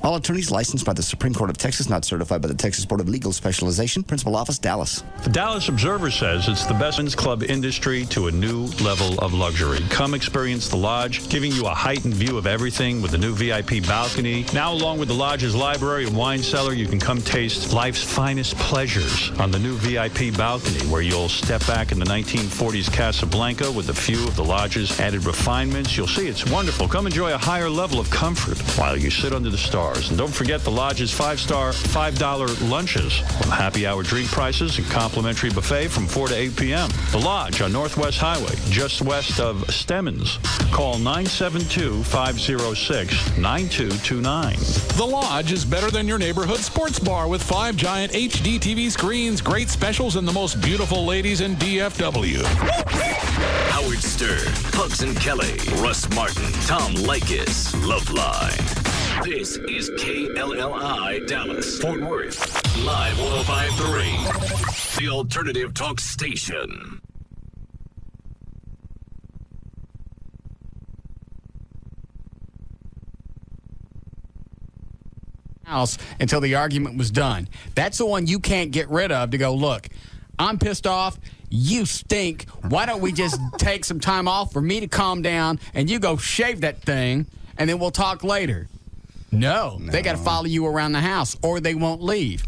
All attorneys licensed by the Supreme Court of Texas, not certified by the Texas Board of Legal Specialization. Principal office, Dallas. The Dallas Observer says it's the best men's club industry to a new level of luxury. Come experience the Lodge, giving you a heightened view of everything with the new VIP balcony. Now, along with the Lodge's library and wine cellar, you can come taste life's finest pleasures on the new VIP balcony, where you'll step back in the 1940s Casablanca with a few of the Lodge's added refinements. You'll see it's wonderful. Come enjoy a higher level of comfort while you sit under the stars. And don't forget the Lodge's five-star $5 lunches with happy hour drink prices and complimentary buffet from 4 to 8 p.m. The Lodge on Northwest Highway, just west of Stemmons. Call 972-506-9229. The Lodge is better than your neighborhood sports bar with 5 giant HD TV screens, great specials, and the most beautiful ladies in DFW. Howard Stern, Pugs and Kelly, Russ Martin, Tom Leykis, Loveline. This is KLLI Dallas, Fort Worth, live 105.3, the alternative talk station. House until the argument was done. That's the one you can't get rid of to go, look, I'm pissed off. You stink. Why don't we just take some time off for me to calm down and you go shave that thing and then we'll talk later? No. They got to follow you around the house or they won't leave.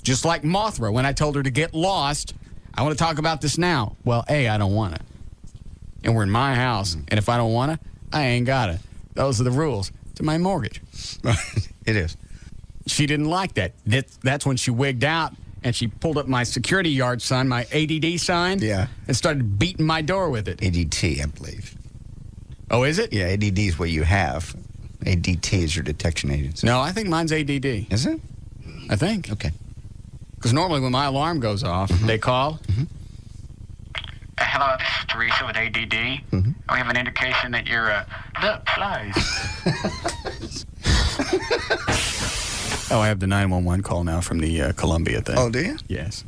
Just like Mothra, when I told her to get lost, I want to talk about this now. Well, A, I don't want to. And we're in my house, and if I don't want to, I ain't got to. Those are the rules to my mortgage. It is. She didn't like that. That's when she wigged out, and she pulled up my security yard sign, my ADD sign, and started beating my door with it. ADT, I believe. Oh, is it? Yeah, ADD is what you have. ADT is your detection agency. No, I think mine's ADD. Is it? I think. Okay. Because normally when my alarm goes off, they call. Hello, this is Teresa with ADD. We have an indication that you're, look, flies. Oh, I have the 911 call now from the Columbia thing. Oh, do you? Yes.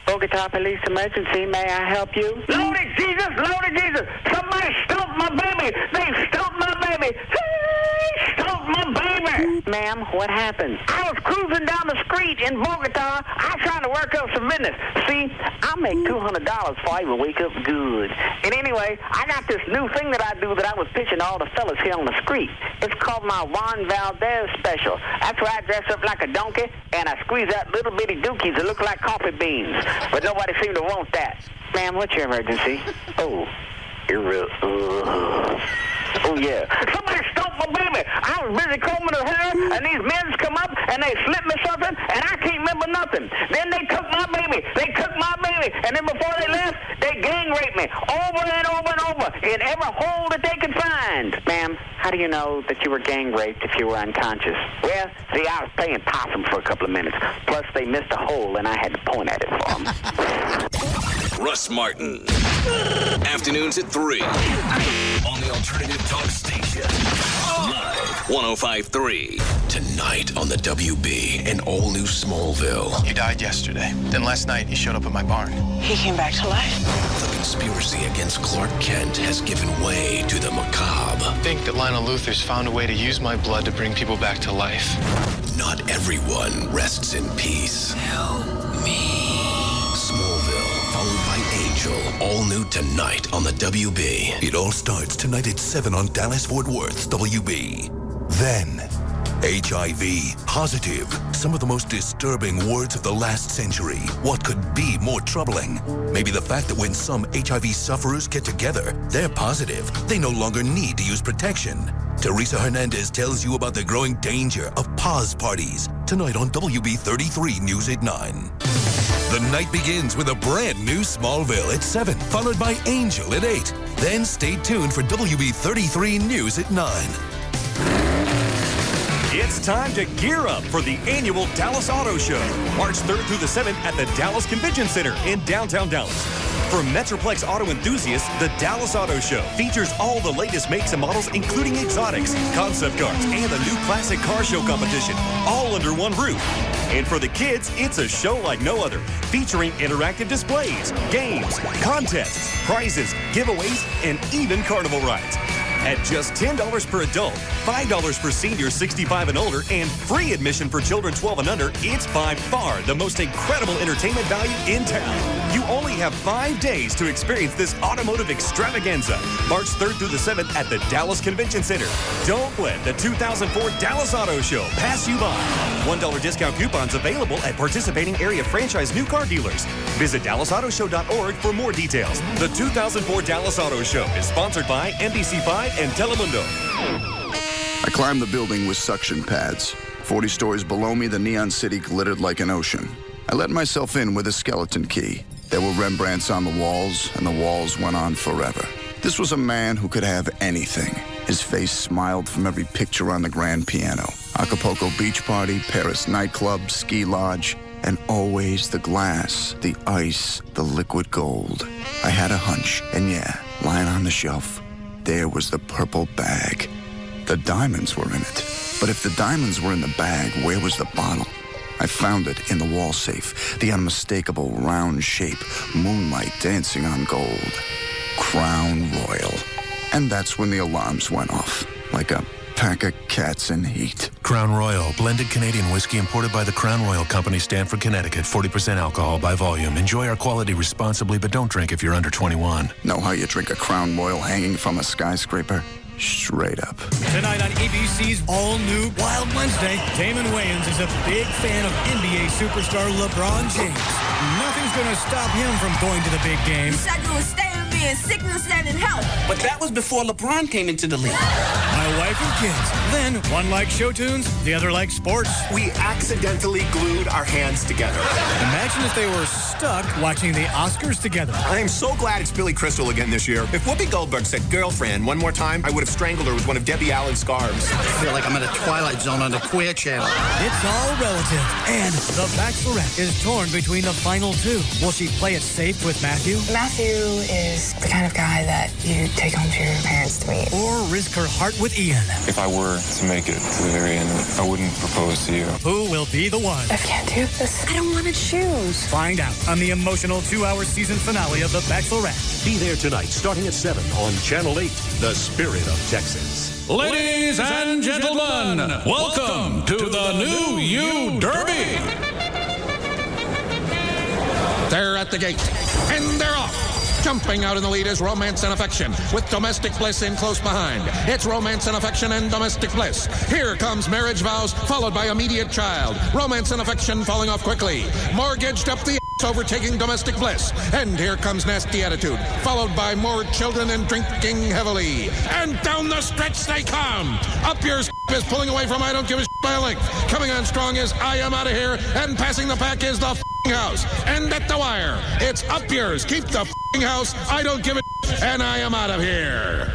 Bogota Police Emergency, may I help you? Loaded Jesus, Loaded Jesus! Somebody stumped my baby! They stumped my baby! Hey, stumped my baby! Ma'am, what happened? I was cruising down the street in Bogota. I'm trying to work up some business. See, I make $200 before I even wake up good. And anyway, I got this new thing that I do that I was pitching to all the fellas here on the street. It's called my Juan Valdez special. That's where I dress up like a donkey and I squeeze out little bitty dookies that look like coffee beans. But nobody seemed to want that. Ma'am, what's your emergency? Oh, you're real. Oh, yeah. Somebody stumped my baby. I was busy combing her hair, and these men come up, and they slipped me something, and I can't remember nothing. Then they took my baby. They took my baby. And then before they left, they gang raped me over and over and over in every hole that they could find. Ma'am, how do you know that you were gang raped if you were unconscious? Well, see, I was playing possum for a couple of minutes. Plus, they missed a hole, and I had to point at it for them. Russ Martin. Afternoons at 3 on the alternative talk station. Live 105.3. Tonight on the WB, an all-new Smallville. You died yesterday. Then last night, you showed up at my barn. He came back to life. The conspiracy against Clark Kent has given way to the macabre. I think that Lionel Luthor's found a way to use my blood to bring people back to life. Not everyone rests in peace. Help me. Smallville, followed by Angel. All new tonight on the WB. It all starts tonight at 7 on Dallas-Fort Worth's WB. Then, HIV, positive, some of the most disturbing words of the last century. What could be more troubling? Maybe the fact that when some HIV sufferers get together, they're positive. They no longer need to use protection. Teresa Hernandez tells you about the growing danger of pause parties. Tonight on WB 33 News at 9. The night begins with a brand new Smallville at 7, followed by Angel at 8. Then stay tuned for WB 33 News at 9. It's time to gear up for the annual Dallas Auto Show, March 3rd through the 7th at the Dallas Convention Center in downtown Dallas. For Metroplex auto enthusiasts, the Dallas Auto Show features all the latest makes and models, including exotics, concept cars, and a new classic car show competition, all under one roof. And for the kids, it's a show like no other, featuring interactive displays, games, contests, prizes, giveaways, and even carnival rides. At just $10 per adult, $5 for seniors 65 and older, and free admission for children 12 and under, it's by far the most incredible entertainment value in town. You only have 5 days to experience this automotive extravaganza. March 3rd through the 7th at the Dallas Convention Center. Don't let the 2004 Dallas Auto Show pass you by. $1 discount coupons available at participating area franchise new car dealers. Visit DallasAutoShow.org for more details. The 2004 Dallas Auto Show is sponsored by NBC5 and Telemundo. I climbed the building with suction pads. 40 stories below me, the neon city glittered like an ocean. I let myself in with a skeleton key. There were Rembrandts on the walls, and the walls went on forever. This was a man who could have anything. His face smiled from every picture on the grand piano. Acapulco beach party, Paris nightclub, ski lodge, and always the glass, the ice, the liquid gold. I had a hunch, and yeah, lying on the shelf, there was the purple bag. The diamonds were in it. But if the diamonds were in the bag, where was the bottle? I found it in the wall safe, the unmistakable round shape, moonlight dancing on gold. Crown Royal. And that's when the alarms went off, like a pack of cats in heat. Crown Royal, blended Canadian whiskey imported by the Crown Royal Company, Stamford, Connecticut. 40% alcohol by volume. Enjoy our quality responsibly, but don't drink if you're under 21. Know how you drink a Crown Royal hanging from a skyscraper? Straight up. Tonight on ABC's all-new Wild Wednesday, Damon Wayans is a big fan of NBA superstar LeBron James. Nothing's going to stop him from going to the big game. You said you would stay with me in sickness and in health. But that was before LeBron came into the league. My wife and kids. Then, one likes show tunes, the other likes sports. We accidentally glued our hands together. Imagine if they were stuck watching the Oscars together. I am so glad it's Billy Crystal again this year. If Whoopi Goldberg said girlfriend one more time, I would have strangled her with one of Debbie Allen's scarves. I feel like I'm in a Twilight Zone on the Queer Channel. It's all relative. And The Bachelorette is torn between the final two. Will she play it safe with Matthew? Matthew is the kind of guy that you take home to your parents to meet. Or risk her heart with Ian? If I were to make it to the very end, I wouldn't propose to you. Who will be the one? I can't do this. I don't want to choose. Find out on the emotional 2-hour season finale of The Bachelorette. Be there tonight, starting at 7 on Channel 8, The Spirit of Texas. Ladies and gentlemen, welcome to the New You Derby. They're at the gate, and they're off. Jumping out in the lead is Romance and Affection, with Domestic Bliss in close behind. It's Romance and Affection and Domestic Bliss. Here comes Marriage Vows, followed by Immediate Child. Romance and Affection falling off quickly. Mortgaged up the overtaking Domestic Bliss. And here comes Nasty Attitude, followed by More Children and Drinking Heavily. And down the stretch they come. Up Yours is pulling away from I Don't Give a by a length. Coming on strong is I Am Out of Here, and passing the pack is the House. And at the wire, it's Up Yours. Keep the house. I don't give a and I am out of here.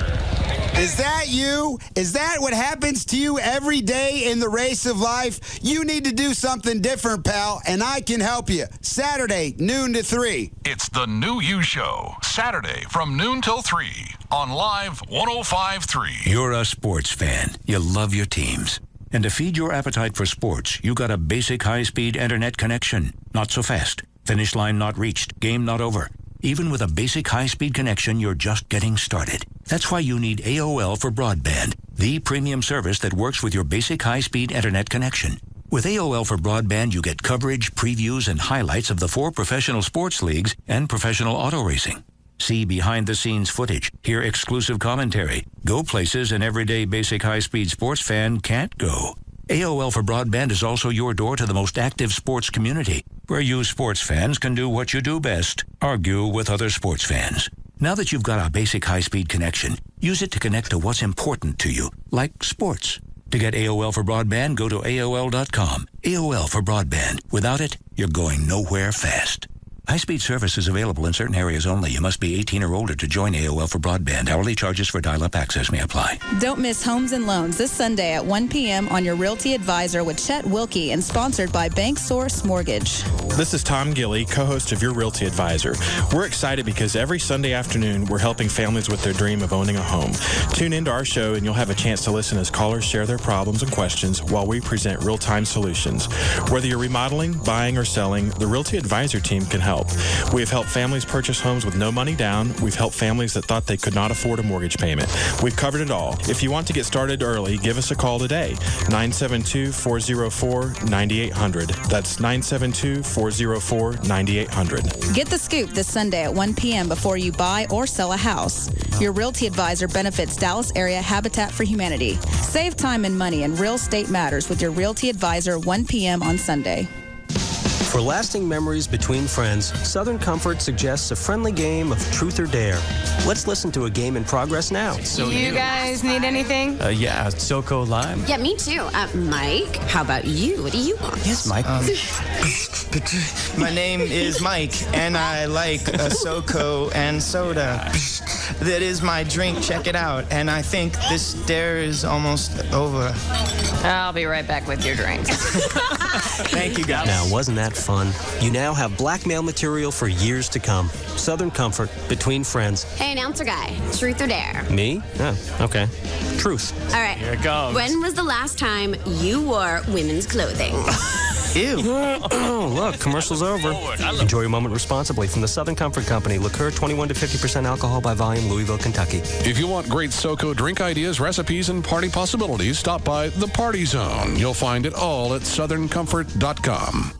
Is that you? Is that what happens to you every day in the race of life? You need to do something different, pal, and I can help you. Saturday, noon to 3. It's the New You Show, Saturday from noon till 3 on Live 105.3. You're a sports fan. You love your teams. And to feed your appetite for sports, you got a basic high-speed internet connection. Not so fast. Finish line not reached. Game not over. Even with a basic high-speed connection, you're just getting started. That's why you need AOL for Broadband, the premium service that works with your basic high-speed internet connection. With AOL for Broadband, you get coverage, previews, and highlights of the 4 professional sports leagues and professional auto racing. See behind-the-scenes footage, hear exclusive commentary, go places an everyday basic high-speed sports fan can't go. AOL for Broadband is also your door to the most active sports community, where you sports fans can do what you do best, argue with other sports fans. Now that you've got a basic high-speed connection, use it to connect to what's important to you, like sports. To get AOL for Broadband, go to AOL.com. AOL for Broadband. Without it, you're going nowhere fast. High-speed service is available in certain areas only. You must be 18 or older to join AOL for Broadband. Hourly charges for dial-up access may apply. Don't miss Homes and Loans this Sunday at 1 p.m. on your Realty Advisor with Chet Wilkie and sponsored by Bank Source Mortgage. This is Tom Gilly, co-host of your Realty Advisor. We're excited because every Sunday afternoon we're helping families with their dream of owning a home. Tune into our show and you'll have a chance to listen as callers share their problems and questions while we present real-time solutions. Whether you're remodeling, buying, or selling, the Realty Advisor team can help. help. We have helped families purchase homes with no money down. We've helped families that thought they could not afford a mortgage payment. We've covered it all. If you want to get started early, give us a call today. 972-404-9800. That's 972-404-9800. Get the scoop this Sunday at 1 p.m. before you buy or sell a house. Your Realty Advisor benefits Dallas area Habitat for Humanity. Save time and money in real estate matters with your Realty Advisor 1 p.m. on Sunday. For lasting memories between friends, Southern Comfort suggests a friendly game of truth or dare. Let's listen to a game in progress now. You guys need anything? Yeah, SoCo Lime. Yeah, me too. Mike, how about you? What do you want? Yes, Mike. My name is Mike, and I like SoCo and soda. That is my drink. Check it out. And I think this dare is almost over. I'll be right back with your drinks. Thank you, guys. Now, wasn't that fun? You now have blackmail material for years to come. Southern Comfort, between friends. Hey, announcer guy, truth or dare? Me? Oh, okay. Truth. All right. Here it goes. When was the last time you wore women's clothing? Ew. Look, commercial's over. Enjoy your moment responsibly from the Southern Comfort Company. Liqueur 21 to 50% alcohol by volume, Louisville, Kentucky. If you want great SoCo drink ideas, recipes, and party possibilities, stop by the Party Zone. You'll find it all at southerncomfort.com.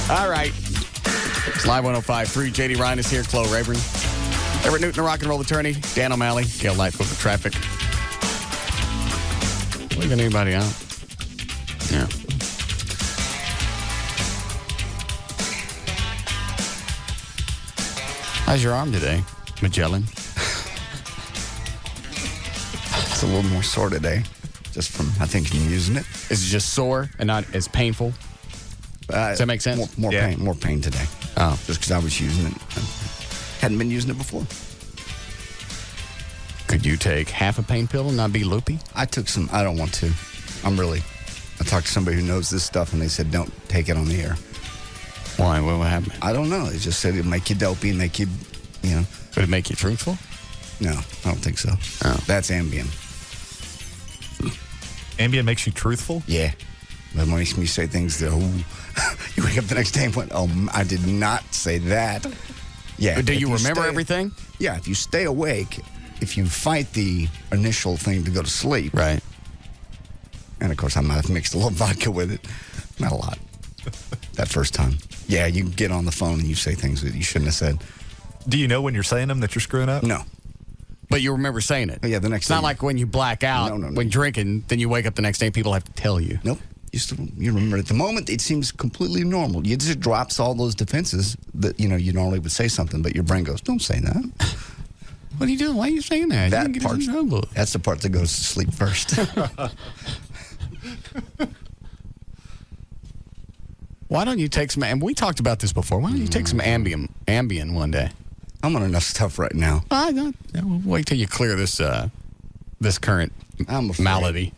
All right. It's Live 105.3. J.D. Ryan is here. Chloe Rayburn. Everett Newton, a rock and roll attorney. Dan O'Malley. KLLI for traffic. Leaving anybody out? Yeah. How's your arm today, Magellan? It's a little more sore today. Just from, I think, using it. Is it just sore and not as painful? Does that make sense? More pain today. Oh. Just because I was using it. Hadn't been using it before. Could you take half a pain pill and not be loopy? I took some. I don't want to. I talked to somebody who knows this stuff, and they said, don't take it on the air. Why? What would happen? I don't know. They just said it'd make you dopey and make you, Would it make you truthful? No, I don't think so. Oh. That's Ambien. Ambien makes you truthful? Yeah. That makes me say things that, you wake up the next day and went, I did not say that. Yeah. But do you remember everything? Yeah. If you stay awake, if you fight the initial thing to go to sleep. Right. And, of course, I might have mixed a little vodka with it. Not a lot. That first time. Yeah, you get on the phone and you say things that you shouldn't have said. Do you know when you're saying them that you're screwing up? No. But you remember saying it? Yeah, the next It's day. not like when you black out, when drinking, then you wake up the next day and people have to tell you. Nope. You remember at the moment, it seems completely normal. It just drops all those defenses that, you normally would say something, but your brain goes, don't say that. What are you doing? Why are you saying that? That's the part that goes to sleep first. Why don't you take some, and we talked about this before, why don't you take some Ambien one day? I'm on enough stuff right now. We'll wait till you clear this current malady.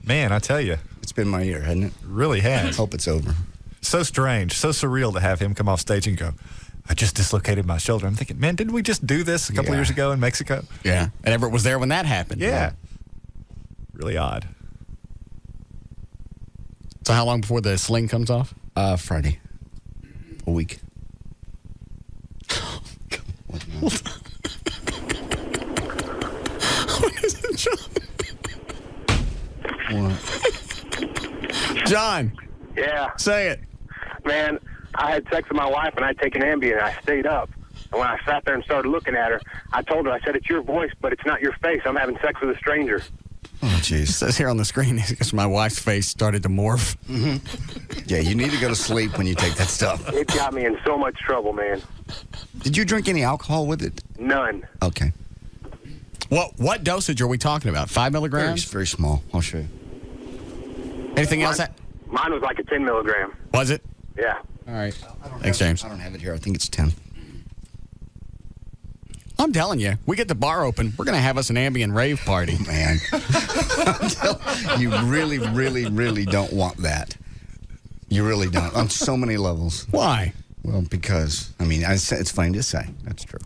Man, I tell you. It's been my year, hasn't it? Really has. Hope it's over. So strange, so surreal to have him come off stage and go, I just dislocated my shoulder. I'm thinking, man, didn't we just do this a couple years ago in Mexico? Yeah. And Everett was there when that happened. Yeah. Really odd. So how long before the sling comes off? Friday. A week. What is it, John? What? John. Yeah. Say it. Man, I had sex with my wife and I'd taken Ambien and I stayed up. And when I sat there and started looking at her, I told her, I said, it's your voice, but it's not your face. I'm having sex with a stranger. Oh, jeez. It says here on the screen, because my wife's face started to morph. Mm-hmm. Yeah, you need to go to sleep when you take that stuff. It got me in so much trouble, man. Did you drink any alcohol with it? None. Okay. What dosage are we talking about? 5 milligrams? Very small. I'll show you. Anything else? Mine was like a 10 milligram. Was it? Yeah. All right. Thanks, James. I don't have it here. I think it's 10. I'm telling you, we get the bar open, we're going to have us an Ambien rave party. Man. You really, really, really don't want that. You really don't. On so many levels. Why? Well, because, it's funny to say. That's true.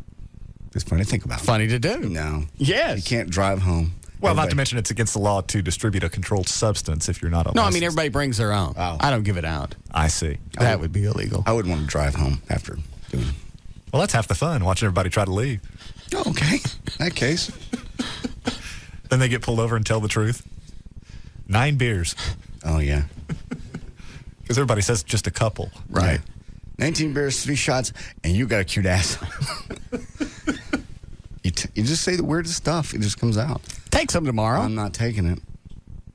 It's funny to think about. Funny to do. No. Yes. You can't drive home. Well, not to mention it's against the law to distribute a controlled substance if you're not a No, everybody brings their own. Oh. I don't give it out. I see. That would be illegal. I wouldn't want to drive home after doing it. Well, that's half the fun, watching everybody try to leave. Oh, okay. In that case. Then they get pulled over and tell the truth. 9 beers. Oh, yeah. Because everybody says just a couple. Right. Yeah. 19 beers, 3 shots, and you got a cute ass. You just say the weirdest stuff. It just comes out. Take some tomorrow. I'm not taking it.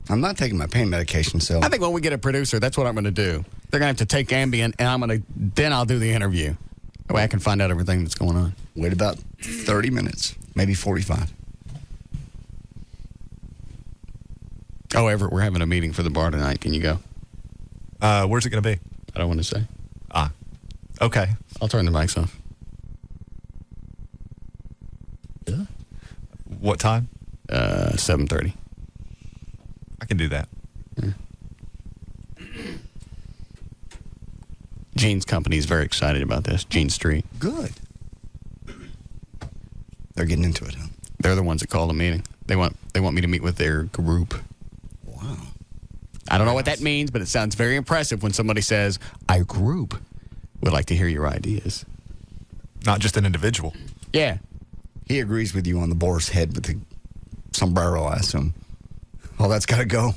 I'm not taking my pain medication, so. I think when we get a producer, that's what I'm going to do. They're going to have to take Ambien, and then I'll do the interview. That way I can find out everything that's going on. Wait about 30 minutes, maybe 45. Oh, Everett, we're having a meeting for the bar tonight. Can you go? Where's it going to be? I don't want to say. Okay. I'll turn the mics off. Yeah. What time? 7:30. I can do that. Yeah. Gene's company is very excited about this. Gene Street. Good. They're getting into it, huh? They're the ones that call the meeting. They want me to meet with their group. Wow. I don't know what that means, but it sounds very impressive when somebody says, "Our group would like to hear your ideas." Not just an individual. Yeah. He agrees with you on the boar's head with the sombrero, I assume. Oh, that's got to go.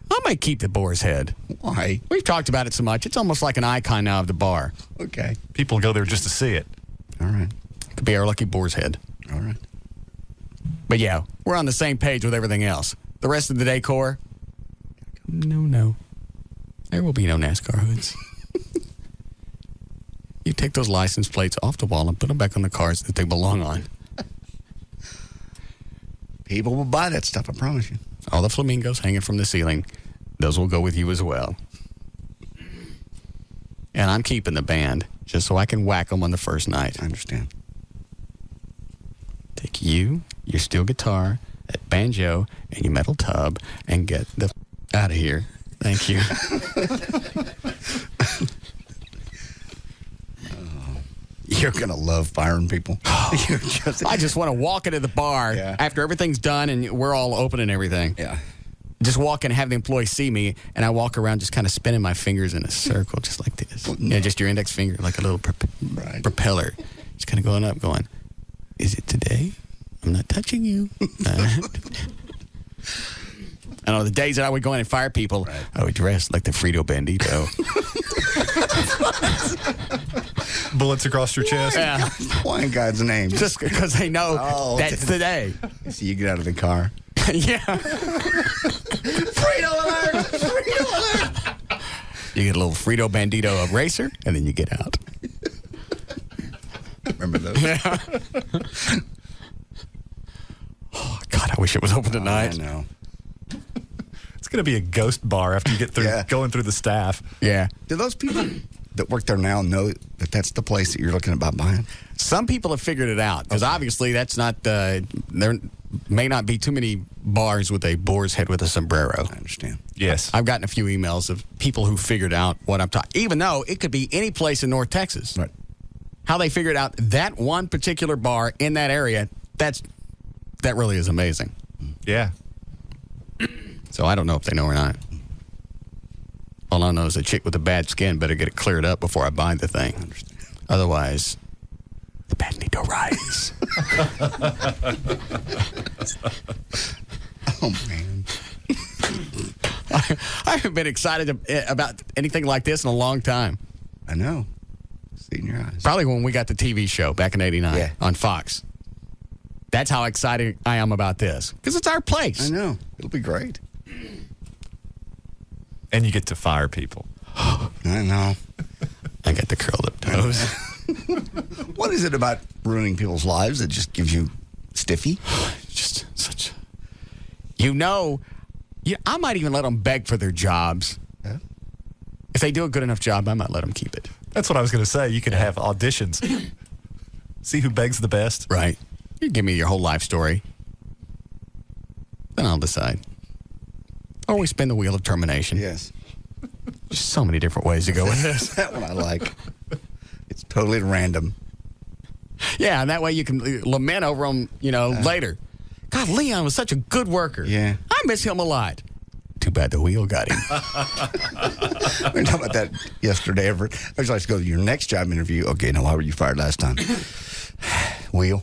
I might keep the boar's head. Why? We've talked about it so much. It's almost like an icon now of the bar. Okay. People go there just to see it. All right. Could be our lucky boar's head. All right. But yeah, we're on the same page with everything else. The rest of the decor, no. There will be no NASCAR hoods. You take those license plates off the wall and put them back on the cars that they belong on. People will buy that stuff, I promise you. All the flamingos hanging from the ceiling, those will go with you as well. And I'm keeping the band just so I can whack them on the first night. I understand. Take you, your steel guitar, that banjo, and your metal tub, and get the out of here. Thank you. You're going to love firing people. I just want to walk into the bar after everything's done and we're all open and everything. Yeah. Just walk in and have the employees see me, and I walk around just kind of spinning my fingers in a circle, just like this. Yeah, just your index finger, like a little propeller. Just kind of going up, going, "Is it today? I'm not touching you." I know the days that I would go in and fire people, I would dress like the Frito Bandito. Bullets across your chest. Yeah. Why in God's name? Just because they know that's the day. So you get out of the car. Yeah. Frito alert! Frito alert! You get a little Frito Bandito eraser, and then you get out. Remember those? Yeah. Oh, God, I wish it was open tonight. I know. It's going to be a ghost bar after you get through going through the staff. Yeah. Do those people that work there now know that that's the place that you're looking about buying? Some people have figured it out because obviously that's not. There may not be too many bars with a boar's head with a sombrero. I understand. Yes. I've gotten a few emails of people who figured out what I'm talking. Even though it could be any place in North Texas. Right. How they figured out that one particular bar in that area. That really is amazing. Yeah. So I don't know if they know or not. All I know is a chick with a bad skin better get it cleared up before I buy the thing. I understand. Otherwise, the bandito rise. Oh, man. I haven't been excited about anything like this in a long time. I know. See in your eyes. Probably when we got the TV show back in '89 on Fox. That's how excited I am about this. Because it's our place. I know. It'll be great. And you get to fire people. I know. I got the curled up toes. What is it about ruining people's lives that just gives you stiffy? Just such. I might even let them beg for their jobs. Yeah. If they do a good enough job, I might let them keep it. That's what I was going to say. You could have auditions. See who begs the best. Right. You give me your whole life story. Then I'll decide. Or we spin the wheel of termination. Yes. Just so many different ways to go with this. That one I like. It's totally random. Yeah, and that way you can lament over them, later. God, Leon was such a good worker. Yeah. I miss him a lot. Too bad the wheel got him. We were talking about that yesterday. I was like, go to your next job interview. Okay, now why were you fired last time? Wheel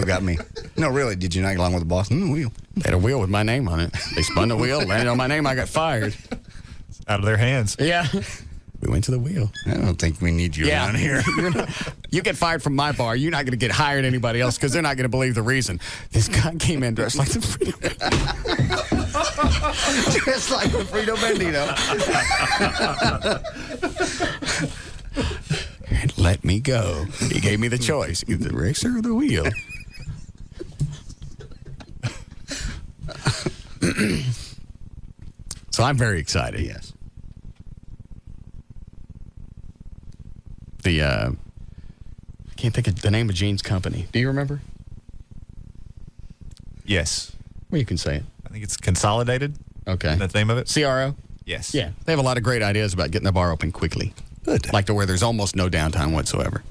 got me. No, really, did you not get along with the boss? Wheel. They had a wheel with my name on it. They spun the wheel, landed on my name, I got fired. It's out of their hands. Yeah. We went to the wheel. I don't think we need you around here. You get fired from my bar, you're not going to get hired anybody else because they're not going to believe the reason. This guy came in dressed like the Frito Just like the Frito Bandito. And let me go. He gave me the choice, either the racer or the wheel. So I'm very excited. Yes. I can't think of the name of Gene's company. Do you remember? Yes. Well, you can say it. I think it's Consolidated. Okay. That's the name of it? CRO? Yes. Yeah. They have a lot of great ideas about getting the bar open quickly. Good. Like to where there's almost no downtime whatsoever.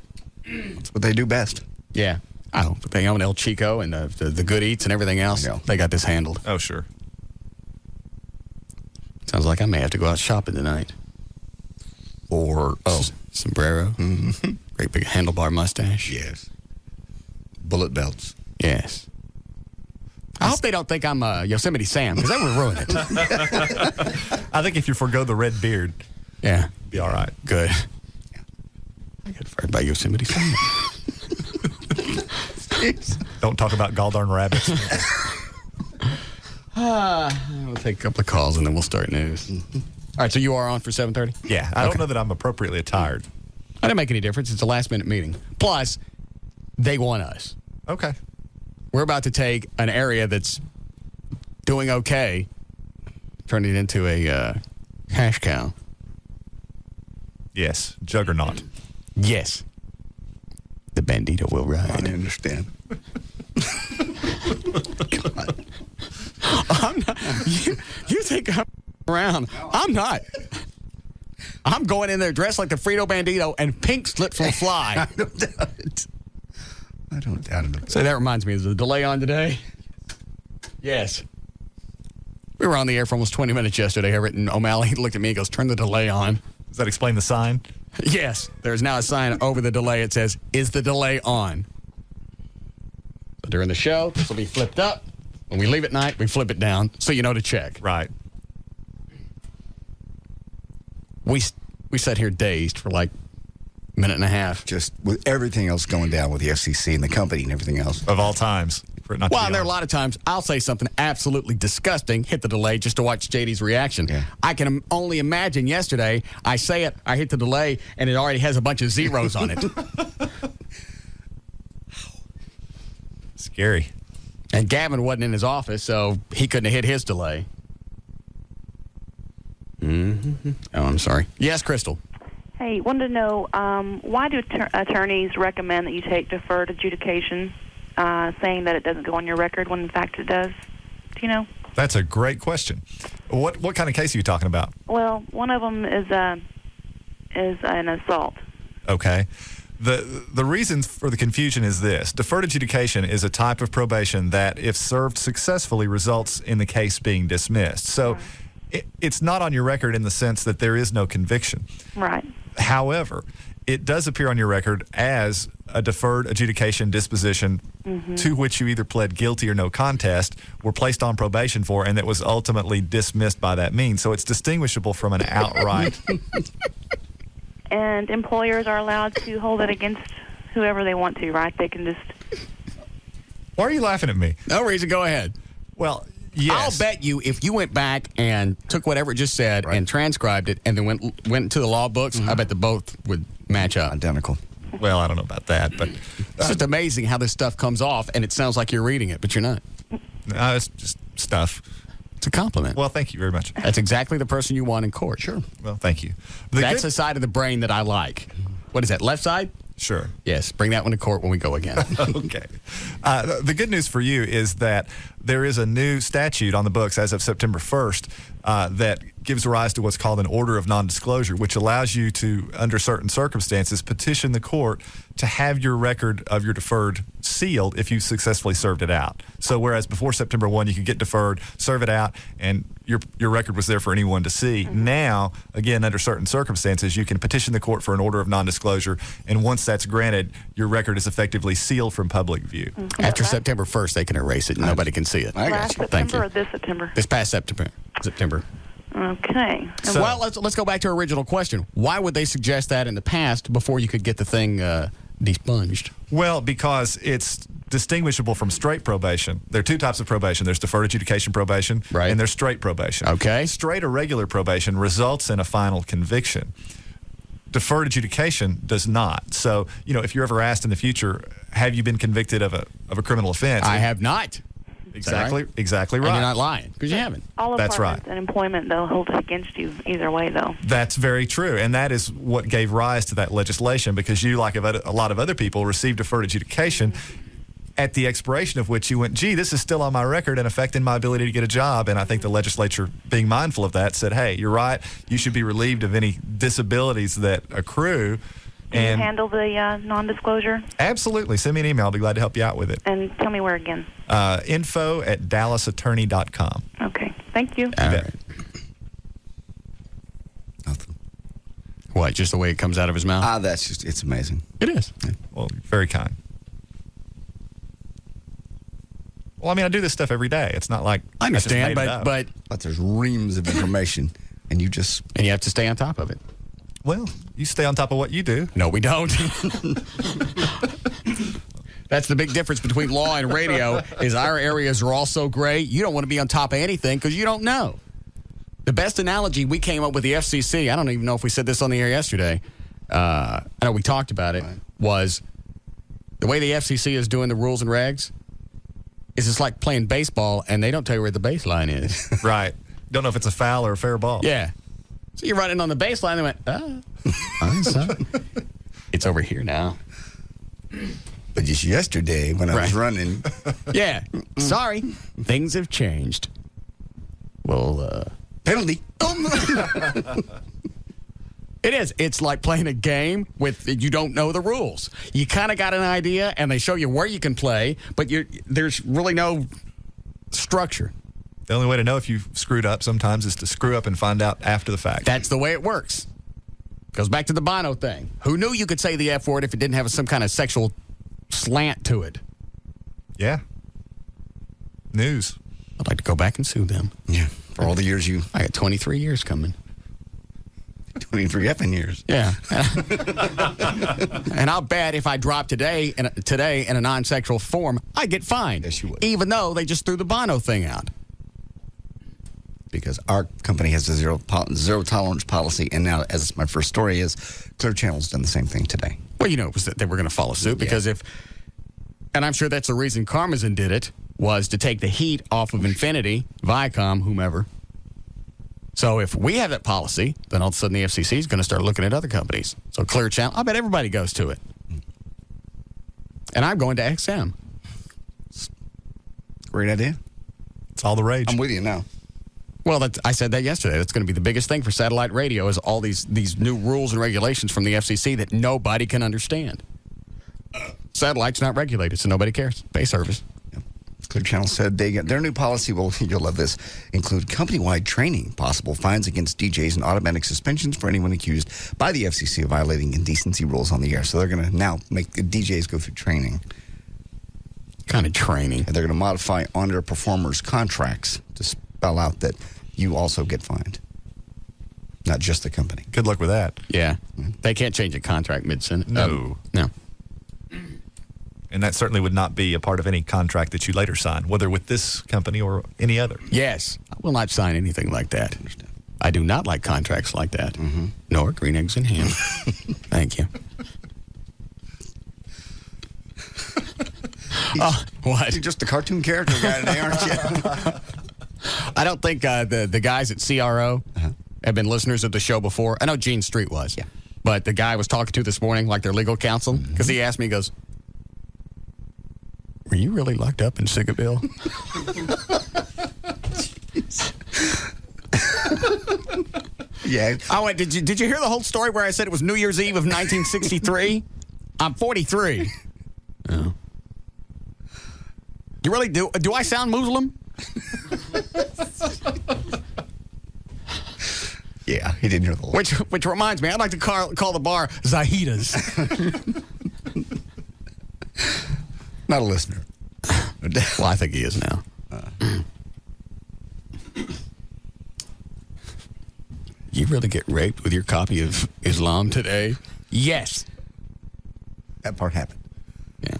That's what they do best. Yeah. Oh, but they own El Chico and the Good Eats and everything else. They got this handled. Oh, sure. Sounds like I may have to go out shopping tonight. Or, sombrero. Mm-hmm. Great big handlebar mustache. Yes. Bullet belts. Yes. I hope they don't think I'm Yosemite Sam, because that would ruin it. I think if you forgo the red beard, yeah, be all right. Good. Yeah. I got fired by Yosemite Sam. Don't talk about galldarn rabbits. We'll take a couple of calls and then we'll start news. Mm-hmm. All right, so you are on for 7:30? Yeah, I don't know that I'm appropriately attired. I didn't make any difference. It's a last-minute meeting. Plus, they want us. Okay. We're about to take an area that's doing okay, turn it into a cash cow. Yes, juggernaut. Yes. The bandito will ride. I understand. God. I'm not, you think I'm around. I'm not. I'm going in there dressed like the Frito Bandito and pink slips will fly. I don't doubt it. I don't doubt it. So that reminds me, is the delay on today? Yes. We were on the air for almost 20 minutes yesterday. Everett and O'Malley looked at me and goes, turn the delay on. Does that explain the sign? Yes. There's now a sign over the delay. It says, is the delay on? So during the show, this will be flipped up. When we leave at night, we flip it down so you know to check. Right. We sat here dazed for like a minute and a half. Just with everything else going down with the FCC and the company and everything else. Of all times. For it not Well, to and be there are on. a lot of times I'll say something absolutely disgusting, hit the delay just to watch JD's reaction. Yeah. I can only imagine yesterday, I say it, I hit the delay, and it already has a bunch of zeros on it. Scary. And Gavin wasn't in his office, so he couldn't have hit his delay. Oh, I'm sorry. Yes, Crystal. Hey, wanted to know, why do attorneys recommend that you take deferred adjudication, saying that it doesn't go on your record when in fact it does? Do you know? That's a great question. What kind of case are you talking about? Well, one of them is an assault. Okay. The reason for the confusion is this. Deferred adjudication is a type of probation that, if served successfully, results in the case being dismissed. So it's not on your record in the sense that there is no conviction. Right. However, it does appear on your record as a deferred adjudication disposition to which you either pled guilty or no contest, were placed on probation for, and that was ultimately dismissed by that means. So it's distinguishable from an outright. And employers are allowed to hold it against whoever they want to, right? They can just... Why are you laughing at me? No reason. Go ahead. Well, yes. I'll bet you if you went back and took whatever it just said and transcribed it and then went into the law books, I bet the both would match up. Identical. Well, I don't know about that, but... It's just amazing how this stuff comes off, and it sounds like you're reading it, but you're not. No, it's just stuff. It's a compliment. Well, thank you very much. That's exactly the person you want in court. Sure. Well, thank you. That's the side of the brain that I like. What is that, left side? Sure. Yes, bring that one to court when we go again. Okay. The good news for you is that there is a new statute on the books as of September 1st that gives rise to what's called an order of nondisclosure, which allows you to, under certain circumstances, petition the court to have your record of your deferred sealed if you successfully served it out. So whereas before September 1, you could get deferred, serve it out, and your record was there for anyone to see. Now, again, under certain circumstances, you can petition the court for an order of nondisclosure, and once that's granted, your record is effectively sealed from public view. After September 1st, they can erase it and nobody can see it. Last September or this September? This past September. Okay. Well, let's go back to our original question. Why would they suggest that in the past before you could get the thing desponged? Well, because it's distinguishable from straight probation. There are two types of probation. There's deferred adjudication probation, and there's straight probation. Okay. Straight or regular probation results in a final conviction. Deferred adjudication does not. So, if you're ever asked in the future, have you been convicted of a criminal offense? I have not. Exactly, right? Exactly right. And you're not lying because you haven't. All That's apartments right. and employment, they'll hold it against you either way, though. That's very true, and that is what gave rise to that legislation, because you, like a lot of other people, received deferred adjudication at the expiration of which you went, gee, this is still on my record and affecting my ability to get a job. And I think the legislature, being mindful of that, said, hey, you're right, you should be relieved of any disabilities that accrue. Can you handle the non-disclosure? Absolutely. Send me an email. I'll be glad to help you out with it. And tell me where again. info@dallasattorney.com. Okay. Thank you. All right. Nothing. What, just the way it comes out of his mouth? It's amazing. It is. Yeah. Well, very kind. Well, I mean, I do this stuff every day. It's not like I understand, just made it up. But there's reams of information, and you have to stay on top of it. Well, you stay on top of what you do. No, we don't. That's the big difference between law and radio, is our areas are all so gray, you don't want to be on top of anything because you don't know. The best analogy we came up with the FCC, I don't even know if we said this on the air yesterday, I know we talked about it, was the way the FCC is doing the rules and regs is it's like playing baseball and they don't tell you where the baseline is. Right. Don't know if it's a foul or a fair ball. Yeah. So you're running on the baseline, they went, I'm sorry. It's over here now. But just yesterday when I was running. Yeah. Sorry. Things have changed. Well, penalty. It is. It's like playing a game with you don't know the rules. You kind of got an idea, and they show you where you can play, but there's really no structure. The only way to know if you've screwed up sometimes is to screw up and find out after the fact. That's the way it works. Goes back to the Bono thing. Who knew you could say the F word if it didn't have some kind of sexual slant to it? Yeah. News. I'd like to go back and sue them. Yeah. For all the years I got 23 years coming. 23 effing years. Yeah. And I'll bet if I drop today in a non-sexual form, I get fined. Yes, you would. Even though they just threw the Bono thing out. Because our company has a zero tolerance policy, and now, as my first story is, Clear Channel's done the same thing today. Well, it was that they were going to follow suit because and I'm sure that's the reason Karmazin did it, was to take the heat off of Infinity, Viacom, whomever. So if we have that policy, then all of a sudden the FCC is going to start looking at other companies. So Clear Channel, I bet everybody goes to it. And I'm going to XM. Great idea. It's all the rage. I'm with you now. Well, I said that yesterday. That's going to be the biggest thing for satellite radio is all these new rules and regulations from the FCC that nobody can understand. Satellite's not regulated, so nobody cares. Pay service. Clear Channel said their new policy will, you'll love this, include company-wide training, possible fines against DJs, and automatic suspensions for anyone accused by the FCC of violating indecency rules on the air. So they're going to now make the DJs go through training. Kind of training. And they're going to modify underperformers' contracts to spell out that you also get fined, not just the company. Good luck with that. Yeah. They can't change a contract mid-sentence. No. No. And that certainly would not be a part of any contract that you later sign, whether with this company or any other. Yes. I will not sign anything like that. I do not like contracts like that. Mm-hmm. Nor green eggs and ham. Thank you. What? You're just a cartoon character guy today, aren't you? I don't think the guys at CRO have been listeners of the show before. I know Gene Street was. Yeah. But the guy I was talking to this morning, like their legal counsel, because he asked me, he goes, were you really locked up in Sigaville? Yeah. I went, did you hear the whole story where I said it was New Year's Eve of 1963? I'm 43. Oh. You really do? Do I sound Muslim? Yeah, he didn't hear the whole. Which reminds me, I'd like to call the bar Zahida's. Not a listener. Well, I think he is now. You really get raped with your copy of Islam today? Yes. That part happened. Yeah.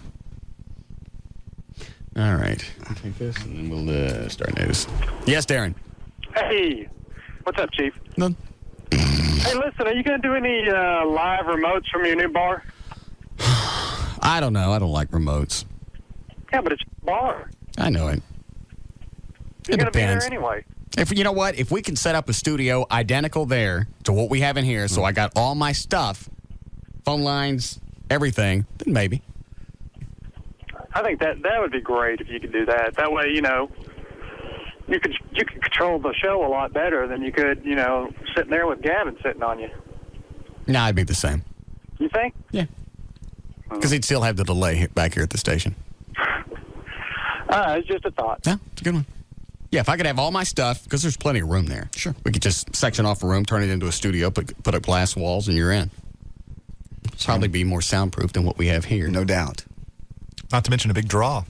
All right. I'll take this and then we'll start news. Yes, Darren. Hey. What's up, Chief? None. Hey, listen, are you going to do any live remotes from your new bar? I don't know. I don't like remotes. Yeah, but it's a bar. I know it. You're going to be there depends. anyway. If you know what, if we can set up a studio identical there to what we have in here, so I got all my stuff, phone lines, everything, then maybe. I think that would be great if you could do that. That way, you could control the show a lot better than you could, sitting there with Gavin sitting on you. Nah, it'd be the same. You think? Yeah. Because he'd still have the delay back here at the station. It's just a thought. Yeah, it's a good one. Yeah, if I could have all my stuff, because there's plenty of room there. Sure. We could just section off a room, turn it into a studio, put up glass walls, and you're in. Probably be more soundproof than what we have here. No doubt. Not to mention a big draw.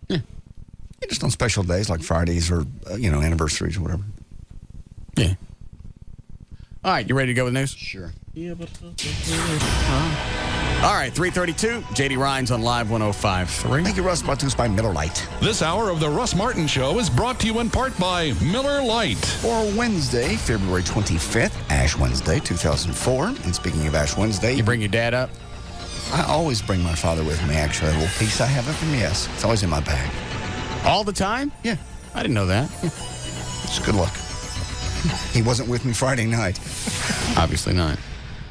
Yeah. Just on special days like Fridays or, anniversaries or whatever. Yeah. All right, you ready to go with news? Sure. Yeah, but... All right, 3:32. J.D. Rhines on Live 105.3. Thank you, Russ. Brought to us by Miller Lite. This hour of the Russ Martin Show is brought to you in part by Miller Lite. For Wednesday, February 25th, Ash Wednesday, 2004. And speaking of Ash Wednesday... You bring your dad up? I always bring my father with me, actually. A little piece I have of him, yes. It's always in my bag. All the time? Yeah. I didn't know that. It's good luck. He wasn't with me Friday night. Obviously not.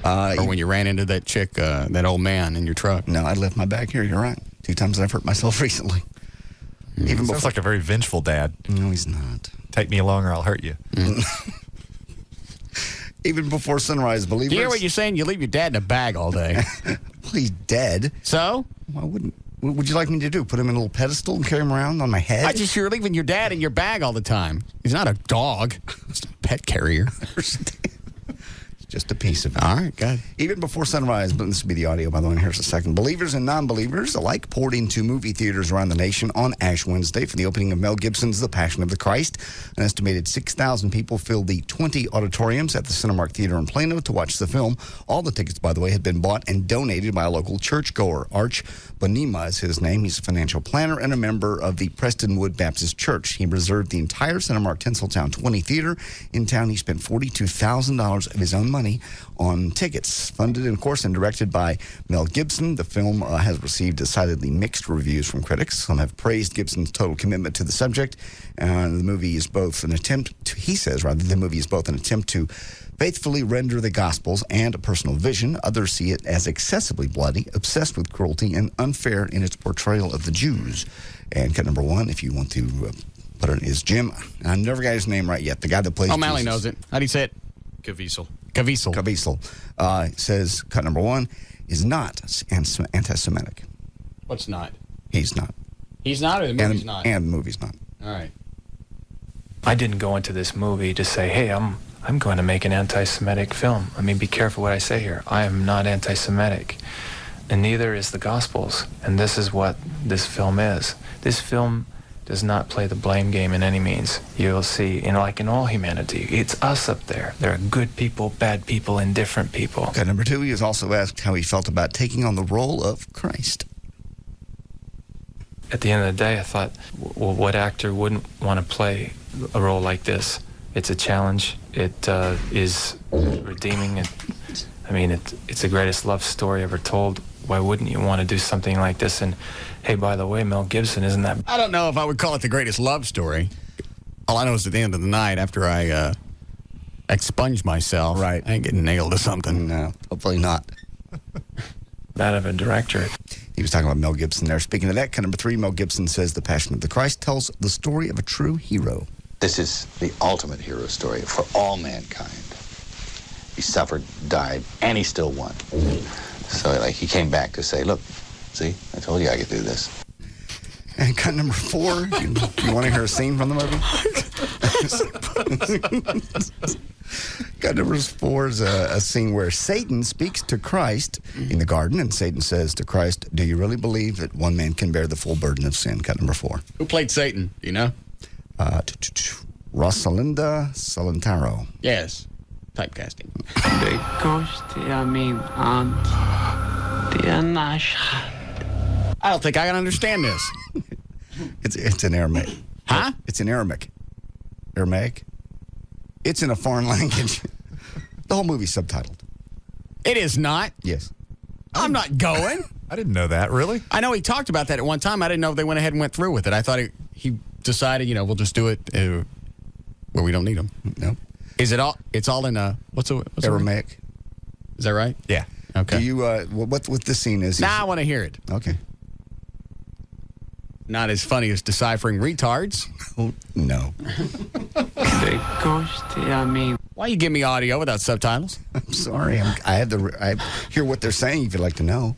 Or when you ran into that chick, that old man in your truck. No, I left my bag here. You're right. 2 times I've hurt myself recently. Even sounds like a very vengeful dad. No, he's not. Take me along or I'll hurt you. Even before sunrise, believers. Do you hear what you're saying? You leave your dad in a bag all day. Well, he's dead. So? Why wouldn't? What would you like me to do? Put him in a little pedestal and carry him around on my head? You're leaving your dad in your bag all the time. He's not a dog. He's a pet carrier. Just a piece of it. All right, good. Even before sunrise, but this will be the audio, by the way, in here's a second. Believers and non-believers alike poured into movie theaters around the nation on Ash Wednesday for the opening of Mel Gibson's The Passion of the Christ. An estimated 6,000 people filled the 20 auditoriums at the Cinemark Theater in Plano to watch the film. All the tickets, by the way, had been bought and donated by a local churchgoer. Arch Bonema is his name. He's a financial planner and a member of the Prestonwood Baptist Church. He reserved the entire Cinemark Tinseltown 20 theater in town. He spent $42,000 of his own money money on tickets. Funded, of course, and directed by Mel Gibson, the film has received decidedly mixed reviews from critics. Some have praised Gibson's total commitment to the subject. The movie is both an attempt to, he says, the movie is both an attempt to faithfully render the Gospels and a personal vision. Others see it as excessively bloody, obsessed with cruelty, and unfair in its portrayal of the Jews. And cut number one, if you want to put it, is Jim. I never got his name right yet. The guy that plays O'Malley Jesus. knows it. How do you say it? Caviezel. Says cut number one is not anti-Semitic. What's not? He's not. He's not, or the movie's not? And the movie's not. All right. I didn't go into this movie to say, hey, I'm going to make an anti-Semitic film. I mean, be careful what I say here. I am not anti-Semitic, and neither is the Gospels. And this is what this film is. This film does not play the blame game in any means. You'll see, like in all humanity, it's us up there. There are good people, bad people, indifferent people. Okay, number two, he is also asked how he felt about taking on the role of Christ. At the end of the day, I thought, well, what actor wouldn't want to play a role like this? It's a challenge. It is redeeming. It's the greatest love story ever told. Why wouldn't you want to do something like this? And hey, by the way, Mel Gibson, isn't that... I don't know if I would call it the greatest love story. All I know is at the end of the night, after I expunge myself, I ain't getting nailed or something. No, hopefully not. Bad of a director. He was talking about Mel Gibson there. Speaking of that, cut number three, Mel Gibson says The Passion of the Christ tells the story of a true hero. This is the ultimate hero story for all mankind. He suffered, died, and he still won. So, he came back to say, look, see, I told you I could do this. And cut number four, you want to hear a scene from the movie? Cut number four is a scene where Satan speaks to Christ in the garden, and Satan says to Christ, do you really believe that one man can bear the full burden of sin? Cut number four. Who played Satan? Do you know? Rosalinda Salentaro. Yes. Typecasting. I don't think I can understand this. It's in Aramaic. Huh? It's in Aramaic. Aramaic? It's in a foreign language. The whole movie's subtitled. It is not. Yes. I'm not going. I didn't know that, really. I know he talked about that at one time. I didn't know if they went ahead and went through with it. I thought he decided, we'll just do it where we don't need them. No. Is it all? It's all in what's Aramaic. Is that right? Yeah. Okay. Do you what this scene is? Nah, I want to hear it. Okay. Not as funny as deciphering retards. No. Why you give me audio without subtitles? I'm sorry. I hear what they're saying. If you'd like to know.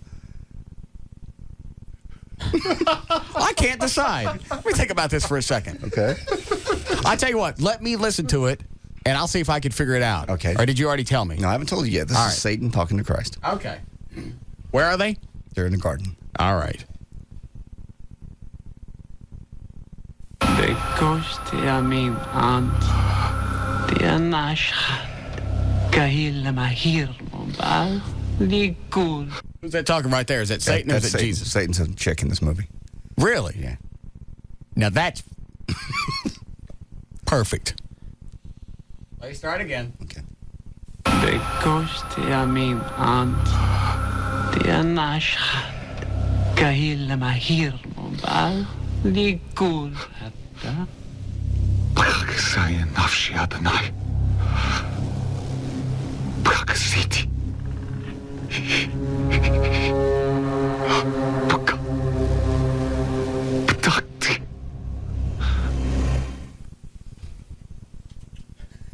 I can't decide. Let me think about this for a second. Okay. I tell you what. Let me listen to it, and I'll see if I can figure it out. Okay. Or did you already tell me? No, I haven't told you yet. This is Satan talking to Christ. Okay. Where are they? They're in the garden. All right. Who's that talking right there? Is that Satan or is it Satan. Jesus? Satan's a chick in this movie. Really? Yeah. Now that's perfect. Let me start again. Okay.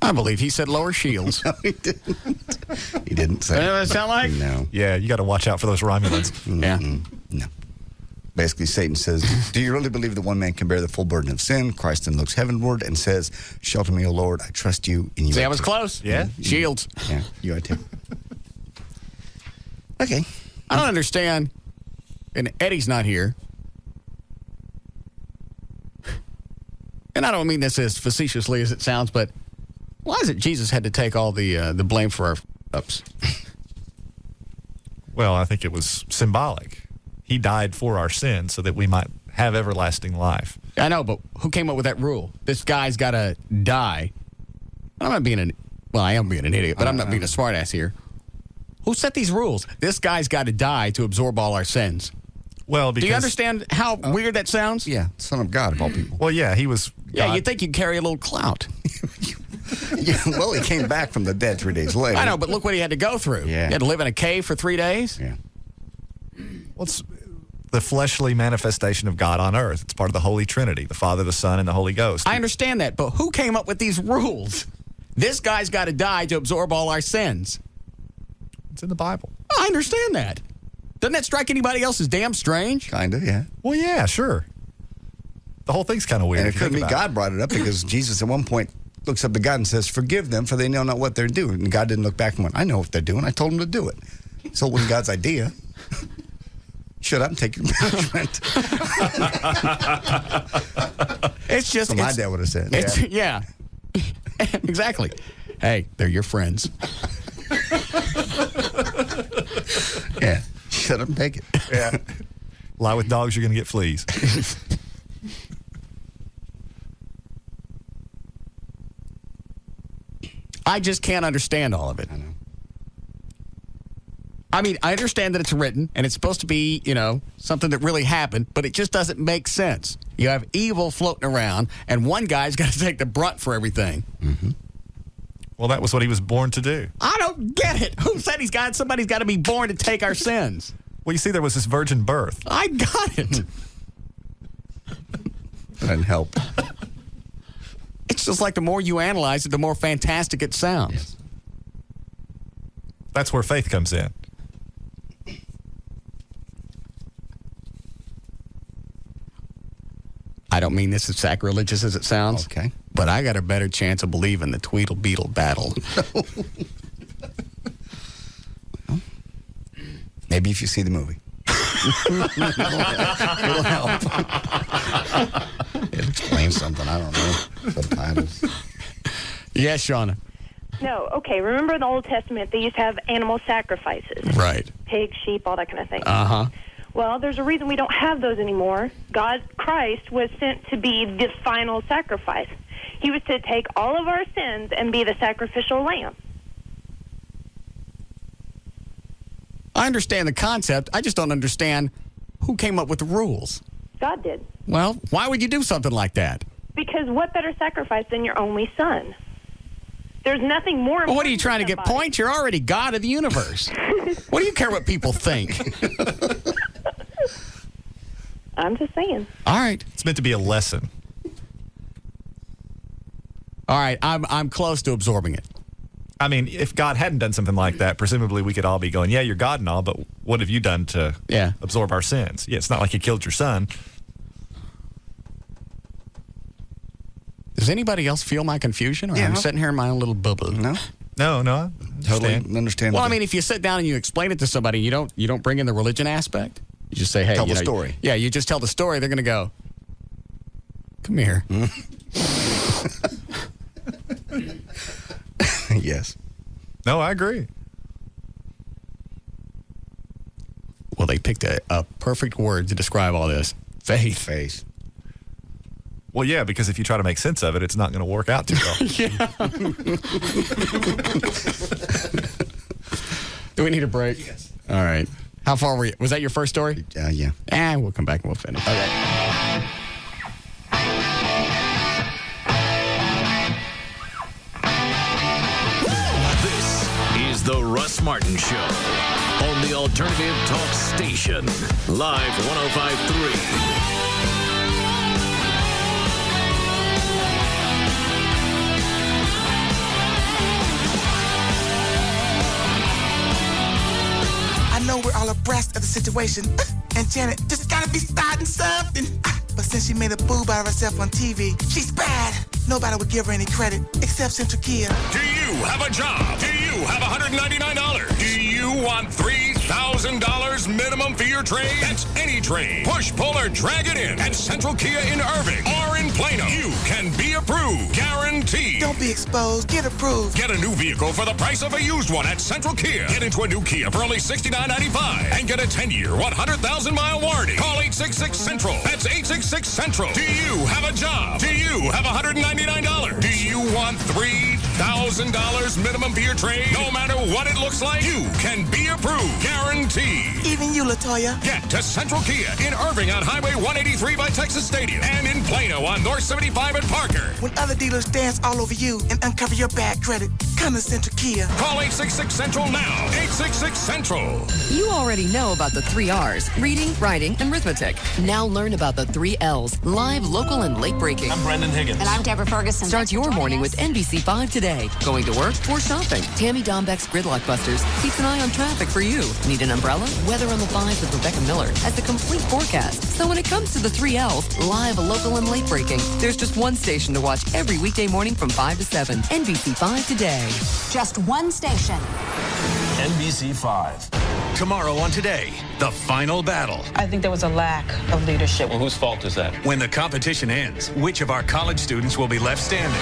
I believe he said lower shields. No, he didn't. He didn't say. Doesn't that sound like? No. Yeah, you got to watch out for those Romulans. Yeah. No. Basically, Satan says, do you really believe that one man can bear the full burden of sin? Christ then looks heavenward and says, shelter me, O Lord, I trust you. And you See, I was close. Yeah. Shields. Yeah, you are too. Okay. I don't understand. And Eddie's not here. And I don't mean this as facetiously as it sounds, but why is it Jesus had to take all the blame for our ups? Well, I think it was symbolic. He died for our sins so that we might have everlasting life. I know, but who came up with that rule? This guy's got to die. I'm not being an well, I am being an idiot, but I'm not being a smartass here. Who set these rules? This guy's got to die to absorb all our sins. Well, because... Do you understand how weird that sounds? Yeah, Son of God of all people. Well, yeah, he was... Yeah, you'd think you'd carry a little clout. Yeah, well, he came back from the dead 3 days later. I know, but look what he had to go through. Yeah. He had to live in a cave for 3 days. Yeah. Well, it's the fleshly manifestation of God on earth. It's part of the Holy Trinity, the Father, the Son, and the Holy Ghost. I understand that, but who came up with these rules? This guy's got to die to absorb all our sins. It's in the Bible. I understand that. Doesn't that strike anybody else as damn strange? Kind of, yeah. Well, yeah, sure. The whole thing's kind of weird. And it couldn't be God brought it up because Jesus at one point looks up to God and says, "Forgive them, for they know not what they're doing." And God didn't look back and went, "I know what they're doing. I told them to do it." So it wasn't God's idea. Shut up and take your punishment. It's just... So my dad would have said. Yeah. Exactly. Hey, they're your friends. Yeah. Shut up and take it. Yeah. Lie with dogs, you're going to get fleas. I just can't understand all of it. I know. I mean, I understand that it's written and it's supposed to be, something that really happened, but it just doesn't make sense. You have evil floating around, and one guy's got to take the brunt for everything. Mm-hmm. Well, that was what he was born to do. I don't get it. Who said somebody's got to be born to take our sins? Well, you see, there was this virgin birth. I got it. That didn't help. It's just like the more you analyze it, the more fantastic it sounds. Yes. That's where faith comes in. I don't mean this as sacrilegious as it sounds. Okay. But I got a better chance of believing the Tweedle Beetle battle. Well, maybe if you see the movie. It'll help. It'll explain something. I don't know. Subtitles. Yes, Shauna. No, okay. Remember in the Old Testament, they used to have animal sacrifices. Right. Pigs, sheep, all that kind of thing. Uh-huh. Well, there's a reason we don't have those anymore. Christ was sent to be the final sacrifice. He was to take all of our sins and be the sacrificial lamb. I understand the concept. I just don't understand who came up with the rules. God did. Well, why would you do something like that? Because what better sacrifice than your only son? There's nothing more important. Well, what are you trying to get somebody. points? You're already God of the universe. What do you care what people think? I'm just saying. All right. It's meant to be a lesson. All right. I'm close to absorbing it. I mean, if God hadn't done something like that, presumably we could all be going, yeah, you're God and all, but what have you done to absorb our sins? Yeah, it's not like you killed your son. Does anybody else feel my confusion? Or Yeah. I'm sitting here in my own little bubble? No. No. Totally understand. Well, I mean, if you sit down and you explain it to somebody, you don't bring in the religion aspect. You just say, hey, Tell the story. Yeah, you just tell the story. They're going to go, come here. Yes. No, I agree. Well, they picked a perfect word to describe all this. Faith. Faith. Well, yeah, because if you try to make sense of it, it's not going to work out too well. Do we need a break? Yes. All right. How far were you? Was that your first story? Yeah. And we'll come back and we'll finish. Okay. This is the Russ Martin Show on the Alternative Talk Station, Live 105.3. I know we're all abreast of the situation, and Janet just gotta be starting something. But since she made a boob out of herself on TV, she's bad. Nobody would give her any credit except Central Kia. Do you have a job? Do you have $199? Do you want $3,000 minimum for your trade? That's any trade. Push, pull, or drag it in at Central Kia in Irving or in Plano. You can be approved. Guaranteed. Don't be exposed. Get approved. Get a new vehicle for the price of a used one at Central Kia. Get into a new Kia for only $69.95 and get a 10-year, 100,000-mile warranty. Call 866-CENTRAL. That's 866-CENTRAL. Do you have a job? Do you have $199? Do you want $3,000? $1,000 minimum for your trade. No matter what it looks like, you can be approved. Guaranteed. Even you, LaToya. Get to Central Kia in Irving on Highway 183 by Texas Stadium and in Plano on North 75 at Parker. When other dealers dance all over you and uncover your bad credit, come to Central Kia. Call 866-CENTRAL now. 866-CENTRAL. You already know about the 3 R's, reading, writing, and arithmetic. Now learn about the 3 L's, live, local, and late breaking. I'm Brendan Higgins. And I'm Deborah Ferguson. Start your morning with NBC5 today. Going to work or shopping. Tammy Dombeck's Gridlock Busters keeps an eye on traffic for you. Need an umbrella? Weather on the 5 with Rebecca Miller has the complete forecast. So when it comes to the 3 L's, live, local, and late breaking, there's just one station to watch every weekday morning from 5 to 7. NBC5 today. Just one station. NBC5. Tomorrow on Today, the final battle. I think there was a lack of leadership. Well, whose fault is that? When the competition ends, which of our college students will be left standing?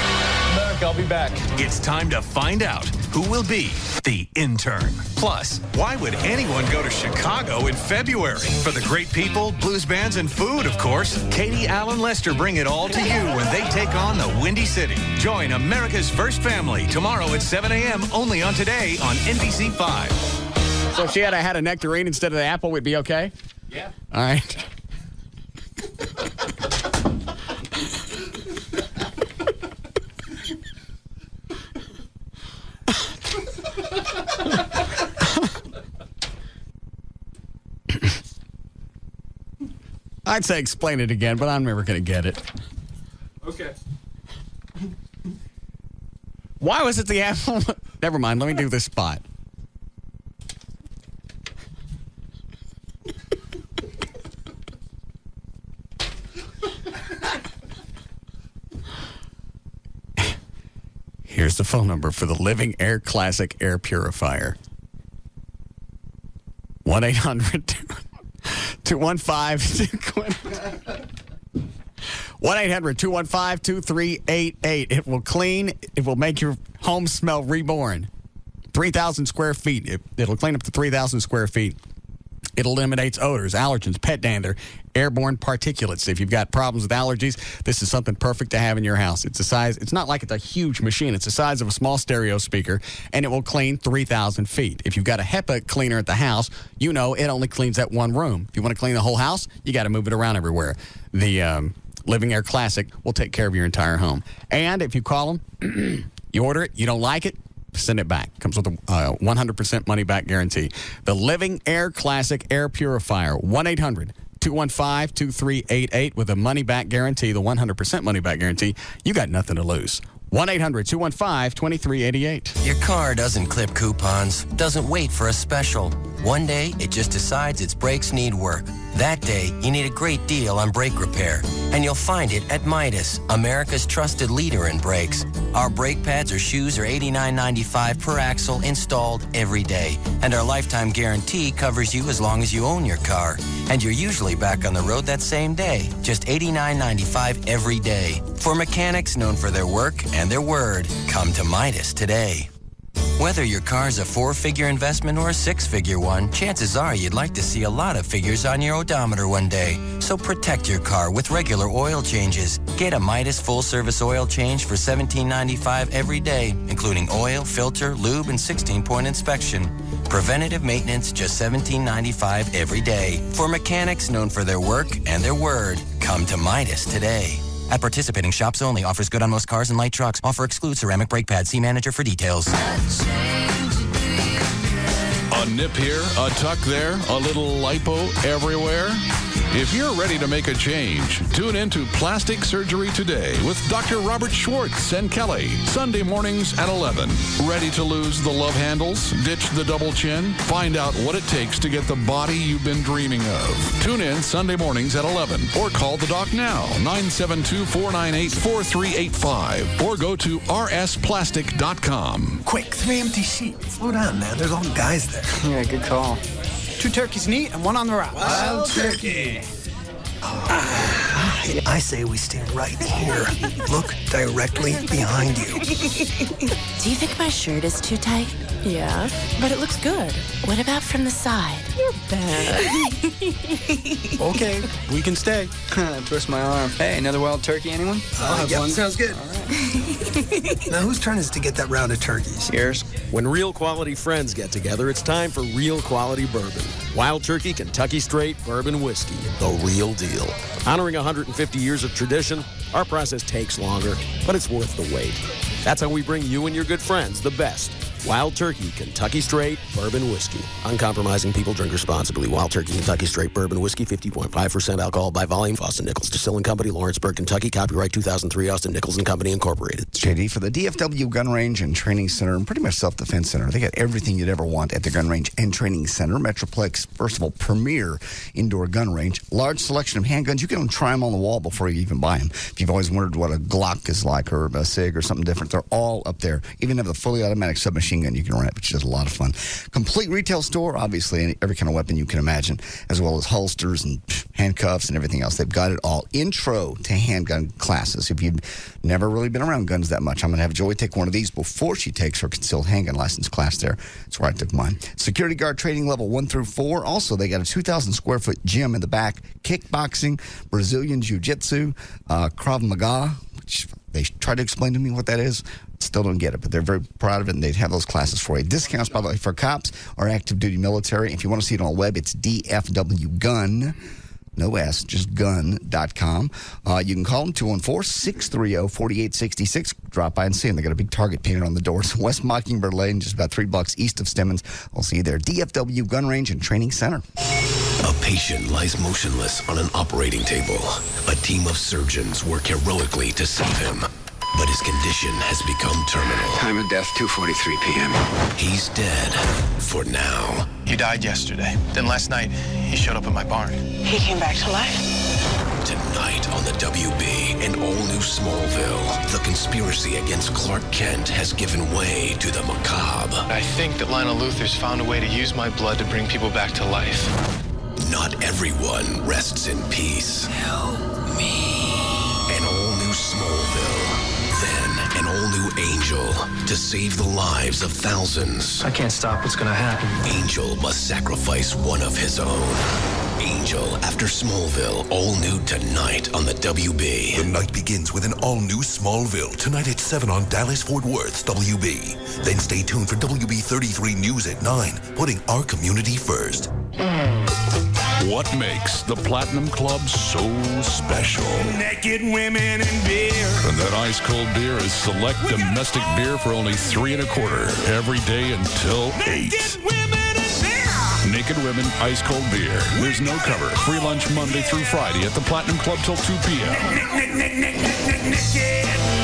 Mark, I'll be back. It's time to find out who will be the intern. Plus, why would anyone go to Chicago in February? For the great people, blues bands, and food, of course. Katie, Al, and Lester bring it all to you when they take on the Windy City. Join America's First Family tomorrow at 7 a.m. only on Today on NBC5. So if she had a nectarine instead of the apple, we'd be okay? Yeah. All right. I'd say explain it again, but I'm never going to get it. Okay. Why was it the apple? Never mind. Let me do this spot. Here's the phone number for the Living Air Classic Air Purifier. 1-800-215-1-800-215-2388. It will clean. It will make your home smell reborn. 3,000 square feet. It'll clean up to 3,000 square feet. It eliminates odors, allergens, pet dander, airborne particulates. If you've got problems with allergies, this is something perfect to have in your house. It's the size, it's not like it's a huge machine. It's the size of a small stereo speaker, and it will clean 3,000 feet. If you've got a HEPA cleaner at the house, you know it only cleans that one room. If you want to clean the whole house, you got to move it around everywhere. The Living Air Classic will take care of your entire home. And if you call them, you order it, you don't like it, send it back. Comes with a 100% money-back guarantee. The Living Air Classic Air Purifier, 1-800-215-2388 with a money-back guarantee, the 100% money-back guarantee. You got nothing to lose. 1-800-215-2388. Your car doesn't clip coupons, doesn't wait for a special. One day, it just decides its brakes need work. That day, you need a great deal on brake repair. And you'll find it at Midas, America's trusted leader in brakes. Our brake pads or shoes are $89.95 per axle installed every day. And our lifetime guarantee covers you as long as you own your car. And you're usually back on the road that same day. Just $89.95 every day. For mechanics known for their work and their word, come to Midas today. Whether your car's a 4-figure investment or a 6-figure one, chances are you'd like to see a lot of figures on your odometer one day. So protect your car with regular oil changes. Get a Midas full-service oil change for $17.95 every day, including oil, filter, lube, and 16-point inspection. Preventative maintenance, just $17.95 every day. For mechanics known for their work and their word, come to Midas today. At participating shops only. Offers good on most cars and light trucks. Offer excludes ceramic brake pads. See manager for details. A nip here, a tuck there, a little lipo everywhere. If you're ready to make a change, tune into Plastic Surgery Today with Dr. Robert Schwartz and Kelly. Sunday mornings at 11. Ready to lose the love handles? Ditch the double chin? Find out what it takes to get the body you've been dreaming of. Tune in Sunday mornings at 11 or call the doc now, 972-498-4385 or go to rsplastic.com. Quick, 3 empty sheets. Slow down, man. There's all guys there. Yeah, good call. 2 turkeys neat and 1 on the rocks. Wild turkey. I say we stand right here. Look directly behind you. Do you think my shirt is too tight? Yeah, but it looks good. What about from the side? You're bad. Okay, we can stay. Twist my arm. Hey, another wild turkey, anyone? I'll have one. Sounds good. All right. Now, whose turn is it to get that round of turkeys? Yours. When real quality friends get together, it's time for real quality bourbon. Wild Turkey Kentucky Straight Bourbon Whiskey, the real deal. Honoring 150 years of tradition, our process takes longer, but it's worth the wait. That's how we bring you and your good friends the best. Wild Turkey Kentucky Straight Bourbon Whiskey. Uncompromising, people drink responsibly. Wild Turkey Kentucky Straight Bourbon Whiskey, 50.5% alcohol by volume. Austin Nichols Distilling Company, Lawrenceburg, Kentucky. Copyright 2003, Austin Nichols and Company, Incorporated. It's JD for the DFW Gun Range and Training Center, and pretty much self-defense center. They got everything you'd ever want at the Gun Range and Training Center. Metroplex, first of all, premier indoor gun range. Large selection of handguns. You can try them on the wall before you even buy them. If you've always wondered what a Glock is like or a SIG or something different, they're all up there. Even have the fully automatic submachine gun you can rent, which is a lot of fun. Complete retail store, obviously, every kind of weapon you can imagine, as well as holsters and handcuffs and everything else. They've got it all. Intro to handgun classes. If you've never really been around guns that much, I'm going to have Joey take one of these before she takes her concealed handgun license class there. That's where I took mine. Security guard training level 1 through 4. Also, they got a 2,000 square foot gym in the back. Kickboxing, Brazilian Jiu-Jitsu, Krav Maga, which they tried to explain to me what that is. Still don't get it, but they're very proud of it, and they'd have those classes for you. Discounts, by the way, for cops or active duty military. If you want to see it on the web, it's DFWGun. No S, just gun.com. You can call them 214-630-4866. Drop by and see them. They got a big target painted on the doors. West Mockingbird Lane, just about 3 blocks east of Stemmons. I'll see you there. DFW Gun Range and Training Center. A patient lies motionless on an operating table. A team of surgeons work heroically to save him. But his condition has become terminal. Time of death, 2:43 p.m. He's dead for now. He died yesterday. Then last night, he showed up in my barn. He came back to life. Tonight on the WB and all new Smallville, the conspiracy against Clark Kent has given way to the macabre. I think that Lionel Luthor's found a way to use my blood to bring people back to life. Not everyone rests in peace. Help me. An all new Smallville. Then an all-new Angel to save the lives of thousands. I can't stop what's gonna happen. Angel must sacrifice one of his own. Angel after Smallville, all new tonight on the WB. The night begins with an all-new Smallville, tonight at 7 on Dallas-Fort Worth's WB. Then stay tuned for WB 33 News at 9, putting our community first. What makes the Platinum Club so special? Naked women and beer. And that ice-cold beer is select domestic beer for only $3 1/4 every day until 8. Naked women and beer. Naked Women ice-cold beer. There's no cover. Free lunch Monday through Friday at the Platinum Club till 2 p.m. Naked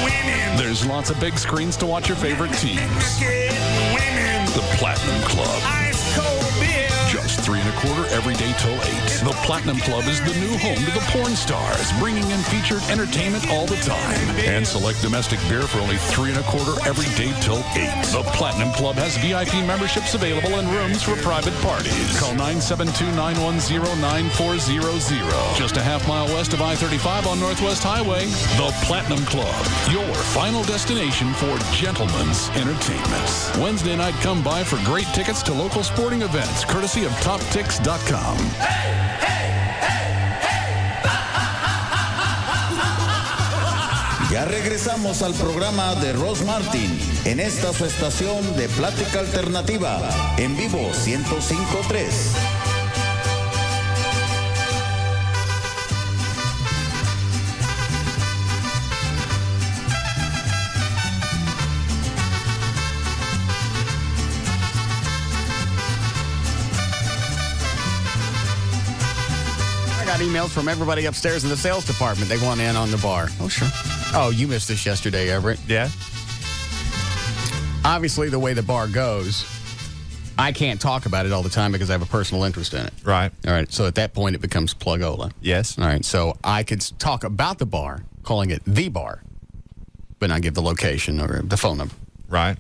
women. There's lots of big screens to watch your favorite teams. Naked women. The Platinum Club. Ice-cold beer. Just $3 1/4 every day till 8. The Platinum Club is the new home to the porn stars, bringing in featured entertainment all the time. And select domestic beer for only $3 1/4 every day till 8. The Platinum Club has VIP memberships available and rooms for private parties. Call 972-910-9400. Just a half-mile west of I-35 on Northwest Highway. The Platinum Club, your final destination for gentlemen's entertainment. Wednesday night, come by for great tickets to local sporting events, courtesy of TopTix.com. Ya regresamos al programa de Russ Martin en esta su estación de plática alternativa en vivo 105.3. Emails from everybody upstairs in the sales department. They want in on the bar. Oh, sure. Oh, you missed this yesterday, Everett. Yeah. Obviously, the way the bar goes, I can't talk about it all the time because I have a personal interest in it. Right. All right. So at that point, it becomes Plugola. Yes. All right. So I could talk about the bar, calling it the bar, but not give the location or the phone number. Right.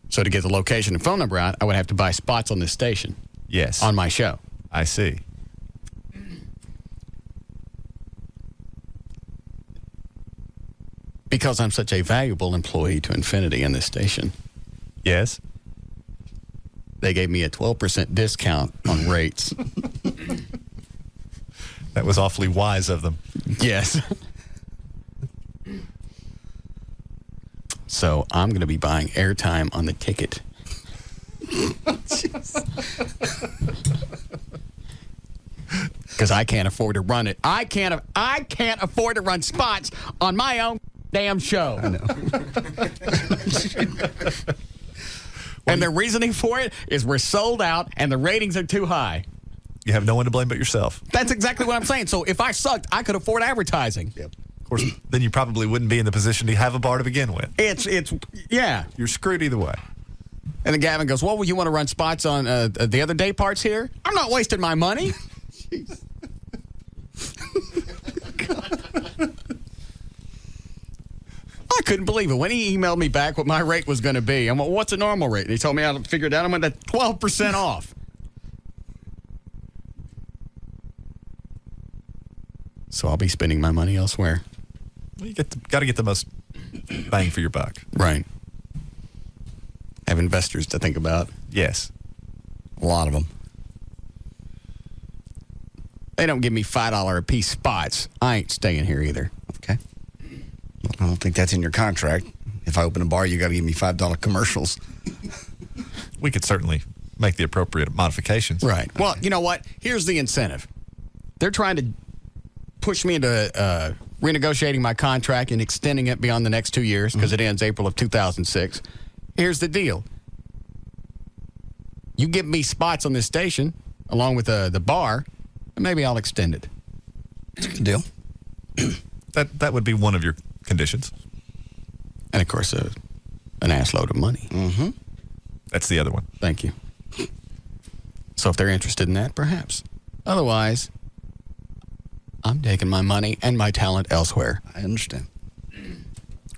So to get the location and phone number out, I would have to buy spots on this station. Yes. On my show. I see. Because I'm such a valuable employee to Infinity in this station. Yes. They gave me a 12% discount on rates. That was awfully wise of them. Yes. So I'm going to be buying airtime on the ticket. Because I can't afford to run it. I can't afford to run spots on my own damn show. I know. And the reasoning for it is we're sold out and the ratings are too high. You have no one to blame but yourself. That's exactly what I'm saying. So if I sucked, I could afford advertising. Yep. Of course, then you probably wouldn't be in the position to have a bar to begin with. Yeah. You're screwed either way. And then Gavin goes, well, you want to run spots on the other day parts here? I'm not wasting my money. I couldn't believe it. When he emailed me back what my rate was going to be, I'm like, what's a normal rate? And he told me how to figure it out. I'm at 12% off. So I'll be spending my money elsewhere. Well, you got to get the most bang for your buck. Right. Have investors to think about. Yes. A lot of them. They don't give me $5 a piece spots. I ain't staying here either. Okay. Well, I don't think that's in your contract. If I open a bar, you got to give me $5 commercials. We could certainly make the appropriate modifications. Right. Well, you know what? Here's the incentive. They're trying to push me into renegotiating my contract and extending it beyond the next 2 years because it ends April of 2006. Here's the deal. You give me spots on this station along with the bar, and maybe I'll extend it. It's a good deal. That would be one of your conditions. And, of course, an assload of money. Mm-hmm. That's the other one. Thank you. So if they're interested in that, perhaps. Otherwise, I'm taking my money and my talent elsewhere. I understand.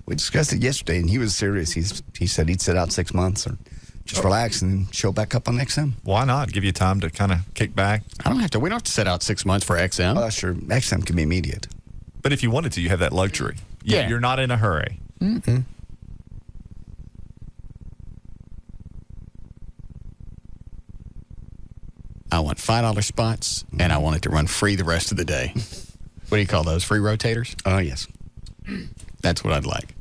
We discussed it yesterday, and he was serious. He said he'd sit out 6 months or just relax and show back up on XM. Why not? Give you time to kind of kick back. We don't have to sit out 6 months for XM. Oh, sure. XM can be immediate. But if you wanted to, you have that luxury. Yeah. You're not in a hurry. Mm-mm. I want $5 spots, and I want it to run free the rest of the day. What do you call those? Free rotators? Oh, yes. That's what I'd like.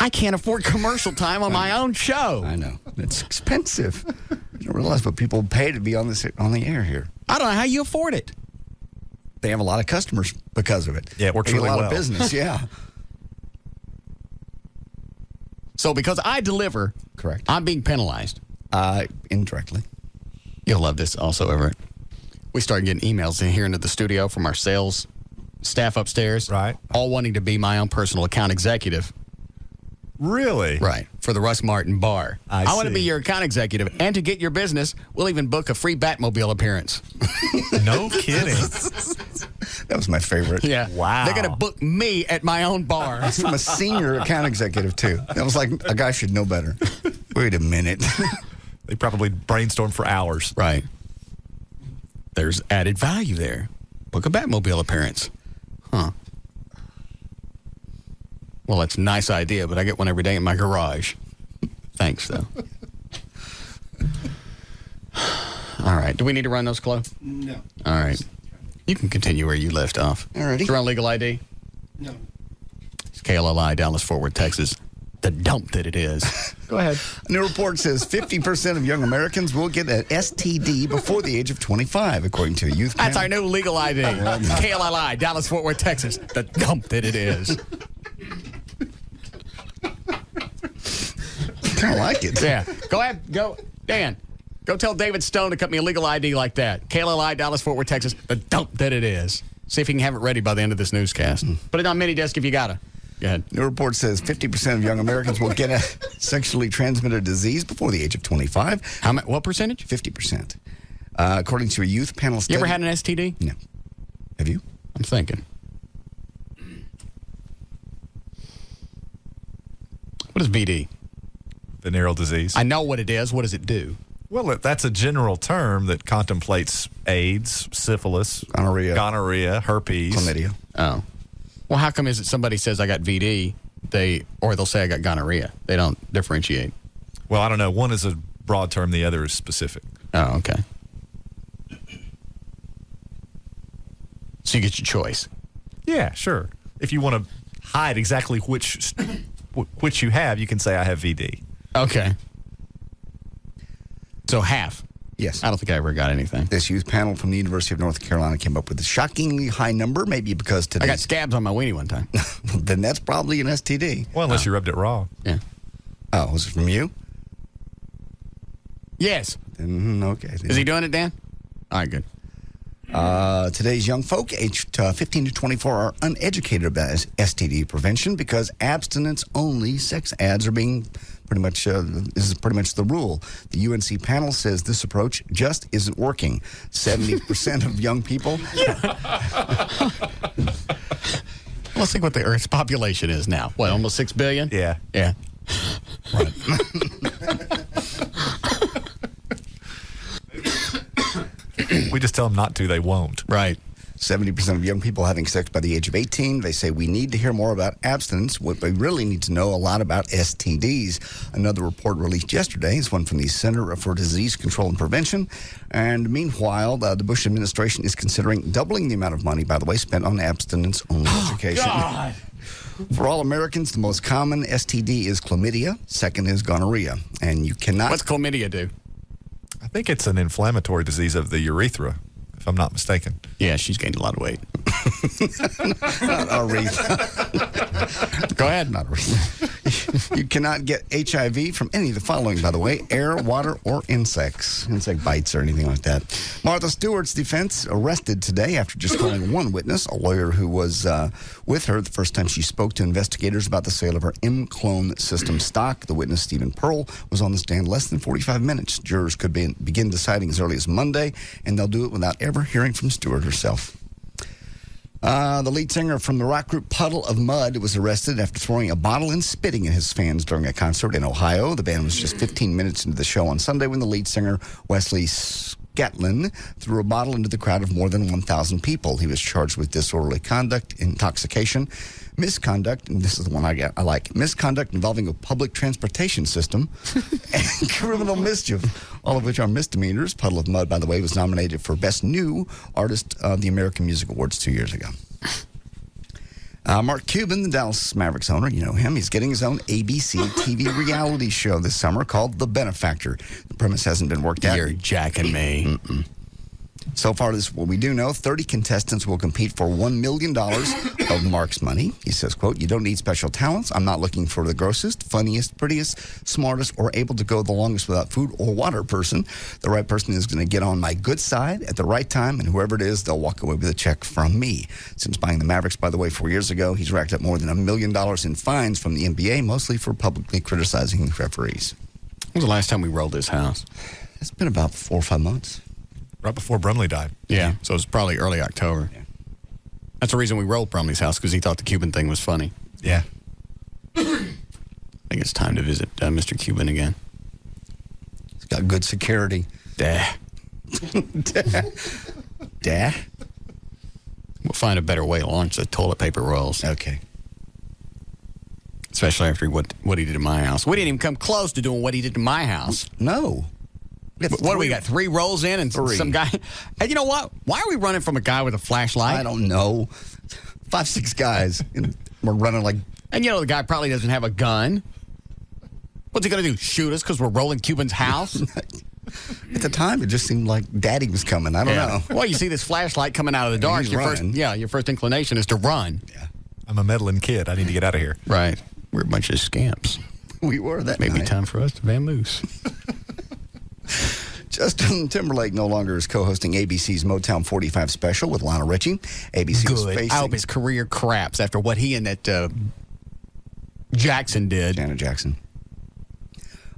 I can't afford commercial time on my own show. I know. It's expensive. You don't realize what people pay to be on the air here. I don't know how you afford it. They have a lot of customers because of it. Yeah, it works They get really a lot well. of business, yeah. So because I deliver, correct, I'm being penalized. Indirectly. You'll love this also, Everett. We started getting emails in here into the studio from our sales staff upstairs. Right. All wanting to be my own personal account executive. Really? Right. For the Russ Martin Bar. I want to see. be your account executive. And to get your business, we'll even book a free Batmobile appearance. No kidding. That was my favorite. Yeah. Wow. They're going to book me at my own bar. That's from a senior account executive, too. That was like, a guy should know better. Wait a minute. They probably brainstormed for hours. Right. There's added value there. Book a Batmobile appearance. Huh. Well, that's a nice idea, but I get one every day in my garage. Thanks, though. All right. Do we need to run those, Chloe? No. All right. You can continue where you left off. All righty. Did you run legal ID? No. It's KLLI, Dallas, Fort Worth, Texas. The dump that it is. Go ahead. A new report says 50% of young Americans will get an STD before the age of 25, according to a youth That's panel. our new legal ID. KLLI, Dallas, Fort Worth, Texas. The dump that it is. Kind of like it. Yeah. Go ahead. Go. Dan, go tell David Stone to cut me a legal ID like that. KLLI, Dallas, Fort Worth, Texas. The dump that it is. See if you can have it ready by the end of this newscast. Put it on mini disc if you gotta. Go ahead. New report says 50% of young Americans will get a sexually transmitted disease before the age of 25. What percentage? 50%. According to a youth panel study. You ever had an STD? No. Have you? I'm thinking. What is VD? Venereal disease. I know what it is. What does it do? Well, that's a general term that contemplates AIDS, syphilis, gonorrhea, herpes. Chlamydia. Oh. Well, how come is it somebody says I got VD, they'll say I got gonorrhea? They don't differentiate. Well, I don't know. One is a broad term, the other is specific. Oh, okay. So you get your choice. Yeah, sure. If you want to hide exactly which you have, you can say I have VD. Okay. So half. Yes. I don't think I ever got anything. This youth panel from the University of North Carolina came up with a shockingly high number, maybe because today. I got scabs on my weenie one time. Then that's probably an STD. Well, unless you rubbed it raw. Yeah. Oh, was it from you? Yes. Okay. Is he doing it, Dan? All right, good. Today's young folk aged 15 to 24 are uneducated about STD prevention because abstinence-only sex ads are being pretty much this is pretty much the rule. The UNC panel says this approach just isn't working. 70% of young people. Let's think what the Earth's population is now. What, almost 6 billion? Yeah. Yeah. Right. We just tell them not to, they won't. Right. 70% of young people having sex by the age of 18. They say we need to hear more about abstinence. What we really need to know a lot about STDs. Another report released yesterday is one from the Center for Disease Control and Prevention. And meanwhile, the Bush administration is considering doubling the amount of money, by the way, spent on abstinence-only education. God. For all Americans, the most common STD is chlamydia. Second is gonorrhea. And you cannot... What's chlamydia do? I think it's an inflammatory disease of the urethra, if I'm not mistaken. Yeah, she's gained a lot of weight. Not urethra. Go ahead. Not urethra. You cannot get HIV from any of the following, by the way: air, water, or insects. Insect bites or anything like that. Martha Stewart's defense arrested today after just calling one witness, a lawyer who was with her the first time she spoke to investigators about the sale of her M-Clone system stock. The witness, Stephen Pearl, was on the stand less than 45 minutes. Jurors could begin deciding as early as Monday, and they'll do it without ever hearing from Stewart herself. The lead singer from the rock group Puddle of Mud was arrested after throwing a bottle and spitting at his fans during a concert in Ohio. The band was just 15 minutes into the show on Sunday when the lead singer, Wesley Scatlin, threw a bottle into the crowd of more than 1,000 people. He was charged with disorderly conduct, intoxication, misconduct, and this is the one I like, misconduct involving a public transportation system, and criminal mischief, all of which are misdemeanors. Puddle of Mud, by the way, was nominated for Best New Artist of the American Music Awards 2 years ago. Mark Cuban, the Dallas Mavericks owner, you know him. He's getting his own ABC TV reality show this summer called The Benefactor. The premise hasn't been worked out. You're jacking me. Mm-mm. So far, this is what we do know. 30 contestants will compete for $1 million of Mark's money. He says, quote, "You don't need special talents. I'm not looking for the grossest, funniest, prettiest, smartest, or able to go the longest without food or water person. The right person is going to get on my good side at the right time, and whoever it is, they'll walk away with a check from me." Since buying the Mavericks, by the way, 4 years ago, he's racked up more than $1 million in fines from the NBA, mostly for publicly criticizing referees. When was the last time we rolled this house? It's been about 4 or 5 months. Right before Brumley died. Yeah, so it's probably early October. Yeah. That's the reason we rolled Brumley's house, because he thought the Cuban thing was funny. Yeah. I think it's time to visit Mr. Cuban again. He's got good security. Dah. Dah? We'll find a better way to launch the toilet paper rolls. Okay. Especially after what he did to my house. We didn't even come close to doing what he did to my house. No. What do we got? 3 rolls in and some guy. And you know what? Why are we running from a guy with a flashlight? I don't know. 5, 6 guys. And we're running like. And you know the guy probably doesn't have a gun. What's he going to do? Shoot us because we're rolling Cuban's house? At the time, it just seemed like Daddy was coming. I don't know. Well, you see this flashlight coming out of the dark. Your first inclination is to run. Yeah. I'm a meddling kid. I need to get out of here. Right. We're a bunch of scamps. We were that Maybe night. time for us to vamoose. Justin Timberlake no longer is co-hosting ABC's Motown 45 special with Lionel Richie. ABC was facing... I hope his career craps after what he and that Jackson did. Janet Jackson.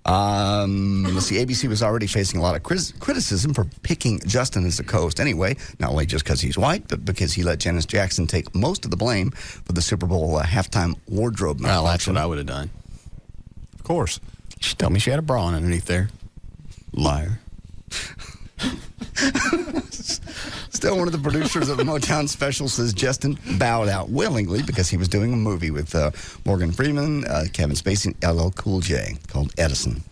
Let's see, ABC was already facing a lot of criticism for picking Justin as a co-host anyway, not only just because he's white, but because he let Janet Jackson take most of the blame for the Super Bowl halftime wardrobe malfunction. Well, that's what I would have done. Of course. She told me she had a bra on underneath there. Liar. Still, one of the producers of the Motown special says Justin bowed out willingly because he was doing a movie with Morgan Freeman, Kevin Spacey, and LL Cool J called Edison.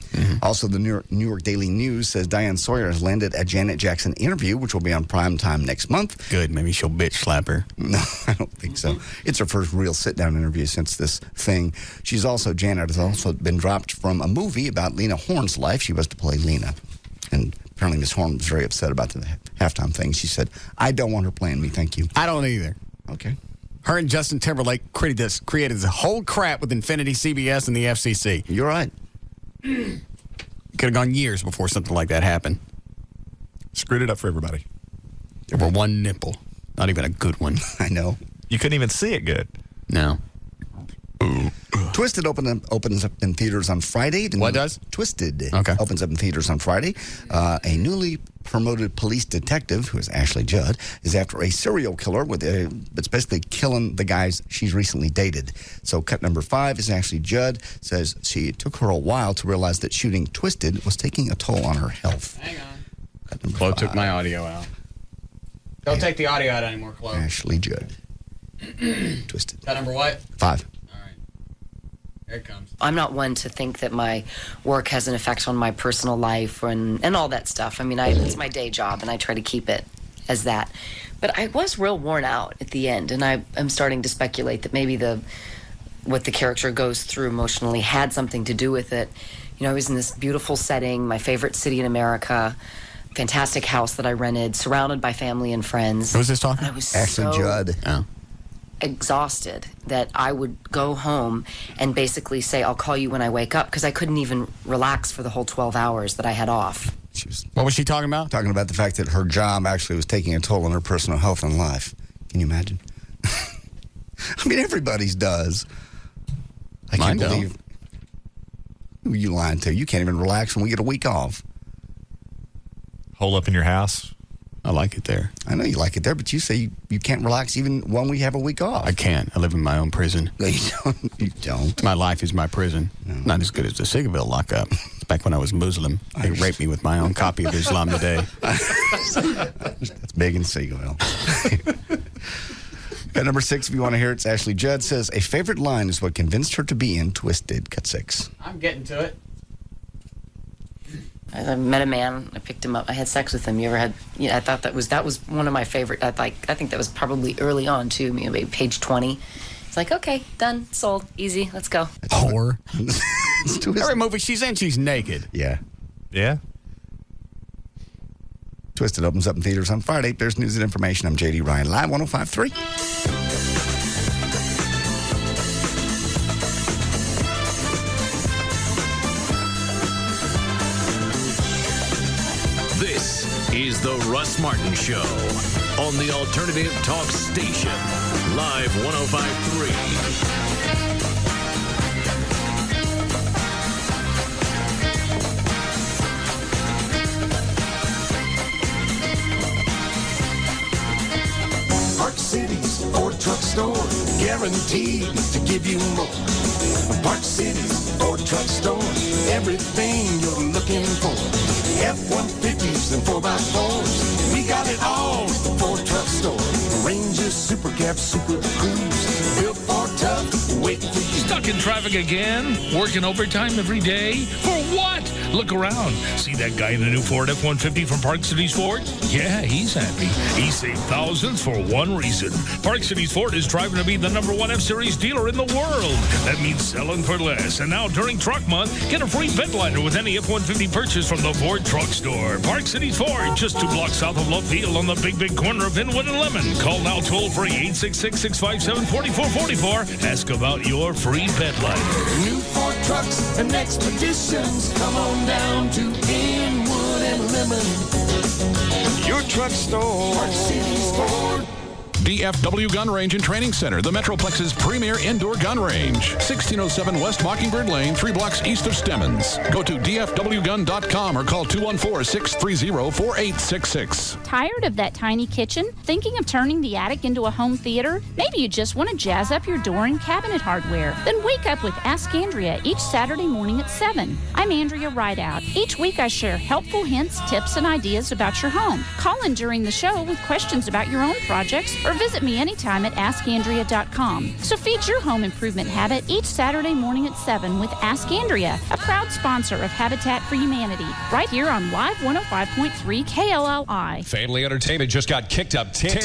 Also, the New York Daily News says Diane Sawyer has landed a Janet Jackson interview, which will be on primetime next month. Good. Maybe she'll bitch slap her. No, I don't think so. It's her first real sit-down interview since this thing. Janet has also been dropped from a movie about Lena Horne's life. She was to play Lena. And apparently Miss Horne was very upset about the halftime thing. She said, I don't want her playing me, thank you. I don't either. Okay. Her and Justin Timberlake created this whole crap with Infinity CBS and the FCC. You're right. Could have gone years before something like that happened. Screwed it up for everybody. Over one nipple. Not even a good one. I know. You couldn't even see it good. No. Twisted opens up in theaters on Friday. What does? Twisted opens up in theaters on Friday. A newly promoted police detective, who is Ashley Judd, is after a serial killer that's basically killing the guys she's recently dated. So cut number 5 is Ashley Judd says it took her a while to realize that shooting Twisted was taking a toll on her health. Hang on. Cut number Chloe 5. took my audio out. Don't take the audio out anymore, Chloe. Ashley Judd. Twisted. Cut number what? 5. Here it comes. I'm not one to think that my work has an effect on my personal life and all that stuff. I mean, it's my day job, and I try to keep it as that. But I was real worn out at the end, and I'm starting to speculate that maybe what the character goes through emotionally had something to do with it. You know, I was in this beautiful setting, my favorite city in America, fantastic house that I rented, surrounded by family and friends. Who's this talking? And I was Ashley Judd. Oh. Exhausted that I would go home and basically say, I'll call you when I wake up, because I couldn't even relax for the whole 12 hours that I had off. What was she talking about? Talking about the fact that her job actually was taking a toll on her personal health and life. Can you imagine? I mean, everybody's does. I can't believe. Who are you lying to? You can't even relax when we get a week off. Hole up in your house. I like it there. I know you like it there, but you say you can't relax even when we have a week off. I can't. I live in my own prison. No, you don't. You don't. My life is my prison. No. Not as good as the Sigaville lockup. Back when I was Muslim, they raped me with my own copy of Islam Today. That's big in Sigaville. Cut number 6, if you want to hear it, it's Ashley Judd says, a favorite line is what convinced her to be in Twisted. Cut 6. I'm getting to it. I met a man. I picked him up. I had sex with him. You ever had? You know, I thought that was one of my favorite. I think that was probably early on too. Maybe page 20. It's like, okay, done, sold, easy. Let's go. Whore. Every movie she's in, she's naked. Yeah. Yeah. Twisted opens up in theaters on Friday. There's news and information. I'm JD Ryan, live 105.3. This is the Russ Martin Show on the Alternative Talk Station, live 105.3. Park City's Ford Truck Store, guaranteed to give you more. Park City's Ford Truck Store, everything you're looking for. F-150s and 4x4s, we got it all at the Ford Truck Store. Ranger, Super Cab, Super Cruise, built for tough, waiting for you. Stuck in traffic again? Working overtime every day? For what? Look around. See that guy in the new Ford F-150 from Park Cities Ford? Yeah, he's happy. He saved thousands for one reason. Park Cities Ford is striving to be the #1 F-Series dealer in the world. That means selling for less. And now during Truck Month, get a free bed liner with any F-150 purchase from the Ford Truck Store. Park Cities Ford, just 2 blocks south of Love Field on the big corner of Inwood and Lemon. Call now toll-free 866-657-4444. Ask about your free bed liner. New Ford trucks and expeditions, come on down to Inwood and Lemon. Your truck store. Park Cities Ford. DFW Gun Range and Training Center, the Metroplex's premier indoor gun range. 1607 West Mockingbird Lane, 3 blocks east of Stemmons. Go to dfwgun.com or call 214-630-4866. Tired of that tiny kitchen? Thinking of turning the attic into a home theater? Maybe you just want to jazz up your door and cabinet hardware. Then wake up with Ask Andrea each Saturday morning at 7. I'm Andrea Rideout. Each week I share helpful hints, tips, and ideas about your home. Call in during the show with questions about your own projects or visit me anytime at askandrea.com. So feed your home improvement habit each Saturday morning at 7 with Ask Andrea, a proud sponsor of Habitat for Humanity, right here on Live 105.3 KLLI. Family Entertainment just got kicked up 10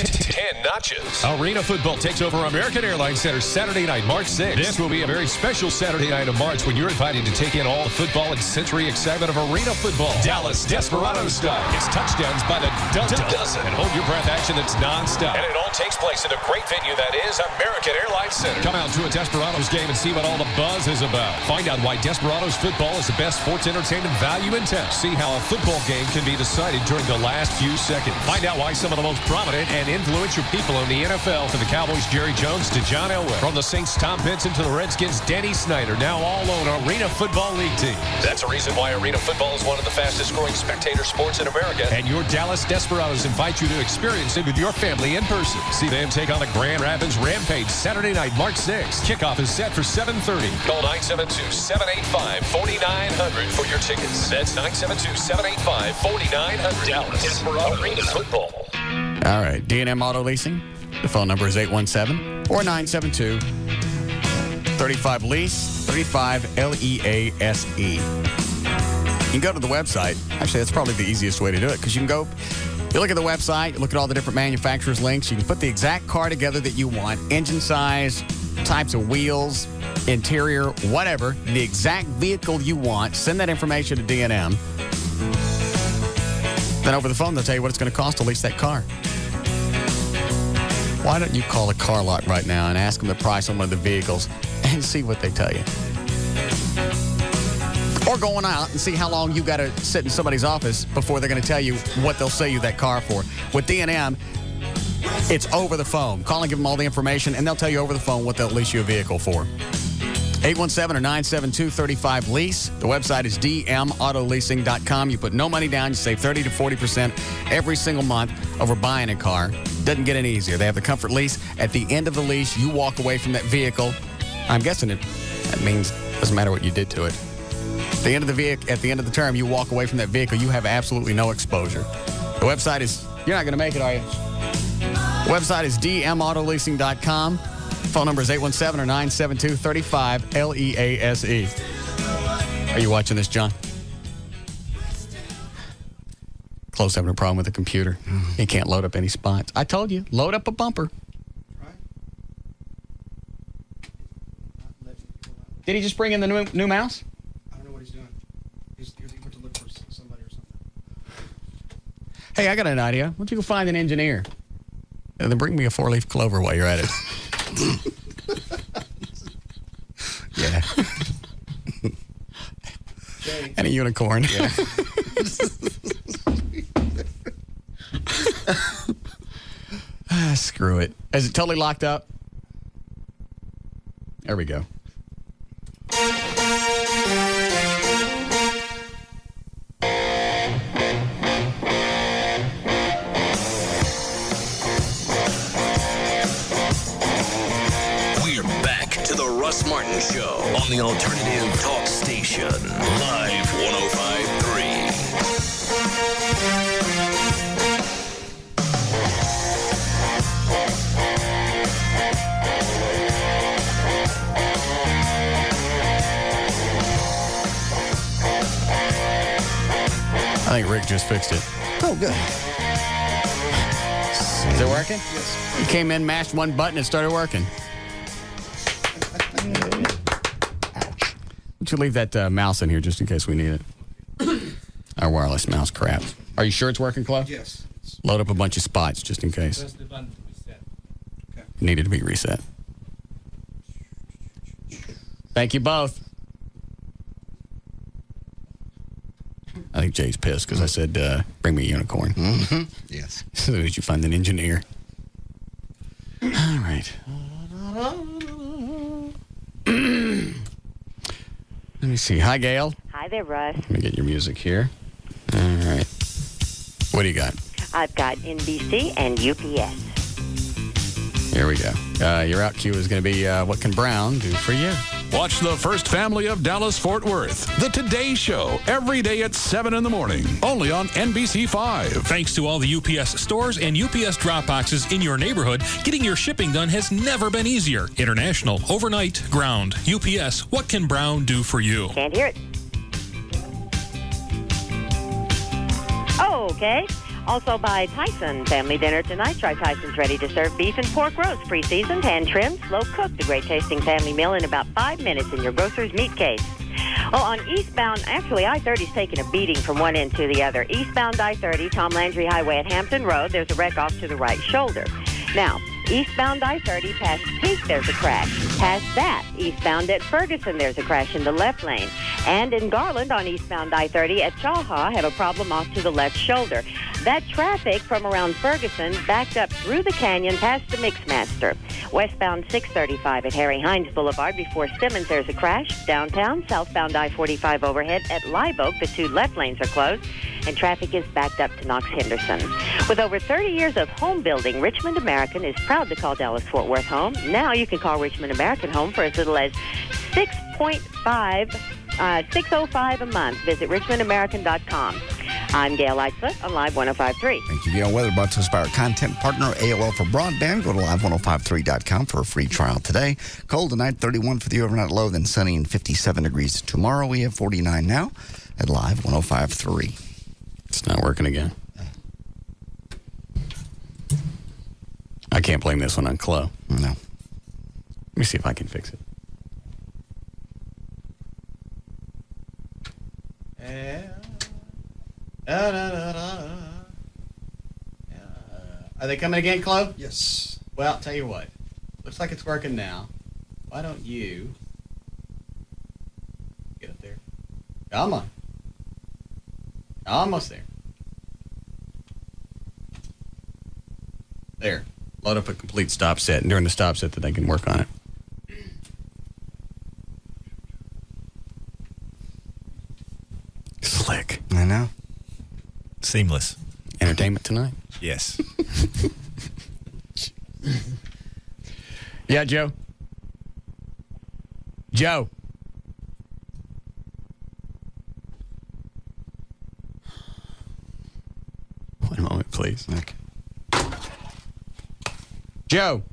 notches. Arena Football takes over American Airlines Center Saturday night, March 6th. This will be a very special Saturday night of March when you're invited to take in all the football and sensory excitement of arena football. Dallas Desperado style. It's touchdowns by the dozen and hold your breath action that's nonstop. And it all takes place in a great venue that is American Airlines Center. Come out to a Desperados game and see what all the buzz is about. Find out why Desperados football is the best sports entertainment value in town. See how a football game can be decided during the last few seconds. Find out why some of the most prominent and influential people in the NFL, from the Cowboys' Jerry Jones to John Elway, from the Saints' Tom Benson to the Redskins' Danny Snyder, now all own Arena Football League teams. That's a reason why Arena Football is one of the fastest growing spectator sports in America. And your Dallas Desperados invite you to experience it with your family in person. See them take on the Grand Rapids Rampage Saturday night, March 6th. Kickoff is set for 7:30. Call 972-785-4900 for your tickets. That's 972-785-4900. Dallas Desperado Arena Football. All right, D&M Auto Leasing. The phone number is 817-4972-35-LEASE, 35-LEASE. You can go to the website. Actually, that's probably the easiest way to do it, because you can go, you look at the website, you look at all the different manufacturers' links, you can put the exact car together that you want, engine size, types of wheels, interior, whatever, the exact vehicle you want. Send that information to D&M. Then over the phone, they'll tell you what it's going to cost to lease that car. Why don't you call a car lot right now and ask them the price on one of the vehicles and see what they tell you? Or going out and see how long you got to sit in somebody's office before they're going to tell you what they'll sell you that car for. With D&M, it's over the phone. Call and give them all the information, and they'll tell you over the phone what they'll lease you a vehicle for. 817 or 972-35-LEASE. The website is dmautoleasing.com. You put no money down. You save 30 to 40% every single month over buying a car. Doesn't get any easier. They have the comfort lease. At the end of the lease, you walk away from that vehicle. I'm guessing that means it doesn't matter what you did to it. At the end of the term, you walk away from that vehicle. You have absolutely no exposure. The website is, you're not going to make it, are you? The website is dmautoleasing.com. Phone number is 817 or 972-35-LEASE. Are you watching this, John? Close having a problem with the computer. He can't load up any spots. I told you, load up a bumper. Did he just bring in the new mouse? I don't know what he's doing. He went to look for somebody or something. Hey, I got an idea. Why don't you go find an engineer? And then bring me a 4-leaf clover while you're at it. Yeah. And a unicorn. Yeah. Screw it. Is it totally locked up? There we go. Russ Martin Show on the Alternative Talk Station, Live 105.3. I think Rick just fixed it. Oh, good. Is it working? Yes. He came in, mashed one button, and started working. Ouch. Why don't you leave that mouse in here just in case we need it? Our wireless mouse crap. Are you sure it's working, Chloe? Yes. Load up a bunch of spots just in case. Press the button to reset. Okay. Needed to be reset. Thank you both. I think Jay's pissed because I said, bring me a unicorn. Mm-hmm. Yes. So did you find an engineer? All right. Let me see. Hi, Gail. Hi there, Russ. Let me get your music here. All right. What do you got? I've got NBC and UPS. Here we go. Your out cue is going to be What Can Brown Do For You? Watch the first family of Dallas-Fort Worth, The Today Show, every day at 7 in the morning, only on NBC5. Thanks to all the UPS stores and UPS drop boxes in your neighborhood, getting your shipping done has never been easier. International, overnight, ground. UPS, what can Brown do for you? Can't hear it. Okay. Also by Tyson. Family dinner tonight. Try Tyson's ready to serve beef and pork roast. Pre-seasoned, hand-trimmed, slow-cooked. A great-tasting family meal in about 5 minutes in your grocer's meat case. Oh, on eastbound, actually, I-30's taking a beating from one end to the other. Eastbound I-30, Tom Landry Highway at Hampton Road, there's a wreck off to the right shoulder. Now, eastbound I-30 past Peak, there's a crash. Past that, eastbound at Ferguson, there's a crash in the left lane. And in Garland on eastbound I-30 at Chaha, have a problem off to the left shoulder. That traffic from around Ferguson backed up through the canyon past the Mixmaster. Westbound 635 at Harry Hines Boulevard before Simmons, there's a crash. Downtown, southbound I-45 overhead at Live Oak, the 2 left lanes are closed. And traffic is backed up to Knox Henderson. With over 30 years of home building, Richmond American is proud to call Dallas-Fort Worth home. Now you can call Richmond American home for as little as $605 a month. Visit richmondamerican.com. I'm Gail Lightfoot on Live 105.3. Thank you, Gail. Weather brought to us by our content partner, AOL for Broadband. Go to live1053.com for a free trial today. Cold tonight, 31 for the overnight low, then sunny and 57 degrees tomorrow. We have 49 now at Live 105.3. It's not working again. I can't blame this one on Chloe. No. Let me see if I can fix it. Are they coming again, Chloe? Yes. Well, tell you what. Looks like it's working now. Why don't you get up there? Come on. Almost there. There. Load up a complete stop set, and during the stop set that they can work on it. Slick. I know. Seamless. Entertainment tonight? Yes. Yeah, Joe. Joe. One moment, please. Okay. Joe,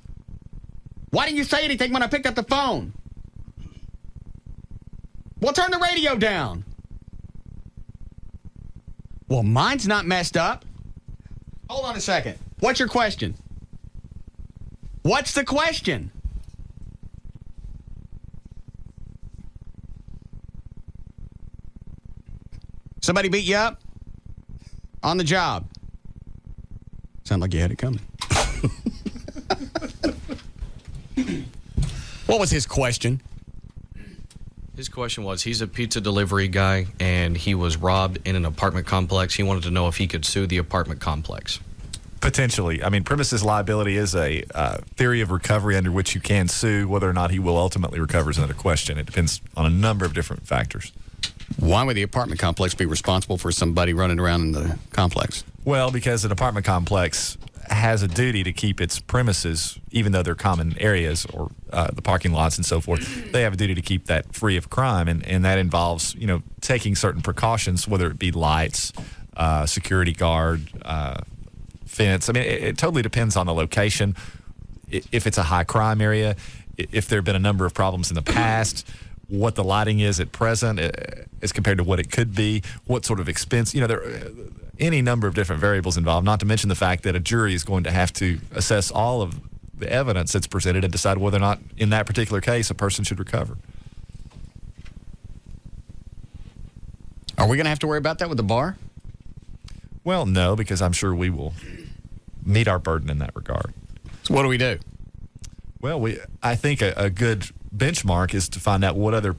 why didn't you say anything when I picked up the phone? Well, turn the radio down. Well, mine's not messed up. Hold on a second. What's your question? What's the question? Somebody beat you up? On the job? Sound like you had it coming. What was his question? His question was, he's a pizza delivery guy, and he was robbed in an apartment complex. He wanted to know if he could sue the apartment complex. Potentially. I mean, premises liability is a theory of recovery under which you can sue. Whether or not he will ultimately recover is another question. It depends on a number of different factors. Why would the apartment complex be responsible for somebody running around in the complex? Well, because an apartment complex has a duty to keep its premises, even though they're common areas or the parking lots and so forth, they have a duty to keep that free of crime, and that involves, taking certain precautions, whether it be lights, security guard, fence. I mean, it totally depends on the location. If it's a high crime area, if there have been a number of problems in the past, what the lighting is at present as compared to what it could be, what sort of expense, there are any number of different variables involved, not to mention the fact that a jury is going to have to assess all of the evidence that's presented and decide whether or not, in that particular case, a person should recover. Are we going to have to worry about that with the bar? Well, no, because I'm sure we will meet our burden in that regard. So what do we do? Well, I think a good benchmark is to find out what other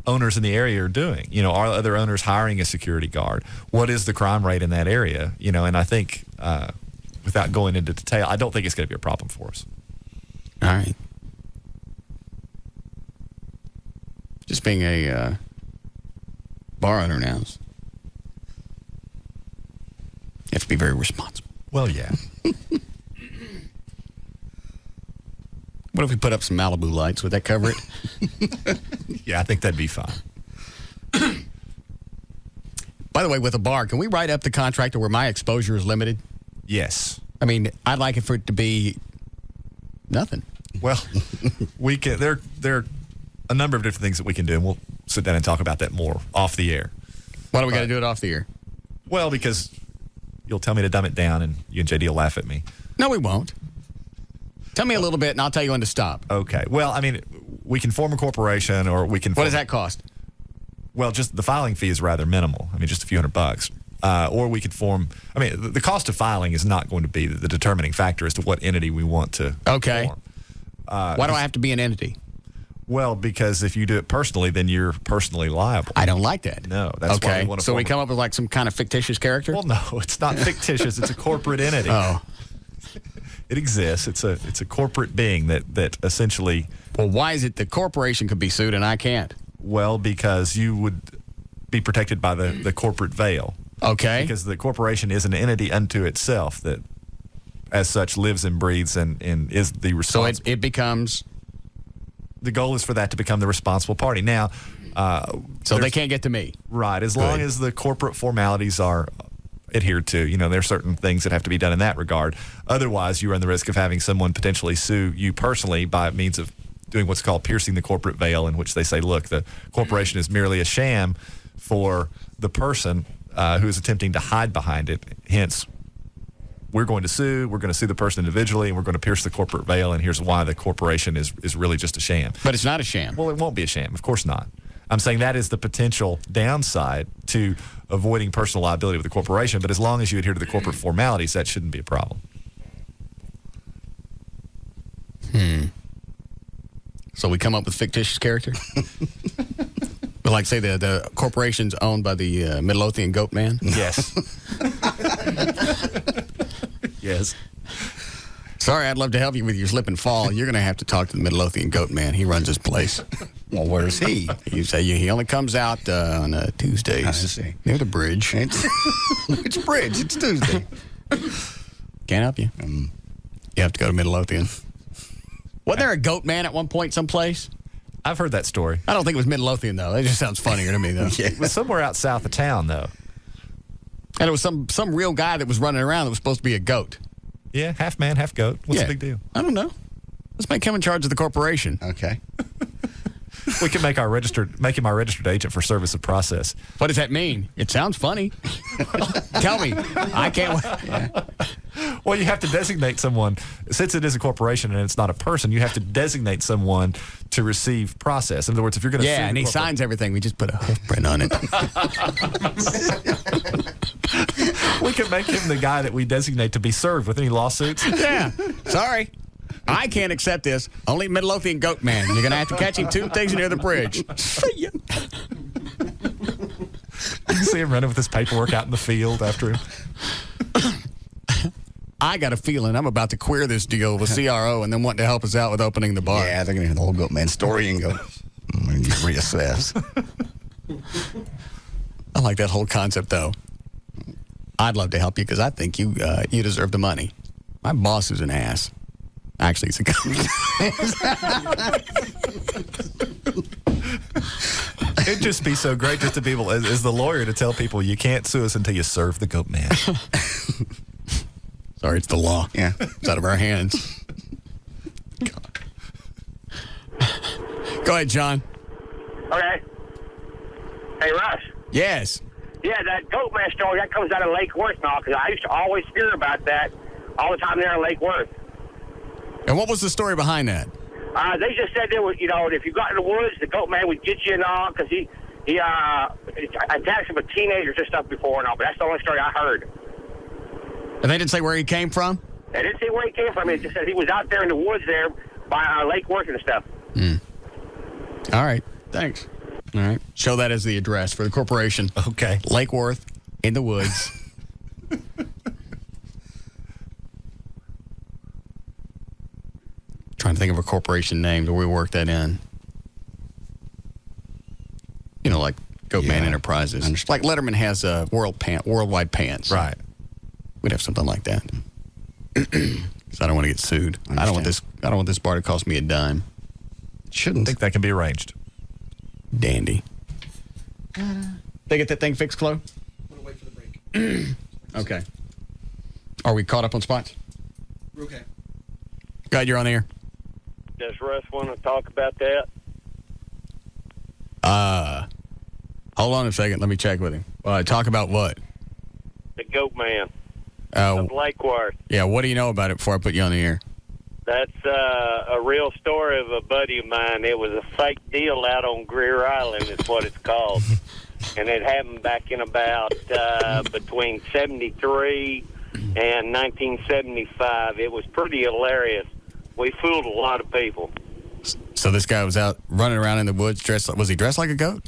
owners in the area are doing. Are other owners hiring a security guard? What is the crime rate in that area? And I think, without going into detail, I don't think it's going to be a problem for us. All right. Just being a bar owner now, you have to be very responsible. Well, yeah. What if we put up some Malibu lights? Would that cover it? Yeah, I think that'd be fine. By the way, with a bar, can we write up the contract where my exposure is limited? Yes. I mean, I'd like it for it to be nothing. Well, we can. There are a number of different things that we can do, and we'll sit down and talk about that more off the air. Why do we got to do it off the air? Well, because you'll tell me to dumb it down, and you and JD will laugh at me. No, we won't. Tell me a little bit, and I'll tell you when to stop. Okay. Well, I mean, we can form a corporation, or we can. What does that cost? Well, just the filing fee is rather minimal. I mean, just a few $100. Or we could form. I mean, the cost of filing is not going to be the determining factor as to what entity we want to form. Why do I have to be an entity? Well, because if you do it personally, then you're personally liable. I don't like that. No, that's why we want to. So we come up with like some kind of fictitious character? Well, no, it's not fictitious. It's a corporate entity. Oh, it exists. It's a corporate being that essentially. Well, why is it the corporation could be sued and I can't? Well, because you would be protected by the corporate veil. Okay. Because the corporation is an entity unto itself that, as such, lives and breathes and is the responsible. So it becomes. The goal is for that to become the responsible party. Now, so they can't get to me. Right. As long as the corporate formalities are adhered to, there are certain things that have to be done in that regard. Otherwise, you run the risk of having someone potentially sue you personally by means of doing what's called piercing the corporate veil, in which they say, look, the corporation is merely a sham for the person who is attempting to hide behind it. Hence, we're going to sue the person individually, and we're going to pierce the corporate veil, and here's why the corporation is really just a sham. But it's not a sham. Well, it won't be a sham. Of course not. I'm saying that is the potential downside to avoiding personal liability with the corporation, but as long as you adhere to the corporate formalities, that shouldn't be a problem. So we come up with fictitious character? But like say the corporation's owned by the Midlothian Goat Man? Yes. Yes. Sorry, I'd love to help you with your slip and fall. You're going to have to talk to the Midlothian Goat Man. He runs his place. Well, where's he? You say he only comes out on Tuesdays. I see. Near the bridge. Which bridge? It's Tuesday. Can't help you. You have to go to Midlothian. Wasn't there a goat man at one point someplace? I've heard that story. I don't think it was Midlothian, though. It just sounds funnier to me, though. Yeah. It was somewhere out south of town, though. And it was some real guy that was running around that was supposed to be a goat. Yeah, half man, half goat. What's the big deal? I don't know. Let's make him in charge of the corporation. Okay. We can make him our registered agent for service of process. What does that mean? It sounds funny. Tell me. I can't. Yeah. Well, you have to designate someone. Since it is a corporation and it's not a person, you have to designate someone to receive process. In other words, if you're going to sue and he signs everything. We just put a hoof print on it. We can make him the guy that we designate to be served with any lawsuits. Yeah. Sorry. I can't accept this. Only Midlothian Goat Man. You're going to have to catch him 2 things near the bridge. See ya. You can see him running with his paperwork out in the field after him. I got a feeling I'm about to queer this deal with CRO and then want to help us out with opening the bar. Yeah, they're going to hear the whole Goat Man story and go, reassess. I like that whole concept, though. I'd love to help you because I think you deserve the money. My boss is an ass. Actually, it's a goat. It'd just be so great just to be able, as the lawyer, to tell people you can't sue us until you serve the Goat Man. Sorry, it's the law. Yeah. It's out of our hands. God. Go ahead, John. Okay. Hey, Russ. Yes. Yeah, that Goat Man story, that comes out of Lake Worth now, because I used to always hear about that all the time there in Lake Worth. And what was the story behind that? They just said there was, if you got in the woods, the Goat Man would get you and all, because he attacked some teenagers and stuff before and all, but that's the only story I heard. And they didn't say where he came from? They didn't say where he came from. It just said he was out there in the woods there by Lake Worth and stuff. All right. Thanks. All right. Show that as the address for the corporation. Okay. Lake Worth, in the woods. Trying to think of a corporation name. Do we work that in? Like Goat Man Enterprises. Like Letterman has Worldwide Pants. Right. We'd have something like that. Because I don't want to get sued. I don't want this bar to cost me a dime. Shouldn't. I think that can be arranged. Dandy. They get that thing fixed, Chloe? I'm going to wait for the break. Okay. Are we caught up on spots? We're okay. God, you're on the air. Does Russ want to talk about that? Hold on a second. Let me check with him. Talk about what? The Goat Man Oh, of Lake Worth. yeah. What do you know about it before I put you on the air? That's a real story of a buddy of mine. It was a fake deal out on Greer Island is what it's called. And it happened back in about between 73 and 1975. It was pretty hilarious. We fooled a lot of people. So this guy was out running around in the woods was he dressed like a goat?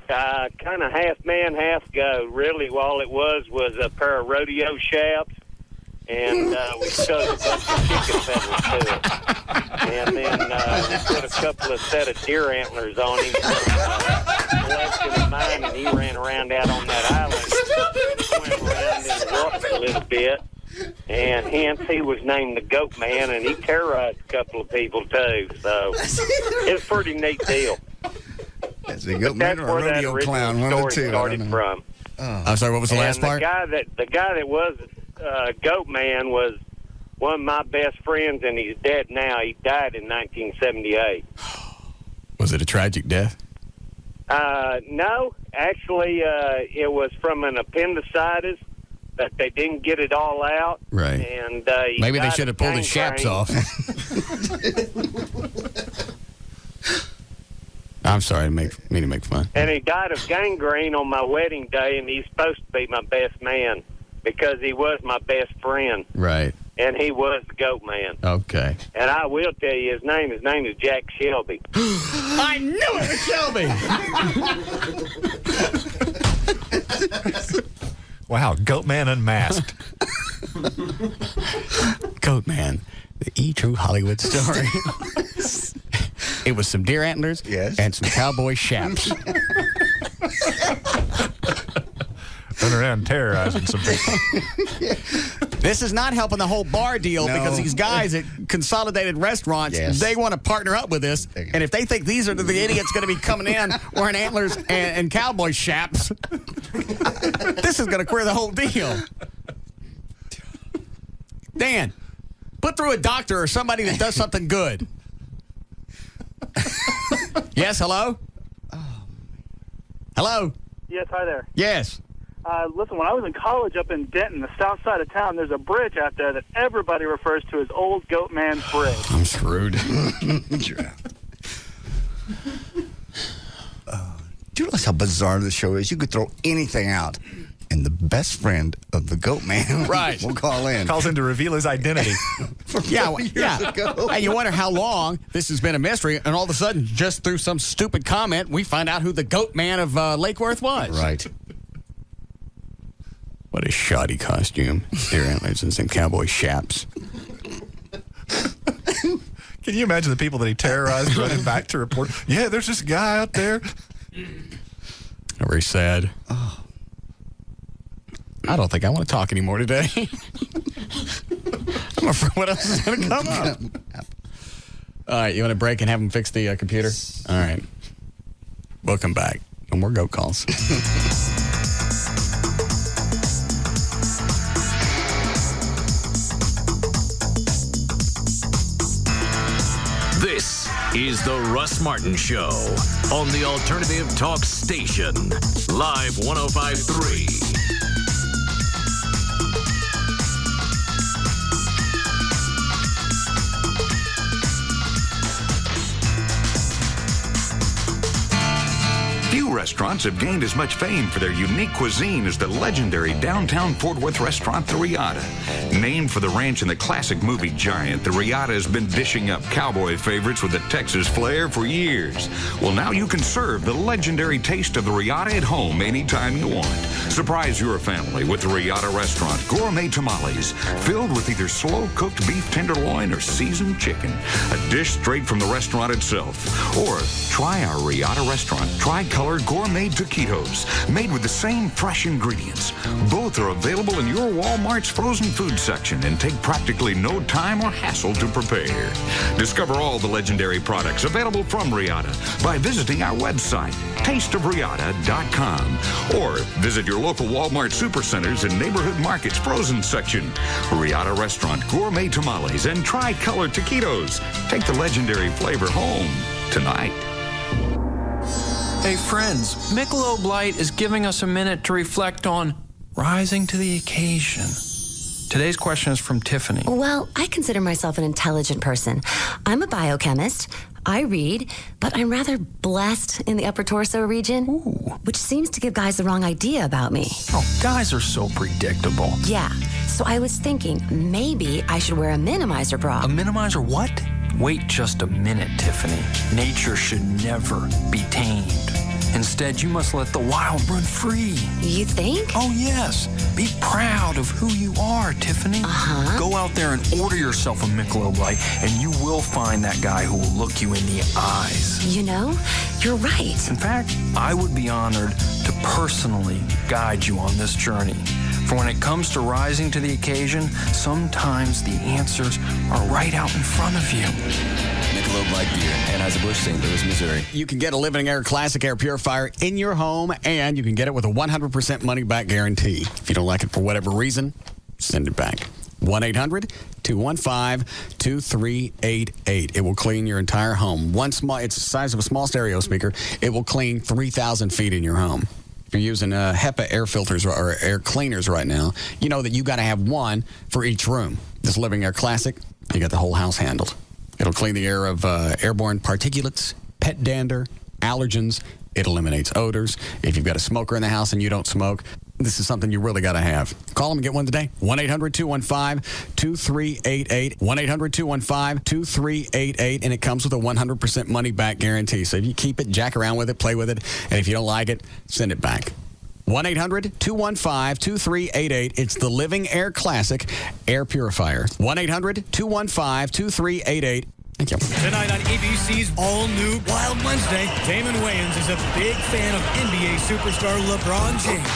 Kind of half man, half goat. Really, all it was a pair of rodeo chaps, and we stuck a bunch of chicken feathers to it. And then we put a couple of set of deer antlers on him collecting of mine, and he ran around out on that island, went around in the water a little bit, and hence he was named the Goat Man, and he terrorized a couple of people too. So it's a pretty neat deal. Is it a goat man or a rodeo clown? One of the two. Started from. I'm sorry, what was the last part? The guy that was Goat Man was one of my best friends, and he's dead now. He died in 1978. Was it a tragic death? No, actually, it was from an appendicitis, but they didn't get it all out. Right. And maybe they should have pulled his shaps off. I'm sorry, I didn't mean to make fun. And he died of gangrene on my wedding day, and he's supposed to be my best man because he was my best friend. Right. And he was the Goat Man. Okay. And I will tell you his name. His name is Jack Shelby. I knew it was Shelby. Wow, Goat Man Unmasked. Goat Man, the true Hollywood story. It was some deer antlers and some cowboy chaps. Running around terrorizing some people. This is not helping the whole bar deal because these guys at Consolidated Restaurants, they want to partner up with this. And if they think these are the idiots going to be coming in wearing antlers and cowboy chaps, this is going to queer the whole deal. Dan, put through a doctor or somebody that does something good. Yes, hello? Hello? Yes, hi there. Yes. Listen, when I was in college up in Denton, the south side of town, there's a bridge out there that everybody refers to as Old Goat Man's Bridge. I'm screwed. Do you realize how bizarre this show is? You could throw anything out, and the best friend of the Goat Man will call in. Calls in to reveal his identity. Yeah. Hey, you wonder how long this has been a mystery, and all of a sudden, just through some stupid comment, we find out who the Goat Man of Lake Worth was. Right. What a shoddy costume. Deer antlers and some cowboy chaps. Can you imagine the people that he terrorized running back to report? Yeah, there's this guy out there. Very sad. Oh. I don't think I want to talk anymore today. I'm afraid what else is going to come up. All right, you want to break and have them fix the computer? All right. Welcome back. No more goat calls. This is the Russ Martin Show on the Alternative Talk Station. Live 105.3. Few restaurants have gained as much fame for their unique cuisine as the legendary downtown Fort Worth restaurant, The Riata. Named for the ranch in the classic movie Giant, The Riata has been dishing up cowboy favorites with a Texas flair for years. Well, now you can serve the legendary taste of The Riata at home anytime you want. Surprise your family with The Riata restaurant. Gourmet tamales filled with either slow-cooked beef tenderloin or seasoned chicken. A dish straight from the restaurant itself. Or try our Riata restaurant. Tri-colored gourmet taquitos made with the same fresh ingredients. Both are available in your Walmart's frozen food section and take practically no time or hassle to prepare. Discover all the legendary products available from Riata by visiting our website, tasteofriata.com, or visit your local Walmart supercenters and neighborhood markets frozen section. Riata Restaurant gourmet tamales and tri-color taquitos. Take the legendary flavor home tonight. Hey friends, Michelob Light is giving us a minute to reflect on rising to the occasion. Today's question is from Tiffany. Well, I consider myself an intelligent person. I'm a biochemist. I read, but I'm rather blessed in the upper torso region, which seems to give guys the wrong idea about me. Oh, guys are so predictable. Yeah, so I was thinking maybe I should wear a minimizer bra. A minimizer what? Wait just a minute, Tiffany. Nature should never be tamed. Instead, you must let the wild run free. You think? Oh, yes. Be proud of who you are, Tiffany. Uh-huh. Go out there and order yourself a Michelob Light, and you will find that guy who will look you in the eyes. You know, you're right. In fact, I would be honored to personally guide you on this journey. For when it comes to rising to the occasion, sometimes the answers are right out in front of you. Michelob Light Beer, Anheuser-Busch, St. Louis, Missouri. You can get a Living Air Classic Air Purifier in your home, and you can get it with a 100% money-back guarantee. If you don't like it for whatever reason, send it back. 1-800-215-2388. It will clean your entire home. It's the size of a small stereo speaker. It will clean 3,000 feet in your home. If you're using HEPA air filters or air cleaners right now, you know that you got to have one for each room. This Living Air Classic, you got the whole house handled. It'll clean the air of airborne particulates, pet dander, allergens. It eliminates odors. If you've got a smoker in the house and you don't smoke, this is something you really got to have. Call them and get one today. 1-800-215-2388. 1-800-215-2388. And it comes with a 100% money-back guarantee. So if you keep it, jack around with it, play with it, and if you don't like it, send it back. 1-800-215-2388. It's the Living Air Classic Air Purifier. 1-800-215-2388. Thank you. Tonight on ABC's all-new Wild Wednesday, Damon Wayans is a big fan of NBA superstar LeBron James.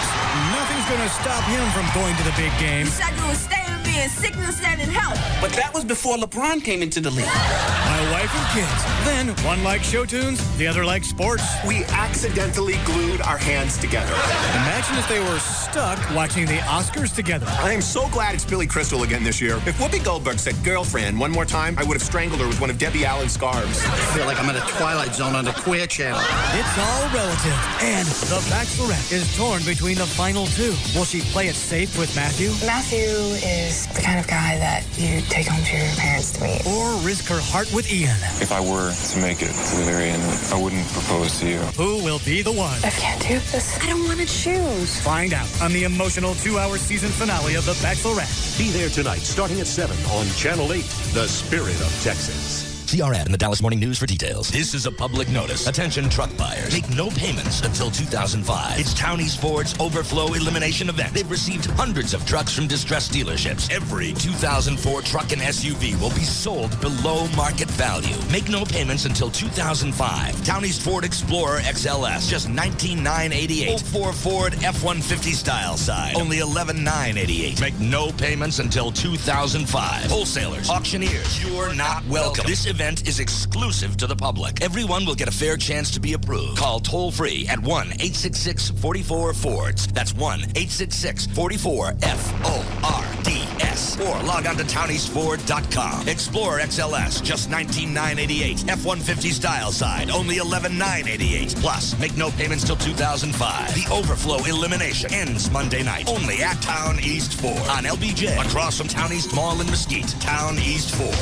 Nothing's going to stop him from going to the big game. You said you were staying with me in sickness and in health. But that was before LeBron came into the league. My wife and kids. Then, one likes show tunes, the other likes sports. We accidentally glued our hands together. Imagine if they were stuck watching the Oscars together. I am so glad it's Billy Crystal again this year. If Whoopi Goldberg said girlfriend one more time, I would have strangled her with one of Debbie Allen's scarves. I feel like I'm in a Twilight Zone on the Queer Channel. It's all relative. And The Bachelorette is torn between the final two. Will she play it safe with Matthew? Matthew is the kind of guy that you take home to your parents to meet. Or risk her heart with Ian? If I were to make it to the very end, I wouldn't propose to you. Who will be the one? I can't do this. I don't want to choose. Find out on the emotional 2-hour season finale of The Bachelorette. Be there tonight, starting at 7 on Channel 8, The Spirit of Texas. See our ad in the Dallas Morning News for details. This is a public notice. Attention truck buyers. Make no payments until 2005. It's Town East Ford's overflow elimination event. They've received hundreds of trucks from distressed dealerships. Every 2004 truck and SUV will be sold below market value. Make no payments until 2005. Town East Ford Explorer XLS, just $19,988. 04 Ford F-150 style side, only $11,988. Make no payments until 2005. Wholesalers, auctioneers, you're not welcome. This event is exclusive to the public. Everyone will get a fair chance to be approved. Call toll-free at 1-866-44-FORDS. That's 1-866-44-FORDS. Or log on to towneastford.com. Explorer XLS, just $19,988. F-150 style side, only $11,988. Plus, make no payments till 2005. The overflow elimination ends Monday night. Only at Town East Ford. On LBJ, across from Town East Mall in Mesquite. Town East Ford.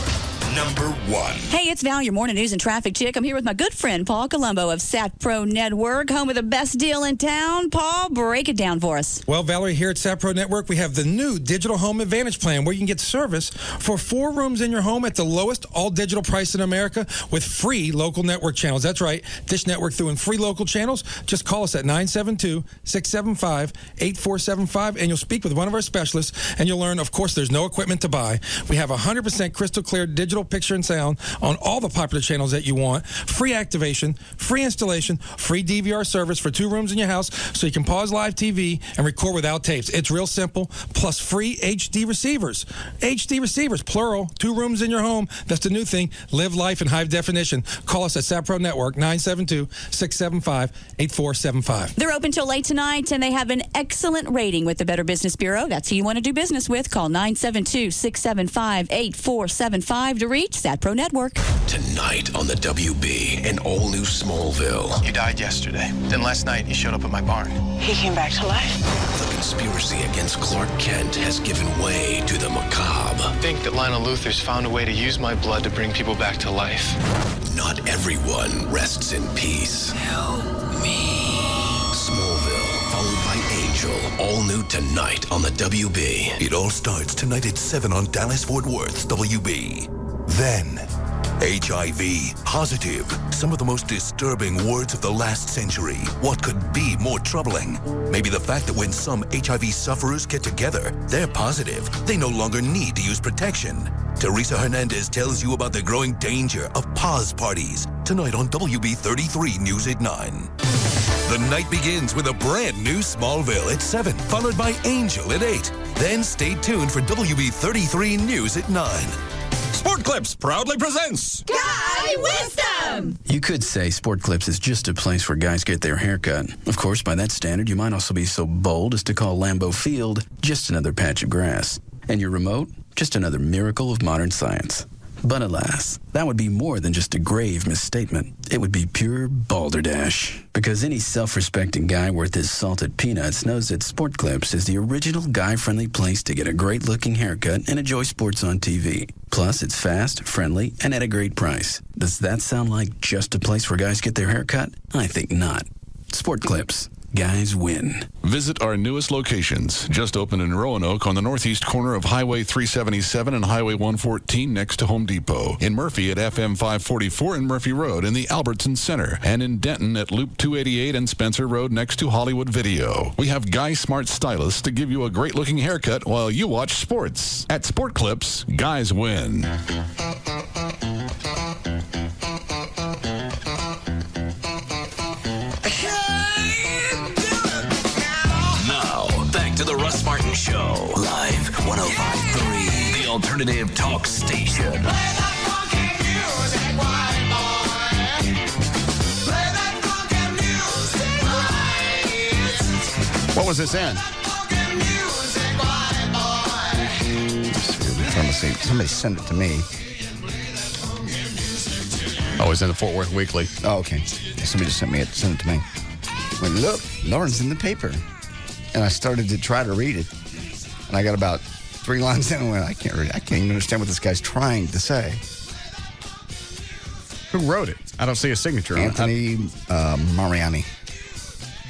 Number 1. Hey, it's Val, your morning news and traffic chick. I'm here with my good friend, Paul Colombo of SatPro Network, home of the best deal in town. Paul, break it down for us. Well, Valerie, here at SatPro Network, we have the new Digital Home Advantage Plan where you can get service for 4 rooms in your home at the lowest all-digital price in America with free local network channels. That's right, Dish Network through and free local channels. Just call us at 972-675-8475 and you'll speak with one of our specialists and you'll learn, of course, there's no equipment to buy. We have 100% crystal clear digital picture, and sound on all the popular channels that you want, free activation, free installation, free DVR service for 2 rooms in your house so you can pause live TV and record without tapes. It's real simple, plus free HD receivers. HD receivers, plural, 2 rooms in your home. That's the new thing. Live life in high definition. Call us at SAPRO Network, 972-675-8475. They're open till late tonight, and they have an excellent rating with the Better Business Bureau. That's who you want to do business with. Call 972-675-8475 to reach SAPRO Network. Tonight on the WB, an all-new Smallville. You died yesterday. Then last night, you showed up at my barn. He came back to life. The conspiracy against Clark Kent has given way to the macabre. I think that Lionel Luthor's found a way to use my blood to bring people back to life. Not everyone rests in peace. Help me. Smallville, followed by Angel. All new tonight on the WB. It all starts tonight at 7 on Dallas-Fort Worth's WB. Then, HIV, positive, some of the most disturbing words of the last century. What could be more troubling? Maybe the fact that when some HIV sufferers get together, they're positive. They no longer need to use protection. Teresa Hernandez tells you about the growing danger of pause parties. Tonight on WB 33 News at 9. The night begins with a brand new Smallville at 7, followed by Angel at 8. Then stay tuned for WB 33 News at 9. Sport Clips proudly presents Guy Wisdom! You could say Sport Clips is just a place where guys get their hair cut. Of course, by that standard, you might also be so bold as to call Lambeau Field just another patch of grass. And your remote, just another miracle of modern science. But alas, that would be more than just a grave misstatement. It would be pure balderdash. Because any self-respecting guy worth his salted peanuts knows that Sport Clips is the original guy-friendly place to get a great-looking haircut and enjoy sports on TV. Plus, it's fast, friendly, and at a great price. Does that sound like just a place where guys get their hair cut? I think not. Sport Clips. Guys win. Visit our newest locations. Just opened in Roanoke on the northeast corner of Highway 377 and Highway 114 next to Home Depot. In Murphy at FM 544 and Murphy Road in the Albertson Center. And in Denton at Loop 288 and Spencer Road next to Hollywood Video. We have Guy Smart Stylists to give you a great-looking haircut while you watch sports. At Sport Clips, guys win. To the Russ Martin Show. Live 105.3. The alternative talk station. Play that funky music, white boy. Play that funky music, What was this in? I'm trying to see. Somebody sent it to me. Oh, it's in the Fort Worth Weekly. Oh, okay. Somebody just sent it to me. Went, look, Lauren's in the paper. And I started to try to read it. And I got about 3 lines in and went, I can't read it. I can't even understand what this guy's trying to say. Who wrote it? I don't see a signature Anthony Mariani.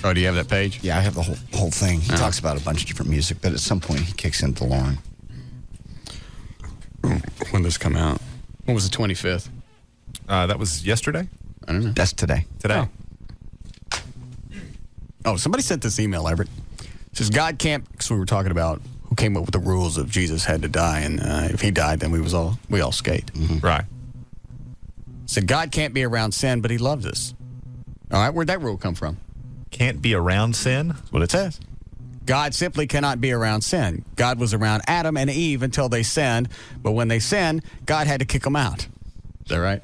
Oh, do you have that page? Yeah, I have the whole thing. He talks about a bunch of different music, but at some point he kicks into Lauren. When did this come out? When was the 25th? That was yesterday? I don't know. That's today. Today. Oh, somebody sent this email, Everett. It says, God can't, because we were talking about who came up with the rules of Jesus had to die, and if he died, then we all skate. Mm-hmm. Right. Said, God can't be around sin, but he loves us. All right, where'd that rule come from? Can't be around sin? That's what it says. God simply cannot be around sin. God was around Adam and Eve until they sinned, but when they sinned, God had to kick them out. Is that right?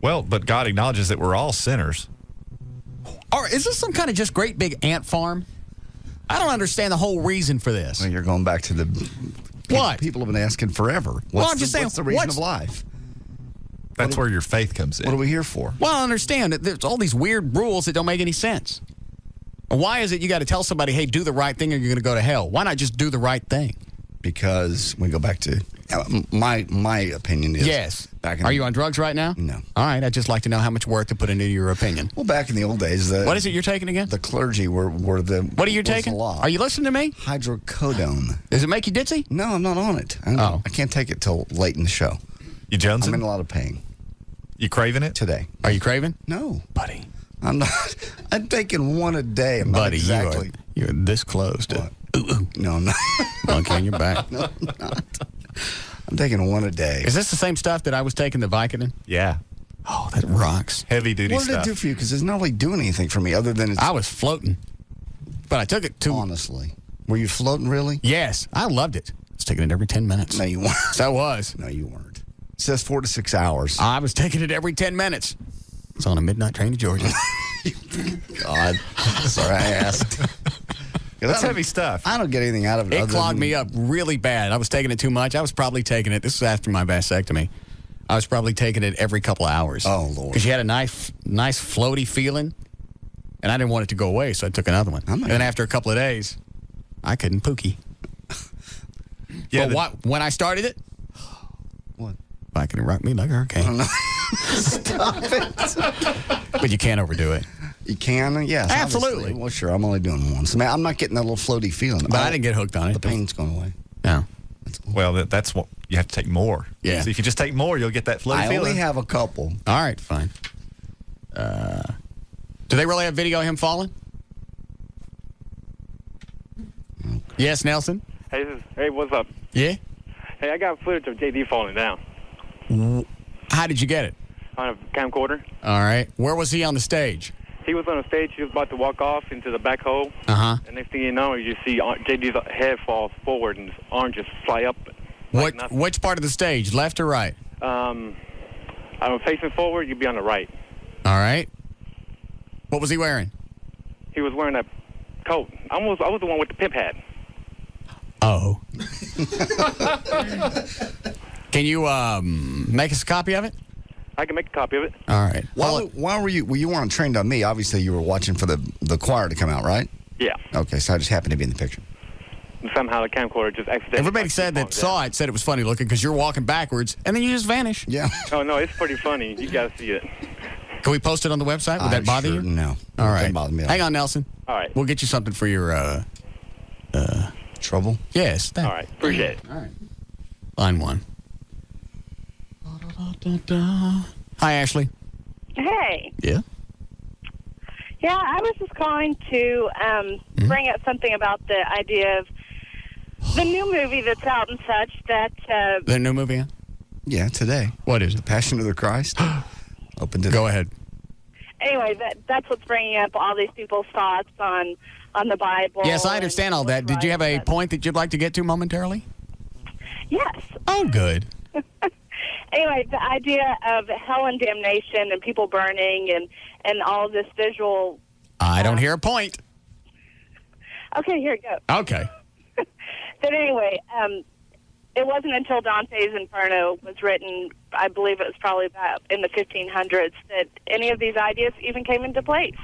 Well, but God acknowledges that we're all sinners. Or is this some kind of just great big ant farm? I don't understand the whole reason for this. Well, you're going back to the what people have been asking forever. I'm just saying, what's the reason of life? That's where your faith comes in. What are we here for? Well, I understand that there's all these weird rules that don't make any sense. Why is it you got to tell somebody, hey, do the right thing or you're going to go to hell? Why not just do the right thing? Because we go back to my opinion is yes. Are you on drugs right now? No. All right. I'd just like to know how much work to put into your opinion. Well, back in the old days, what is it you're taking again? The clergy were the. What are you taking? The law. Are you listening to me? Hydrocodone. Does it make you ditzy? No, I'm not on it. I can't take it till late in the show. You jonesing? I'm in a lot of pain. You craving it today? Are you craving? No, buddy. I'm not. I'm taking one a day. I'm buddy, not exactly. You're this close to. No, I'm not. Monkey on your back. No, I'm not. I'm taking one a day. Is this the same stuff that I was taking the Vicodin? Yeah. Oh, that rocks. Heavy duty What did stuff. it do for you? Because it's not really doing anything for me other than it's... I was floating. But I took it too. Honestly. Were you floating really? Yes. I loved it. I was taking it every 10 minutes. No, you weren't. So I was. No, you weren't. It says 4 to 6 hours. I was taking it every 10 minutes. It's on a midnight train to Georgia. God. Sorry I asked. That's heavy stuff. I don't get anything out of it. It clogged me up really bad. I was taking it too much. I was probably taking it. This was after my vasectomy. I was probably taking it every couple of hours. Oh, Lord. Because you had a nice floaty feeling, and I didn't want it to go away, so I took another one. And then after a couple of days, I couldn't pookie. Yeah, but when I started it, what? I can rock me like a hurricane. Oh, no. Stop it. But you can't overdo it. You can? Yes. Absolutely. Obviously. Well, sure. I'm only doing one. So, man, I'm not getting that little floaty feeling. But I didn't get hooked on it. The pain's going away. No. Well, that's what you have to take more. Yeah. So if you just take more, you'll get that floaty I feeling. only have a couple. All right, fine. Do they really have video of him falling? Okay. Yes, Nelson? Hey, what's up? Yeah? Hey, I got footage of JD falling down How did you get it? on a camcorder. All right. Where was he on the stage? He was on the stage. He was about to walk off into the back hole. Uh-huh. And next thing you know, you see JD's head fall forward and his arm just fly up. Which part of the stage, left or right? I'm facing forward. You'd be on the right. All right. What was he wearing? He was wearing a coat. I was the one with the pimp hat. Oh. Can you make us a copy of it? I can make a copy of it. All right. Why were you? Well, you weren't trained on me. Obviously, you were watching for the choir to come out, right? Yeah. Okay, so I just happened to be in the picture. And somehow the camcorder just accidentally... Everybody said that saw it said it was funny looking because you're walking backwards and then you just vanish. Yeah. Oh, no, it's pretty funny. You got to see it. Can we post it on the website? Would that bother you? No. All right. Doesn't bother me at all. Hang on, Nelson. All right. We'll get you something for your... Trouble? Yes. All right. Appreciate it. All right. Line 1. Hi, Ashley. Hey. Yeah? Yeah, I was just calling to bring up something about the idea of the new movie that's out and such that... The new movie? Yeah, today. What is it? The Passion of the Christ. Open today. Go ahead. Anyway, that's what's bringing up all these people's thoughts on the Bible. Yes, I understand all that. Did you have a point that you'd like to get to momentarily? Yes. Oh, good. Anyway, the idea of hell and damnation and people burning and all this visual... I don't hear a point. Okay, here it goes. Okay. But anyway, it wasn't until Dante's Inferno was written, I believe it was probably about in the 1500s, that any of these ideas even came into place.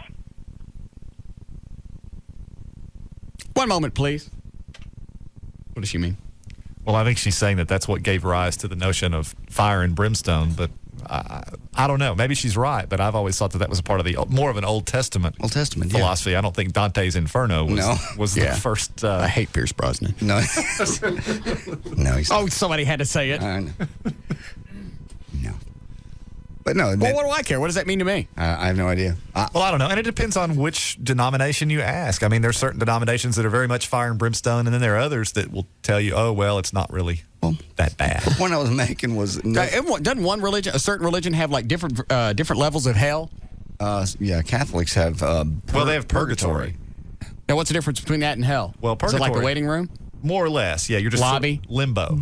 One moment, please. What does she mean? Well, I think she's saying that that's what gave rise to the notion of fire and brimstone, but I don't know. Maybe she's right, but I've always thought that was a part of the more of an Old Testament philosophy. Yeah. I don't think Dante's Inferno was the first. I hate Pierce Brosnan. No. No. Oh, somebody had to say it. No. But no. Well, what do I care? What does that mean to me? I have no idea. Well, I don't know. And it depends on which denomination you ask. I mean, there's certain denominations that are very much fire and brimstone, and then there are others that will tell you, oh, well, it's not really that bad. The point I was making was... Doesn't one religion, a certain religion, have like different levels of hell? Yeah, Catholics have... well, they have purgatory. Now, what's the difference between that and hell? Well, purgatory... Is it like the waiting room? More or less, yeah. You're just lobby? Sort of limbo.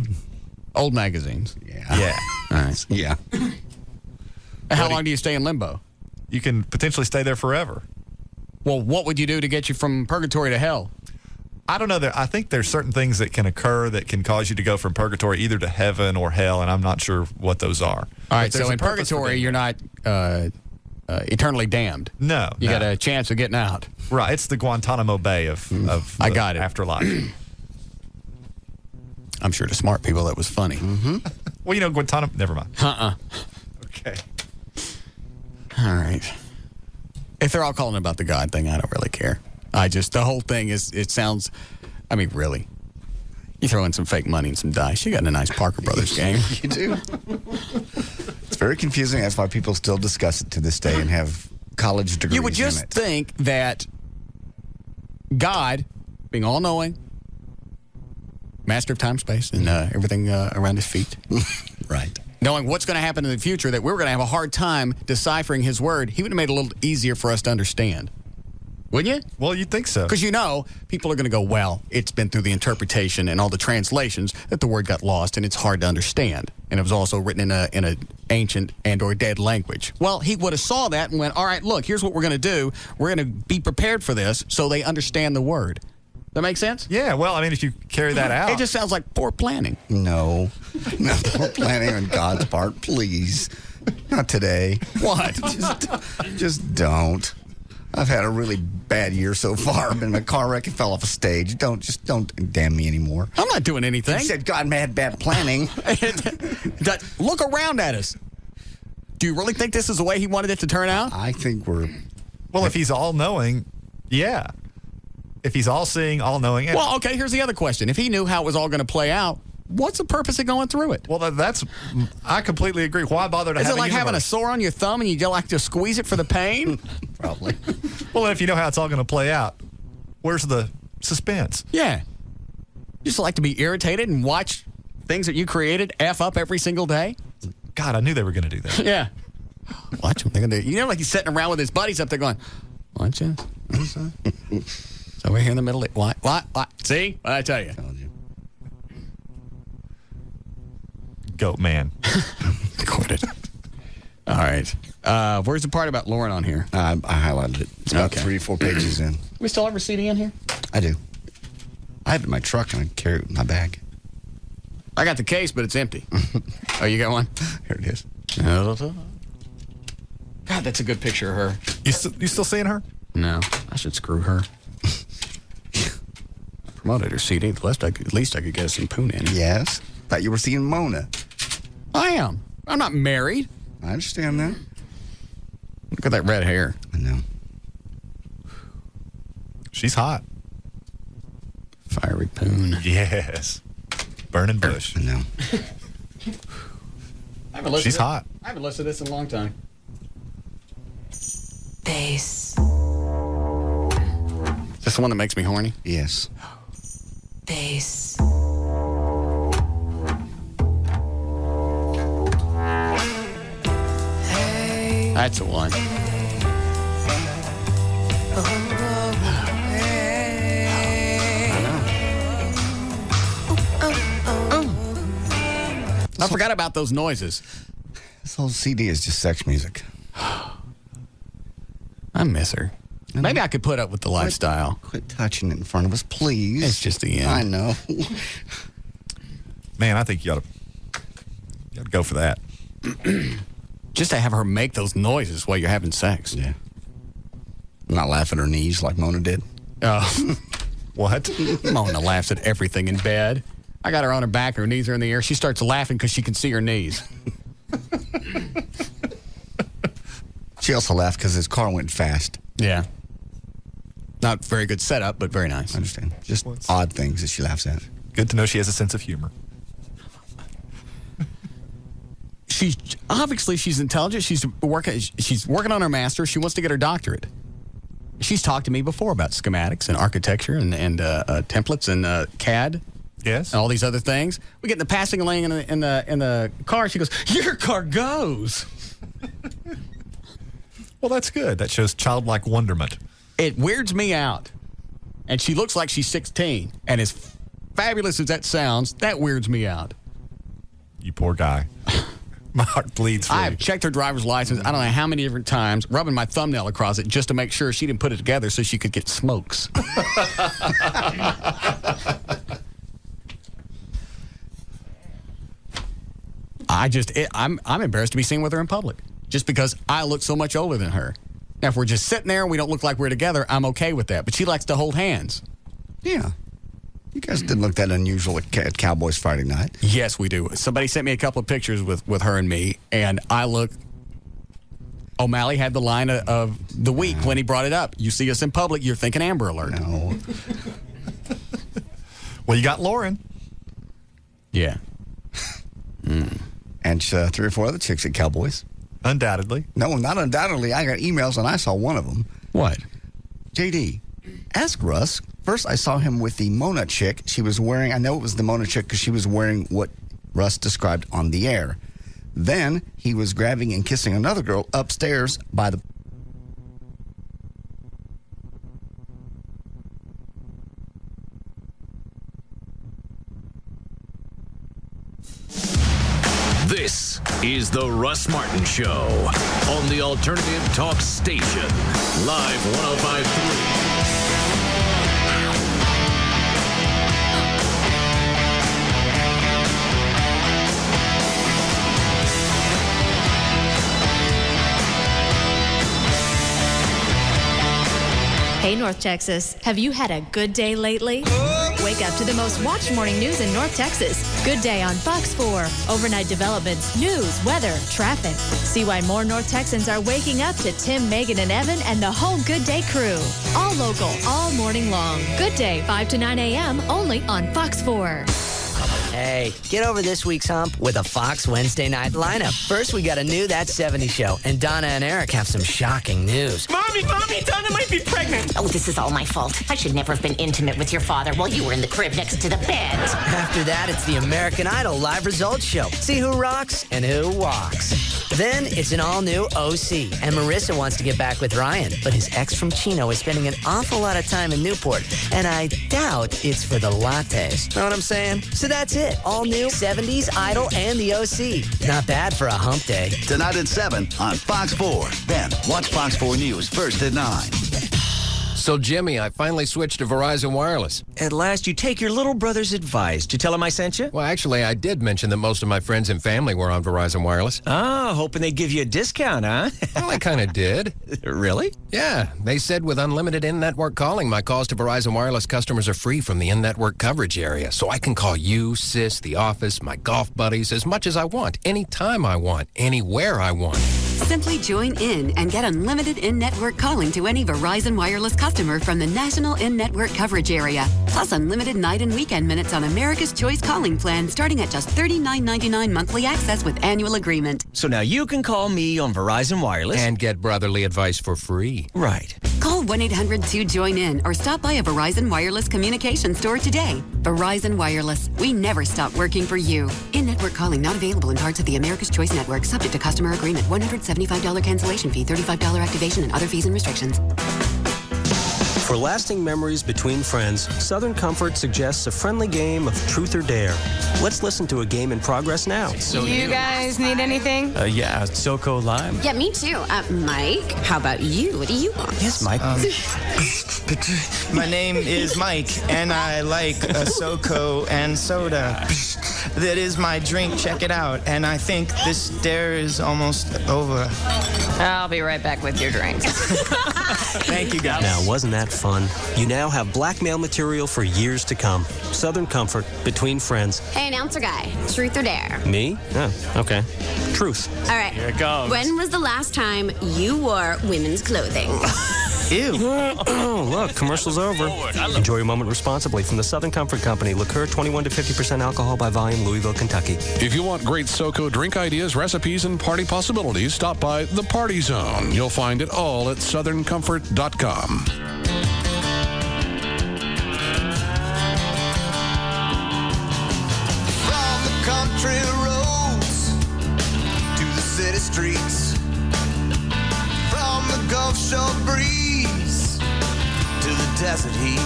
Old magazines. Yeah. All right. Yeah. How long do you stay in limbo? You can potentially stay there forever. Well, what would you do to get you from purgatory to hell? I don't know. I think there's certain things that can occur that can cause you to go from purgatory either to heaven or hell, and I'm not sure what those are. All right, so in purgatory, you're not eternally damned. No. You got a chance of getting out. Right. It's the Guantanamo Bay of I got it. afterlife. I'm sure to smart people that was funny. Mm-hmm. Well, you know, Guantanamo... Never mind. Okay. All right. If they're all calling about the God thing, I don't really care. The whole thing it sounds, I mean, really. You throw in some fake money and some dice, you got a nice Parker Brothers game. You do. It's very confusing. That's why people still discuss it to this day and have college degrees. You would just think that God, being all-knowing, Master of time, space, and everything around his feet. Right. Knowing what's going to happen in the future, that we were going to have a hard time deciphering his word, he would have made it a little easier for us to understand. Wouldn't you? Well, you'd think so. Because people are going to go, well, it's been through the interpretation and all the translations that the word got lost and it's hard to understand. And it was also written in a ancient and or dead language. Well, he would have saw that and went, all right, look, here's what we're going to do. We're going to be prepared for this so they understand the word. That make sense? Yeah, well, I mean, if you carry that out. It just sounds like poor planning. No, poor planning on God's part, please. Not today. What? Just don't. I've had a really bad year so far. I've been in a car wreck and fell off a stage. Don't damn me anymore. I'm not doing anything. You said God had bad planning. Look around at us. Do you really think this is the way he wanted it to turn out? I think we're... Well, if he's all-knowing, yeah. If he's all-seeing, all-knowing... Yeah. Well, okay, here's the other question. If he knew how it was all going to play out, what's the purpose of going through it? Well, that's... I completely agree. Why bother to have Is it like having a sore on your thumb and you like to squeeze it for the pain? Probably. Well, if you know how it's all going to play out, where's the suspense? Yeah. You just like to be irritated and watch things that you created F up every single day? God, I knew they were going to do that. Yeah. Watch what they're going to do. You know, like he's sitting around with his buddies up there going, watch it. So we're here in the middle. What? See? What I tell you? Goat man. Quit it. All right. Where's the part about Lauren on here? I highlighted it. It's about 3 or 4 pages in. We still have her CD in here? I do. I have it in my truck and I carry it in my bag. I got the case, but it's empty. Oh, you got one? Here it is. God, that's a good picture of her. You still seeing her? No. I should screw her. Promoted her CD. At least I could get some poon in it. Yes. Thought you were seeing Mona. I am. I'm not married. I understand that. Look at that red hair. I know. She's hot. Fiery poon. Yes. Burning bush. I know. She's hot. I haven't listened to this in a long time. Bass. Is this the one that makes me horny? Yes. Bass. That's the one. I forgot about those noises. This whole CD is just sex music. I miss her. Maybe I could put up with the lifestyle. Quit touching it in front of us, please. It's just the end. I know. Man, I think you ought to go for that. Just to have her make those noises while you're having sex. Yeah. Not laugh at her knees like Mona did. Oh. What? Mona laughs at everything in bed. I got her on her back, her knees are in the air. She starts laughing because she can see her knees. She also laughed because his car went fast. Yeah. Not very good setup, but very nice. I understand. Just odd things that she laughs at. Good to know she has a sense of humor. She's intelligent. She's working on her master's. She wants to get her doctorate. She's talked to me before about schematics and architecture and templates and CAD. Yes. And all these other things. We get in the passing lane in the car. She goes, "Your car goes." Well, that's good. That shows childlike wonderment. It weirds me out. And she looks like she's 16. And as fabulous as that sounds, that weirds me out. You poor guy. My heart bleeds for you. I've checked her driver's license, I don't know how many different times, rubbing my thumbnail across it just to make sure she didn't put it together so she could get smokes. I'm embarrassed to be seen with her in public just because I look so much older than her. Now, if we're just sitting there and we don't look like we're together, I'm okay with that. But she likes to hold hands. Yeah. You guys didn't look that unusual at Cowboys Friday night. Yes, we do. Somebody sent me a couple of pictures with her and me, and I look... O'Malley had the line of the week when he brought it up. You see us in public, you're thinking Amber Alert. No. Well, you got Lauren. Yeah. And 3 or 4 other chicks at Cowboys. Undoubtedly. No, not undoubtedly. I got emails and I saw one of them. What? JD, ask Russ First, I saw him with the Mona chick. She was wearing, I know it was the Mona chick because she was wearing what Russ described on the air. Then he was grabbing and kissing another girl upstairs by the... This is the Russ Martin Show on the Alternative Talk Station. Live 105.3. Hey, North Texas. Have you had a good day lately? Wake up to the most watched morning news in North Texas. Good Day on Fox 4. Overnight developments, news, weather, traffic. See why more North Texans are waking up to Tim, Megan, and Evan and the whole Good Day crew. All local, all morning long. Good Day, 5 to 9 a.m. only on Fox 4. Hey, get over this week's hump with a Fox Wednesday night lineup. First, we got a new That 70s Show, and Donna and Eric have some shocking news. Mommy, Donna might be pregnant. Oh, this is all my fault. I should never have been intimate with your father while you were in the crib next to the bed. After that, it's the American Idol live results show. See who rocks and who walks. Then it's an all-new OC, and Marissa wants to get back with Ryan, but his ex from Chino is spending an awful lot of time in Newport, and I doubt it's for the lattes. Know what I'm saying? So that's it. All new 70s, Idol, and the OC. Not bad for a hump day. Tonight at 7 on Fox 4. Then watch Fox 4 News first at 9. So, Jimmy, I finally switched to Verizon Wireless. At last, you take your little brother's advice. Did you tell him I sent you? Well, actually, I did mention that most of my friends and family were on Verizon Wireless. Oh, hoping they'd give you a discount, huh? Well, I kind of did. Really? Yeah. They said with unlimited in-network calling, my calls to Verizon Wireless customers are free from the in-network coverage area. So I can call you, Sis, the office, my golf buddies, as much as I want, anytime I want, anywhere I want. Simply join in and get unlimited in-network calling to any Verizon Wireless customer from the national in-network coverage area. Plus unlimited night and weekend minutes on America's Choice calling plan starting at just $39.99 monthly access with annual agreement. So now you can call me on Verizon Wireless. And get brotherly advice for free. Right. Call 1-800-2JOIN-IN or stop by a Verizon Wireless communication store today. Verizon Wireless. We never stop working for you. In-network calling not available in parts of the America's Choice network subject to customer agreement. $175 cancellation fee, $35 activation and other fees and restrictions. For lasting memories between friends, Southern Comfort suggests a friendly game of Truth or Dare. Let's listen to a game in progress now. So you guys need anything? Yeah, SoCo Lime. Yeah, me too. Mike, how about you? What do you want? Yes, Mike. My name is Mike, and I like a SoCo and soda. That is my drink. Check it out. And I think this dare is almost over. I'll be right back with your drinks. Thank you, guys. Now, wasn't that fun? You now have blackmail material for years to come. Southern Comfort, between friends. Hey, announcer guy, truth or dare? Me? Oh, okay. Truth. All right. Here it comes. When was the last time you wore women's clothing? Ew. Look, commercial's over. Enjoy your moment responsibly from the Southern Comfort Company. Liqueur 21 to 50% alcohol by volume, Louisville, Kentucky. If you want great SoCo drink ideas, recipes, and party possibilities, stop by The Party Zone. You'll find it all at southerncomfort.com. From the country roads to the city streets, from the Gulf Shore breeze to the desert heat,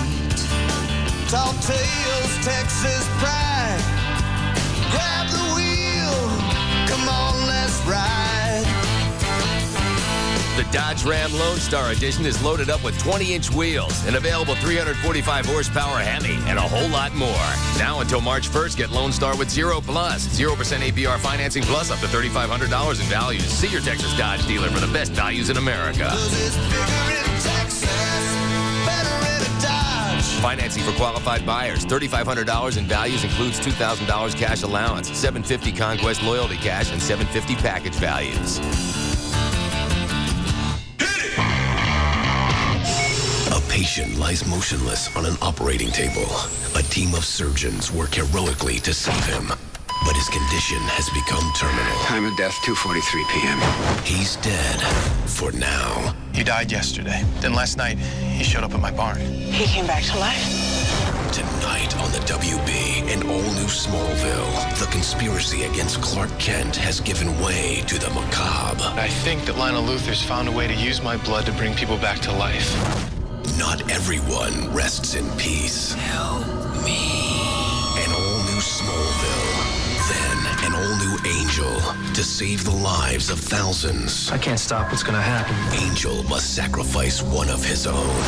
tall tales, Texas pride, grab the wheel, come on, let's ride. The Dodge Ram Lone Star Edition is loaded up with 20-inch wheels, an available 345 horsepower Hemi, and a whole lot more. Now until March 1st, get Lone Star with 0+, 0% APR financing plus up to $3,500 in values. See your Texas Dodge dealer for the best values in America. Financing for qualified buyers. $3,500 in values includes $2,000 cash allowance, $750 Conquest loyalty cash, and $750 package values. A patient lies motionless on an operating table. A team of surgeons work heroically to save him. but his condition has become terminal. Time of death, 2:43 p.m. He's dead for now. He died yesterday. Then last night, he showed up at my barn. He came back to life. Tonight on the WB, an all-new Smallville, the conspiracy against Clark Kent has given way to the macabre. I think that Lionel Luthor's found a way to use my blood to bring people back to life. Not everyone rests in peace. Help me. An all-new Smallville. Then an all-new Angel to save the lives of thousands. I can't stop what's gonna happen. Angel must sacrifice one of his own.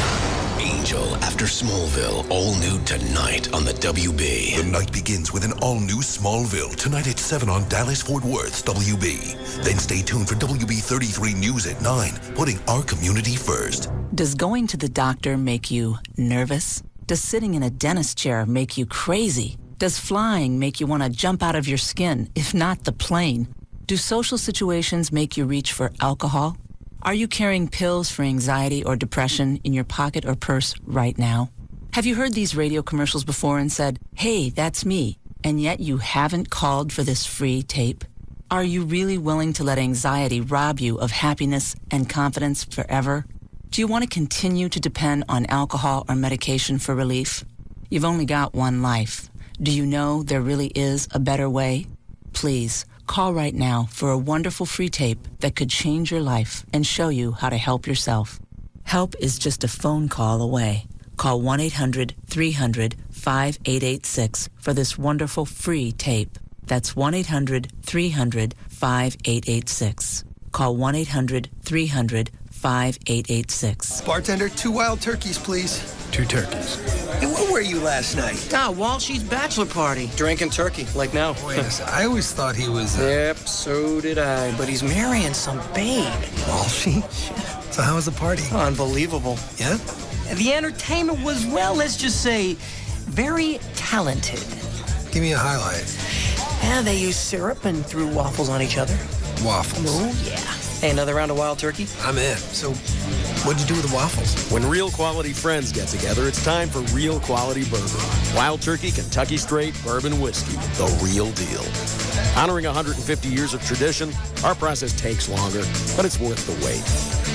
Angel after Smallville, all new tonight on the WB. The night begins with an all-new Smallville, tonight at 7 on Dallas-Fort Worth's WB. Then stay tuned for WB 33 News at 9, putting our community first. Does going to the doctor make you nervous? Does sitting in a dentist chair make you crazy? Does flying make you want to jump out of your skin, if not the plane? Do social situations make you reach for alcohol? Are you carrying pills for anxiety or depression in your pocket or purse right now? Have you heard these radio commercials before and said, "Hey, that's me," and yet you haven't called for this free tape? Are you really willing to let anxiety rob you of happiness and confidence forever? Do you want to continue to depend on alcohol or medication for relief? You've only got one life. Do you know there really is a better way? Please, call right now for a wonderful free tape that could change your life and show you how to help yourself. Help is just a phone call away. Call 1-800-300-5886 for this wonderful free tape. That's 1-800-300-5886. Call 1-800-300-5886. Bartender, 2 wild turkeys, please. 2 turkeys. Hey, where were you last night? Walshy's bachelor party. Drinking turkey, like now. Wait a second. I always thought he was... Yep, so did I. But he's marrying some babe. Walshy? So how was the party? Unbelievable. Yeah? The entertainment was, well, let's just say, very talented. Give me a highlight. Yeah, they used syrup and threw waffles on each other. Waffles? Oh, yeah. Hey, another round of wild turkey? I'm in. So, what'd you do with the waffles? When real quality friends get together, it's time for real quality bourbon. Wild Turkey Kentucky Straight Bourbon Whiskey, the real deal. Honoring 150 years of tradition, our process takes longer, but it's worth the wait.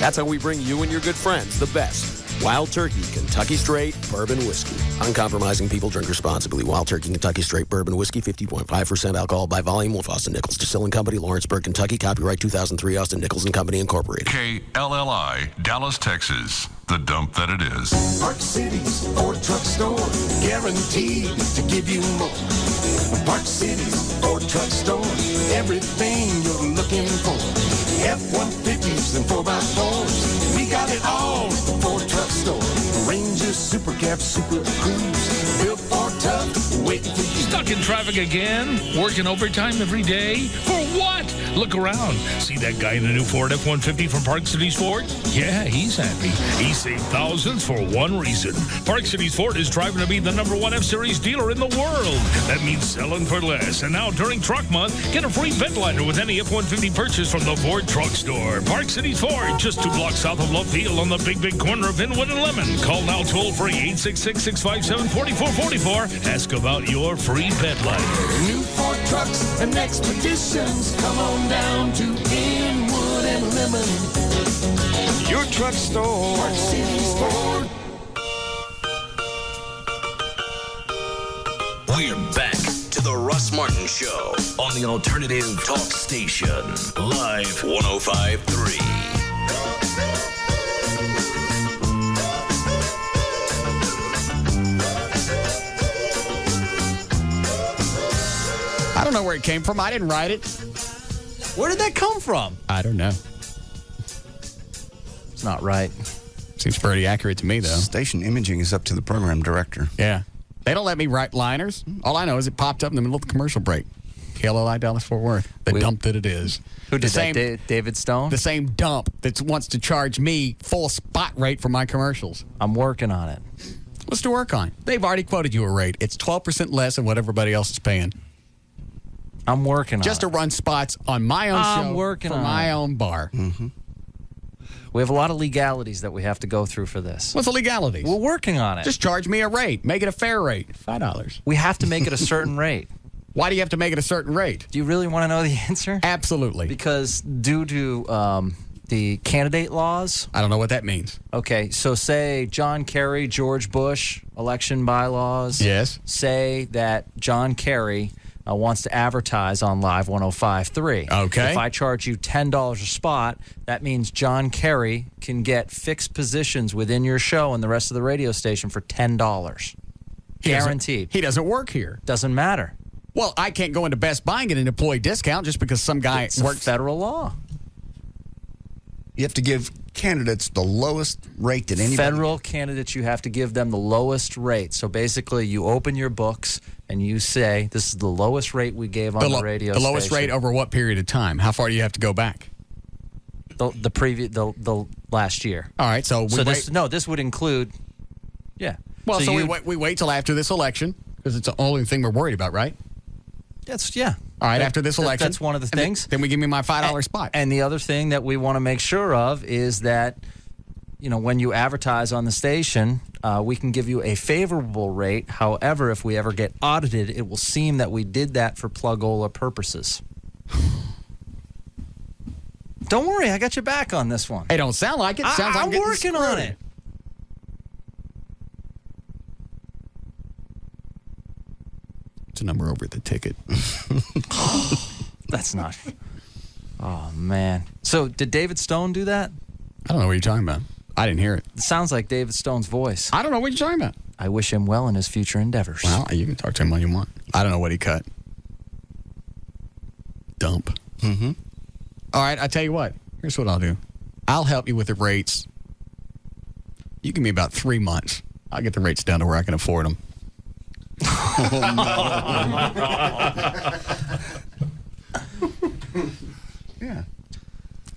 That's how we bring you and your good friends the best. Wild Turkey Kentucky Straight Bourbon Whiskey. Uncompromising people, drink responsibly. Wild Turkey Kentucky Straight Bourbon Whiskey, 50.5% alcohol by volume, with Austin Nichols Distilling Company, Lawrenceburg, Kentucky. Copyright 2003, Austin Nichols and Company, Incorporated. KLLI, Dallas, Texas. The dump that it is. Park City's Ford Truck Store, guaranteed to give you more. Park City's Ford Truck Store, everything you're looking for. F-150s and 4x4s, we got it all at the Ford Truck Store. Ranger, Super Cab, Super Cruise, built for tough, waiting for you. Stuck in traffic again? Working overtime every day? For what? Look around. See that guy in the new Ford F-150 from Park Cities Ford? Yeah, he's happy. He saved thousands for one reason. Park Cities Ford is striving to be the #1 F-Series dealer in the world. That means selling for less. And now during Truck Month, get a free bed liner with any F-150 purchase from the Ford Truck Store. Park Cities Ford, just 2 blocks south of Love Field on the big corner of Inwood and Lemon. Call now toll-free 866-657-4444. Ask about your free bed liner. New Ford trucks and expeditions, come on down to Inwood and Lemon. Your truck store, Park Cities Ford. We're back to the Russ Martin Show on the Alternative Talk Station. Live 105.3. I don't know where it came from. I didn't write it. Where did that come from? I don't know. It's not right. Seems pretty accurate to me, though. Station imaging is up to the program director. Yeah. They don't let me write liners. All I know is it popped up in the middle of the commercial break. KLLI Dallas Fort Worth. The dump that it is. Who did that? David Stone? The same dump that wants to charge me full spot rate for my commercials. I'm working on it. What's to work on? They've already quoted you a rate. It's 12% less than what everybody else is paying. I'm working on it. Just to run spots on my own show working for on my it. own bar. Mm-hmm. We have a lot of legalities that we have to go through for this. What's the legalities? We're working on it. Just charge me a rate. Make it a fair rate. $5. We have to make it a certain rate. Why do you have to make it a certain rate? Do you really want to know the answer? Absolutely. Because due to the candidate laws. I don't know what that means. Okay, so say John Kerry, George Bush, election bylaws. Yes. Say that John Kerry wants to advertise on Live 105.3. Okay. If I charge you $10 a spot, that means John Kerry can get fixed positions within your show and the rest of the radio station for $10. Guaranteed. He doesn't work here. Doesn't matter. Well, I can't go into Best Buy and get an employee discount just because some guy works federal law. You have to give candidates the lowest rate that anybody. Federal candidates, you have to give them the lowest rate. So basically, you open your books and you say, this is the lowest rate we gave on the radio station. The lowest rate over what period of time? How far do you have to go back? The last year. All right, so this would include, yeah. Well, so we wait till after this election because it's the only thing we're worried about, right? Yeah. All right, after this election. That's one of the things. Then we give me my $5 spot. And the other thing that we want to make sure of is that, when you advertise on the station, we can give you a favorable rate. However, if we ever get audited, it will seem that we did that for Plugola purposes. Don't worry, I got your back on this one. It don't sound like it. Sounds like I'm working on it. It's a number over the ticket. That's not. Oh, man. So, did David Stone do that? I don't know what you're talking about. I didn't hear it. It sounds like David Stone's voice. I don't know what you're talking about. I wish him well in his future endeavors. Well, you can talk to him all you want. I don't know what he cut. Dump. Mm-hmm. All right, I tell you what. Here's what I'll do. I'll help you with the rates. You give me about 3 months. I'll get the rates down to where I can afford them. Yeah.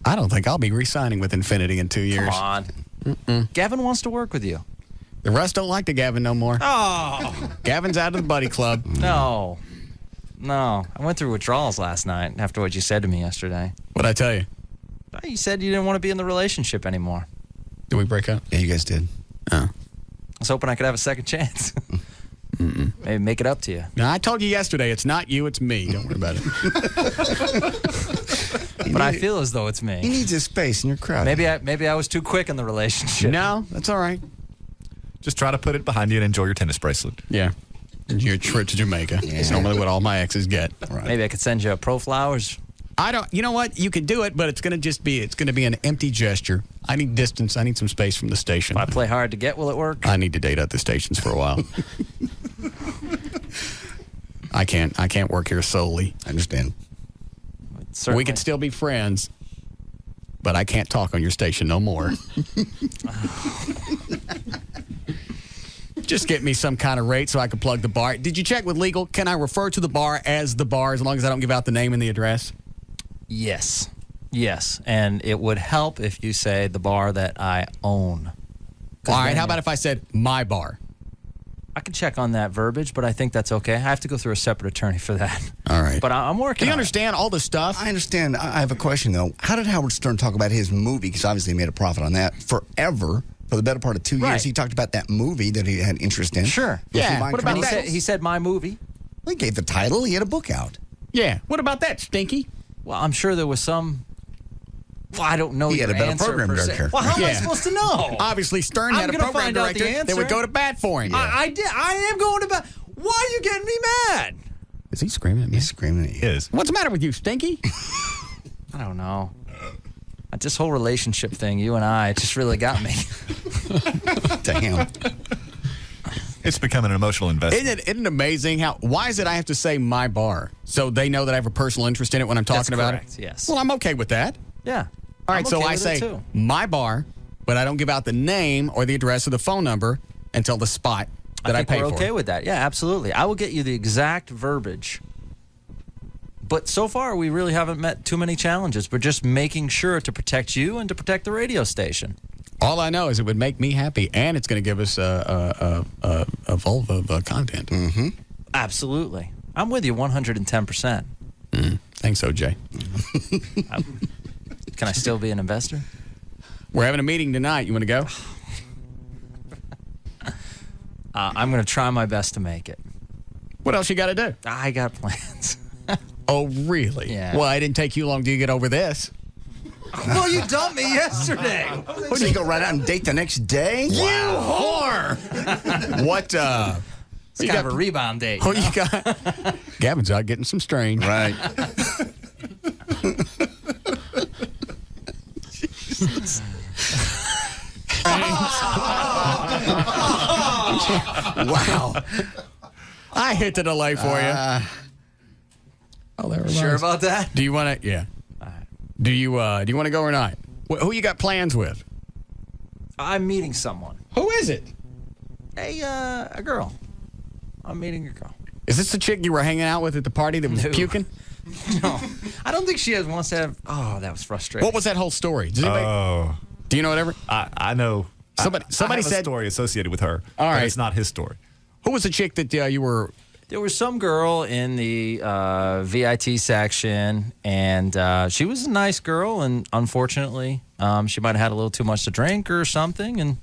I don't think I'll be re-signing with Infinity in 2 years. Come on. Mm-mm. Gavin wants to work with you. The Russ don't like the Gavin no more. Oh. Gavin's out of the buddy club. No. I went through withdrawals last night after what you said to me yesterday. What'd I tell you? You said you didn't want to be in the relationship anymore. Did we break up? Yeah, you guys did. Oh. I was hoping I could have a second chance. Maybe make it up to you. No, I told you yesterday, it's not you, it's me. Don't worry about it. But I feel as though it's me. He needs his space in your crowd. Maybe I was too quick in the relationship. No, that's all right. Just try to put it behind you and enjoy your tennis bracelet. Yeah. Your trip to Jamaica. Yeah. It's normally what all my exes get. Right. Maybe I could send you pro flowers. I don't. You know what? You can do it, but it's going to be an empty gesture. I need distance. I need some space from the station. If I play hard to get, will it work? I need to date other stations for a while. I can't work here solely. I understand. Certainly. We could still be friends, but I can't talk on your station no more. Just get me some kind of rate so I can plug the bar. Did you check with legal? Can I refer to the bar as the bar as long as I don't give out the name and the address? Yes. And it would help if you say the bar that I own. All right, how about if I said my bar? I can check on that verbiage, but I think that's okay. I have to go through a separate attorney for that. All right. But I'm working. Do you understand all the stuff? I understand. I have a question, though. How did Howard Stern talk about his movie? Because obviously he made a profit on that forever. For the better part of 2 years, Right. he talked about that movie that he had interest in. Sure. Yeah. What about that? He said my movie. Well, he gave the title. He had a book out. Yeah. What about that, Stinky? Well, I'm sure there was some. Well, I don't know. He had your a better answer program per se. director. Well, how am I Yeah. supposed to know? Obviously, Stern I'm had a gonna program find out the director that would answer. go to bat for him. I did. I am going to bat. Why are you getting me mad? Is he screaming at me? He's screaming at you. Is. What's the matter with you, Stinky? I don't know. This whole relationship thing, you and I, it just really got me. Damn. It's become an emotional investment. Isn't it amazing how? Why is it I have to say my bar so they know that I have a personal interest in it when I'm talking about correct, it? yes. Well, I'm okay with that. Yeah. All right, I'm so okay I with say it, too. my bar, but I don't give out the name or the address or the phone number until the spot that I think pay we're for. okay with that. Yeah, absolutely. I will get you the exact verbiage. But so far, we really haven't met too many challenges. We're just making sure to protect you and to protect the radio station. All I know is it would make me happy, and it's going to give us a vault of content. Mm-hmm. Absolutely. I'm with you 110%. Thanks, OJ. Can I still be an investor? We're having a meeting tonight. You want to go? I'm going to try my best to make it. What else you got to do? I got plans. Oh, really? Yeah. Well, it didn't take you long to get over this. Well, you dumped me yesterday. What, do you go right out and date the next day? You whore! What, It's kind of a rebound date. Oh, you got? Gavin's out getting some strain. Right. Wow. I hit the delay for you. Oh, there it Sure was. about that? Do you want to? Yeah. Do you want to go or not? Who you got plans with? I'm meeting someone. Who is it? A girl. I'm meeting a girl. Is this the chick you were hanging out with at the party that was No. puking? No, I don't think she wants to have. Oh, that was frustrating. What was that whole story? Does anybody, Oh, do you know whatever? I know. Somebody I have said a story associated with her. All right. But it's not his story. Who was the chick that you were? There was some girl in the VIT section, and she was a nice girl, and unfortunately, she might have had a little too much to drink or something, and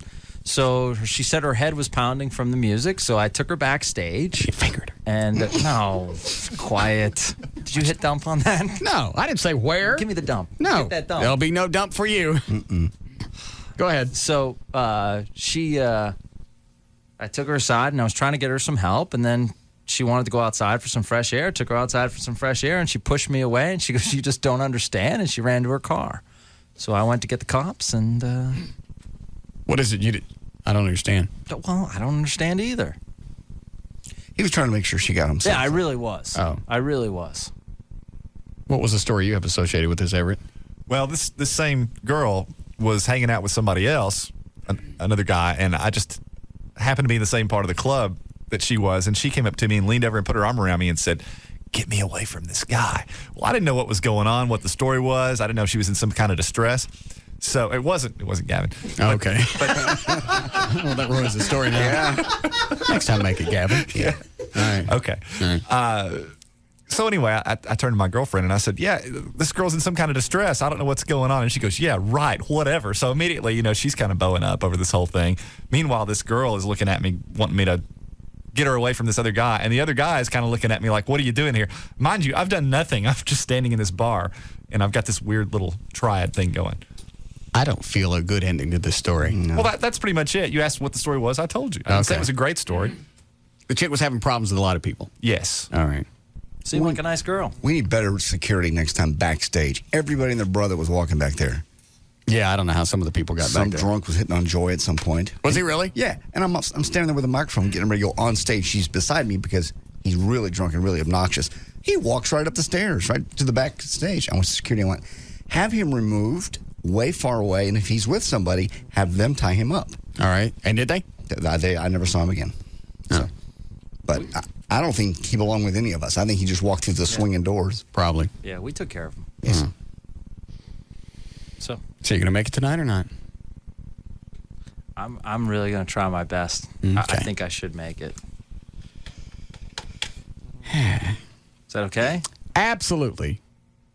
so she said her head was pounding from the music, so I took her backstage. She fingered her. And, no, quiet. Did you hit dump on that? No, I didn't say where. Give me the dump. No, Get that dump. there'll be no dump for you. Go ahead. So I took her aside, and I was trying to get her some help, and then she wanted to go outside for some fresh air. Took her outside for some fresh air, and she pushed me away, and she goes, "You just don't understand," and she ran to her car. So I went to get the cops, and what is it you did? I don't understand. Well, I don't understand either. He was trying to make sure she got him. Yeah, I really was. Oh. I really was. What was the story you have associated with this, Everett? Well, this same girl was hanging out with somebody else, another guy, and I just happened to be in the same part of the club that she was, and she came up to me and leaned over and put her arm around me and said, "Get me away from this guy." Well, I didn't know what was going on, what the story was. I didn't know if she was in some kind of distress. So it wasn't Gavin. Okay. Well, that ruins the story now. Yeah. Next time, make it Gavin. Yeah. All right. Okay. All right. So anyway, I turned to my girlfriend and I said, "Yeah, this girl's in some kind of distress. I don't know what's going on." And she goes, "Yeah, right, whatever." So immediately, she's kind of bowing up over this whole thing. Meanwhile, this girl is looking at me, wanting me to get her away from this other guy. And the other guy is kind of looking at me like, "What are you doing here?" Mind you, I've done nothing. I'm just standing in this bar and I've got this weird little triad thing going. I don't feel a good ending to this story. No. Well, that's pretty much it. You asked what the story was. I told you. I didn't say it was a great story. The chick was having problems with a lot of people. Yes. All right. Seemed like a nice girl. We need better security next time backstage. Everybody and their brother was walking back there. Yeah, I don't know how some of the people got Some back there. drunk was hitting on Joy at some point. Was he really? Yeah. And I'm standing there with a microphone getting ready to go on stage. She's beside me because he's really drunk and really obnoxious. He walks right up the stairs, right to the back stage. I went to security and went, have him removed way far away, and if he's with somebody, have them tie him up. All right. And did they? I never saw him again. So, but I don't think he belonged with any of us. I think he just walked through the swinging doors. Probably. Yeah, we took care of him. Yes. So you're going to make it tonight or not? I'm really going to try my best. Okay. I think I should make it. Is that okay? Absolutely.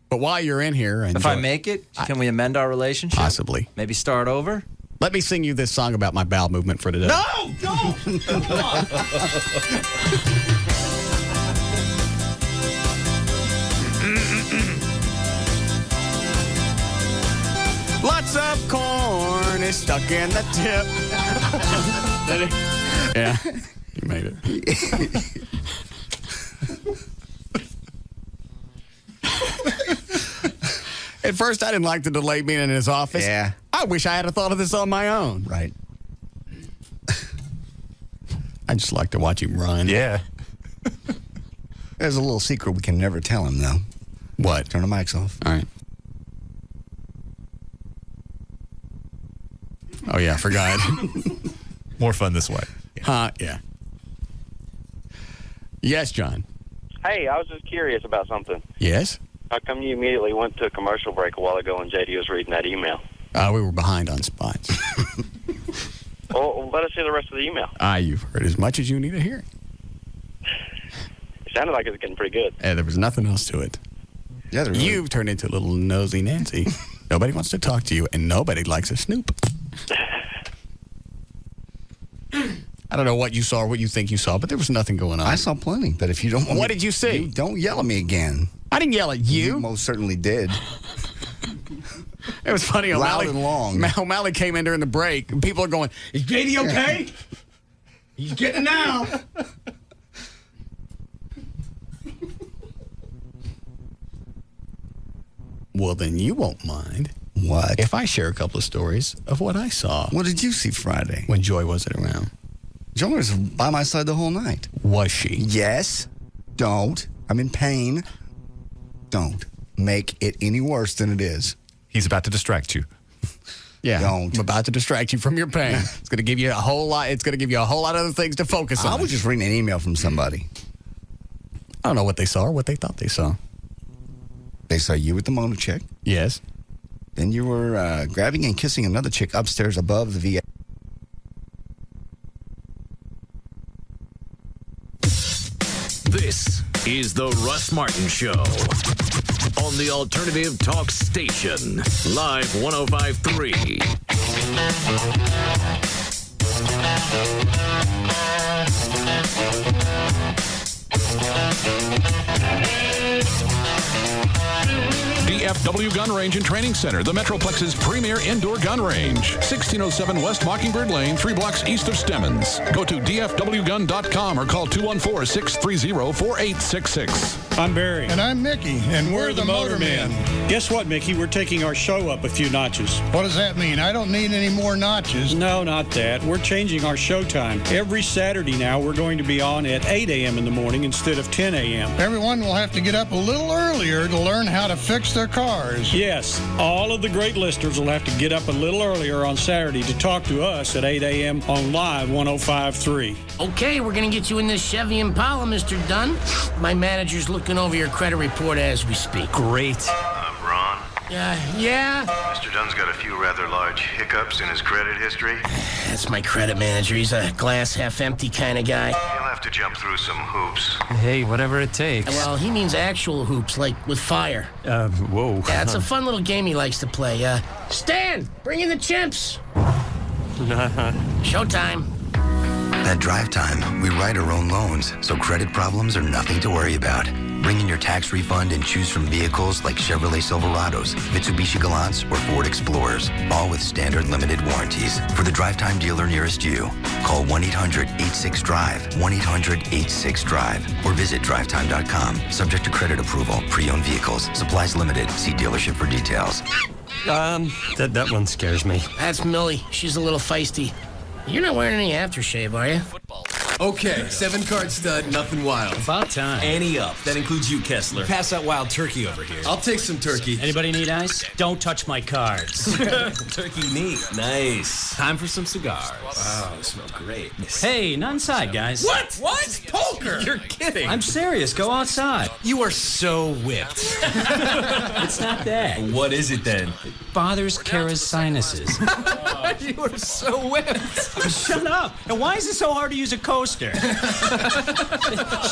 But while you're in here, If I make it, can we amend our relationship? Possibly. Maybe start over? Let me sing you this song about my bowel movement for today. No! Don't! Come on! Lots of corn is stuck in the tip. Yeah, you made it. At first, I didn't like the delay being in his office. Yeah. I wish I had thought of this on my own. Right. I just like to watch him run. Yeah. There's a little secret we can never tell him, though. What? Turn the mics off. All right. Oh, yeah, I forgot. More fun this way. Yeah. Yes, John. Hey, I was just curious about something. Yes? How come you immediately went to a commercial break a while ago when JD was reading that email? We were behind on spots. Well, let us hear the rest of the email. You've heard as much as you need to hear. It sounded like it was getting pretty good. There was nothing else to it. Yeah, really... You've turned into a little nosy Nancy. Nobody wants to talk to you, and nobody likes a snoop. I don't know what you saw or what you think you saw, but there was nothing going on. I saw plenty, but if you don't want What did you see? Don't yell at me again. I didn't yell at you. You most certainly did. It was funny. Loud and long. O'Malley came in during the break, and people are going, "Is JD okay? He's getting it now." Well, then you won't mind. What? If I share a couple of stories of what I saw. What did you see Friday? When Joy wasn't around. Joy was by my side the whole night. Was she? Yes. Don't. I'm in pain. Don't make it any worse than it is. He's about to distract you. Yeah. Don't. I'm about to distract you from your pain. It's going to give you a whole lot. It's going to give you a whole lot of other things to focus on. I was just reading an email from somebody. I don't know what they saw or what they thought they saw. They saw you with the Mona chick. Yes. Then you were grabbing and kissing another chick upstairs above the VA. This is the Russ Martin Show on the Alternative Talk Station, Live 105.3. DFW Gun Range and Training Center, the Metroplex's premier indoor gun range. 1607 West Mockingbird Lane, 3 blocks east of Stemmons. Go to dfwgun.com or call 214-630-4866. I'm Barry. And I'm Mickey. And we're the Motormen. Guess what, Mickey? We're taking our show up a few notches. What does that mean? I don't need any more notches. No, not that. We're changing our show time. Every Saturday now, we're going to be on at 8 a.m. in the morning instead of 10 a.m. Everyone will have to get up a little earlier to learn how to fix their cars. Yes, all of the great listeners will have to get up a little earlier on Saturday to talk to us at 8 a.m. on Live 105.3. Okay, we're going to get you in this Chevy Impala, Mr. Dunn. My manager's looking over your credit report as we speak. Great. Ron? Yeah? Mr. Dunn's got a few rather large hiccups in his credit history. That's my credit manager. He's a glass half empty kind of guy. He'll have to jump through some hoops. Hey, whatever it takes. Well, he means actual hoops, like with fire. Whoa. Yeah, it's a fun little game he likes to play. Stan, bring in the chimps. Showtime. At Drive Time, we write our own loans, so credit problems are nothing to worry about. Bring in your tax refund and choose from vehicles like Chevrolet Silverados, Mitsubishi Galants, or Ford Explorers, all with standard limited warranties. For the Drive Time dealer nearest you, call 1-800-86-DRIVE, 1-800-86-DRIVE, or visit drivetime.com. Subject to credit approval, pre-owned vehicles, supplies limited. See dealership for details. That one scares me. That's Millie. She's a little feisty. You're not wearing any aftershave, are you? Okay, 7-card stud, nothing wild. About time. Ante up. That includes you, Kessler. Pass that wild turkey over here. I'll take some turkey. Anybody need ice? Don't touch my cards. Turkey neat. Nice. Time for some cigars. Wow, they smell great. Hey, none inside, guys. What? What? Poker? You're kidding. I'm serious. Go outside. You are so whipped. It's not that. What is it then? It bothers Kara's sinuses. You are so whipped. Shut up. And why is it so hard to use a coaster?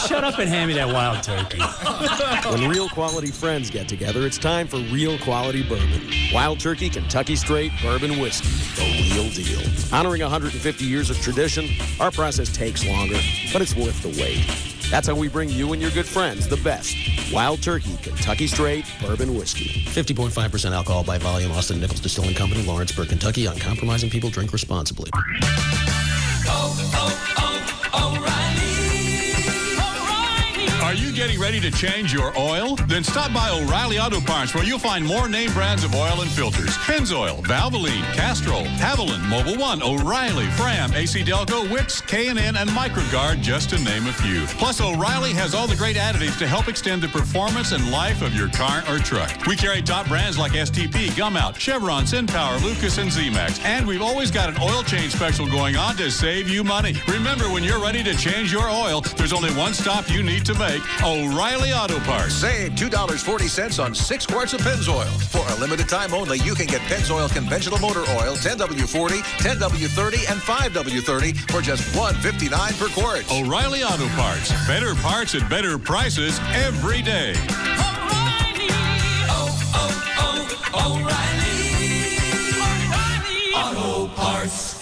Shut up and hand me that wild turkey. When real quality friends get together, it's time for real quality bourbon. Wild Turkey Kentucky Straight Bourbon Whiskey, the real deal. Honoring 150 years of tradition, our process takes longer, but it's worth the wait. That's how we bring you and your good friends the best. Wild Turkey Kentucky Straight Bourbon Whiskey. 50.5% alcohol by volume. Austin Nichols Distilling Company, Lawrenceburg, Kentucky. Uncompromising people drink responsibly. Are you getting ready to change your oil? Then stop by O'Reilly Auto Parts, where you'll find more name brands of oil and filters. Pennzoil, Valvoline, Castrol, Haviland, Mobil 1, O'Reilly, Fram, AC Delco, Wix, K&N, and Microgard, just to name a few. Plus, O'Reilly has all the great additives to help extend the performance and life of your car or truck. We carry top brands like STP, Gumout, Chevron, SunPower, Lucas, and Z-Max. And we've always got an oil change special going on to save you money. Remember, when you're ready to change your oil, there's only one stop you need to make: O'Reilly Auto Parts. Save $2.40 on 6 quarts of Pennzoil. For a limited time only, you can get Pennzoil Conventional Motor Oil, 10W40, 10W30, and 5W30 for just $1.59 per quart. O'Reilly Auto Parts. Better parts at better prices every day. O'Reilly Auto Parts.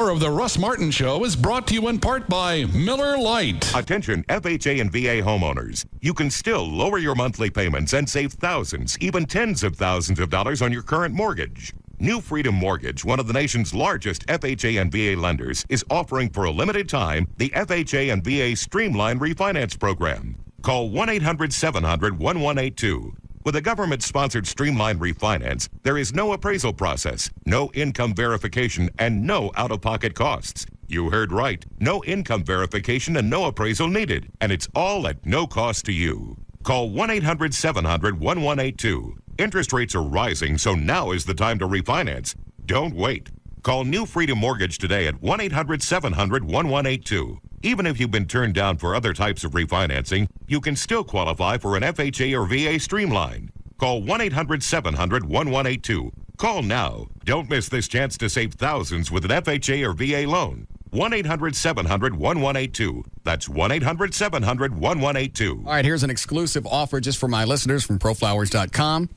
Of the Russ Martin Show is brought to you in part by Miller Lite. Attention FHA and VA homeowners. You can still lower your monthly payments and save thousands, even tens of thousands of dollars on your current mortgage. New Freedom Mortgage, one of the nation's largest FHA and VA lenders, is offering for a limited time the FHA and VA Streamline Refinance Program. Call 1-800-700-1182. With a government-sponsored Streamline Refinance, there is no appraisal process, no income verification, and no out-of-pocket costs. You heard right. No income verification and no appraisal needed. And it's all at no cost to you. Call 1-800-700-1182. Interest rates are rising, so now is the time to refinance. Don't wait. Call New Freedom Mortgage today at 1-800-700-1182. Even if you've been turned down for other types of refinancing, you can still qualify for an FHA or VA Streamline. Call 1-800-700-1182. Call now. Don't miss this chance to save thousands with an FHA or VA loan. 1-800-700-1182. That's 1-800-700-1182. All right, here's an exclusive offer just for my listeners from proflowers.com.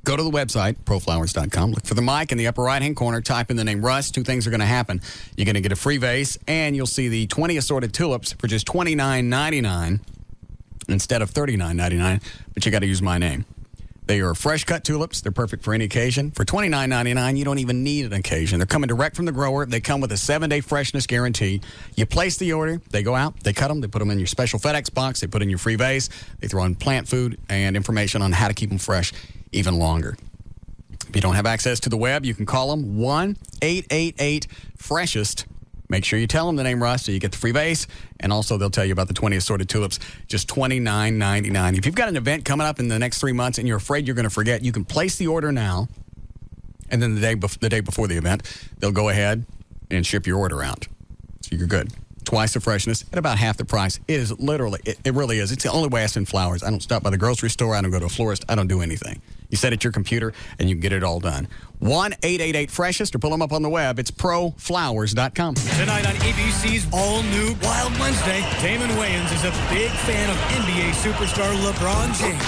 Go to the website, proflowers.com. Look for the mic in the upper right-hand corner. Type in the name Russ. Two things are going to happen. You're going to get a free vase, and you'll see the 20 assorted tulips for just $29.99 instead of $39.99, but you got to use my name. They are fresh-cut tulips. They're perfect for any occasion. For $29.99, you don't even need an occasion. They're coming direct from the grower. They come with a 7-day freshness guarantee. You place the order. They go out. They cut them. They put them in your special FedEx box. They put in your free vase. They throw in plant food and information on how to keep them fresh even longer. If you don't have access to the web, you can call them 1-888-FRESHEST. Make sure you tell them the name Russ so you get the free vase, and also they'll tell you about the 20 assorted tulips, just $29.99. If you've got an event coming up in the next 3 months and you're afraid you're going to forget, you can place the order now, and then the day before the event, they'll go ahead and ship your order out. So you're good. Twice the freshness at about half the price. It is literally, it really is. It's the only way I send flowers. I don't stop by the grocery store. I don't go to a florist. I don't do anything. You set at your computer, and you can get it all done. 1-888-FRESHEST, or pull them up on the web. It's proflowers.com. Tonight on ABC's all-new Wild Wednesday, Damon Wayans is a big fan of NBA superstar LeBron James.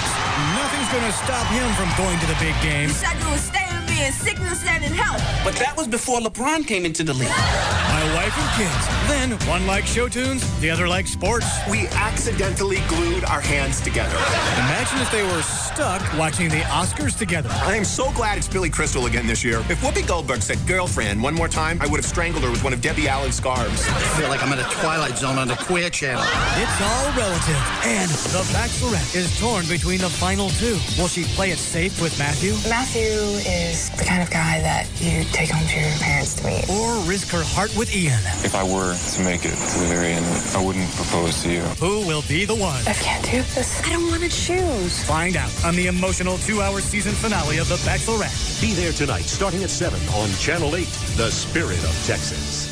Nothing's going to stop him from going to the big game. You said you would stay with me in sickness and in health. But that was before LeBron came into the league. My wife and kids. Then, one likes show tunes, the other likes sports. We accidentally glued our hands together. Imagine if they were stuck watching the Oscars together. I am so glad it's Billy Crystal again this year. If Whoopi Goldberg said girlfriend one more time, I would have strangled her with one of Debbie Allen's scarves. I feel like I'm in a Twilight Zone on the Queer Channel. It's all relative. And The Bachelorette is torn between the final two. Will she play it safe with Matthew? Matthew is the kind of guy that you take home to your parents to meet. Or risk her heart with Ian? If I were to make it to the very end, I wouldn't propose to you. Who will be the one? I can't do this. I don't want to choose. Find out on the emotional 2-hour season finale of The Bachelorette. Be there tonight, starting at 7 on Channel 8, The Spirit of Texas.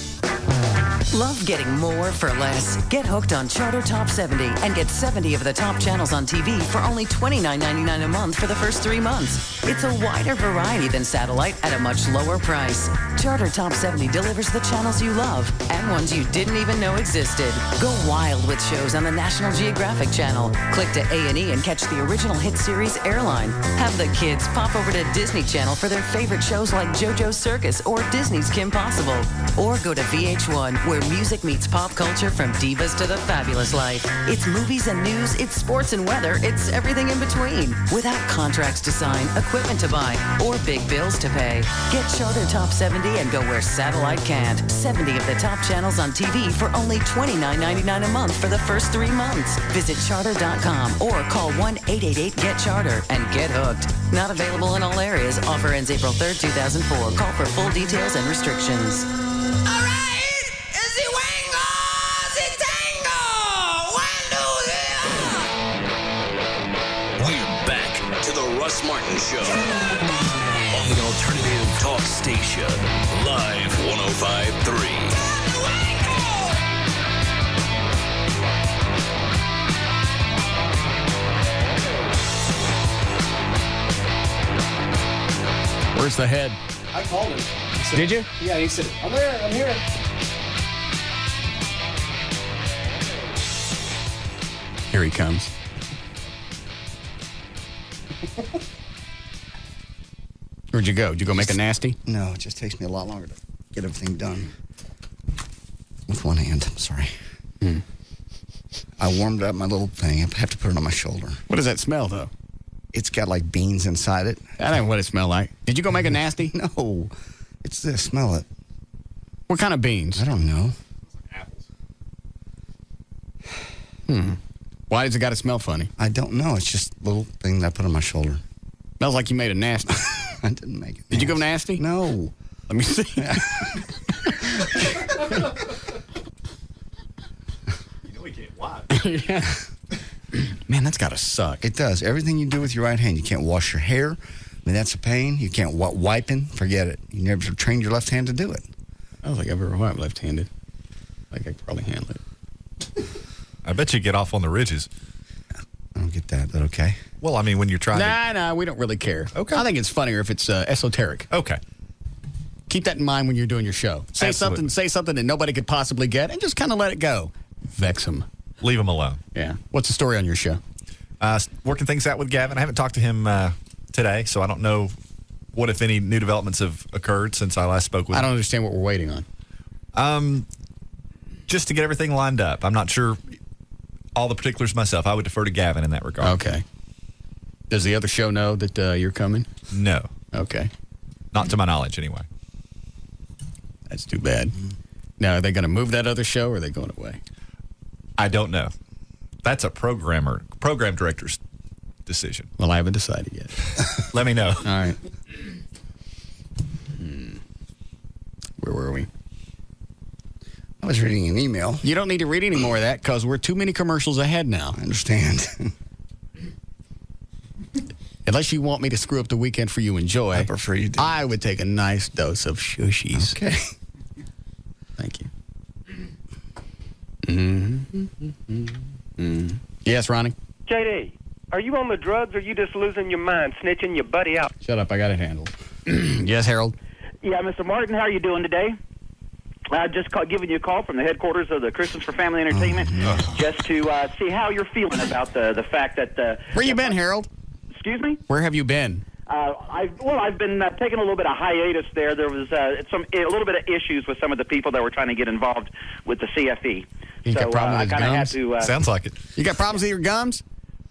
Love getting more for less. Get hooked on Charter Top 70 and get 70 of the top channels on TV for only $29.99 a month for the first 3 months. It's a wider variety than satellite at a much lower price. Charter Top 70 delivers the channels you love and ones you didn't even know existed. Go wild with shows on the National Geographic Channel. Click to A&E and catch the original hit series Airline. Have the kids pop over to Disney Channel for their favorite shows like JoJo's Circus or Disney's Kim Possible. Or go to VH1, where music meets pop culture from divas to the fabulous life. It's movies and news, it's sports and weather, it's everything in between. Without contracts to sign, equipment to buy, or big bills to pay. Get Charter Top 70 and go where satellite can't. 70 of the top channels on TV for only $29.99 a month for the first 3 months. Visit charter.com or call 1-888-GET-CHARTER and get hooked. Not available in all areas. Offer ends April 3rd, 2004. Call for full details and restrictions. Russ Martin Show on the Alternative Talk Station, Live 105.3. Where's the head? I called him. Said, did you? Yeah, he said, I'm here. Here he comes. Where'd you go? Did you go make a nasty? No, it just takes me a lot longer to get everything done. with one hand. I'm sorry. I warmed up my little thing. I have to put it on my shoulder. What does that smell, though? It's got like beans inside it. That ain't what it smelled like. Did you go make it nasty? No. It's this. Smell it. What kind of beans? I don't know. Apples. Why does it got to smell funny? I don't know. It's just a little thing that I put on my shoulder. Smells like you made it nasty. I didn't make it. Did you go nasty? No. Let me see. We can't wipe. Yeah. Man, that's got to suck. It does. Everything you do with your right hand, you can't wash your hair. I mean, that's a pain. You can't wiping. Forget it. You never trained your left hand to do it. I don't think I've ever wiped left-handed. I think I could probably handle it. I bet you get off on the ridges. I don't get that, but okay. Well, I mean, when you're trying Nah, we don't really care. Okay. I think it's funnier if it's esoteric. Okay. Keep that in mind when you're doing your show. Say something that nobody could possibly get, and just kind of let it go. Vex them. Leave them alone. Yeah. What's the story on your show? Working things out with Gavin. I haven't talked to him today, so I don't know what, if any, new developments have occurred since I last spoke with him. I don't understand what we're waiting on. Just to get everything lined up. I'm not sure all the particulars myself. I would defer to Gavin in that regard. Okay. Does the other show know that you're coming? No. Okay. Not to my knowledge, anyway. That's too bad. Now, are they going to move that other show, or are they going away? I don't know. That's a program director's decision. Well, I haven't decided yet. Let me know. All right. Where were we? I was reading an email. You don't need to read any more of that because we're too many commercials ahead now. I understand. Unless you want me to screw up the weekend for you, enjoy. I prefer you do. I would take a nice dose of shushies. Okay. Thank you. Yes, Ronnie? JD, are you on the drugs or are you just losing your mind, snitching your buddy out? Shut up. I got it handled. Yes, Harold? Yeah, Mr. Martin, how are you doing today? I just giving you a call from the headquarters of the Christians for Family Entertainment just to see how you're feeling about the fact that... Where you been, Harold? Excuse me? Where have you been? I've been taking a little bit of hiatus there. There was a little bit of issues with some of the people that were trying to get involved with the CFE. You got problems with I kind of had to... Sounds like it. You got problems with your gums?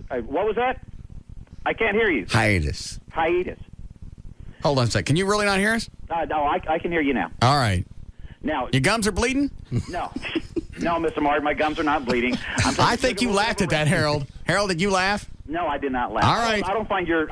What was that? I can't hear you. Hiatus. Hold on a sec. Can you really not hear us? No, I can hear you now. All right. Now, your gums are bleeding? No. No, Mr. Martin, my gums are not bleeding. I think you laughed at that, Harold. Harold, did you laugh? No, I did not laugh. All right. I don't find your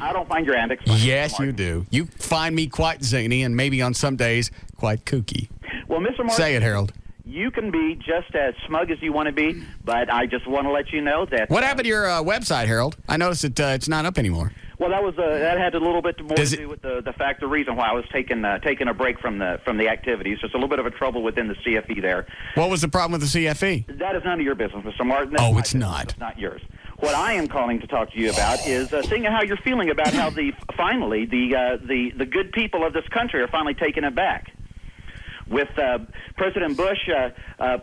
antics funny. Yes, you do. You find me quite zany and maybe on some days quite kooky. Well, Mr. Martin, say it, Harold. You can be just as smug as you want to be, but I just want to let you know that... What happened to your website, Harold? I noticed that it's not up anymore. Well, that had a little bit more to do with the reason why I was taking a break from the activities. Just a little bit of a trouble within the CFE there. What was the problem with the CFE? That is none of your business, Mr. Martin. That's it's not. It's not yours. What I am calling to talk to you about is seeing how you're feeling about how the good people of this country are finally taking it back. With President Bush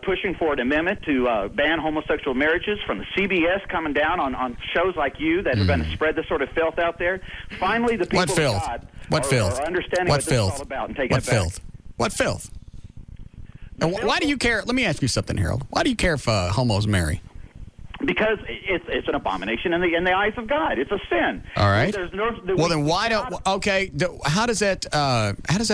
pushing for an amendment to ban homosexual marriages, from the CBS coming down on shows like you that are going to spread this sort of filth out there. Finally, the people of God are understanding what this is all about and taking it back. What filth? And why do you care? Let me ask you something, Harold. Why do you care if homos marry? Because it's an abomination in the eyes of God. It's a sin. All right. Well, then why don't? Okay. How does that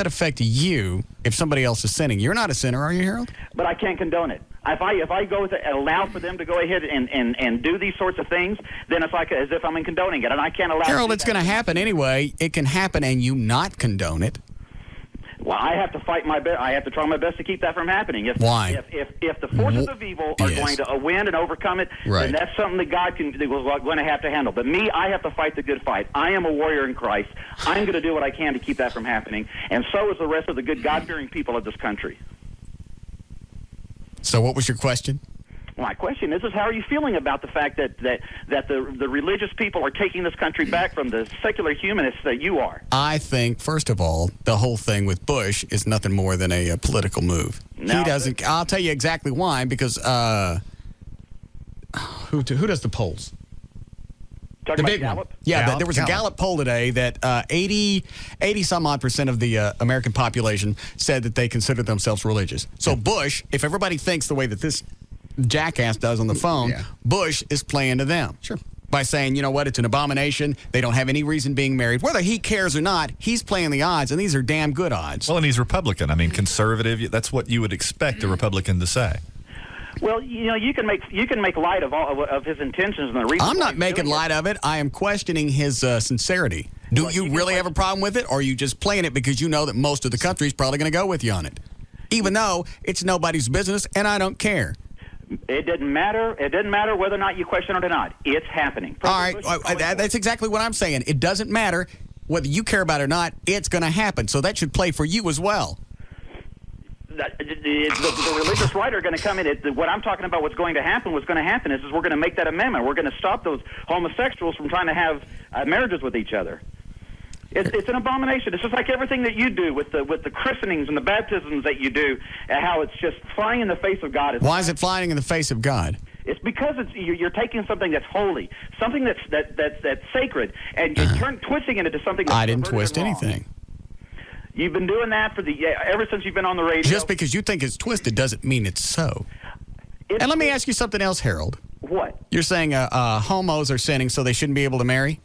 affect you if somebody else is sinning? You're not a sinner, are you, Harold? But I can't condone it. If I go to allow for them to go ahead and do these sorts of things, then it's like as if I'm condoning it, and I can't allow. Harold, it's going to happen anyway. It can happen, and you not condone it. Well, I have to fight my best. I have to try my best to keep that from happening. Why? If the forces of evil are going to win and overcome it, then that's something that God was going to have to handle. But me, I have to fight the good fight. I am a warrior in Christ. I'm going to do what I can to keep that from happening, and so is the rest of the good God-fearing people of this country. So, what was your question? My question is how are you feeling about the fact that the religious people are taking this country back from the secular humanists that you are? I think, first of all, the whole thing with Bush is nothing more than a political move. He doesn't. I'll tell you exactly why. Because who does the polls? The big one. Yeah, there was a Gallup poll today that 80 some odd % of the American population said that they consider themselves religious. So Bush, if everybody thinks the way that this jackass does on the phone, Bush is playing to them. Sure. By saying, you know what, it's an abomination. They don't have any reason being married. Whether he cares or not, he's playing the odds, and these are damn good odds. Well, and he's Republican. I mean, conservative, that's what you would expect a Republican to say. Well, you can make light of all of his intentions and the reasons. I'm not making light of it. I am questioning his sincerity. Do you really have a problem with it, or are you just playing it because you know that most of the country is probably going to go with you on it? Even though it's nobody's business, and I don't care. It didn't matter. It didn't matter whether or not you question it or not. It's happening. All right, that's exactly what I'm saying. It doesn't matter whether you care about it or not. It's going to happen. So that should play for you as well. The religious right are going to come in. What I'm talking about, what's going to happen is we're going to make that amendment. We're going to stop those homosexuals from trying to have marriages with each other. It's an abomination. It's just like everything that you do with the christenings and the baptisms that you do, and how it's just flying in the face of God. Why is it flying in the face of God? It's because you're taking something that's holy, something that's sacred, and you're twisting it into something that's I didn't twist anything. You've been doing that ever since you've been on the radio. Just because you think it's twisted doesn't mean it's so. And let me ask you something else, Harold. What? You're saying homos are sinning, so they shouldn't be able to marry?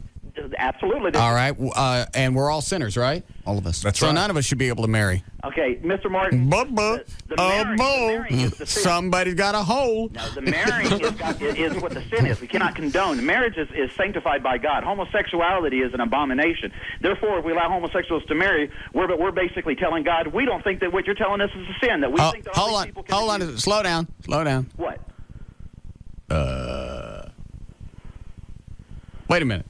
Absolutely. All right. And we're all sinners, right? All of us. That's right. So none of us should be able to marry. Okay, Mr. Martin. Somebody's got a hole. No, the marrying is what the sin is. We cannot condone. Marriage is sanctified by God. Homosexuality is an abomination. Therefore, if we allow homosexuals to marry, we're basically telling God, we don't think that what you're telling us is a sin. That we think that all these people can hold on. Slow down. What? Wait a minute.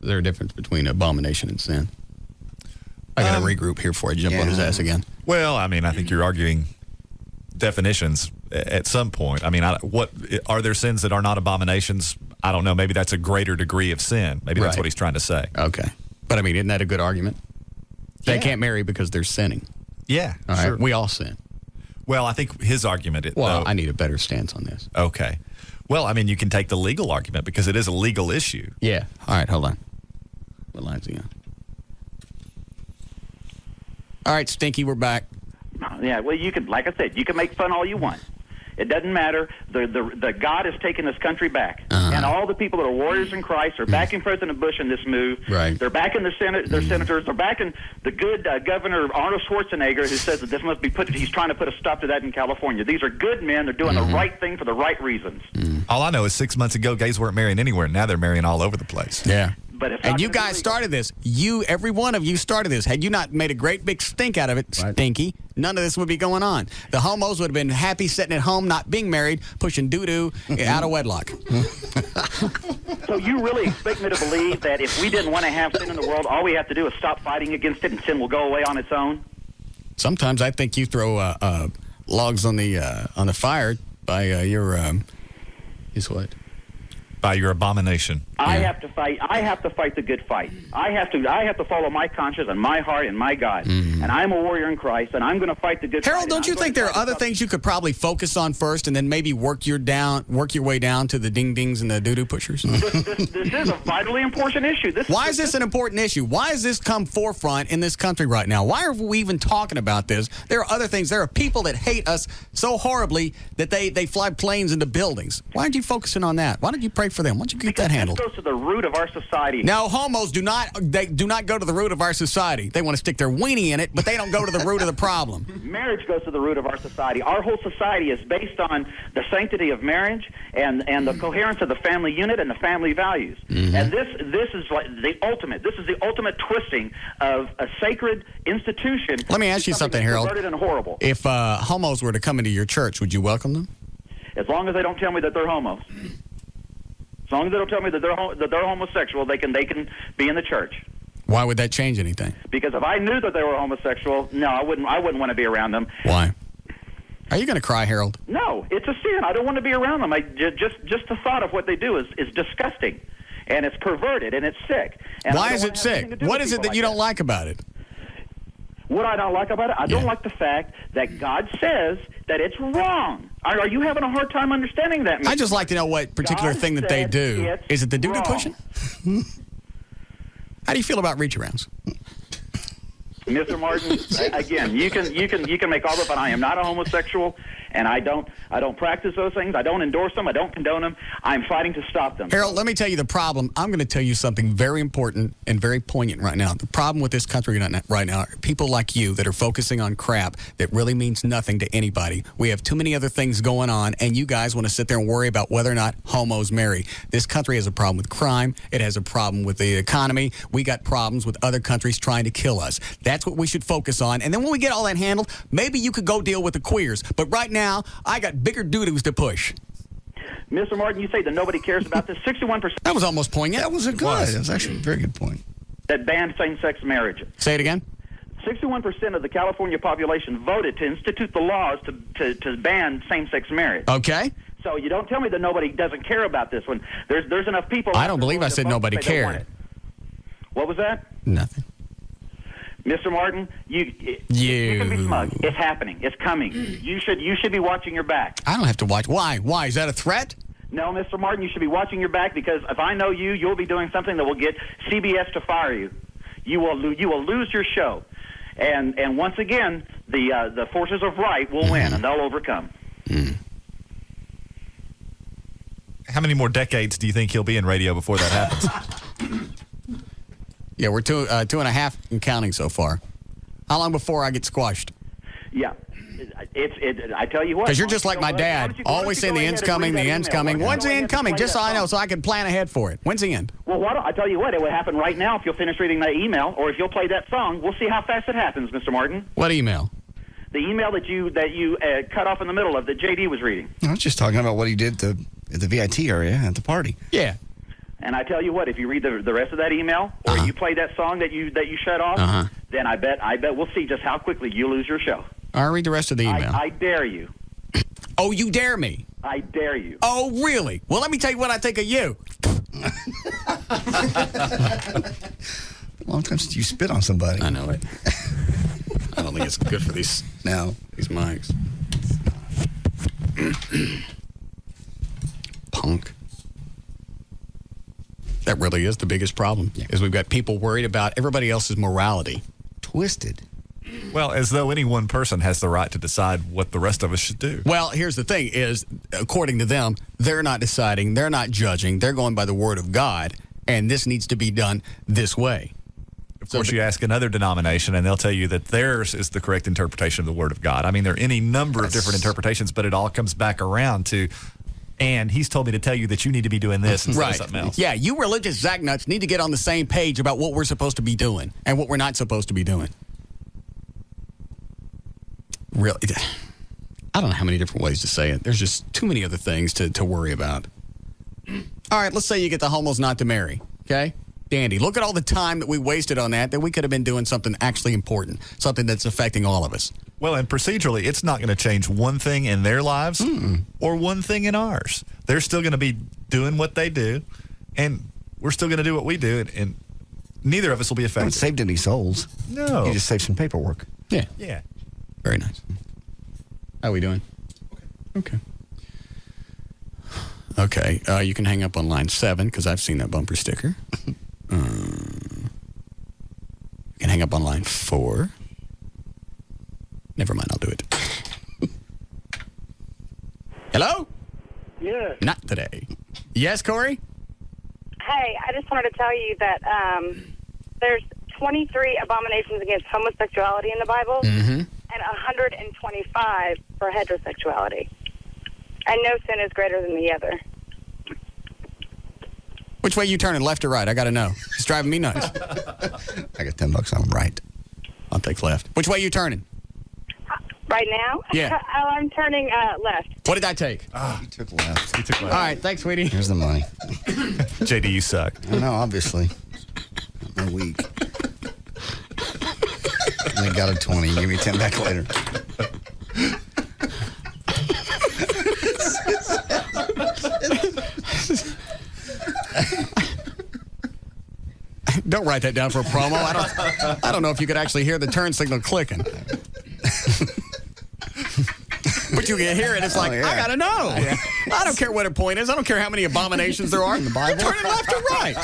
Is there a difference between abomination and sin? I got to regroup here before I jump on his ass again. Well, I mean, I think you're arguing definitions at some point. I mean, what are there sins that are not abominations? I don't know. Maybe that's a greater degree of sin. Maybe that's what he's trying to say. Okay. But, I mean, isn't that a good argument? They can't marry because they're sinning. Yeah, all right. sure. We all sin. Well, I think his argument... I need a better stance on this. Okay. Well, I mean, you can take the legal argument because it is a legal issue. Yeah. All right, hold on. What line's he on? All right, Stinky, we're back. Yeah, well, you can, like I said, you can make fun all you want. It doesn't matter. The God has taken this country back, and all the people that are warriors in Christ are backing President Bush in this move. Right. They're backing the Senate, their senators. They're backing the good Governor Arnold Schwarzenegger, who says that this must be put. He's trying to put a stop to that in California. These are good men. They're doing the right thing for the right reasons. All I know is 6 months ago, gays weren't marrying anywhere. Now they're marrying all over the place. Yeah. But and you guys started this. Every one of you started this. Had you not made a great big stink out of it, Stinky, none of this would be going on. The homos would have been happy sitting at home, not being married, pushing doo-doo out of wedlock. So you really expect me to believe that if we didn't want to have sin in the world, all we have to do is stop fighting against it and sin will go away on its own? Sometimes I think you throw logs on the fire by your is what? By your abomination. I have to fight. I have to fight the good fight. I have to follow my conscience and my heart and my God. And I'm a warrior in Christ, and I'm going to fight the good fight. Harold, don't you think there are other things you could probably focus on first, and then maybe work your way down to the ding-dings and the doo-doo pushers? This is a vitally important issue. Why is this an important issue? Why has this come forefront in this country right now? Why are we even talking about this? There are other things. There are people that hate us so horribly that they fly planes into buildings. Why aren't you focusing on that? Why don't you pray for them? Why don't you get that handled? This goes to the root of our society. No, homos do not go to the root of our society. They want to stick their weenie in it, but they don't go to the root of the problem. Marriage goes to the root of our society. Our whole society is based on the sanctity of marriage and the coherence of the family unit and the family values. And this is like the ultimate. This is the ultimate twisting of a sacred institution. Let me ask you something, Harold. Perverted and horrible. If homos were to come into your church, would you welcome them? As long as they don't tell me that they're homos. As long as they don't tell me that they're homosexual, they can be in the church. Why would that change anything? Because if I knew that they were homosexual, no, I wouldn't want to be around them. Why? Are you going to cry, Harold? No, it's a sin. I don't want to be around them. Just the thought of what they do is disgusting, and it's perverted and it's sick. And why is it sick? What is it that you don't like about it? What I don't like about it, I don't like the fact that God says that it's wrong. Are you having a hard time understanding that? I just like to know what particular God thing that they said do. it's Is it the duty wrong. pushing? How do you feel about reach-arounds? Mr. Martin, again, you can make all the fun. I am not a homosexual, and I don't practice those things. I don't endorse them. I don't condone them. I'm fighting to stop them. Harold, let me tell you the problem. I'm going to tell you something very important and very poignant right now. The problem with this country right now are people like you that are focusing on crap that really means nothing to anybody. We have too many other things going on, and you guys want to sit there and worry about whether or not homos marry. This country has a problem with crime. It has a problem with the economy. We got problems with other countries trying to kill us. That's what we should focus on. And then when we get all that handled, maybe you could go deal with the queers. But right now, I got bigger duties to push. Mr. Martin, you say that nobody cares about this. 61%. That was almost poignant. That was That was actually a very good point. That banned same-sex marriage. Say it again. 61% of the California population voted to institute the laws to ban same-sex marriage. Okay. So you don't tell me that nobody doesn't care about this one. There's enough people. I don't believe I said nobody cared. What was that? Nothing. Mr. Martin, you can be smug. It's happening. It's coming. You should be watching your back. I don't have to watch. Why? Why? Is that a threat? No, Mr. Martin, you should be watching your back because if I know you, you'll be doing something that will get CBS to fire you. You will lose your show. And once again, the forces of right will win and they'll overcome. How many more decades do you think he'll be in radio before that happens? Yeah, we're two and a half and counting so far. How long before I get squashed? Yeah. I tell you what. Because you're just like my dad, always saying the end's coming, the end's coming. When's the end coming? Just so I know, so I can plan ahead for it. When's the end? Well, I tell you what, it would happen right now if you'll finish reading that email, or if you'll play that song. We'll see how fast it happens, Mr. Martin. What email? The email that you cut off in the middle of that JD was reading. I was just talking about what he did at the VIT area at the party. Yeah. And I tell you what, if you read the rest of that email, or you play that song that you shut off, then I bet we'll see just how quickly you lose your show. I'll read the rest of the email. I dare you. Oh, you dare me? I dare you. Oh, really? Well, let me tell you what I think of you. A long time since you spit on somebody. I know it. I don't think it's good for these mics. Punk. That really is the biggest problem, is we've got people worried about everybody else's morality. Twisted. Well, as though any one person has the right to decide what the rest of us should do. Well, here's the thing is, according to them, they're not deciding, they're not judging, they're going by the word of God, and this needs to be done this way. Of course, you ask another denomination, and they'll tell you that theirs is the correct interpretation of the Word of God. I mean, there are any number of different interpretations, but it all comes back around to, and he's told me to tell you that you need to be doing this instead of something else. Yeah, you religious zacknuts need to get on the same page about what we're supposed to be doing and what we're not supposed to be doing. Really, I don't know how many different ways to say it. There's just too many other things to worry about. All right, let's say you get the homos not to marry, okay? Dandy, look at all the time that we wasted on that we could have been doing something actually important, something that's affecting all of us. Well, and procedurally, it's not going to change one thing in their lives or one thing in ours. They're still going to be doing what they do, and we're still going to do what we do, and neither of us will be affected. It saved any souls. No. You just saved some paperwork. Yeah. Yeah. Very nice. How are we doing? Okay. Okay, you can hang up on line 7 because I've seen that bumper sticker. You can hang up on line 4. Never mind, I'll do it. Hello? Yes. Not today. Yes, Corey? Hey, I just wanted to tell you that there's 23 abominations against homosexuality in the Bible and 125 for heterosexuality. And no sin is greater than the other. Which way you turning, left or right? I got to know. It's driving me nuts. I got $10 on right. I'll take left. Which way you turning? Right now? Yeah. I'm turning left. What did I take? You took left. You took left. All right, thanks, sweetie. Here's the money. JD, you suck. I know, obviously. I'm weak. I got a 20. Give me 10 back later. Don't write that down for a promo. I don't know if you could actually hear the turn signal clicking. But you can hear it. It's like, I got to know. Yeah. I don't care what a point is. I don't care how many abominations there are in the Bible. Turn it left or right.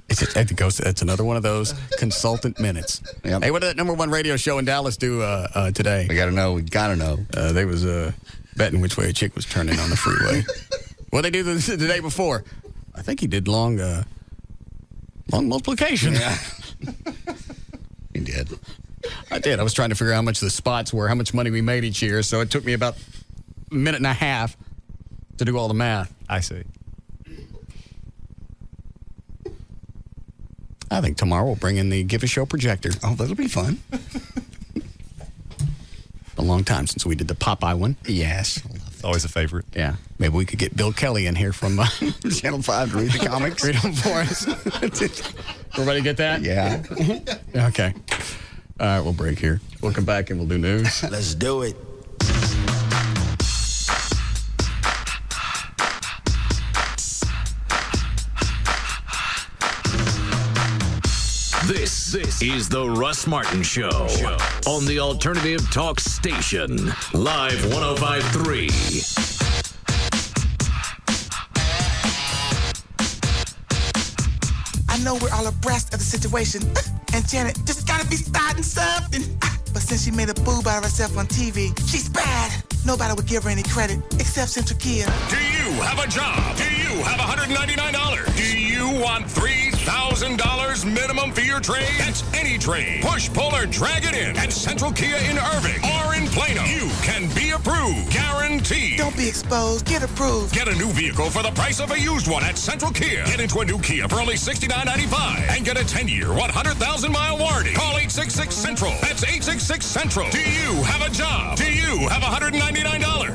It's another one of those consultant minutes. Yep. Hey, what did that number one radio show in Dallas do today? We got to know. We got to know. They was betting which way a chick was turning on the freeway. What did they do the day before? I think he did long multiplication. Yeah. He did. I did. I was trying to figure out how much the spots were, how much money we made each year. So it took me about a minute and a half to do all the math. I see. I think tomorrow we'll bring in the Give a Show projector. Oh, that'll be fun. A long time since we did the Popeye one. Yes. It's always a favorite. Yeah. Maybe we could get Bill Kelly in here from Channel 5 to read the comics. Read them for us. Everybody get that? Yeah. Okay. All right, we'll break here. We'll come back and we'll do news. Let's do it. This is the Russ Martin Show on the Alternative Talk Station, Live 105.3. I know we're all abreast of the situation, and Janet just gotta be starting something. But since she made a boob out of herself on TV, she's bad. Nobody would give her any credit except Central Kia. Do you have a job? Do you have $199? Do you want $3,000 minimum for your trade? That's any trade. Push, pull, or drag it in at Central Kia in Irving or in Plano. You can be approved. Guaranteed. Don't be exposed. Get approved. Get a new vehicle for the price of a used one at Central Kia. Get into a new Kia for only $69.95 and get a 10-year, 100,000-mile warranty. Call 866-CENTRAL. That's 866-CENTRAL. Do you have a job? Do you have $199?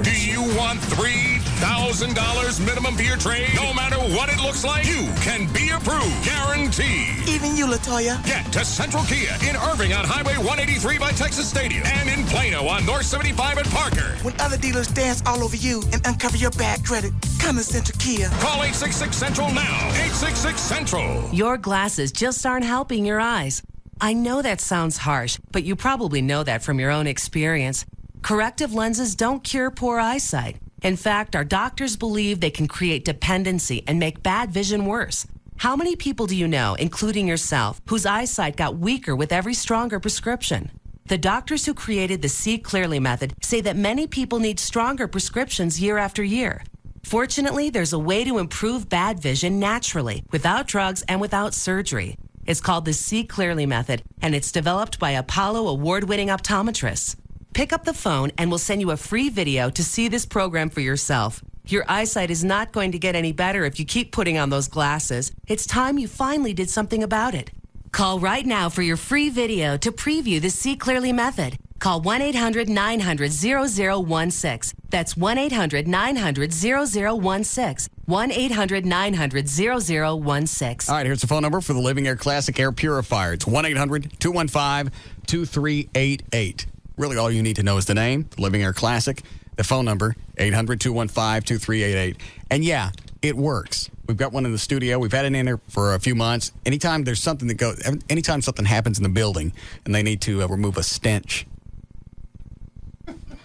Do you want $3,000 minimum for your trade? No matter what it looks like, you can be approved. Guaranteed. Even you, LaToya. Get to Central Kia in Irving on Highway 183 by Texas Stadium and in Plano on North 75 at Parker. When other dealers dance all over you and uncover your bad credit, come to Central Kia. Call 866-CENTRAL now. 866-CENTRAL. Your glasses just aren't helping your eyes. I know that sounds harsh, but you probably know that from your own experience. Corrective lenses don't cure poor eyesight. In fact, our doctors believe they can create dependency and make bad vision worse. How many people do you know, including yourself, whose eyesight got weaker with every stronger prescription? The doctors who created the See Clearly method say that many people need stronger prescriptions year after year. Fortunately, there's a way to improve bad vision naturally, without drugs and without surgery. It's called the See Clearly method, and it's developed by Apollo award-winning optometrists. Pick up the phone and we'll send you a free video to see this program for yourself. Your eyesight is not going to get any better if you keep putting on those glasses. It's time you finally did something about it. Call right now for your free video to preview the See Clearly method. Call 1-800-900-0016. That's 1-800-900-0016. 1-800-900-0016. All right, here's the phone number for the Living Air Classic Air Purifier. It's 1-800-215-2388. Really, all you need to know is the name, Living Air Classic, the phone number, 800-215-2388. And yeah, it works. We've got one in the studio. We've had it in there for a few months. Anytime there's something that goes, anytime something happens in the building and they need to remove a stench.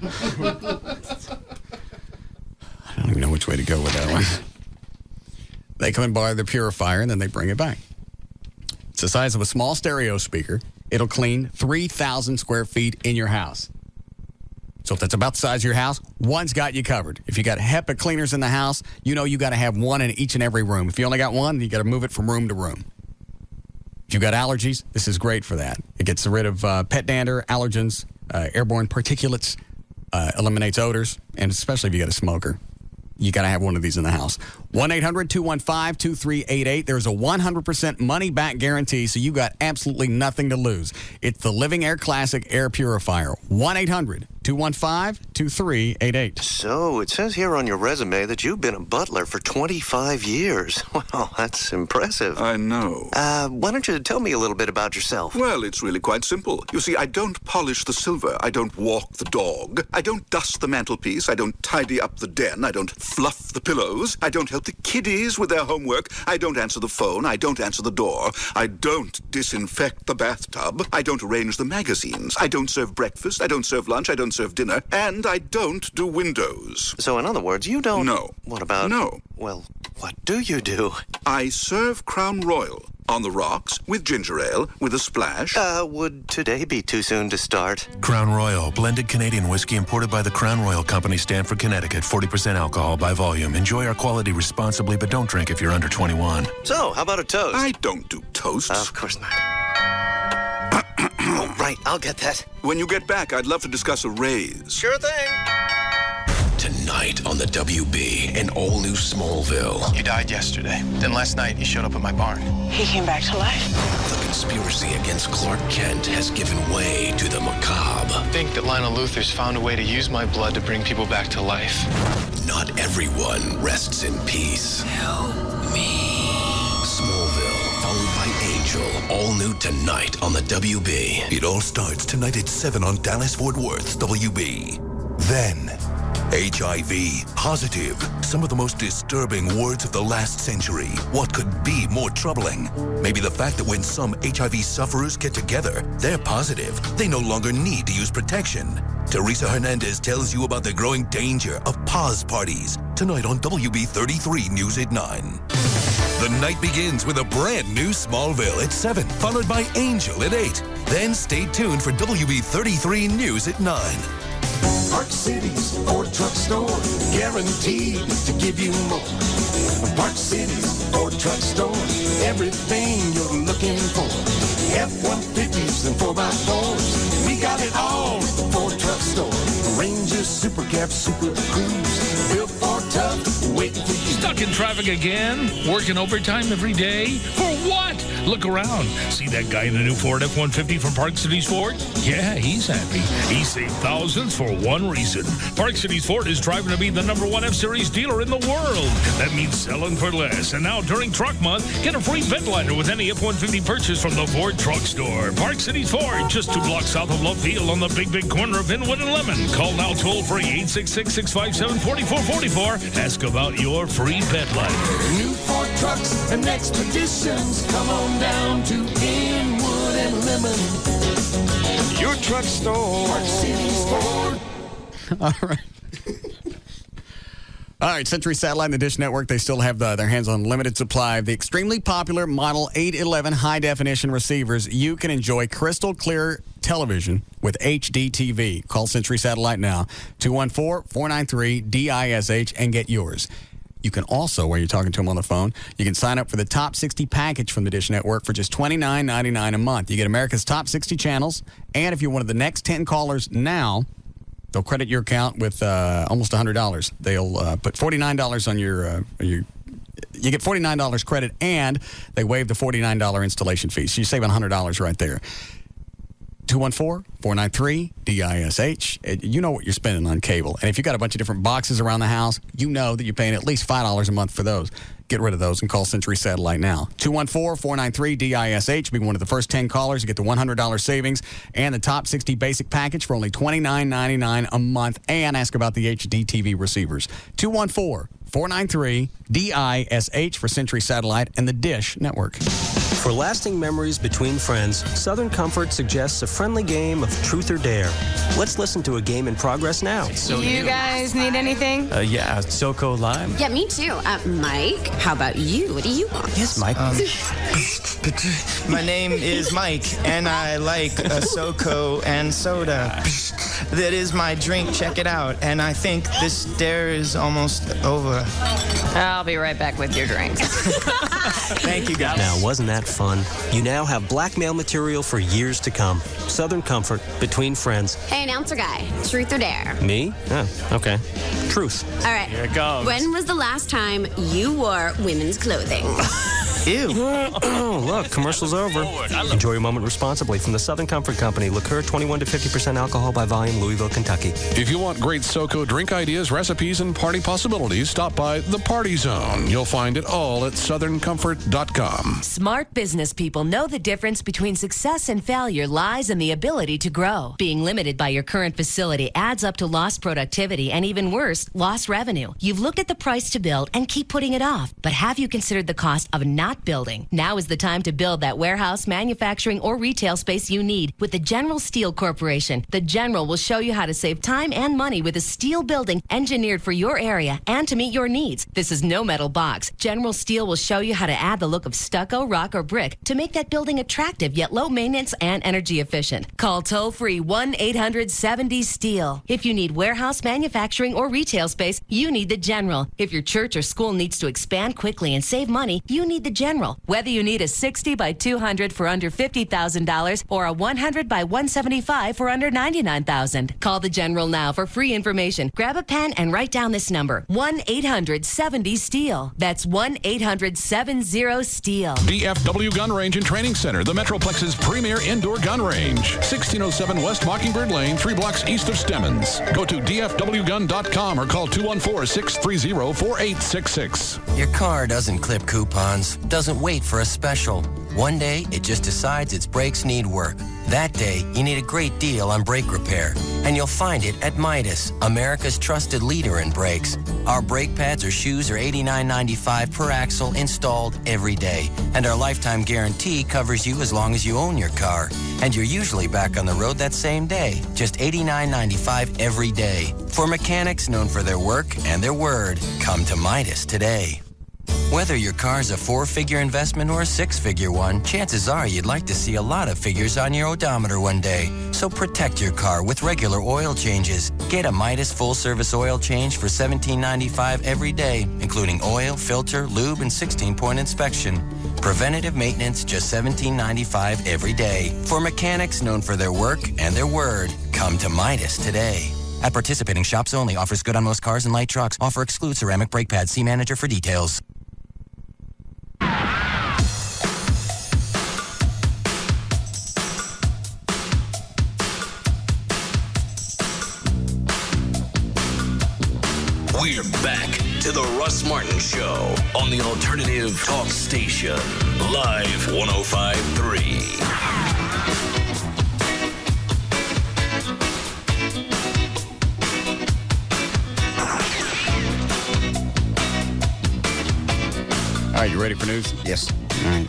I don't even know which way to go with that one. They come and buy the purifier and then they bring it back. It's the size of a small stereo speaker. It'll clean 3,000 square feet in your house. So if that's about the size of your house, one's got you covered. If you got HEPA cleaners in the house, you know you got to have one in each and every room. If you only got one, you got to move it from room to room. If you've got allergies, this is great for that. It gets rid of pet dander, allergens, airborne particulates, eliminates odors, and especially if you got a smoker. You got to have one of these in the house. 1-800-215-2388. There's a 100% money-back guarantee, so you got absolutely nothing to lose. It's the Living Air Classic Air Purifier. 1-800-215-2388. So, it says here on your resume that you've been a butler for 25 years. Well, that's impressive. I know. Why don't you tell me a little bit about yourself? Well, it's really quite simple. You see, I don't polish the silver. I don't walk the dog. I don't dust the mantelpiece. I don't tidy up the den. I don't fluff the pillows. I don't help the kiddies with their homework. I don't answer the phone. I don't answer the door. I don't disinfect the bathtub. I don't arrange the magazines. I don't serve breakfast. I don't serve lunch. I don't serve dinner. And I don't do windows. So, in other words, you don't... No. What about... No. Well, what do you do? I serve Crown Royal. On the rocks, with ginger ale, with a splash. Would today be too soon to start? Crown Royal, blended Canadian whiskey imported by the Crown Royal Company, Stamford, Connecticut. 40% alcohol by volume. Enjoy our quality responsibly, but don't drink if you're under 21. So, how about a toast? I don't do toasts. Of course not. Oh, right, I'll get that. When you get back, I'd love to discuss a raise. Sure thing. Tonight on the WB, an all-new Smallville. You died yesterday. Then last night, you showed up at my barn. He came back to life. The conspiracy against Clark Kent has given way to the macabre. I think that Lionel Luthor's found a way to use my blood to bring people back to life. Not everyone rests in peace. Help me. Smallville, followed by Angel, all new tonight on the WB. It all starts tonight at 7 on Dallas-Fort Worth's WB. Then, HIV, positive, some of the most disturbing words of the last century. What could be more troubling? Maybe the fact that when some HIV sufferers get together, they're positive. They no longer need to use protection. Teresa Hernandez tells you about the growing danger of pause parties. Tonight on WB 33 News at 9. The night begins with a brand new Smallville at 7, followed by Angel at 8. Then stay tuned for WB 33 News at 9. Park City's Ford Truck Store, guaranteed to give you more. Park City's Ford Truck Store, everything you're looking for. F-150s and 4x4s, we got it all at the Ford Truck Store. Ranger, Super Cab, Super Cruise, built for tough, waiting for you. Stuck in traffic again? Working overtime every day? For what? Look around. See that guy in the new Ford F-150 from Park Cities Ford? Yeah, he's happy. He saved thousands for one reason. Park Cities Ford is driving to be the #1 F-Series dealer in the world. That means selling for less. And now during Truck Month, get a free bed liner with any F-150 purchase from the Ford Truck Store. Park Cities Ford, just 2 blocks south of Love Field on the big corner of Inwood and Lemon. Call now toll-free 866-657-4444. Ask about your free bed liner. New Ford trucks and expeditions, come on down to Inwood and Lemon. Your truck store, Park Cities Ford. All right. All right, Century Satellite and the Dish Network, they still have their hands on limited supply of the extremely popular Model 811 high-definition receivers. You can enjoy crystal clear television with HD TV. Call Century Satellite now, 214-493-DISH, and get yours. You can also, while you're talking to them on the phone, you can sign up for the Top 60 package from the Dish Network for just $29.99 a month. You get America's top 60 channels, and if you're one of the next 10 callers now, they'll credit your account with almost $100. They'll put $49 on your you get $49 credit, and they waive the $49 installation fee. So you're saving $100 right there. 214-493-DISH. You know what you're spending on cable. And if you've got a bunch of different boxes around the house, you know that you're paying at least $5 a month for those. Get rid of those and call Century Satellite now. 214-493-DISH. Be one of the first 10 callers to get the $100 savings and the top 60 basic package for only $29.99 a month. And ask about the HD TV receivers. 214-493-DISH for Century Satellite and the Dish Network. For lasting memories between friends, Southern Comfort suggests a friendly game of Truth or Dare. Let's listen to a game in progress now. So you guys need anything? Yeah, SoCo Lime. Yeah, me too. Mike, how about you? What do you want? Yes, Mike. My name is Mike, and I like SoCo and soda. that is my drink. Check it out. And I think this dare is almost over. I'll be right back with your drinks. Thank you, guys. Now, wasn't that fun? You now have blackmail material for years to come. Southern Comfort, between friends. Hey, announcer guy, truth or dare? Me? Oh, okay. Truth. All right. Here it goes. When was the last time you wore women's clothing? Ew. Look, commercial's over. Enjoy your moment responsibly from the Southern Comfort Company. Liqueur 21 to 50% alcohol by volume, Louisville, Kentucky. If you want great SoCo drink ideas, recipes, and party possibilities, stop by the Party Zone. You'll find it all at southerncomfort.com. Smart business people know the difference between success and failure lies in the ability to grow. Being limited by your current facility adds up to lost productivity and, even worse, lost revenue. You've looked at the price to build and keep putting it off. But have you considered the cost of not building? Now is the time to build that warehouse, manufacturing, or retail space you need with the General Steel Corporation. The General will show you how to save time and money with a steel building engineered for your area and to meet your needs. This is no metal box. General Steel will show you how to add the look of stucco, rock, or brick to make that building attractive yet low maintenance and energy efficient. Call toll-free 1-800-70-STEEL. If you need warehouse, manufacturing, or retail space, you need the General. If your church or school needs to expand quickly and save money, you need the General. Whether you need a 60 by 200 for under $50,000 or a 100 by 175 for under $99,000. Call the General now for free information. Grab a pen and write down this number: 1-800-70-STEEL. That's 1-800-70-STEEL. DFW Gun Range and Training Center, the Metroplex's premier indoor gun range. 1607 West Mockingbird Lane, 3 blocks east of Stemmons. Go to dfwgun.com or call 214-630-4866. Your car doesn't clip coupons, doesn't wait for a special. One day, it just decides its brakes need work. That day, you need a great deal on brake repair. And you'll find it at Midas, America's trusted leader in brakes. Our brake pads or shoes are $89.95 per axle, installed every day. And our lifetime guarantee covers you as long as you own your car. And you're usually back on the road that same day. Just $89.95 every day. For mechanics known for their work and their word, come to Midas today. Whether your car's a 4-figure investment or a 6-figure one, chances are you'd like to see a lot of figures on your odometer one day. So protect your car with regular oil changes. Get a Midas full-service oil change for $17.95 every day, including oil, filter, lube, and 16-point inspection. Preventative maintenance, just $17.95 every day. For mechanics known for their work and their word, come to Midas today. At participating shops only. Offers good on most cars and light trucks. Offer excludes ceramic brake pads. See manager for details. We're back to the Russ Martin Show on the Alternative Talk Station. Live 105.3. All right, you ready for news? Yes. All right.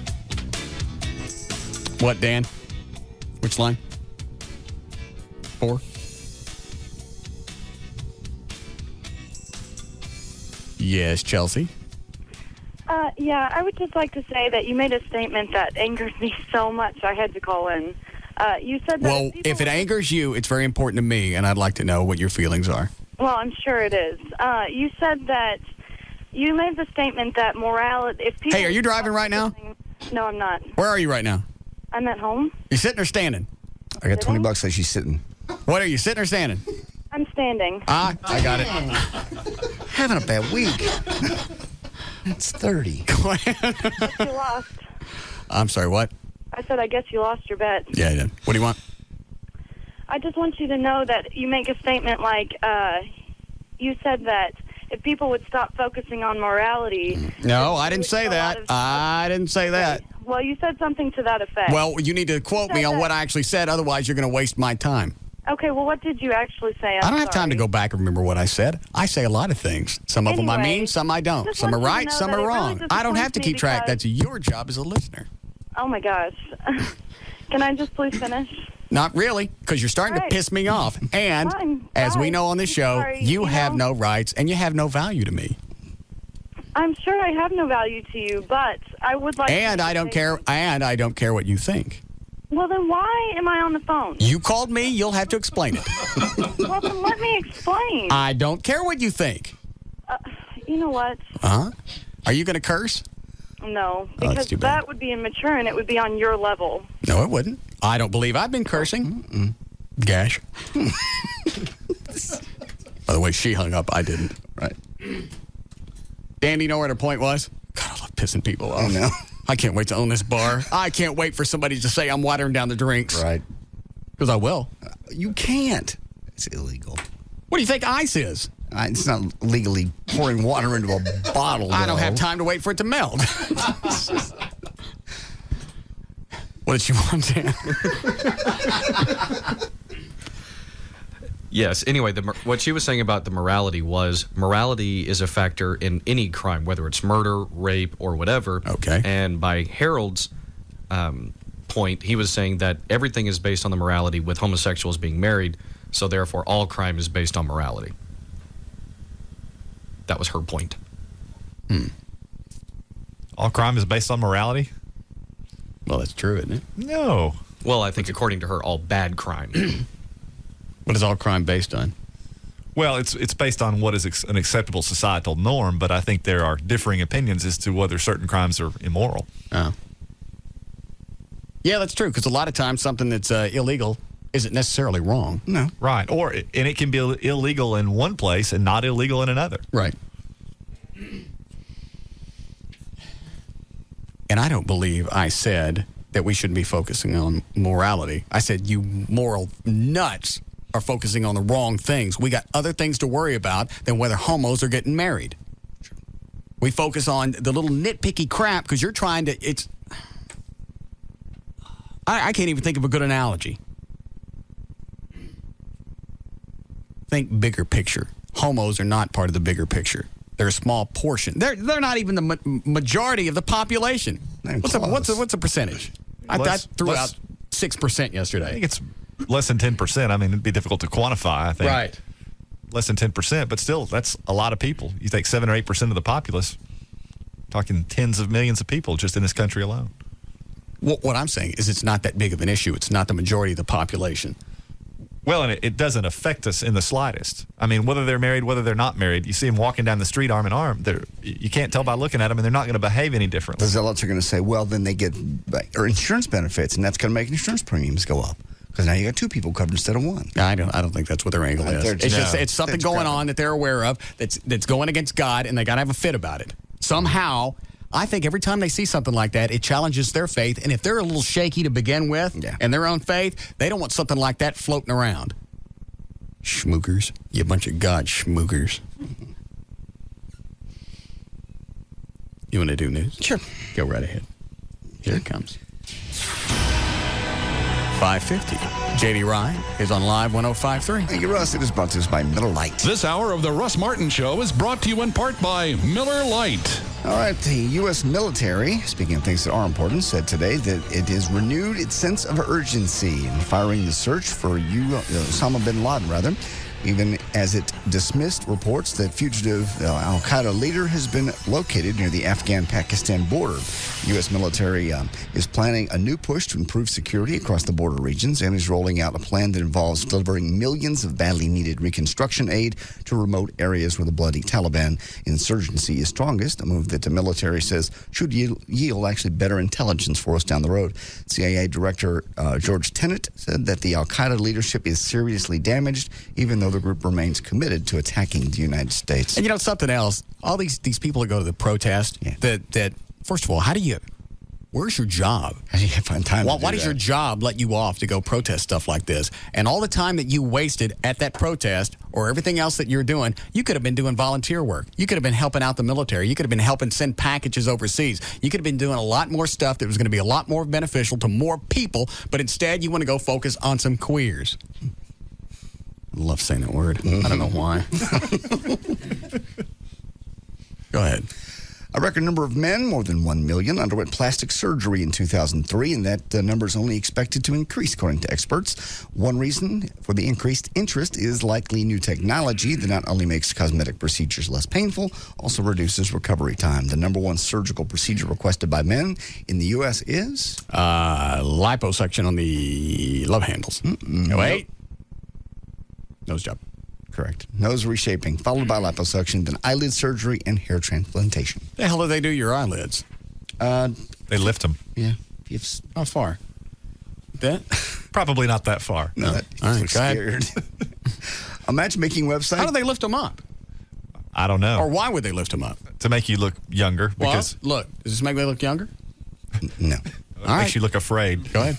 What, Dan? Which line? 4? Yes, Chelsea. Yeah, I would just like to say that you made a statement that angered me so much I had to call in. You said that... Well, if it angers you, it's very important to me, and I'd like to know what your feelings are. Well, I'm sure it is. You said that... You made the statement that morality... If people Hey, are you driving right now? No, I'm not. Where are you right now? I'm at home. You sitting or standing? I got $20 so she's sitting. What are you, sitting or standing? I'm standing. I got it. Having a bad week. It's 30. You lost. I'm sorry, what? I said, I guess you lost your bet. Yeah, I did. What do you want? I just want you to know that you make a statement like, you said that if people would stop focusing on morality... No, I didn't say that. I didn't say that. Well, you said something to that effect. Well, you need to quote me on what I actually said, otherwise you're going to waste my time. Okay, well, what did you actually say? I don't have time to go back and remember what I said. I say a lot of things. Some of them I mean, some I don't. Some are right, some are wrong. I don't have to keep track. That's your job as a listener. Oh, my gosh. Can I just please finish? Not really, because you're starting to piss me off. And as we know on this show, you have no rights and you have no value to me. I'm sure I have no value to you, but I would like And I don't care what you think. Well, then why am I on the phone? You called me. You'll have to explain it. Well, then let me explain. I don't care what you think. You know what? Huh? Are you going to curse? No, that's because too bad. that would be immature and it would be on your level. No, it wouldn't. I don't believe I've been cursing. Gash. By the way, she hung up. I didn't. Right. Dan, do you know what her point was? God, I love pissing people off. I know. I can't wait to own this bar. I can't wait for somebody to say I'm watering down the drinks. Right. Because I will. You can't. It's illegal. What do you think ice is? It's not legally pouring water into a bottle. I don't have time to wait for it to melt. What did you want, Dan? Yes. Anyway, what she was saying about the morality is a factor in any crime, whether it's murder, rape, or whatever. Okay. And by Harold's point, he was saying that everything is based on the morality with homosexuals being married, so therefore all crime is based on morality. That was her point. All crime is based on morality? Well, that's true, isn't it? No. Well, I think according to her, all bad crime. What is all crime based on? Well, it's based on what is an acceptable societal norm, but I think there are differing opinions as to whether certain crimes are immoral. Oh. Yeah, that's true, because a lot of times something that's illegal isn't necessarily wrong. No. Right. And it can be illegal in one place and not illegal in another. Right. And I don't believe I said that we shouldn't be focusing on morality. I said you moral nuts are focusing on the wrong things. We got other things to worry about than whether homos are getting married. We focus on the little nitpicky crap because you're trying to, I can't even think of a good analogy. Think bigger picture. Homos are not part of the bigger picture. They're a small portion. They're not even the majority of the population. What's the percentage? I threw out 6% yesterday. I think it's less than 10%. I mean, it'd be difficult to quantify, I think. Right. Less than 10%, but still, that's a lot of people. You take 7 or 8% of the populace, talking tens of millions of people just in this country alone. What I'm saying is it's not that big of an issue. It's not the majority of the population. Well, and it doesn't affect us in the slightest. I mean, whether they're married, whether they're not married, you see them walking down the street arm in arm. You can't tell by looking at them, and they're not going to behave any differently. The zealots are going to say, well, then they get insurance benefits, and that's going to make insurance premiums go up. Because now you got 2 people covered instead of 1. I don't think that's what their angle is. It's something going on that they're aware of that's going against God, and they got to have a fit about it. Somehow, I think every time they see something like that, it challenges their faith. And if they're a little shaky to begin with, and their own faith, they don't want something like that floating around. Schmookers. You bunch of God schmookers. You want to do news? Sure. Go right ahead. Here it comes. 5:50. J.D. Ryan is on Live 105.3. Thank you, Russ. It is brought to us by Miller Lite. This hour of the Russ Martin Show is brought to you in part by Miller Lite. All right, the U.S. military, speaking of things that are important, said today that it has renewed its sense of urgency in firing the search for Osama bin Laden, even as it dismissed reports that fugitive al-Qaeda leader has been located near the Afghan-Pakistan border. The U.S. military is planning a new push to improve security across the border regions and is rolling out a plan that involves delivering millions of badly needed reconstruction aid to remote areas where the bloody Taliban insurgency is strongest, a move that the military says should yield actually better intelligence for us down the road. CIA Director George Tenet said that the al-Qaeda leadership is seriously damaged, even though the group remains committed to attacking the United States. And something else, all these people that go to the protest, that first of all, where's your job? How do you find time Why does your job let you off to go protest stuff like this? And all the time that you wasted at that protest or everything else that you're doing, you could have been doing volunteer work. You could have been helping out the military. You could have been helping send packages overseas. You could have been doing a lot more stuff that was going to be a lot more beneficial to more people, but instead you want to go focus on some queers. I love saying that word. I don't know why. Go ahead. A record number of men, more than 1 million, underwent plastic surgery in 2003, and that number is only expected to increase, according to experts. One reason for the increased interest is likely new technology that not only makes cosmetic procedures less painful, also reduces recovery time. The number one surgical procedure requested by men in the U.S. is? Liposuction on the love handles. Wait. Nose job. Correct. Nose reshaping, followed by liposuction, then eyelid surgery and hair transplantation. The hell do they do your eyelids? They lift them. Yeah. How far? That? Probably not that far. No, that All right, looks go ahead. scared. A matchmaking website. How do they lift them up? I don't know. Or why would they lift them up? To make you look younger. Because Well, look, does this make me look younger? No. it makes you look afraid. Go ahead.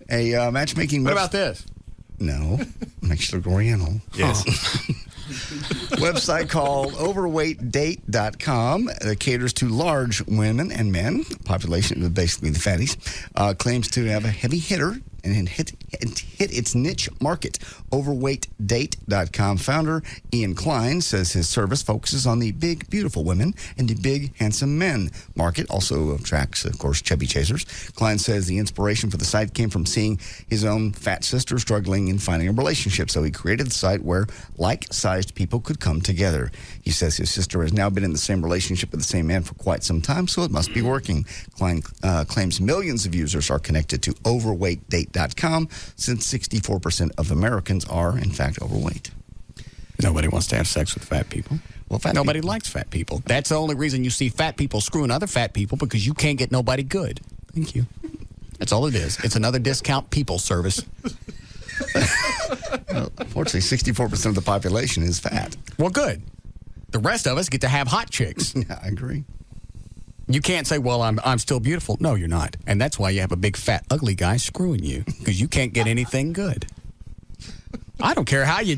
A matchmaking What website. about this? No. Makes you look oriental. Yes. Website called overweightdate.com that caters to large women and men, population, basically the fatties, claims to have a heavy hitter and hit its niche market. Overweightdate.com founder Ian Klein says his service focuses on the big, beautiful women and the big, handsome men market. Also attracts, of course, chubby chasers. Klein says the inspiration for the site came from seeing his own fat sister struggling in finding a relationship. So he created the site where like-sized people could come together. He says his sister has now been in the same relationship with the same man for quite some time, so it must be working. Klein claims millions of users are connected to overweightdate.com since 64% of Americans are, in fact, overweight. Nobody wants to have sex with fat people. Well, nobody likes fat people. That's the only reason you see fat people screwing other fat people, because you can't get nobody good. Thank you. That's all it is. It's another discount people service. Well, unfortunately, 64% of the population is fat. Well, good. The rest of us get to have hot chicks. Yeah, I agree. You can't say, well, I'm still beautiful. No, you're not. And that's why you have a big, fat, ugly guy screwing you, because you can't get anything good. I don't care how you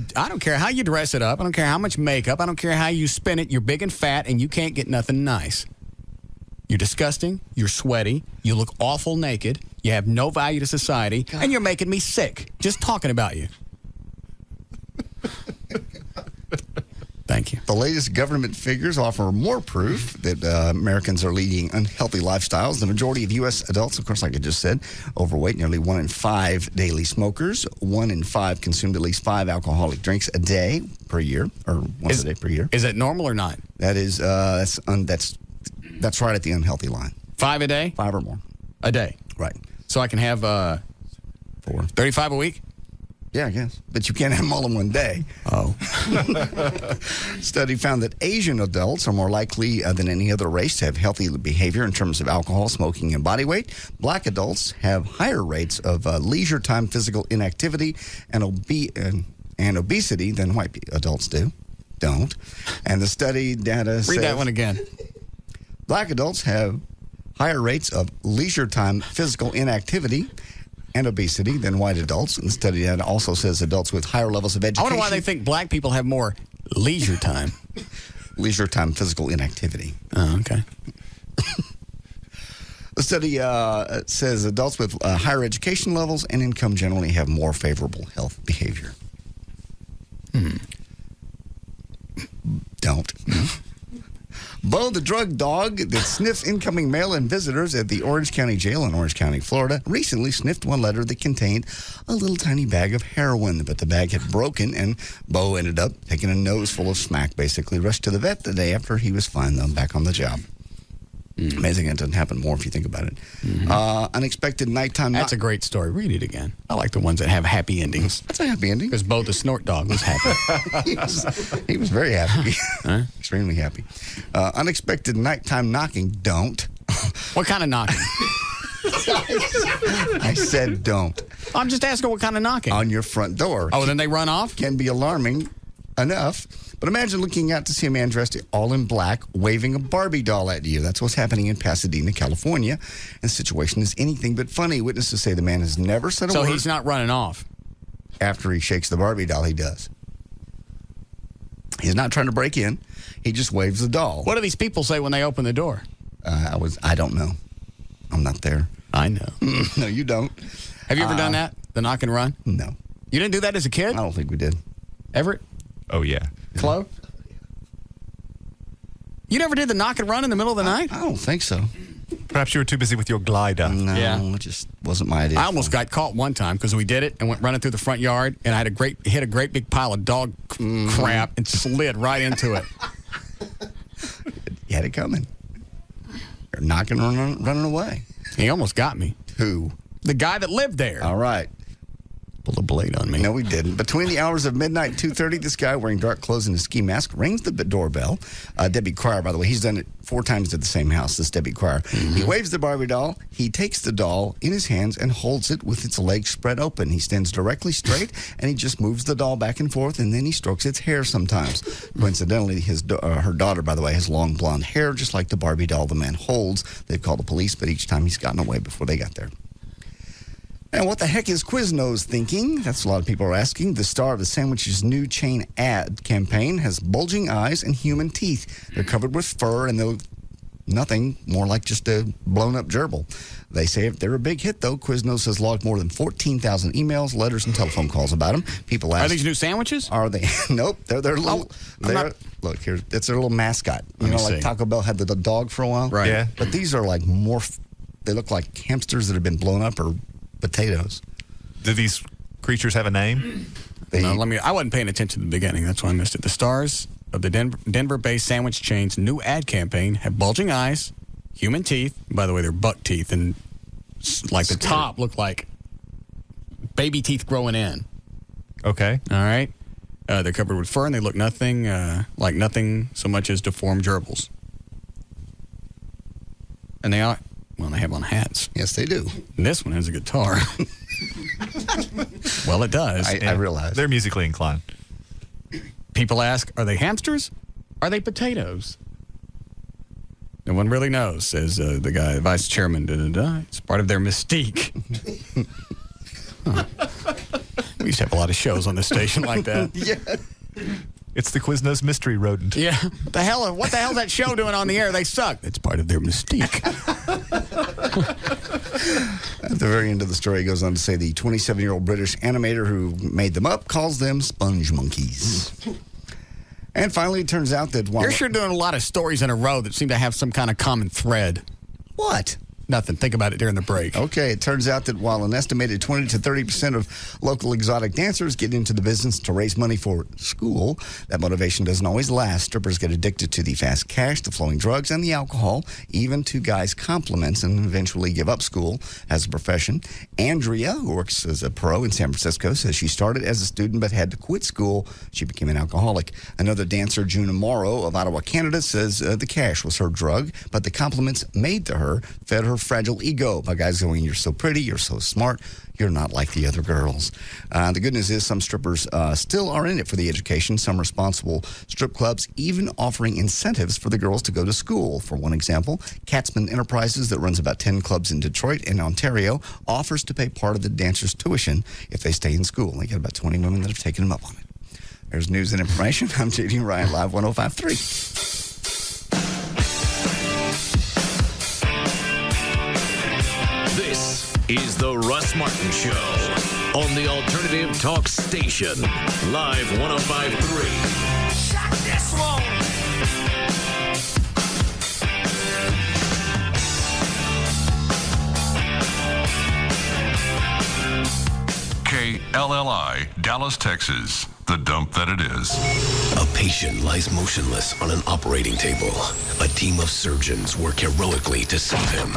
dress it up. I don't care how much makeup. I don't care how you spin it. You're big and fat, and you can't get nothing nice. You're disgusting. You're sweaty. You look awful naked. You have no value to society, and you're making me sick just talking about you. Thank you. The latest government figures offer more proof that Americans are leading unhealthy lifestyles. The majority of U.S. adults, of course, like I just said, overweight. Nearly 1 in 5 daily smokers. 1 in 5 consumed at least 5 alcoholic drinks a day per year, or once a day per year. Is that normal or not? That is, that's right at the unhealthy line. 5 a day? 5 or more. A day? Right. So I can have 4. 35 a week? Yeah, I guess. But you can't have them all in one day. Oh. Study found that Asian adults are more likely than any other race to have healthy behavior in terms of alcohol, smoking, and body weight. Black adults have higher rates of leisure time physical inactivity and obesity than white adults don't. And the study data says... Read that one again. Black adults have higher rates of leisure time physical inactivity and obesity than white adults. And the study data also says adults with higher levels of education... I wonder why they think black people have more leisure time. Leisure time physical inactivity. Oh, okay. The study says adults with higher education levels and income generally have more favorable health behavior. Don't. Bo, the drug dog that sniffs incoming mail and visitors at the Orange County Jail in Orange County, Florida, recently sniffed one letter that contained a little tiny bag of heroin, but the bag had broken, and Bo ended up taking a nose full of smack, basically rushed to the vet the day after he was fine, though, back on the job. Amazing it doesn't happen more if you think about it. Unexpected nighttime... That's a great story. Read it again. I like the ones that have happy endings. That's a happy ending. Because Bo the snort dog was happy. he was very happy. Extremely happy. Unexpected nighttime knocking. Don't. What kind of knocking? I said don't. I'm just asking what kind of knocking. On your front door. Oh, then they run off? Can be alarming enough. But imagine looking out to see a man dressed all in black waving a Barbie doll at you. That's what's happening in Pasadena, California. And the situation is anything but funny. Witnesses say the man has never said a word. So he's not running off? After he shakes the Barbie doll, he does. He's not trying to break in. He just waves the doll. What do these people say when they open the door? I don't know. I'm not there. I know. No, you don't. Have you ever done that? The knock and run? No. You didn't do that as a kid? I don't think we did. Everett? Oh, yeah. Chloe? You never did the knock and run in the middle of the night? I don't think so. Perhaps you were too busy with your glider. No, it just wasn't my idea. I almost got caught one time because we did it and went running through the front yard, and I had hit a great big pile of dog crap and slid right into it. You had it coming. You're knocking and running away. He almost got me. Who? The guy that lived there. All right. Pulled a blade on me. No, we didn't. Between the hours of midnight and 2:30, this guy wearing dark clothes and a ski mask rings the doorbell. Debbie Cryer, by the way, he's done it 4 times at the same house, this Debbie Cryer. He waves the Barbie doll. He takes the doll in his hands and holds it with its legs spread open. He stands directly straight, and he just moves the doll back and forth, and then he strokes its hair sometimes. Coincidentally, her daughter, by the way, has long blonde hair, just like the Barbie doll the man holds. They've called the police, but each time he's gotten away before they got there. And what the heck is Quiznos thinking? That's what a lot of people are asking. The star of the sandwich's new chain ad campaign has bulging eyes and human teeth. They're covered with fur, and they're nothing more like just a blown-up gerbil. They say if they're a big hit, though. Quiznos has logged more than 14,000 emails, letters, and telephone calls about them. People ask, are these new sandwiches? Are they? Nope. They're little. Look here. It's their little mascot. You know, like Taco Bell had the dog for a while. Right. Yeah. But these are like they look like hamsters that have been blown up or potatoes. Do these creatures have a name? I wasn't paying attention at the beginning. That's why I missed it. The stars of the Denver-based sandwich chain's new ad campaign have bulging eyes, human teeth. By the way, they're buck teeth, and like the top look like baby teeth growing in. Okay. All right. They're covered with fur, and they look nothing like nothing so much as deformed gerbils. And they are. Well, they have on hats. Yes, they do. And this one has a guitar. Well, it does. I realize. They're musically inclined. People ask, are they hamsters? Are they potatoes? No one really knows, says the guy, vice chairman. It's part of their mystique. We used to have a lot of shows on this station like that. Yeah. It's the Quiznos mystery rodent. Yeah. What the hell's that show doing on the air? They suck. It's part of their mystique. At the very end of the story, he goes on to say the 27-year-old British animator who made them up calls them sponge monkeys. And finally, it turns out that while... You're sure doing a lot of stories in a row that seem to have some kind of common thread. What? Nothing. Think about it during the break. Okay, it turns out that while an estimated 20 to 30% of local exotic dancers get into the business to raise money for school, that motivation doesn't always last. Strippers get addicted to the fast cash, the flowing drugs, and the alcohol, even to guys' compliments, and eventually give up school as a profession. Andrea, who works as a pro in San Francisco, says she started as a student but had to quit school. She became an alcoholic. Another dancer, June Morrow of Ottawa, Canada, says the cash was her drug, but the compliments made to her fed her fragile ego by guys going, you're so pretty, you're so smart, you're not like the other girls. The good news is some strippers still are in it for the education. Some responsible strip clubs even offering incentives for the girls to go to school. For one example, Katzman Enterprises, that runs about 10 clubs in Detroit and Ontario, offers to pay part of the dancers' tuition if they stay in school. They got about 20 women that have taken them up on it. There's news and information. I'm J.D. Ryan, Live 105.3. This is the Russ Martin Show on the Alternative Talk Station, Live 105.3. Shot this one. KLLI, Dallas, Texas. The dump that it is. A patient lies motionless on an operating table. A team of surgeons work heroically to save him.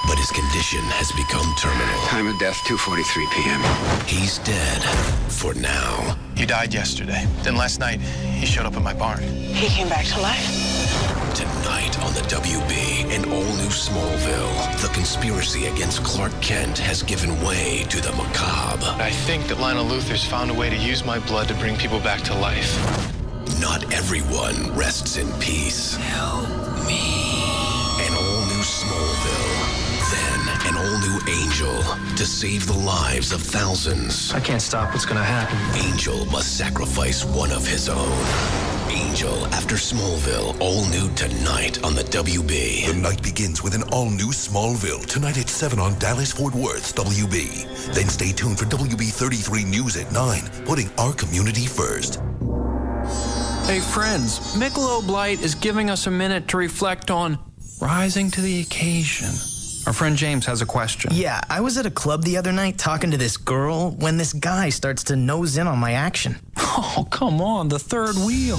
But his condition has become terminal. Time of death, 2:43 p.m. He's dead for now. He died yesterday. Then last night, he showed up at my barn. He came back to life. Tonight on the WB, in all-new Smallville, the conspiracy against Clark Kent has given way to the macabre. I think that Lionel Luthor's found a way to use my blood to bring people back to life. Not everyone rests in peace. Help me. An all-new Smallville. Then an all-new Angel to save the lives of thousands. I can't stop what's gonna happen. Angel must sacrifice one of his own. Angel after Smallville, all new tonight on the WB. The night begins with an all-new Smallville, tonight at 7 on Dallas-Fort Worth's WB. Then stay tuned for WB 33 News at 9, putting our community first. Hey friends, Michelob Light is giving us a minute to reflect on rising to the occasion. Our friend James has a question. Yeah, I was at a club the other night talking to this girl when this guy starts to nose in on my action. Oh, come on, the third wheel.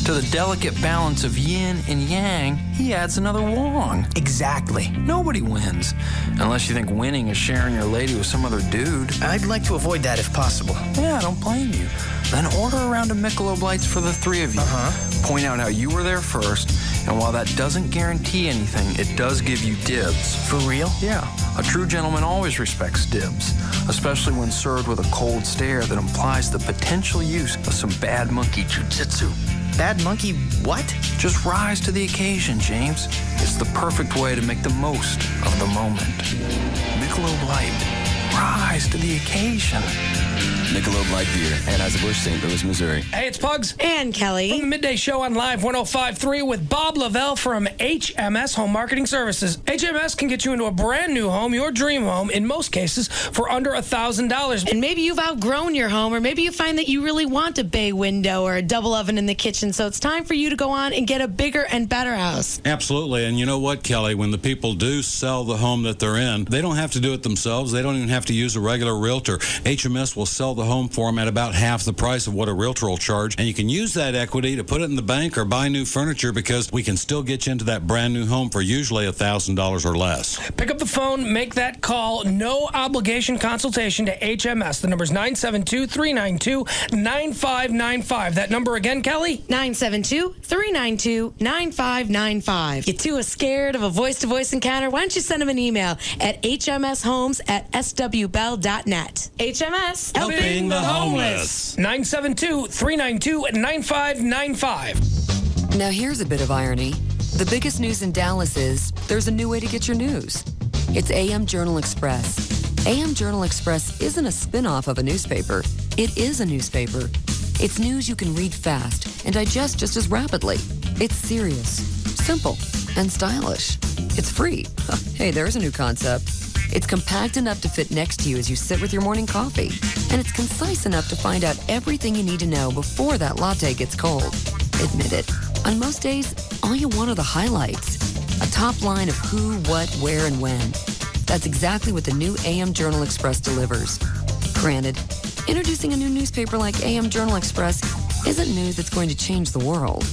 To the delicate balance of yin and yang, he adds another wrong. Exactly. Nobody wins. Unless you think winning is sharing your lady with some other dude. I'd like to avoid that if possible. Yeah, I don't blame you. Then order a round of Michelob Lights for the three of you. Point out how you were there first, and while that doesn't guarantee anything, it does give you dibs. For real? Yeah. A true gentleman always respects dibs, especially when served with a cold stare that implies the potential use of some bad monkey jujitsu. Bad monkey what? Just rise to the occasion, James. It's the perfect way to make the most of the moment. Michelob Light. Rise to the occasion. Michelob Light Beer, Anheuser-Busch, St. Louis, Missouri. Hey, it's Pugs. And Kelly. From the Midday Show on Live 105.3 with Bob Lavelle from HMS Home Marketing Services. HMS can get you into a brand new home, your dream home, in most cases, for under $1,000. And maybe you've outgrown your home, or maybe you find that you really want a bay window or a double oven in the kitchen. So it's time for you to go on and get a bigger and better house. Absolutely. And you know what, Kelly? When the people do sell the home that they're in, they don't have to do it themselves. They don't even have to use a regular realtor. HMS will sell the home for them at about half the price of what a realtor will charge. And you can use that equity to put it in the bank or buy new furniture, because we can still get you into that brand new home for usually $1,000 or less. Pick up the phone, make that call. No obligation consultation to HMS. The number is 972-392-9595. That number again, Kelly? 972-392-9595. You two are scared of a voice-to-voice encounter? Why don't you send them an email at hmshomes@swbell.net. HMS. Helping the homeless. 972-392-9595. Now here's a bit of irony. The biggest news in Dallas is there's a new way to get your news. It's AM Journal Express. AM Journal Express isn't a spin-off of a newspaper. It is a newspaper. It's news you can read fast and digest just as rapidly. It's serious, simple, and stylish. It's free. Hey, there's a new concept. It's compact enough to fit next to you as you sit with your morning coffee. And it's concise enough to find out everything you need to know before that latte gets cold. Admit it. On most days, all you want are the highlights. A top line of who, what, where, and when. That's exactly what the new AM Journal Express delivers. Granted, introducing a new newspaper like AM Journal Express isn't news that's going to change the world.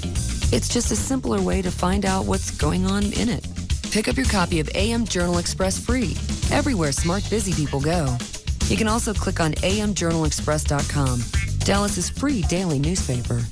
It's just a simpler way to find out what's going on in it. Pick up your copy of AM Journal Express free, everywhere smart, busy people go. You can also click on amjournalexpress.com, Dallas's free daily newspaper.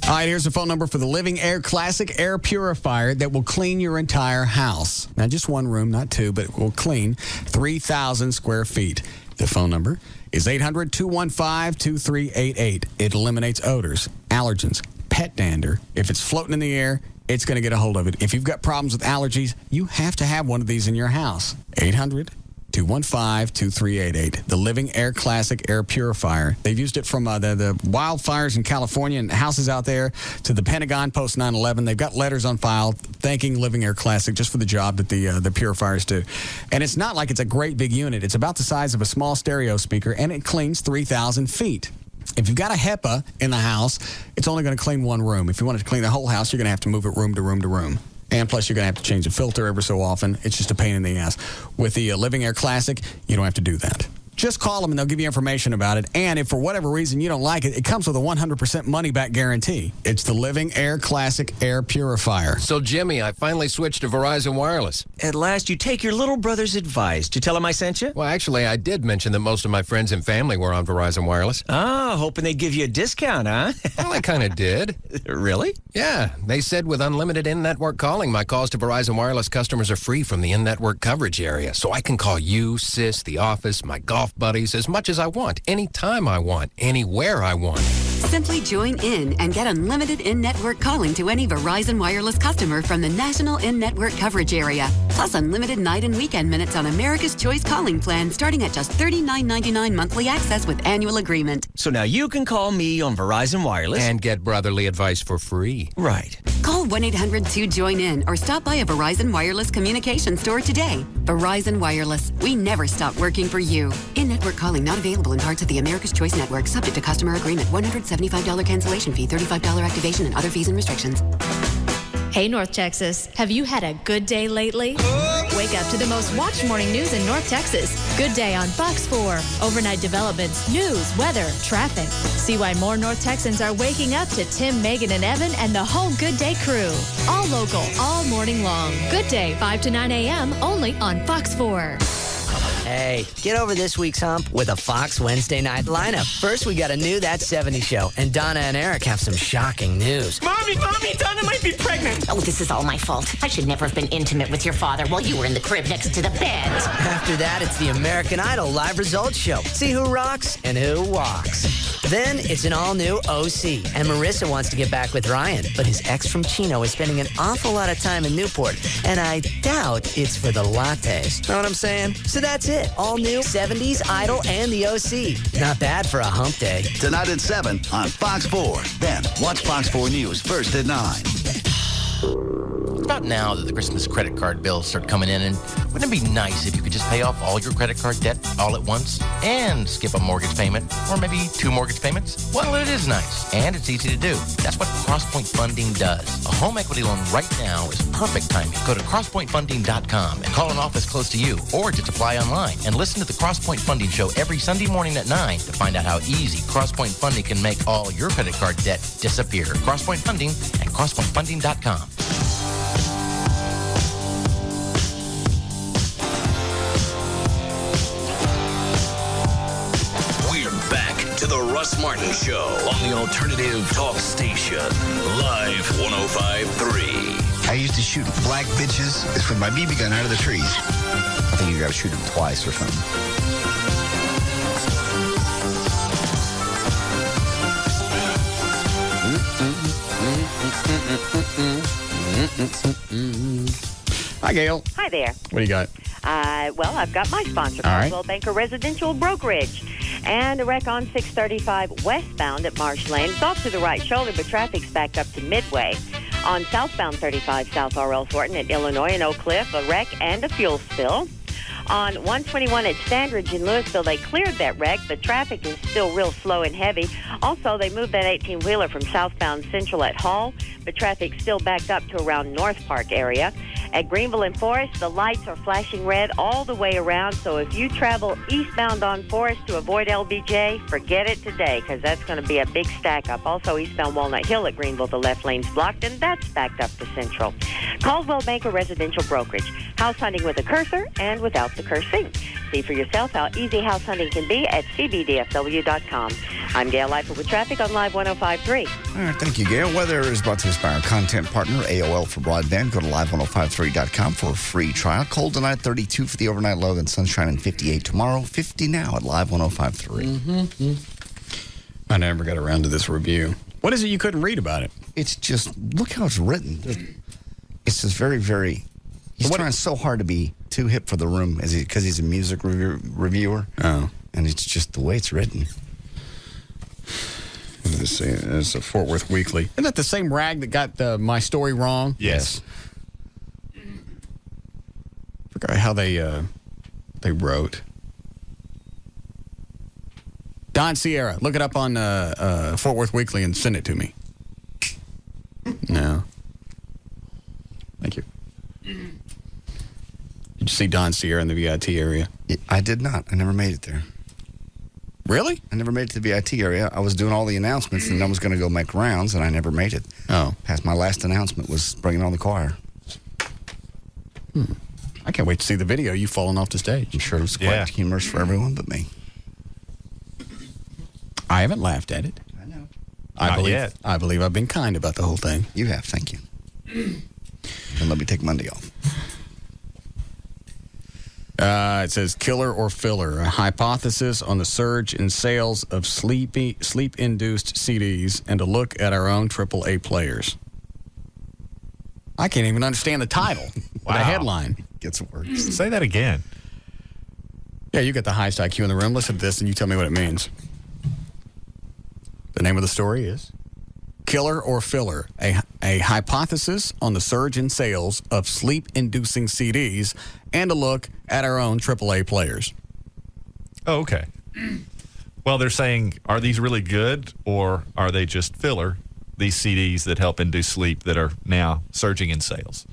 All right, here's the phone number for the Living Air Classic Air Purifier that will clean your entire house. Now, just one room, not two, but it will clean 3,000 square feet. The phone number is 800-215-2388. It eliminates odors, allergens, pet dander. If it's floating in the air, it's going to get a hold of it. If you've got problems with allergies, you have to have one of these in your house. 800-215-2388. The Living Air Classic Air Purifier. They've used it from the wildfires in California and houses out there to the Pentagon post 9/11. They've got letters on file thanking Living Air Classic just for the job that the purifiers do. And it's not like it's a great big unit. It's about the size of a small stereo speaker, and it cleans 3,000 feet. If you've got a HEPA in the house, it's only going to clean one room. If you want it to clean the whole house, you're going to have to move it room to room to room. And plus, you're going to have to change the filter every so often. It's just a pain in the ass. With the Living Air Classic, you don't have to do that. Just call them and they'll give you information about it. And if for whatever reason you don't like it, it comes with a 100% money-back guarantee. It's the Living Air Classic Air Purifier. So, Jimmy, I finally switched to Verizon Wireless. At last, you take your little brother's advice. Did you tell him I sent you? Well, actually, I did mention that most of my friends and family were on Verizon Wireless. Ah, hoping they'd give you a discount, huh? Well, I kind of did. Really? Yeah. They said with unlimited in-network calling, my calls to Verizon Wireless customers are free from the in-network coverage area. So I can call you, Sis, the office, my golf buddies, as much as I want, anytime I want, anywhere I want. Simply join in and get unlimited in-network calling to any Verizon Wireless customer from the national in-network coverage area. Plus unlimited night and weekend minutes on America's Choice calling plan starting at just $39.99 monthly access with annual agreement. So now you can call me on Verizon Wireless. And get brotherly advice for free. Right. Call 1-800-2JOIN-IN or stop by a Verizon Wireless communication store today. Verizon Wireless. We never stop working for you. In-network calling not available in parts of the America's Choice Network. Subject to customer agreement. $175 cancellation fee, $35 activation, and other fees and restrictions. Hey, North Texas. Have you had a good day lately? Wake up to the most watched morning news in North Texas. Good Day on Fox 4. Overnight developments, news, weather, traffic. See why more North Texans are waking up to Tim, Megan, and Evan and the whole Good Day crew. All local, all morning long. Good Day, 5 to 9 a.m. only on Fox 4. Hey, get over this week's hump with a Fox Wednesday night lineup. First, we got a new That 70s Show, and Donna and Eric have some shocking news. Mommy, Donna might be pregnant. Oh, this is all my fault. I should never have been intimate with your father while you were in the crib next to the bed. After that, it's the American Idol live results show. See who rocks and who walks. Then, it's an all-new OC, and Marissa wants to get back with Ryan, but his ex from Chino is spending an awful lot of time in Newport, and I doubt it's for the lattes. Know what I'm saying? So that's it. All new 70s, Idol, and the OC. Not bad for a hump day. Tonight at 7 on Fox 4. Then watch Fox 4 News first at 9. It's about now that the Christmas credit card bills start coming in, and wouldn't it be nice if you could just pay off all your credit card debt all at once and skip a mortgage payment or maybe 2 mortgage payments? Well, it is nice, and it's easy to do. That's what CrossPoint Funding does. A home equity loan right now is perfect timing. Go to crosspointfunding.com and call an office close to you, or just apply online and listen to the CrossPoint Funding Show every Sunday morning at 9 to find out how easy CrossPoint Funding can make all your credit card debt disappear. CrossPoint Funding at crosspointfunding.com. To the Russ Martin Show on the Alternative Talk Station. Live 105.3. I used to shoot black bitches with my BB gun out of the trees. I think you gotta shoot them twice or something. Hi, Gail. Hi there. What do you got? Well, I've got my sponsor, All right. Coldwell Banker Residential Brokerage. And a wreck on 635 westbound at Marsh Lane. It's off to the right shoulder, but traffic's backed up to Midway. On southbound 35 South R.L. Thornton at Illinois and Oak Cliff, a wreck and a fuel spill. On 121 at Standridge in Louisville, they cleared that wreck, but traffic is still real slow and heavy. Also, they moved that 18-wheeler from southbound Central at Hall, but traffic's still backed up to around North Park area. At Greenville and Forest, the lights are flashing red all the way around, so if you travel eastbound on Forest to avoid LBJ, forget it today, because that's going to be a big stack up. Also, eastbound Walnut Hill at Greenville, the left lane's blocked, and that's backed up to Central. Caldwell Banker Residential Brokerage. House hunting with a cursor and without the cursing. See for yourself how easy house hunting can be at cbdfw.com. I'm Gail Leifert with traffic on Live 105.3. All right, thank you, Gail. Weather is brought to us by our content partner, AOL for Broadband. Go to live1053.com for a free trial. Cold tonight, 32 for the overnight low, then sunshine and 58 tomorrow, 50 now at Live 105.3. I never got around to this review. What is it you couldn't read about it? It's just, look how it's written. It's just very, very, he's trying so hard to be too hip for the room because he's a music reviewer. Oh. And it's just the way it's written. Let's see. It's a Fort Worth Weekly. Isn't that the same rag that got my story wrong? Yes. Forgot how they wrote. Don Sierra. Look it up on Fort Worth Weekly and send it to me. No. Thank you. Did you see Don Sierra in the VIT area? I did not. I never made it there. Really? I never made it to the VIT area. I was doing all the announcements, and I was going to go make rounds, and I never made it. Oh. Past my last announcement was bringing on the choir. I can't wait to see the video. You falling off the stage. I'm sure it was quite humorous for everyone but me. I haven't laughed at it. I know. I believe I've been kind about the whole thing. You have. Thank you. And let me take Monday off. It says killer or filler, a hypothesis on the surge in sales of sleep-induced CDs and a look at our own AAA players. I can't even understand the title. Wow. The headline. Gets worse. Say that again. Yeah, you got the highest IQ in the room. Listen to this and you tell me what it means. The name of the story is Killer or Filler, a hypothesis on the surge in sales of sleep-inducing CDs, and a look at our own AAA players. Oh, okay. Well, they're saying, are these really good, or are they just filler, these CDs that help induce sleep that are now surging in sales?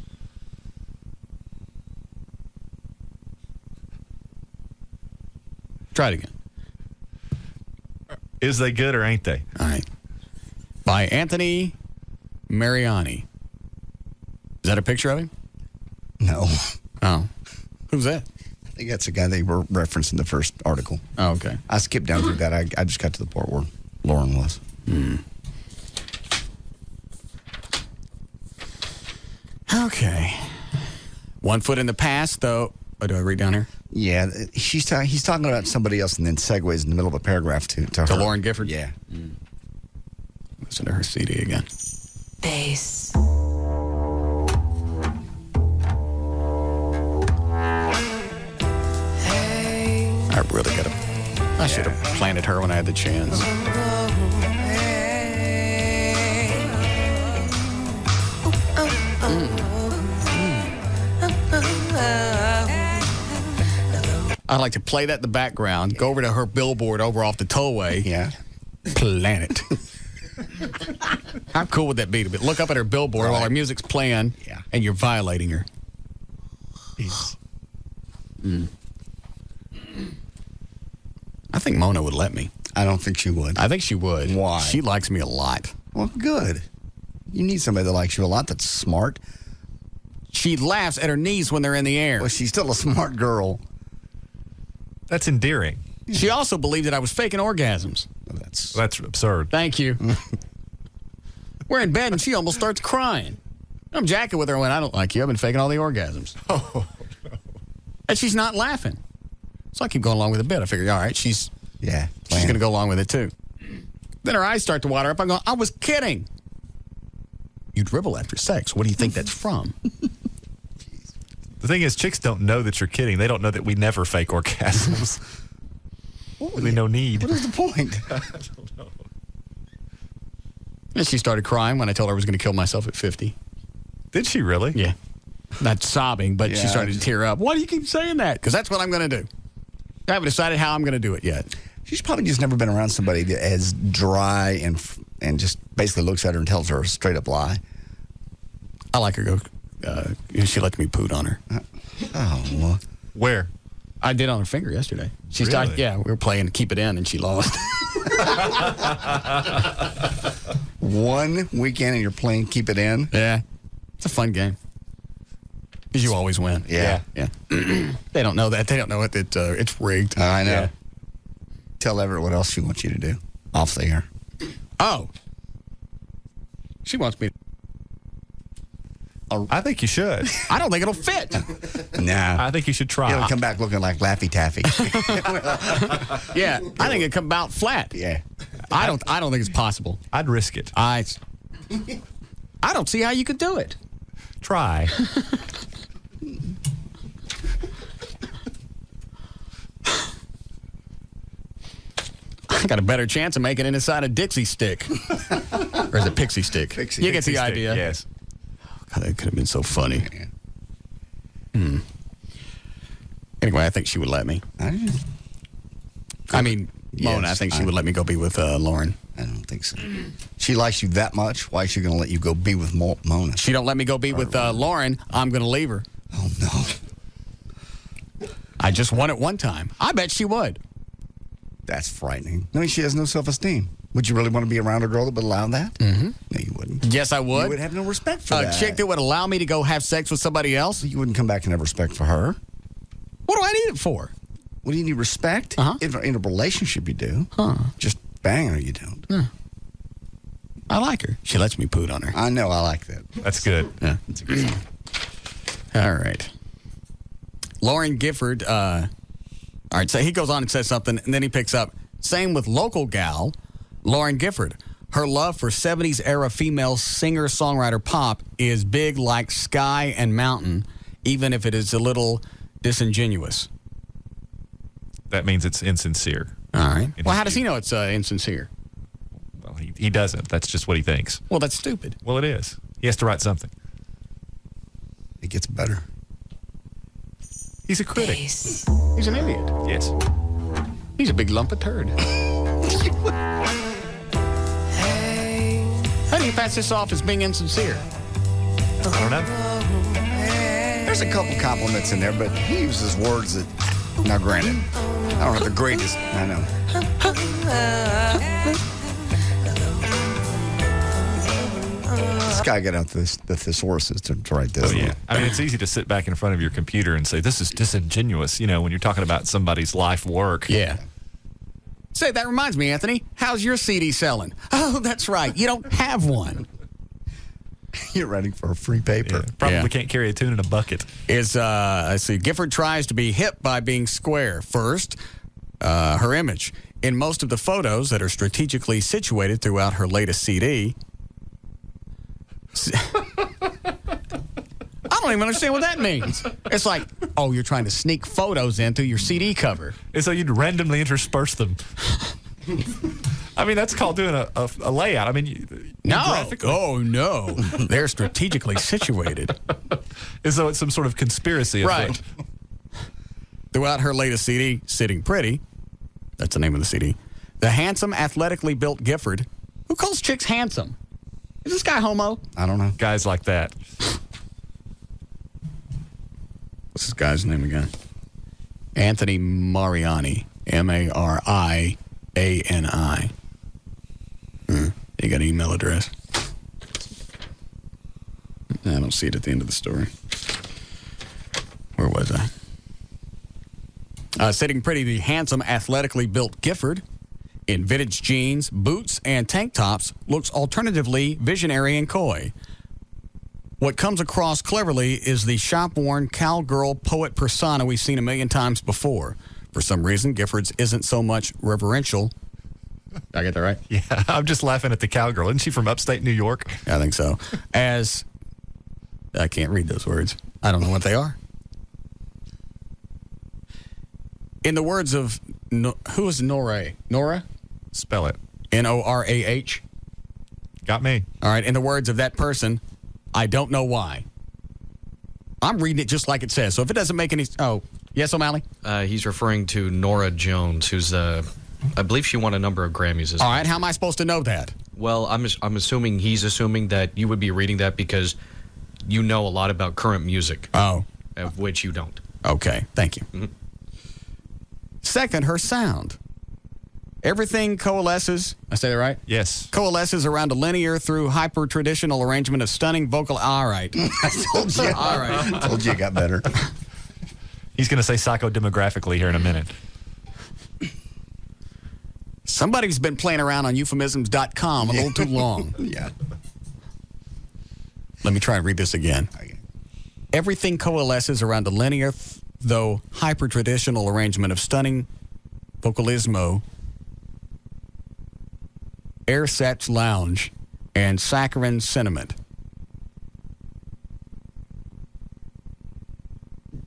Try it again. Is they good or ain't they? All right. By Anthony Mariani. Is that a picture of him? No. Oh. Who's that? I think that's the guy they were referencing in the first article. Oh, okay. I skipped down through that. I just got to the part where Lauren was. Okay. 1 foot in the past, though. Oh, do I read down here? Yeah, he's talking about somebody else and then segues in the middle of a paragraph to her. Lauren Gifford? Yeah. Listen to her CD again. Bass. I really got to. I should have planted her when I had the chance. I'd like to play that in the background, go over to her billboard over off the tollway. Yeah. Planet. How cool would that be to look up at her billboard while her music's playing and you're violating her? I think Mona would let me. I don't think she would. I think she would. Why? She likes me a lot. Well, good. You need somebody that likes you a lot that's smart. She laughs at her knees when they're in the air. Well, she's still a smart girl. That's endearing. She also believed that I was faking orgasms. Well, that's absurd. Thank you. We're in bed and she almost starts crying. I'm jacking with her when I don't like you. I've been faking all the orgasms. Oh, no. And she's not laughing. So I keep going along with the bit. I figure, all right, she's going to go along with it too. Then her eyes start to water up. I'm going, I was kidding. You dribble after sex. What do you think that's from? The thing is, chicks don't know that you're kidding. They don't know that we never fake orgasms. Really no need. What is the point? I don't know. And she started crying when I told her I was going to kill myself at 50. Did she really? Yeah. Not sobbing, but she started to tear up. Why do you keep saying that? Because that's what I'm going to do. I haven't decided how I'm going to do it yet. She's probably just never been around somebody that as dry and just basically looks at her and tells her a straight up lie. I like her. She lets me poot on her. Well. Where? I did on her finger yesterday. She Really? started. Yeah, we were playing Keep It In, and she lost. One weekend and you're playing Keep It In? Yeah. It's a fun game. Because you always win. Yeah. They don't know that. They don't know it. It's rigged. I know. Yeah. Tell Everett what else she wants you to do off the air. Oh. She wants me to. I think you should. I don't think it'll fit. Nah. I think you should try. It'll come back looking like Laffy Taffy. Yeah. I think it'll come out flat. Yeah. I don't think it's possible. I'd risk it. I don't see how you could do it. Try. I got a better chance of making it inside a Dixie stick. Or is it Pixie stick? Pixie. You get Pixie the stick, idea. Yes. God, that could have been so funny. Anyway, I think she would let me. I mean, Mona, Yes, I think she would let me go be with Lauren. I don't think so. She likes you that much. Why is she going to let you go be with Mona? She don't let me go be with Lauren. I'm going to leave her. Oh, no. I just won it one time. I bet she would. That's frightening. I mean, she has no self-esteem. Would you really want to be around a girl that would allow that? Mm-hmm. No, you wouldn't. Yes, I would. You would have no respect for that. A chick that would allow me to go have sex with somebody else? You wouldn't come back and have respect for her. What do I need it for? What do you need respect? In a relationship, you do. Just bang her, you don't. I like her. She lets me poot on her. I know. I like that. That's good. Yeah. That's a good song. All right. Lauren Gifford. All right, so he goes on and says something, and then he picks up. Same with local gal, Lauren Gifford. Her love for 70s era female singer-songwriter pop is big like sky and mountain, even if it is a little disingenuous. That means it's insincere. All right. Well, how does he know it's insincere? Well, he he doesn't. That's just what he thinks. Well, that's stupid. Well, it is. He has to write something. It gets better. He's a critic. He's an idiot. Yes. He's a big lump of turd. How do you pass this off as being insincere? I don't know. There's a couple compliments in there, but he uses words that, now granted, I don't have the greatest, I know. This guy got out the thesauruses to write this. Oh, yeah. I mean, it's easy to sit back in front of your computer and say, this is disingenuous, when you're talking about somebody's life work. Yeah. Say, that reminds me, Anthony, how's your CD selling? Oh, that's right. You don't have one. You're writing for a free paper. Yeah, probably can't carry a tune in a bucket. Let's see, Gifford tries to be hip by being square. First, her image. In most of the photos that are strategically situated throughout her latest CD. I don't even understand what that means. It's like, oh, you're trying to sneak photos into your CD cover. And so you'd randomly intersperse them. I mean, that's called doing a layout. I mean, no. Oh, no. They're strategically situated. As though it's some sort of conspiracy. Right. Throughout her latest CD, Sitting Pretty, that's the name of the CD, the handsome, athletically built Gifford, who calls chicks handsome? Is this guy homo? I don't know. Guys like that. What's this guy's name again? Anthony Mariani. Mariani. You got an email address? I don't see it at the end of the story. Where was I? Sitting Pretty, the handsome, athletically built Gifford, in vintage jeans, boots, and tank tops, looks alternatively visionary and coy. What comes across cleverly is the shop-worn cowgirl poet persona we've seen a million times before. For some reason, Gifford's isn't so much reverential. Did I get that right? Yeah, I'm just laughing at the cowgirl. Isn't she from upstate New York? I think so. As, I can't read those words. I don't know what they are. In the words of, who is Nora? Nora? Spell it. Norah. Got me. All right, in the words of that person, I don't know why. I'm reading it just like it says. So if it doesn't make any... Oh, yes, O'Malley? He's referring to Nora Jones, who's, I believe she won a number of Grammys. All right, how am I supposed to know that? Well, I'm assuming he's assuming that you would be reading that because you know a lot about current music. Oh. Of which you don't. Okay, thank you. Mm-hmm. Second, her sound. Everything coalesces, I say that right? Yes. Coalesces around a linear through hyper-traditional arrangement of stunning vocal... All right. I told you. All right. I told you it got better. He's going to say psychodemographically here in a minute. Somebody's been playing around on euphemisms.com a little too long. Yeah. Let me try and read this again. Everything coalesces around a linear, though hyper-traditional arrangement of stunning vocalismo, ersatz lounge, and saccharine sentiment. You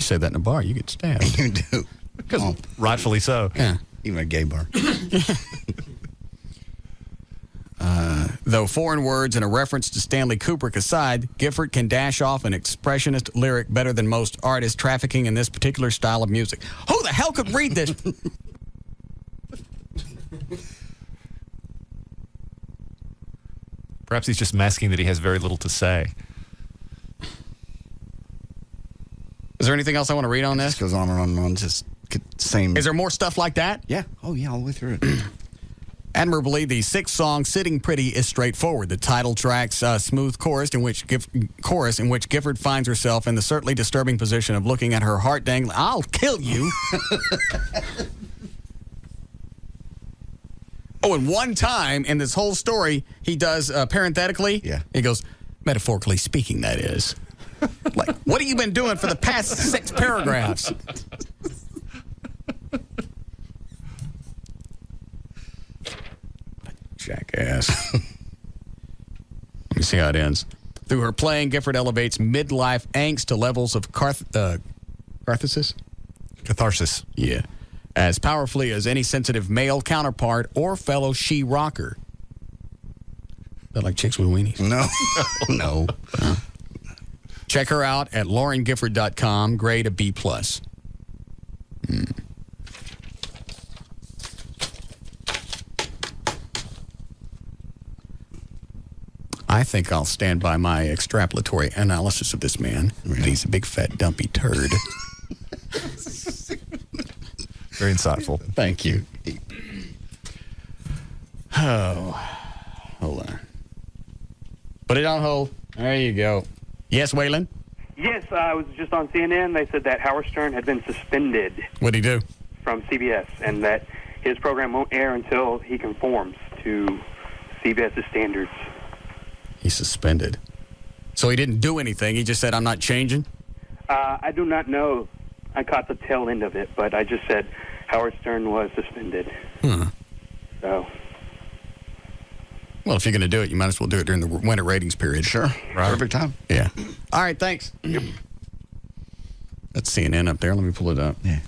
say that in a bar, you get stabbed. You do. Because rightfully so. Yeah. Even a gay bar. Though foreign words and a reference to Stanley Kubrick aside, Gifford can dash off an expressionist lyric better than most artists trafficking in this particular style of music. Who the hell could read this? Perhaps he's just masking that he has very little to say. Is there anything else I want to read on this? It goes on and on and on. Just same. Is there more stuff like that? Yeah. Oh, yeah, all the way through it. Admirably, the sixth song, Sitting Pretty, is straightforward. The title track's smooth chorus in which Gifford finds herself in the certainly disturbing position of looking at her heart dangling. I'll kill you. Oh, and one time in this whole story, he does parenthetically. Yeah. He goes, metaphorically speaking, that is. Like, what have you been doing for the past 6 paragraphs? Jackass. Let me see how it ends. Through her playing, Gifford elevates midlife angst to levels of catharsis. Catharsis. Yeah. as powerfully as any sensitive male counterpart or fellow she-rocker. That like chicks with weenies? No. No. Check her out at laurengifford.com. Grade a B+. I think I'll stand by my extrapolatory analysis of this man. He's a big, fat, dumpy turd. Very insightful. Thank you. Oh, hold on. Put it on hold. There you go. Yes, Waylon? Yes, I was just on CNN. They said that Howard Stern had been suspended. What'd he do? From CBS, and that his program won't air until he conforms to CBS's standards. He's suspended. So he didn't do anything. He just said, I'm not changing? I do not know. I caught the tail end of it, but I just said Howard Stern was suspended. So. Well, if you're going to do it, you might as well do it during the winter ratings period. Sure. Right. Perfect time. Yeah. All right, thanks. That's CNN up there. Let me pull it up. Yeah.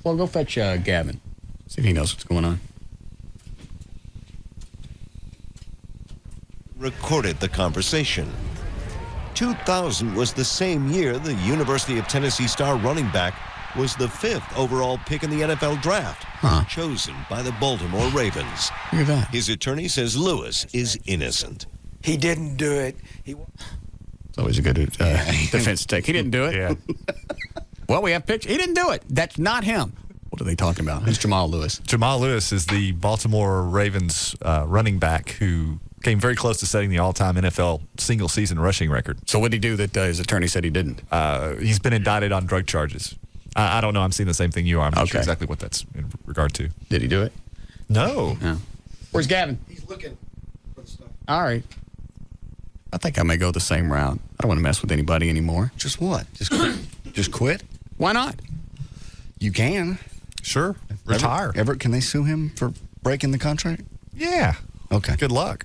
Well, go fetch Gavin. See if he knows what's going on. Recorded the conversation. 2000 was the same year the University of Tennessee star running back was the 5th overall pick in the NFL draft, chosen by the Baltimore Ravens. Look at that. His attorney says Lewis is innocent. He didn't do it. It's always a good defense take. He didn't do it. Yeah. Well, we have pictures. He didn't do it. That's not him. What are they talking about? It's Jamal Lewis. Jamal Lewis is the Baltimore Ravens running back who came very close to setting the all-time NFL single-season rushing record. So what did he do that his attorney said he didn't? He's been indicted on drug charges. I don't know. I'm seeing the same thing you are. I'm not sure exactly what that's in regard to. Did he do it? No. Where's Gavin? He's looking for the stuff. All right. I think I may go the same route. I don't want to mess with anybody anymore. Just what? Just quit? Just quit? Why not? You can. Sure. Retire. Everett, can they sue him for breaking the contract? Yeah. Okay. Good luck.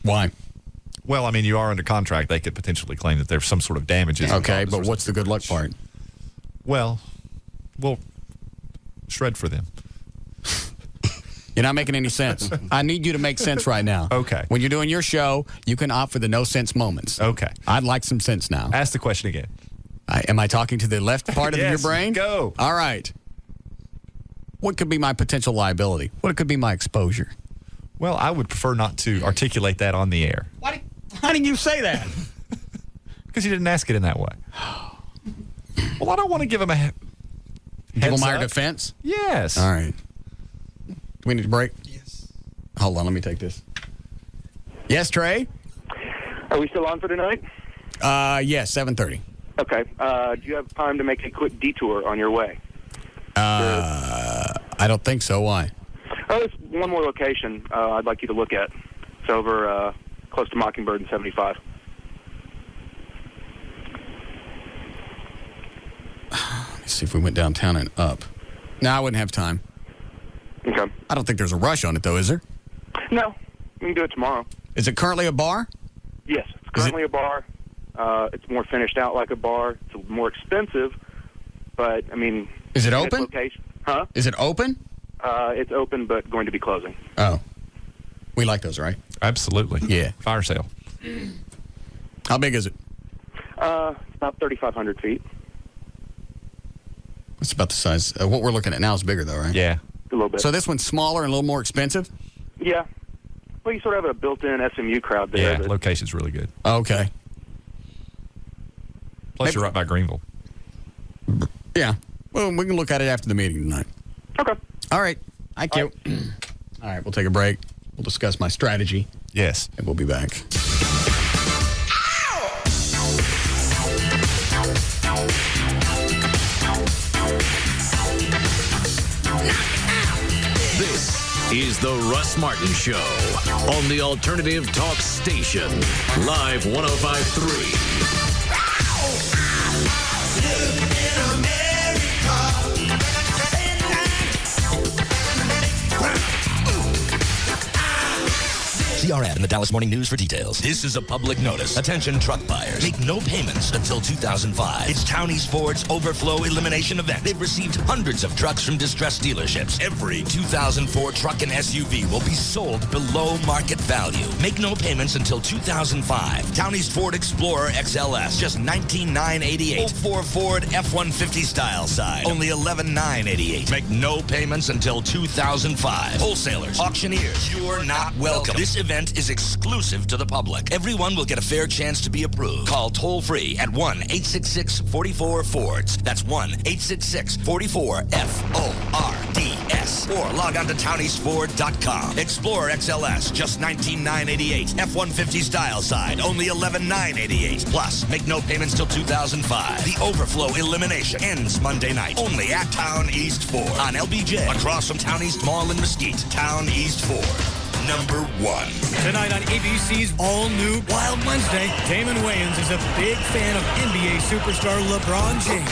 Why? Well, I mean, you are under contract. They could potentially claim that there's some sort of damages. Okay, but what's the good luck part? Well, we'll shred for them. You're not making any sense. I need you to make sense right now. Okay. When you're doing your show, you can opt for the no sense moments. Okay. I'd like some sense now. Ask the question again. Am I talking to the left part of your brain? Go. All right. What could be my potential liability? What could be my exposure? Well, I would prefer not to articulate that on the air. How did you say that? Because you didn't ask it in that way. Well, I don't want to give him a heads my up. defense? Yes. All right. Do we need a break? Yes. Hold on, let me take this. Yes, Trey? Are we still on for tonight? Yes, 7:30. Okay. Do you have time to make a quick detour on your way? I don't think so. Why? There's one more location I'd like you to look at. It's over close to Mockingbird and 75. Let me see if we went downtown and up. No, I wouldn't have time. Okay. I don't think there's a rush on it, though, is there? No. We can do it tomorrow. Is it currently a bar? Yes. It's currently a bar. It's more finished out like a bar. It's more expensive, but, I mean... Is it open? Location. Huh? Is it open? It's open, but going to be closing. Oh. We like those, right? Absolutely. Yeah. Fire sale. How big is it? About 3,500 feet. It's about the size. What we're looking at now is bigger, though, right? Yeah. A little bit. So this one's smaller and a little more expensive? Yeah. Well, you sort of have a built-in SMU crowd there. Yeah, location's really good. Okay. Plus, you're right by Greenville. Yeah. Well, we can look at it after the meeting tonight. Okay. All right. Thank you. All right, we'll take a break. We'll discuss my strategy. Yes. And we'll be back. This is the Russ Martin Show on the Alternative Talk Station. Live 105.3. our ad in the Dallas Morning News for details. This is a public notice. Attention truck buyers. Make no payments until 2005. It's Townies Ford's overflow elimination event. They've received hundreds of trucks from distressed dealerships. Every 2004 truck and SUV will be sold below market value. Make no payments until 2005. Townies Ford Explorer XLS, just $19,988. 04 Ford F-150 style side, only $11,988. Make no payments until 2005. Wholesalers, auctioneers, you're not welcome. This event is exclusive to the public. Everyone will get a fair chance to be approved. Call toll-free at 1-866-44-FORDS. That's 1-866-44-FORDS. Or log on to towniesford.com. Explorer XLS, just $19,988. F-150 style side, only $11,988. Plus, make no payments till 2005. The overflow elimination ends Monday night, only at Town East Ford on LBJ, across from Town East Mall in Mesquite. Town East Ford. Number 1. Tonight on ABC's all-new Wild Wednesday, Damon Wayans is a big fan of NBA superstar LeBron James.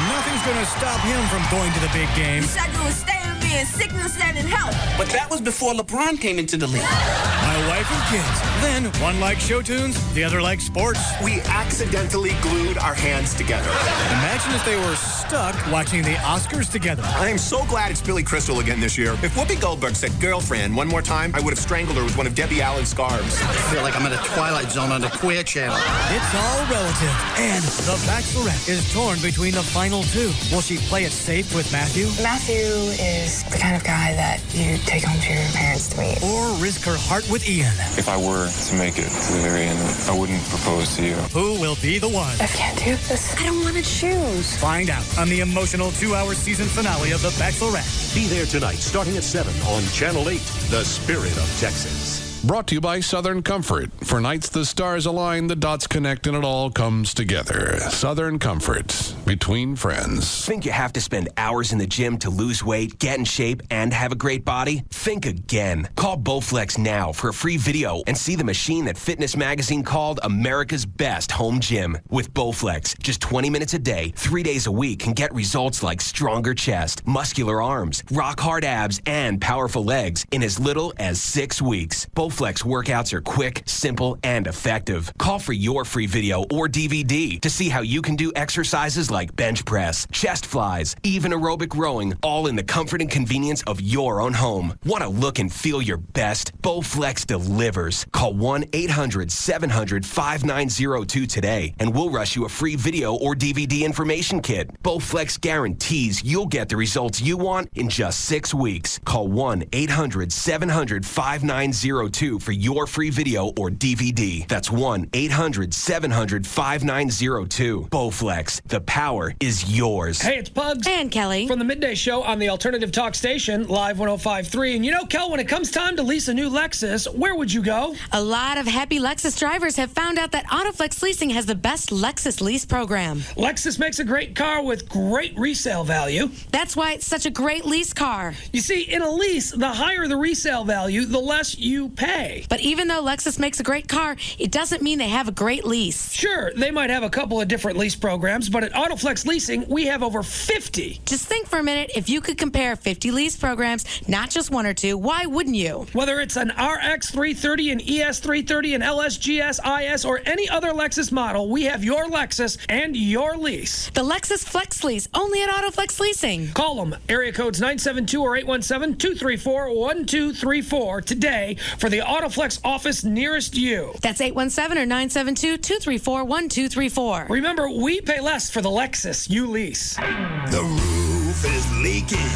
Nothing's going to stop him from going to the big game. You said you would stay with me in sickness and in health. But that was before LeBron came into the league. My wife and kids. Then, one likes show tunes, the other likes sports. We accidentally glued our hands together. Imagine if they were stuck watching the Oscars together. I am so glad it's Billy Crystal again this year. If Whoopi Goldberg said girlfriend one more time, I would have strangled her with one of Debbie Allen's scarves. I feel like I'm in a Twilight Zone on the Queer Channel. It's all relative. And The Bachelorette is torn between the final two. Will she play it safe with Matthew? Matthew is the kind of guy that you take home to your parents to meet. Or risk her heart with Ian? If I were to make it to the very end, I wouldn't propose to you. Who will be the one? I can't do this. I don't want to choose. Find out on the emotional 2-hour season finale of The Bachelorette. Be there tonight, starting at 7 on Channel 8, The Spirit of Texas. Brought to you by Southern Comfort. For nights the stars align, the dots connect, and it all comes together. Southern Comfort. Between friends. Think you have to spend hours in the gym to lose weight, get in shape, and have a great body? Think again. Call Bowflex now for a free video and see the machine that Fitness Magazine called America's best home gym. With Bowflex, just 20 minutes a day, 3 days a week, can get results like stronger chest, muscular arms, rock-hard abs, and powerful legs in as little as 6 weeks. Bowflex workouts are quick, simple, and effective. Call for your free video or DVD to see how you can do exercises like bench press, chest flies, even aerobic rowing, all in the comfort and convenience of your own home. Want to look and feel your best? Bowflex delivers. Call 1-800-700-5902 today, and we'll rush you a free video or DVD information kit. Bowflex guarantees you'll get the results you want in just 6 weeks. Call 1-800-700-5902 for your free video or DVD. That's 1-800-700-5902. Bowflex. The power is yours. Hey, it's Pugs. And Kelly. From the Midday Show on the Alternative Talk Station, Live 105.3. And you know, Kel, when it comes time to lease a new Lexus, where would you go? A lot of happy Lexus drivers have found out that Autoflex Leasing has the best Lexus lease program. Lexus makes a great car with great resale value. That's why it's such a great lease car. You see, in a lease, the higher the resale value, the less you pay. But even though Lexus makes a great car, it doesn't mean they have a great lease. Sure, they might have a couple of different lease programs, but at Autoflex Leasing, we have over 50. Just think for a minute, if you could compare 50 lease programs, not just one or two, why wouldn't you? Whether it's an RX 330, an ES 330, an LSGS, IS, or any other Lexus model, we have your Lexus and your lease. The Lexus Flex Lease, only at Autoflex Leasing. Call them, area codes 972 or 817-234-1234 today for the Autoflex office nearest you. That's 817 or 972-234-1234. Remember, we pay less for the Lexus you lease. The roof is leaking.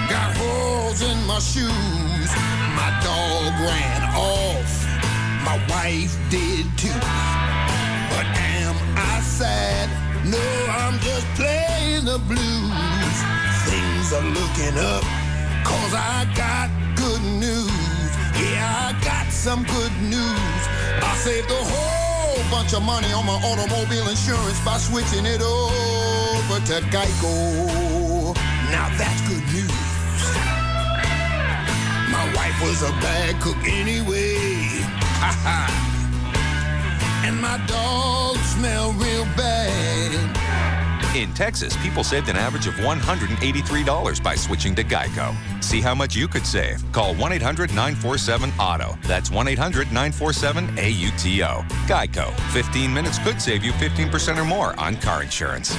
Got holes in my shoes. My dog ran off. My wife did too. But am I sad? No, I'm just playing the blues. Things are looking up, 'cause I got good news. Yeah, I got some good news. I saved a whole bunch of money on my automobile insurance by switching it over to Geico. Now that's good news. My wife was a bad cook anyway. Ha ha. And my dog smelled real bad. In Texas, people saved an average of $183 by switching to Geico. See how much you could save. Call 1-800-947-AUTO. That's 1-800-947-AUTO. Geico. 15 minutes could save you 15% or more on car insurance.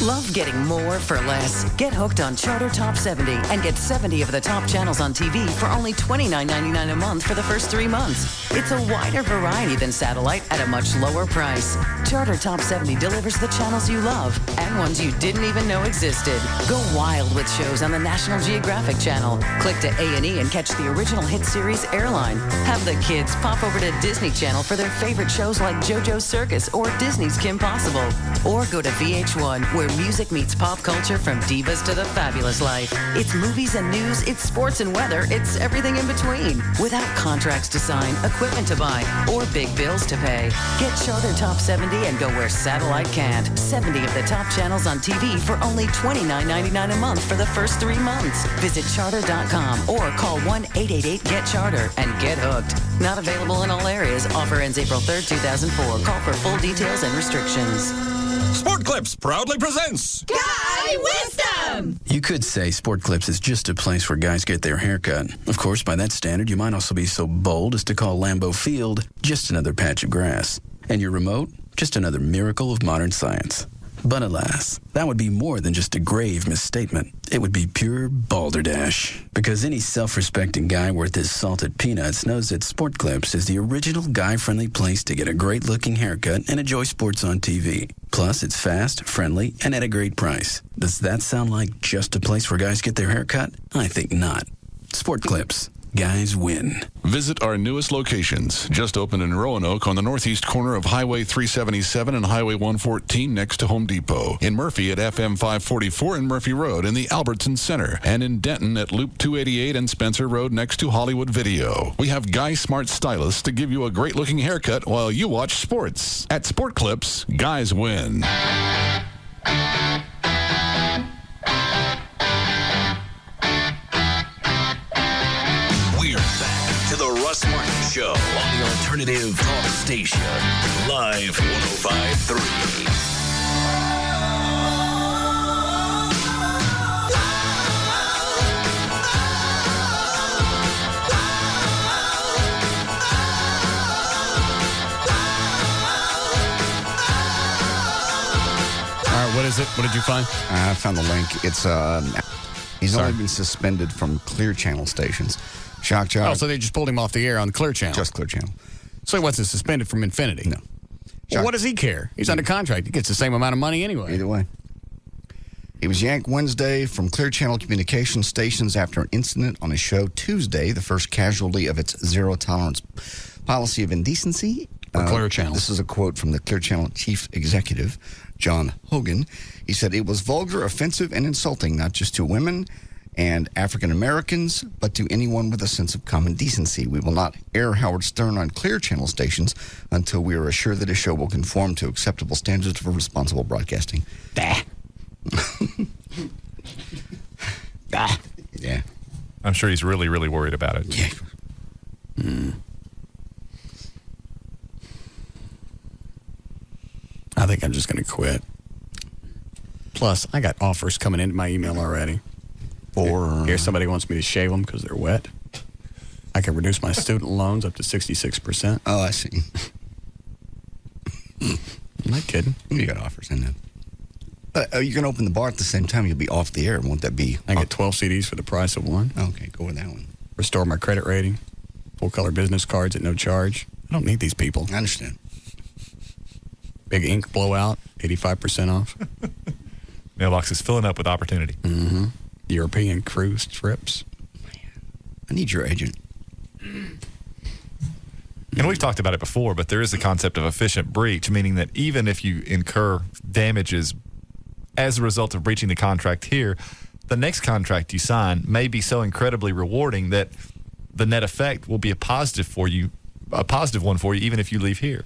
Love getting more for less? Get hooked on Charter Top 70 and get 70 of the top channels on TV for only $29.99 a month for the first 3 months. It's a wider variety than satellite at a much lower price. Charter Top 70 delivers the channels you love and ones you didn't even know existed. Go wild with shows on the National Geographic Channel. Click to A&E and catch the original hit series Airline. Have the kids pop over to Disney Channel for their favorite shows like JoJo's Circus or Disney's Kim Possible. Or go to VH1 where music meets pop culture from divas to the fabulous life. It's movies and news, it's sports and weather, it's everything in between. Without contracts to sign, equipment to buy, or big bills to pay. Get Charter Top 70 and go where satellite can't. 70 of the top channels on TV for only $29.99 a month for the first 3 months. Visit charter.com or call 1-888-GET-CHARTER and get hooked. Not available in all areas. Offer ends April 3rd, 2004. Call for full details and restrictions. Sport Clips proudly presents Guy Wisdom! You could say Sport Clips is just a place where guys get their hair cut. Of course, by that standard, you might also be so bold as to call Lambeau Field just another patch of grass. And your remote, just another miracle of modern science. But alas, that would be more than just a grave misstatement. It would be pure balderdash. Because any self-respecting guy worth his salted peanuts knows that Sport Clips is the original guy-friendly place to get a great-looking haircut and enjoy sports on TV. Plus, it's fast, friendly, and at a great price. Does that sound like just a place where guys get their hair cut? I think not. Sport Clips. Guys win. Visit our newest locations. Just opened in Roanoke on the northeast corner of Highway 377 and Highway 114 next to Home Depot. In Murphy at FM 544 and Murphy Road in the Albertson Center. And in Denton at Loop 288 and Spencer Road next to Hollywood Video. We have Guy Smart Stylists to give you a great-looking haircut while you watch sports. At Sport Clips, guys win. To the Russ Martin Show on the Alternative Talk Station. Live 105.3. All right, what is it? What did you find? I found the link. It's he's only been suspended from Clear Channel stations. Shock job. Oh, so they just pulled him off the air on the Clear Channel. Just Clear Channel. So he wasn't suspended from Infinity. No. Well, what does he care? He's under contract. He gets the same amount of money anyway. Either way. He was yanked Wednesday from Clear Channel communication stations after an incident on his show Tuesday, the first casualty of its zero-tolerance policy of indecency. For Clear Channel. This is a quote from the Clear Channel chief executive, John Hogan. He said, "It was vulgar, offensive, and insulting, not just to women and African Americans, but to anyone with a sense of common decency. We will not air Howard Stern on Clear Channel stations until we are assured that his show will conform to acceptable standards for responsible broadcasting." Yeah. I'm sure he's really, really worried about it. Yeah. I think I'm just going to quit. Plus, I got offers coming into my email already. Here's somebody wants me to shave them because they're wet. I can reduce my student loans up to 66%. Oh, I see. I'm not kidding. You got offers in there. You're going to open the bar at the same time. You'll be off the air. Won't that be? I get 12 CDs for the price of one. Okay, go with that one. Restore my credit rating. Full-color business cards at no charge. I don't need these people. I understand. Big ink blowout, 85% off. Mailbox is filling up with opportunity. Mm-hmm. European cruise trips. I need your agent. And we've talked about it before, but there is the concept of efficient breach, meaning that even if you incur damages as a result of breaching the contract here, the next contract you sign may be so incredibly rewarding that the net effect will be a positive one for you, even if you leave here.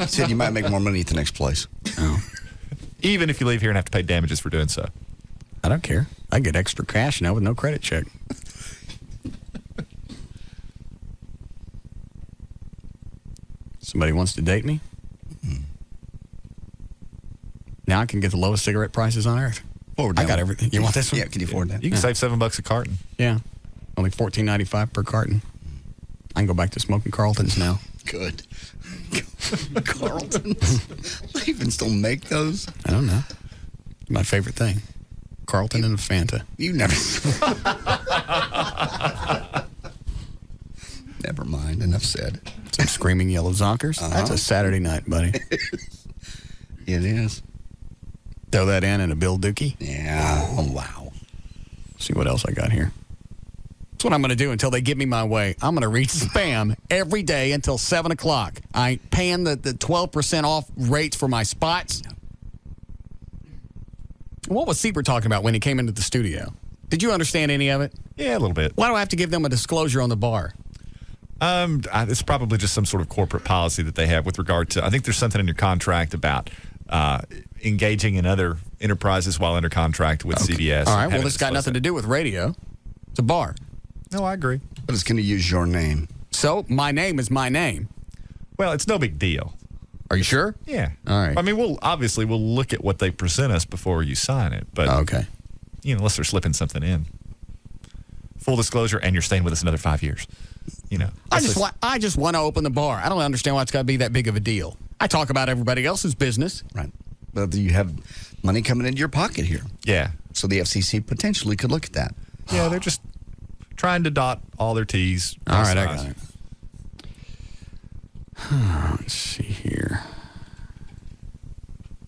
Said you might make more money at the next place. Oh. Even if you leave here and have to pay damages for doing so. I don't care. I get extra cash now with no credit check. Somebody wants to date me? Now I can get the lowest cigarette prices on earth. Forward I got everything. You want this one? Yeah, can you afford that? You can save $7 a carton. Yeah. Only $14.95 per carton. I can go back to smoking Carltons now. Good. Carltons. They even still make those? I don't know. My favorite thing. Carlton and a Fanta. You never. Never mind. Enough said. Some screaming yellow zonkers. That's a Saturday night, buddy. It is. Throw that in a Bill Dookie. Yeah. Oh, wow. See what else I got here. That's what I'm going to do until they give me my way. I'm going to read spam every day until 7 o'clock. I ain't paying the 12% off rates for my spots. What was Sieber talking about when he came into the studio? Did you understand any of it? Yeah, a little bit. Why do I have to give them a disclosure on the bar? It's probably just some sort of corporate policy that they have with regard to, I think there's something in your contract about engaging in other enterprises while under contract with CBS. All right, well, this got nothing to do with radio. It's a bar. No, I agree. But it's going to use your name. So, my name is my name. Well, it's no big deal. Are you sure? Yeah. All right. I mean, we'll look at what they present us before you sign it. But, okay. Unless they're slipping something in. Full disclosure, and you're staying with us another 5 years. I just want to open the bar. I don't understand why it's got to be that big of a deal. I talk about everybody else's business. Right. But you have money coming into your pocket here. Yeah. So the FCC potentially could look at that. Yeah, they're just trying to dot all their T's. All right, I got it. Let's see here.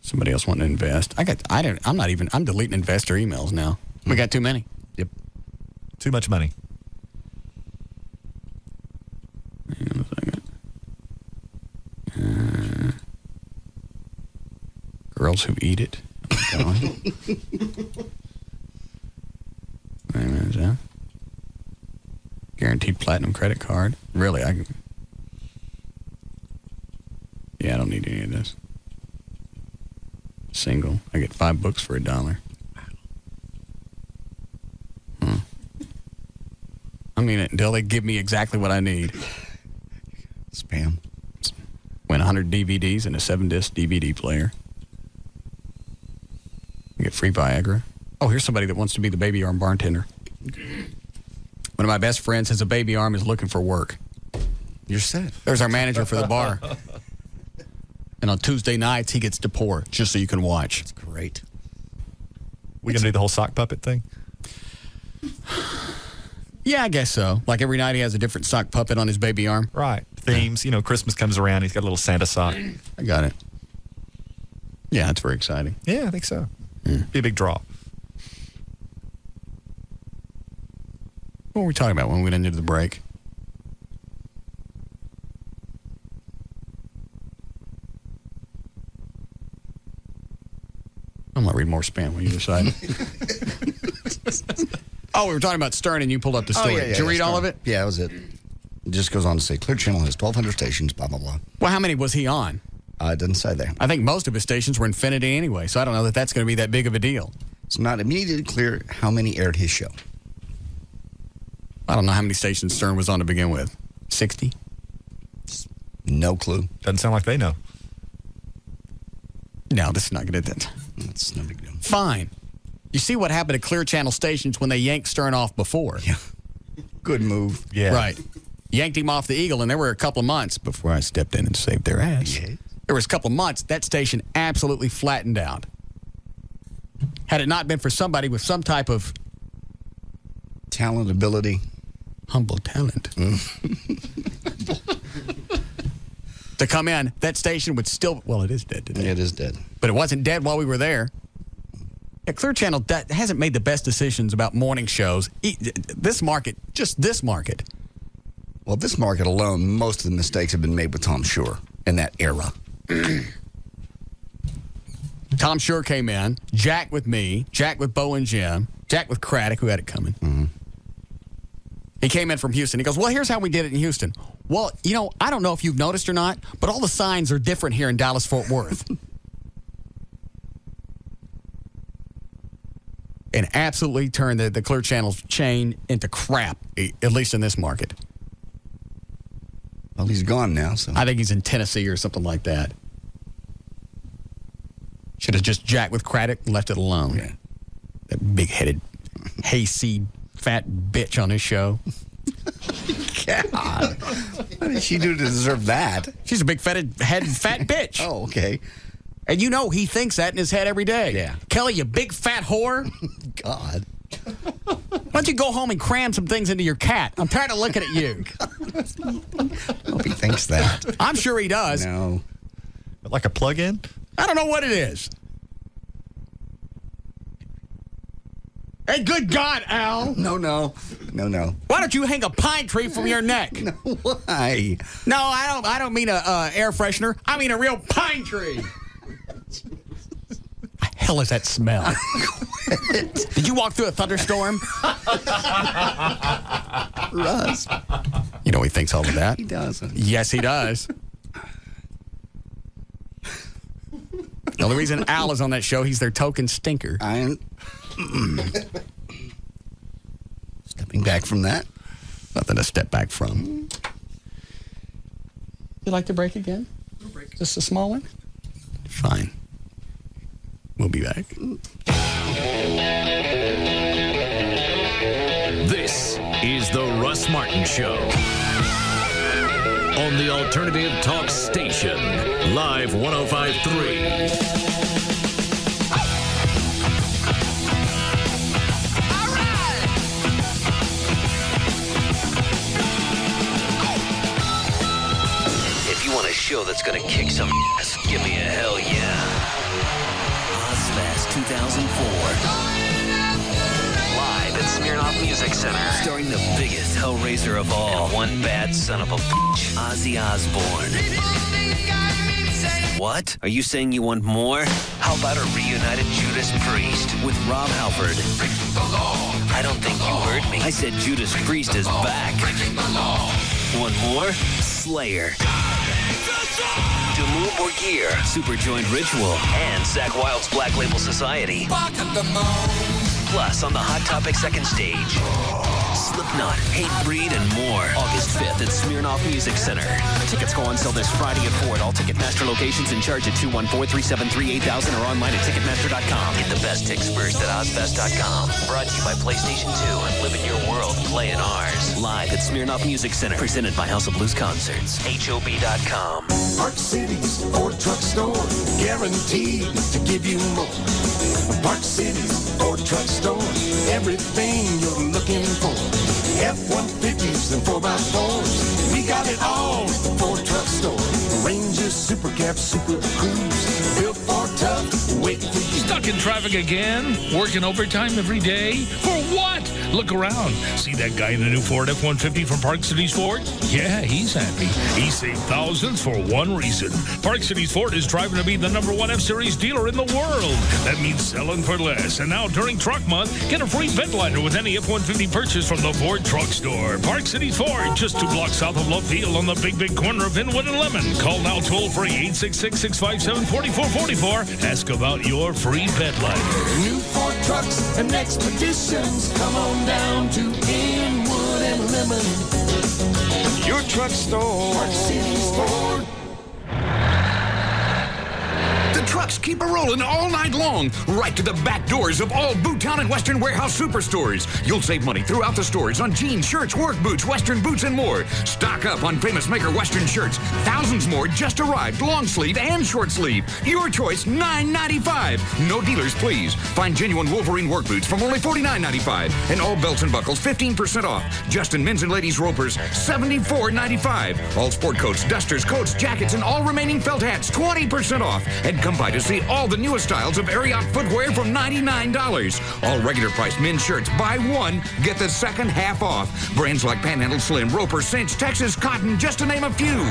Somebody else wanting to invest. I'm deleting investor emails now. We got too many. Yep. Too much money. Hang on a second. Girls who eat it. Wait a minute, Jeff. Guaranteed platinum credit card. Really, I don't need any of this. Single. I get 5 books for $1. I mean it until they give me exactly what I need. Spam. Win 100 DVDs and a 7-disc DVD player. You get free Viagra. Oh, here's somebody that wants to be the baby arm bartender. One of my best friends has a baby arm, is looking for work. You're set. There's our manager for the bar. And on Tuesday nights, he gets to pour just so you can watch. That's great. We going to do the whole sock puppet thing? Yeah, I guess so. Like every night he has a different sock puppet on his baby arm. Right. Themes. Christmas comes around. He's got a little Santa sock. I got it. Yeah, that's very exciting. Yeah, I think so. Be a big draw. What were we talking about when we went into the break? I'm going to read more spam when you decide. Oh, we were talking about Stern and you pulled up the story. Did you read all of it? Yeah, that was it. It just goes on to say Clear Channel has 1,200 stations, blah, blah, blah. Well, how many was he on? It doesn't say there. I think most of his stations were Infinity anyway, so I don't know that that's going to be that big of a deal. It's not immediately clear how many aired his show. I don't know how many stations Stern was on to begin with. 60? No clue. Doesn't sound like they know. No, this is not going to... That's no big deal. Fine. You see what happened to Clear Channel stations when they yanked Stern off before. Yeah. Good move. Yeah. Right. Yanked him off the Eagle, and there were a couple of months before I stepped in and saved their ass. Yeah. There was a couple of months that station absolutely flattened out. Had it not been for somebody with some type of... talent, ability. Humble talent. To come in, that station would still... Well, it is dead today. It is dead. But it wasn't dead while we were there. Yeah, Clear Channel hasn't made the best decisions about morning shows. This market, just this market. Well, this market alone, most of the mistakes have been made with Tom Shore in that era. Tom Shore came in, Jack with me, Jack with Bo and Jim, Jack with Craddock, who had it coming. Mm-hmm. He came in from Houston. He goes, well, here's how we did it in Houston. Well, I don't know if you've noticed or not, but all the signs are different here in Dallas-Fort Worth. And absolutely turned the Clear Channel chain into crap, at least in this market. Well, he's gone now, so. I think he's in Tennessee or something like that. Should have just jacked with Craddock and left it alone. Yeah. That big-headed, hayseed, fat bitch on his show. God. What did she do to deserve that? She's a big fat bitch. Oh, okay. And you know he thinks that in his head every day. Yeah. Kelly, you big fat whore. God. Why don't you go home and cram some things into your cat? I'm tired of looking at you. I hope he thinks that. I'm sure he does. No. Like a plug-in? I don't know what it is. Hey, good God, Al. No. Why don't you hang a pine tree from your neck? No, why? No, I don't mean a air freshener. I mean a real pine tree. The hell is that smell? Did you walk through a thunderstorm? Russ. You know he thinks all of that. He doesn't. Yes, he does. The only reason Al is on that show, he's their token stinker. Stepping back from that. Nothing to step back from. You like to break again? Just a small one? Fine. We'll be back. This is the Russ Martin Show. On the Alternative Talk Station. Live 105.3. Show that's gonna kick some ass. Give me a hell yeah. Ozfest 2004. Live at Smirnoff Music Center. Starring the biggest hellraiser of all. And one bad son of a bitch. Ozzy Osbourne. What? Are you saying you want more? How about a reunited Judas Priest with Rob Halford? I don't think you heard me. I said Judas Priest is back. Want more? Slayer. Demu Borgir, Superjoined Ritual, and Zach Wilde's Black Label Society. Plus, on the Hot Topic second stage, Slipknot, Hatebreed, and more. August 5th at Smirnoff Music Center. Tickets go on sale this Friday at 4 at all Ticketmaster locations and charge at 214-373-8000 or online at Ticketmaster.com. Get the best ticks first at Ozfest.com. Brought to you by PlayStation 2 and Live in Your World, Play in Ours. Live at Smirnoff Music Center. Presented by House of Blues Concerts. HOB.com. Park City's Ford Truck Store, guaranteed to give you more. Park City's Ford Truck Store, everything you're looking for. F-150s and 4x4s, we got it all at the Ford Truck Store. Ranger, Super Cab, Super Cruise, built for tough, waiting for you. Stuck in traffic again? Working overtime every day? For what? Look around. See that guy in the new Ford F-150 from Park Cities Ford? Yeah, he's happy. He saved thousands for one reason. Park Cities Ford is driving to be the #1 F-Series dealer in the world. That means selling for less. And now during Truck Month, get a free bed liner with any F-150 purchase from the Ford Truck Store. Park Cities Ford, just 2 blocks south of Love Field on the big corner of Inwood and Lemon. Call now toll-free 866-657-4444. Ask about your free bed liner. New Ford trucks and expeditions, come on down to Inwood and Lemon. Your truck store, Park Cities Ford. The trucks keep a-rolling all night long, right to the back doors of all Boottown and Western Warehouse superstores. You'll save money throughout the stores on jeans, shirts, work boots, Western boots, and more. Stock up on Famous Maker Western shirts. Thousands more just arrived, long sleeve and short sleeve. Your choice, $9.95. No dealers, please. Find genuine Wolverine work boots from only $49.95. And all belts and buckles, 15% off. Justin men's and ladies ropers, $74.95. All sport coats, dusters, coats, jackets, and all remaining felt hats, 20% off. And come by to see all the newest styles of Ariat footwear from $99. All regular price men's shirts, buy one, get the second half off. Brands like Panhandle Slim, Roper, Cinch, Texas Cotton, just to name a few.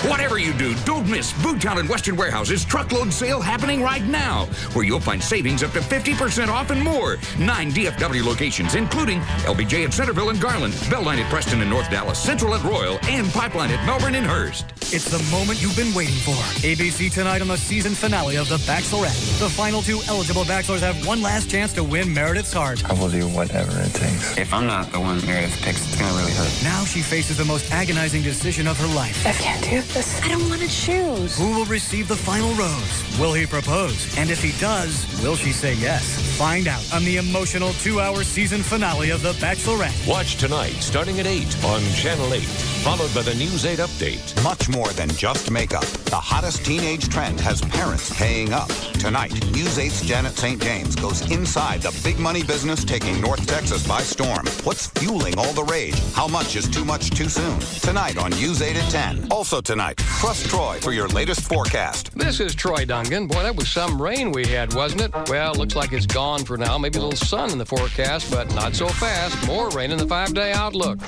Whatever you do, don't miss Boottown and Western Warehouse's truckload sale happening right now, where you'll find savings up to 50% off and more. 9 DFW locations, including LBJ at Centerville and Garland, Belline at Preston and North Dallas, Central at Royal, and Pipeline at Melbourne and Hearst. It's the moment you've been waiting for. ABC tonight on the season finale of The Bachelorette. The final 2 eligible bachelors have one last chance to win Meredith's heart. I will do whatever it takes. If I'm not the one Meredith picks, it's going to really hurt. Now she faces the most agonizing decision of her life. I can't do this. I don't want to choose. Who will receive the final rose? Will he propose? And if he does, will she say yes? Find out on the emotional 2-hour season finale of The Bachelorette. Watch tonight, starting at 8 on Channel 8, followed by the News 8 update. Much more than just makeup. The hottest teenage trend has parents paying up. Tonight, News 8's Janet St. James goes inside the big money business taking North Texas by storm. What's fueling all the rage? How much is too much too soon? Tonight on News 8 at 10. Also tonight, trust Troy for your latest forecast. This is Troy Dungan. Boy, that was some rain we had, wasn't it? Well, looks like it's gone for now. Maybe a little sun in the forecast, but not so fast. More rain in the 5-day outlook.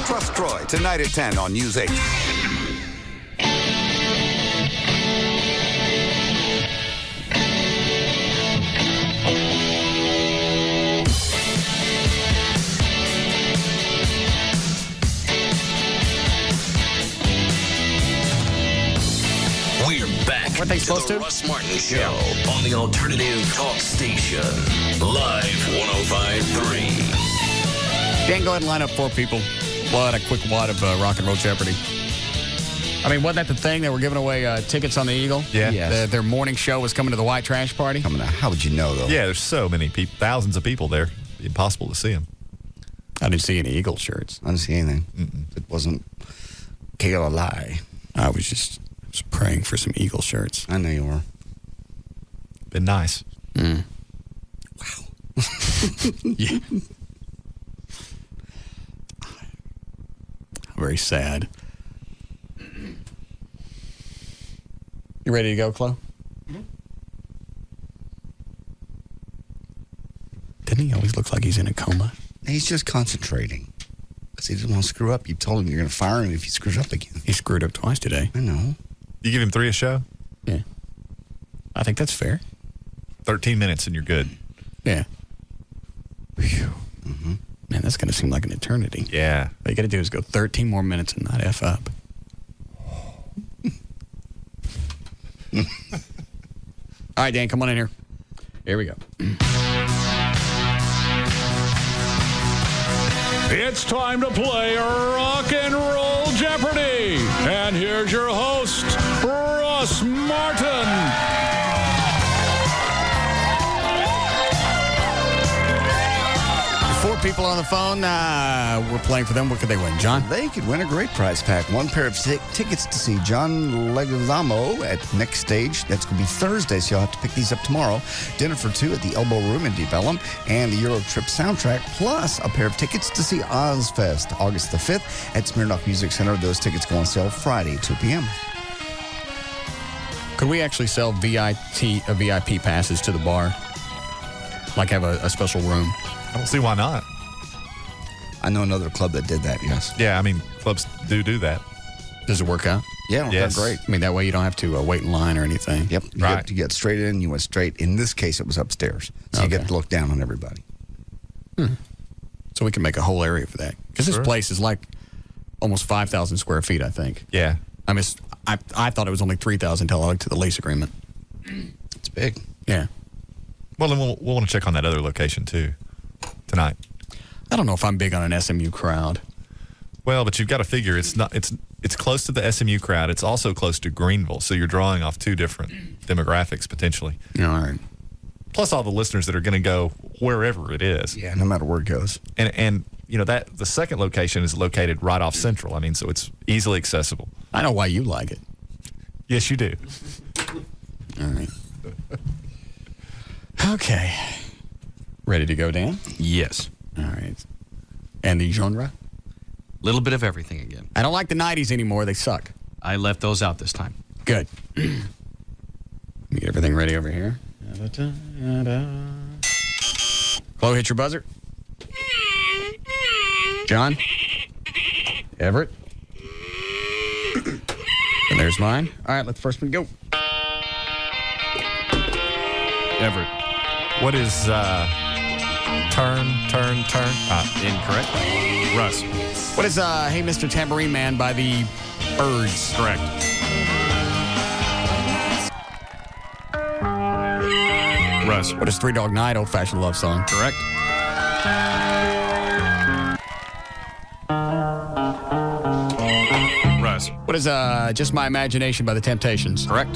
Trust Troy tonight at 10 on News 8. We're back. Weren't they supposed to? to? The Russ Martin Show on the Alternative Talk Station. Live 105.3. Dan, go ahead and line up 4 people. What a quick wad of Rock and Roll Jeopardy. I mean, wasn't that the thing? They were giving away tickets on the Eagle? Yeah. Yes. Their morning show was coming to the White Trash Party. How would you know, though? Yeah, there's so many people, thousands of people there. Impossible to see them. I didn't see any Eagle shirts. I didn't see anything. It wasn't KLLI. I was just praying for some Eagle shirts. I know you were. Been nice. Wow. Yeah. Very sad. You ready to go, Chloe? Didn't he always look like he's in a coma? He's just concentrating. Because he doesn't want to screw up. You told him you're going to fire him if he screws up again. He screwed up twice today. I know. You give him 3 a show? Yeah. I think that's fair. 13 minutes and you're good. Yeah. Phew. Man, that's going to seem like an eternity. Yeah. What you got to do is go 13 more minutes and not F up. All right, Dan, come on in here. Here we go. It's time to play Rock and Roll Jeopardy! And here's your host, Russ Martin. 4 people on the phone. We're playing for them. What could they win, John? They could win a great prize pack. 1 pair of tickets to see John Leguizamo at Next Stage. That's going to be Thursday, so you'll have to pick these up tomorrow. Dinner for 2 at the Elbow Room in Deep Ellum, and the Euro Trip soundtrack, plus a pair of tickets to see Ozfest August the 5th at Smirnoff Music Center. Those tickets go on sale Friday, 2 p.m. Could we actually sell VIP passes to the bar? Like have a special room? I don't see why not. I know another club that did that, yes. Yeah, I mean, clubs do that. Does it work out? Yeah, it worked out great. I mean, that way you don't have to wait in line or anything. Yep. Right. You get straight in, you went straight. In this case, it was upstairs. So you get to look down on everybody. So we can make a whole area for that. Because this place is like almost 5,000 square feet, I think. Yeah. I mean, I thought it was only 3,000 until I looked at the lease agreement. It's big. Yeah. Well, then we'll want to check on that other location, too, tonight. I don't know if I'm big on an SMU crowd. Well, but you've got to figure it's close to the SMU crowd. It's also close to Greenville, so you're drawing off 2 different demographics potentially. All right. Plus all the listeners that are going to go wherever it is. Yeah, no matter where it goes. And you know that the second location is located right off Central. I mean, so it's easily accessible. I know why you like it. Yes, you do. All right. Okay. Ready to go, Dan? Yes. All right. And the genre? Little bit of everything again. I don't like the 90s anymore. They suck. I left those out this time. Good. Let me get everything ready over here. Chloe, hit your buzzer. John? Everett? And there's mine. All right, let the first one go. Everett, what is Turn. Incorrect. Russ. What is Hey Mr. Tambourine Man by the Birds? Correct. Russ. What is Three Dog Night, Old Fashioned Love Song? Correct. Russ. What is Just My Imagination by the Temptations? Correct.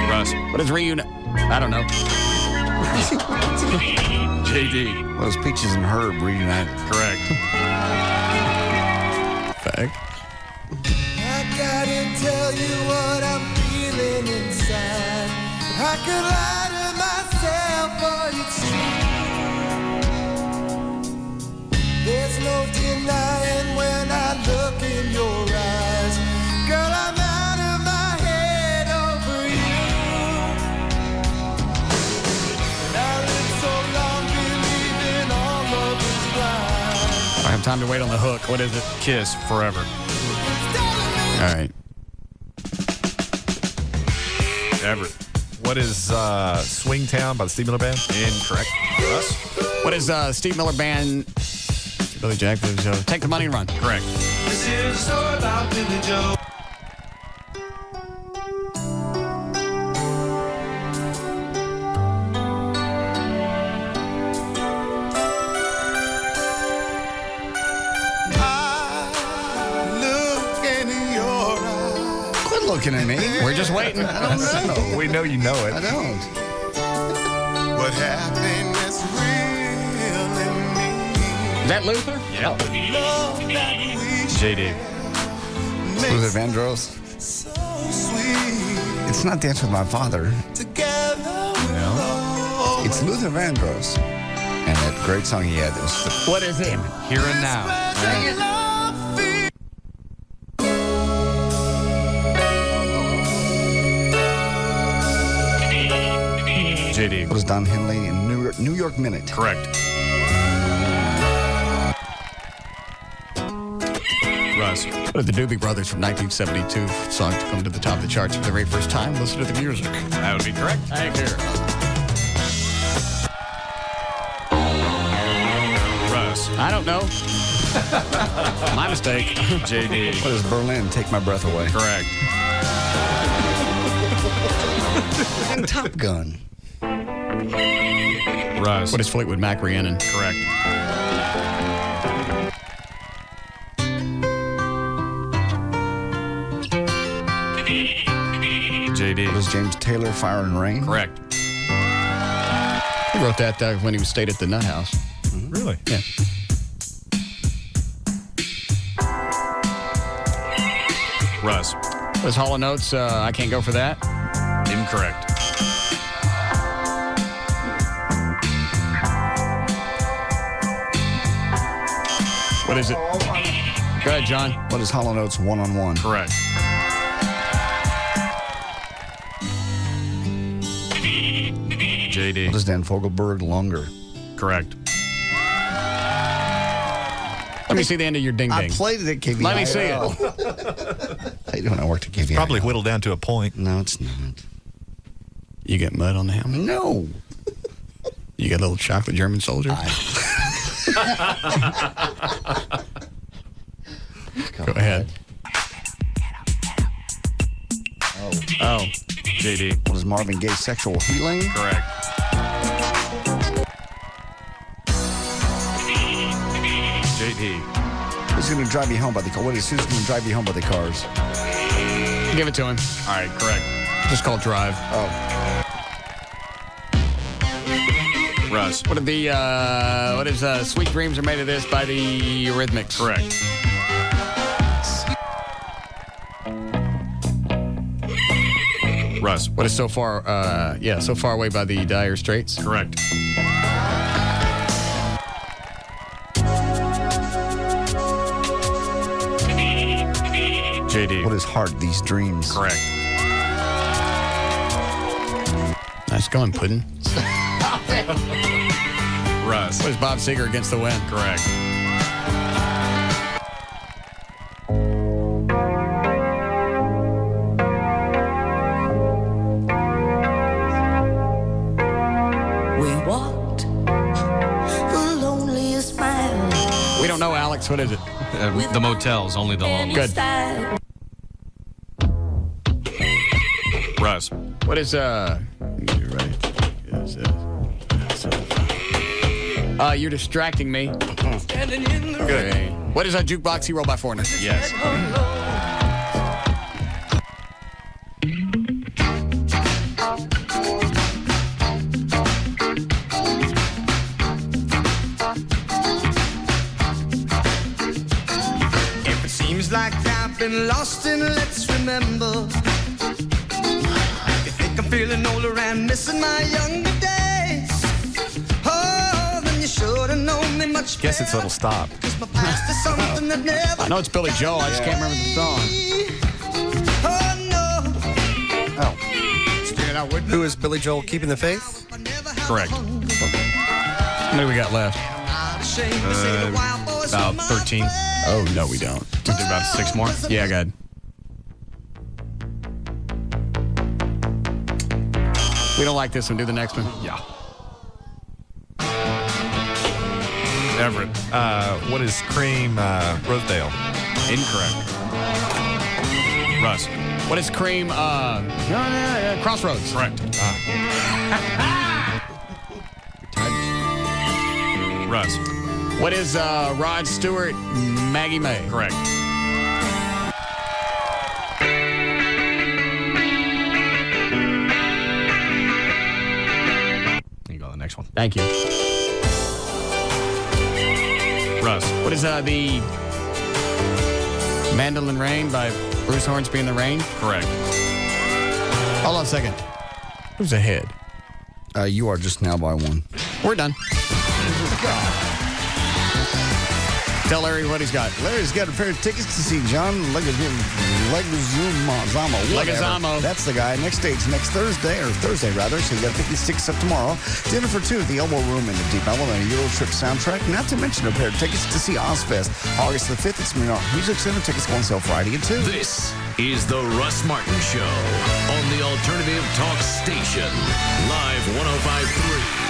Russ. What is Reunite? I don't know. JD. Those Peaches and Herb reunited. Correct. Fact. I gotta tell you what I'm feeling inside. I could lie to myself, but it's true. There's no denying when I look in your eyes. Girl, I'm out of my head over you. And I lived so long believing all love is blind. I have time to wait on the hook. What is it? Kiss Forever. All right. Everett. What is Swingtown by the Steve Miller Band? Incorrect. Russ. What is Steve Miller Band? Billy Jack. Take the Money and Run. Correct. This is a story about Billy Joe. Looking at me. We're just waiting. I don't know. We know you know it. I don't. What happiness really means. Is that Luther? Yeah. JD. Luther Vandross. So sweet. It's not Dance with My Father. Together. No. It's Luther Vandross. And that great song he had. That was what is it? Here and Now. JD. What is Don Henley in New York Minute? Correct. Russ. What are the Doobie Brothers from 1972 song to come to the top of the charts for the very first time? Listen to the music. That would be correct. Thank you. Russ. I don't know. My mistake. JD. What is Berlin? Take My Breath Away. Correct. And Top Gun. Russ. What is Fleetwood Mac Rhiannon? Correct. JD. What is James Taylor, Fire and Rain? Correct. He wrote that when he stayed at the Nut House. Mm-hmm. Really? Yeah. Russ. What is Hall & Oates? I Can't Go For That? Incorrect. What is it? Go ahead, John. What is Hall & Oates One on One? Correct. JD. What is Dan Fogelberg Longer? Correct. Let me see the end of your ding ding. I played it at KVI. Let me see it. I don't know, I worked at KVI. Probably whittled down to a point. No, it's not. You get mud on the helmet? No. You got a little chocolate German soldier? Go ahead. Oh. JD. What is Marvin Gaye's Sexual Healing? Correct. JD. Who's going to drive you home by the car? What is who's going to drive you home by the cars? Give it to him. All right, correct. Just call Drive. Oh. Russ. What is Sweet Dreams Are Made of This by the Eurythmics? Correct. Russ. What is So Far Away by the Dire Straits? Correct. JD. What is Heart These Dreams? Correct. Nice going, Puddin'. Russ. What is Bob Seger Against the Wind? Correct. don't know, Alex. What is it? The motels, only the lonely. Good. Russ. What is You're right. You're distracting me. Good. What is a jukebox hero by Foreigner? Yes. If it seems like I've been lost, and let's remember. You think I'm feeling older and missing my younger days? Oh, then you should have known me much Guess it's a little stop. my past is something that never. I know it's Billy Joel. I just can't remember the song. Oh no. Oh. Stand out with me. Who is Billy Joel keeping the faith? Correct. How many we got left? About 13. Oh, no, we don't. We'll do about 6 more. Yeah, good. We don't like this one. Do the next one. Yeah. Everett. What is cream Rosedale? Incorrect. Russ. What is cream? Crossroads. Correct. Russ. What is Rod Stewart? Maggie May. Correct. You go to the next one. Thank you. Russ. What is the Mandolin Rain by Bruce Hornsby and the Rain? Correct. Hold on a second. Who's ahead? You are just now by 1. We're done. Tell Larry what he's got. Larry's got a pair of tickets to see John Leguizamo. Leguizamo. That's the guy. Next stage next Thursday, so you got to pick these tickets up tomorrow. Dinner for 2 at the Elbow Room in the Deep Elbow and a Euro Trip soundtrack. Not to mention a pair of tickets to see Ozfest August the 5th at Smirnoff Music Center. Tickets go on sale Friday at 2. This is the Russ Martin Show on the Alternative Talk Station. Live 105.3.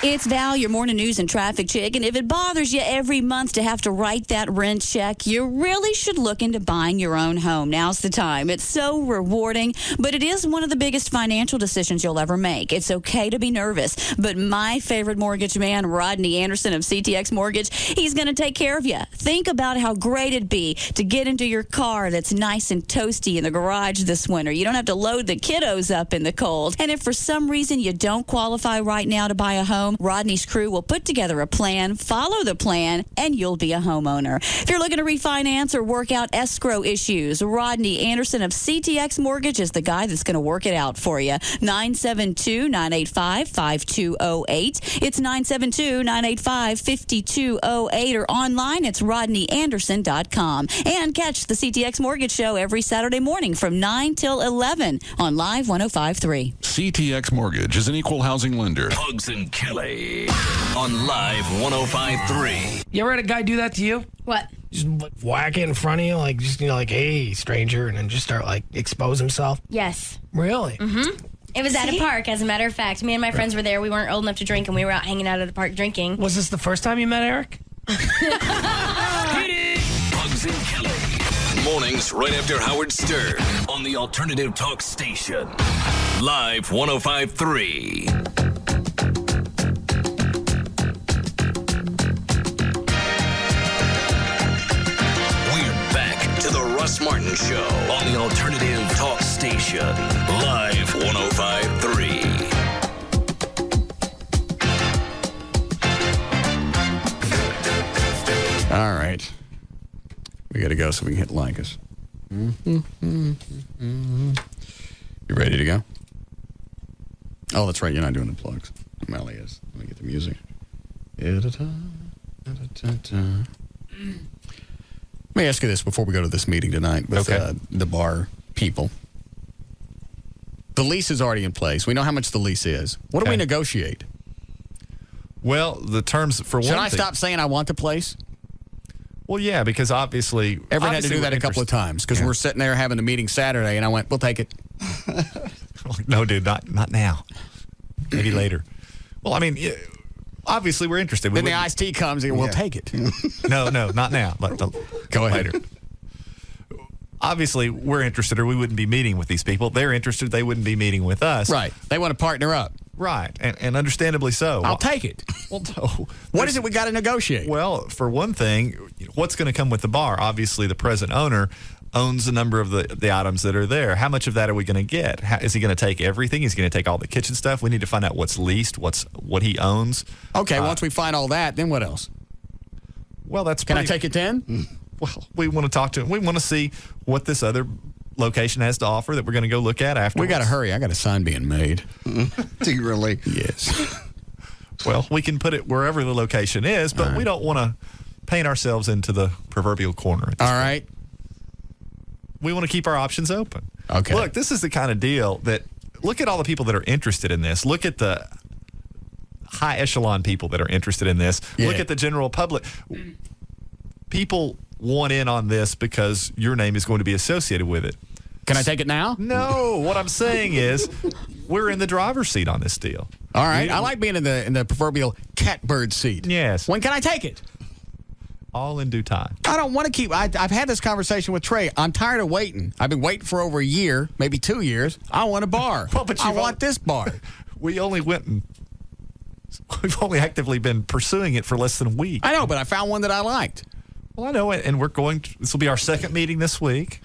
It's Val, your morning news and traffic chick, and if it bothers you every month to have to write that rent check, you really should look into buying your own home. Now's the time. It's so rewarding, but it is one of the biggest financial decisions you'll ever make. It's okay to be nervous, but my favorite mortgage man, Rodney Anderson of CTX Mortgage, he's going to take care of you. Think about how great it'd be to get into your car that's nice and toasty in the garage this winter. You don't have to load the kiddos up in the cold. And if for some reason you don't qualify right now to buy a home, Rodney's crew will put together a plan, follow the plan, and you'll be a homeowner. If you're looking to refinance or work out escrow issues, Rodney Anderson of CTX Mortgage is the guy that's going to work it out for you. 972-985-5208. It's 972-985-5208, or online, it's rodneyanderson.com. And catch the CTX Mortgage Show every Saturday morning from 9 till 11 on Live 105.3. CTX Mortgage is an equal housing lender. Hugs and Kelly on Live 105.3. You ever had a guy do that to you? What? Just whack it in front of you, like just like, hey, stranger, and then just start like expose himself? Yes. Really? Mm-hmm. It was at a park, as a matter of fact. Me and my friends were there. We weren't old enough to drink, and we were out hanging out at the park drinking. Was this the first time you met Eric? Hugs and Kelly. Mornings right after Howard Stern on the Alternative Talk Station. Live 105.3. Russ Martin Show on the Alternative Talk Station. Live 105.3. All right. We got to go so we can hit like us. You ready to go? Oh, that's right. You're not doing the plugs. Melly is. Let me get the music. Let me ask you this before we go to this meeting tonight with the bar people. The lease is already in place. We know how much the lease is. What do we negotiate? Well, the terms for one Should I stop saying I want the place? Well, yeah, because obviously... Everett had to do that a couple of times because we're sitting there having the meeting Saturday, and I went, we'll take it. No, dude, not now. Maybe later. Well, I mean, Obviously, we're interested. Then the iced tea comes and we'll take it. No, not now. Go ahead. Later. Obviously, we're interested, or we wouldn't be meeting with these people. They're interested, they wouldn't be meeting with us. Right. They want to partner up. Right, and understandably so. I'll take it. Well, no. What is it we got to negotiate? Well, for one thing, what's going to come with the bar? Obviously, the present owner owns a number of the items that are there. How much of that are we going to get? Is he going to take everything? Is he going to take all the kitchen stuff? We need to find out what's leased, what he owns. Okay, once we find all that, then what else? Well, that's Can I take it then? Well, we want to talk to him. We want to see what this other location has to offer that we're going to go look at afterwards. We got to hurry. I got a sign being made. Do you really? Yes. Well, we can put it wherever the location is, but we don't want to paint ourselves into the proverbial corner. All right. We want to keep our options open. Okay. Look, this is the kind of deal that, look at all the people that are interested in this. Look at the high echelon people that are interested in this. Yeah. Look at the general public. People want in on this because your name is going to be associated with it. Can I take it now? No. What I'm saying is we're in the driver's seat on this deal. All right. I like being in the proverbial catbird seat. Yes. When can I take it? All in due time. I don't want to keep. I've had this conversation with Trey. I'm tired of waiting. I've been waiting for over a year, maybe 2 years. I want a bar. Well, but I want this bar. We've only actively been pursuing it for less than a week. I know, but I found one that I liked. Well, I know, and this will be our second meeting this week.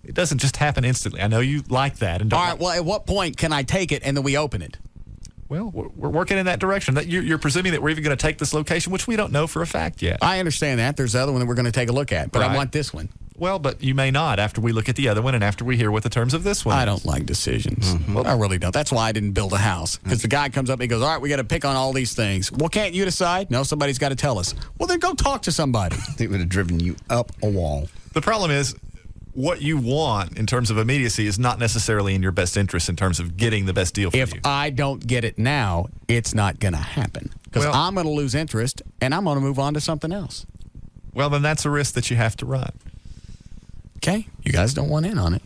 It doesn't just happen instantly. I know you like that. And all right, well, at what point can I take it and then we open it? Well, we're working in that direction. You're presuming that we're even going to take this location, which we don't know for a fact yet. I understand that. There's the other one that we're going to take a look at, but I want this one. Well, but you may not after we look at the other one and after we hear what the terms of this one I is. don't like decisions. Well, I really don't. That's why I didn't build a house. Because the guy comes up and he goes, all right, we got to pick on all these things. Well, can't you decide? No, somebody's got to tell us. Well, then go talk to somebody. It would have driven you up a wall. The problem is, what you want in terms of immediacy is not necessarily in your best interest in terms of getting the best deal for you. If I don't get it now, it's not going to happen. Because I'm going to lose interest and I'm going to move on to something else. Well, then that's a risk that you have to run. Okay. You guys don't want in on it.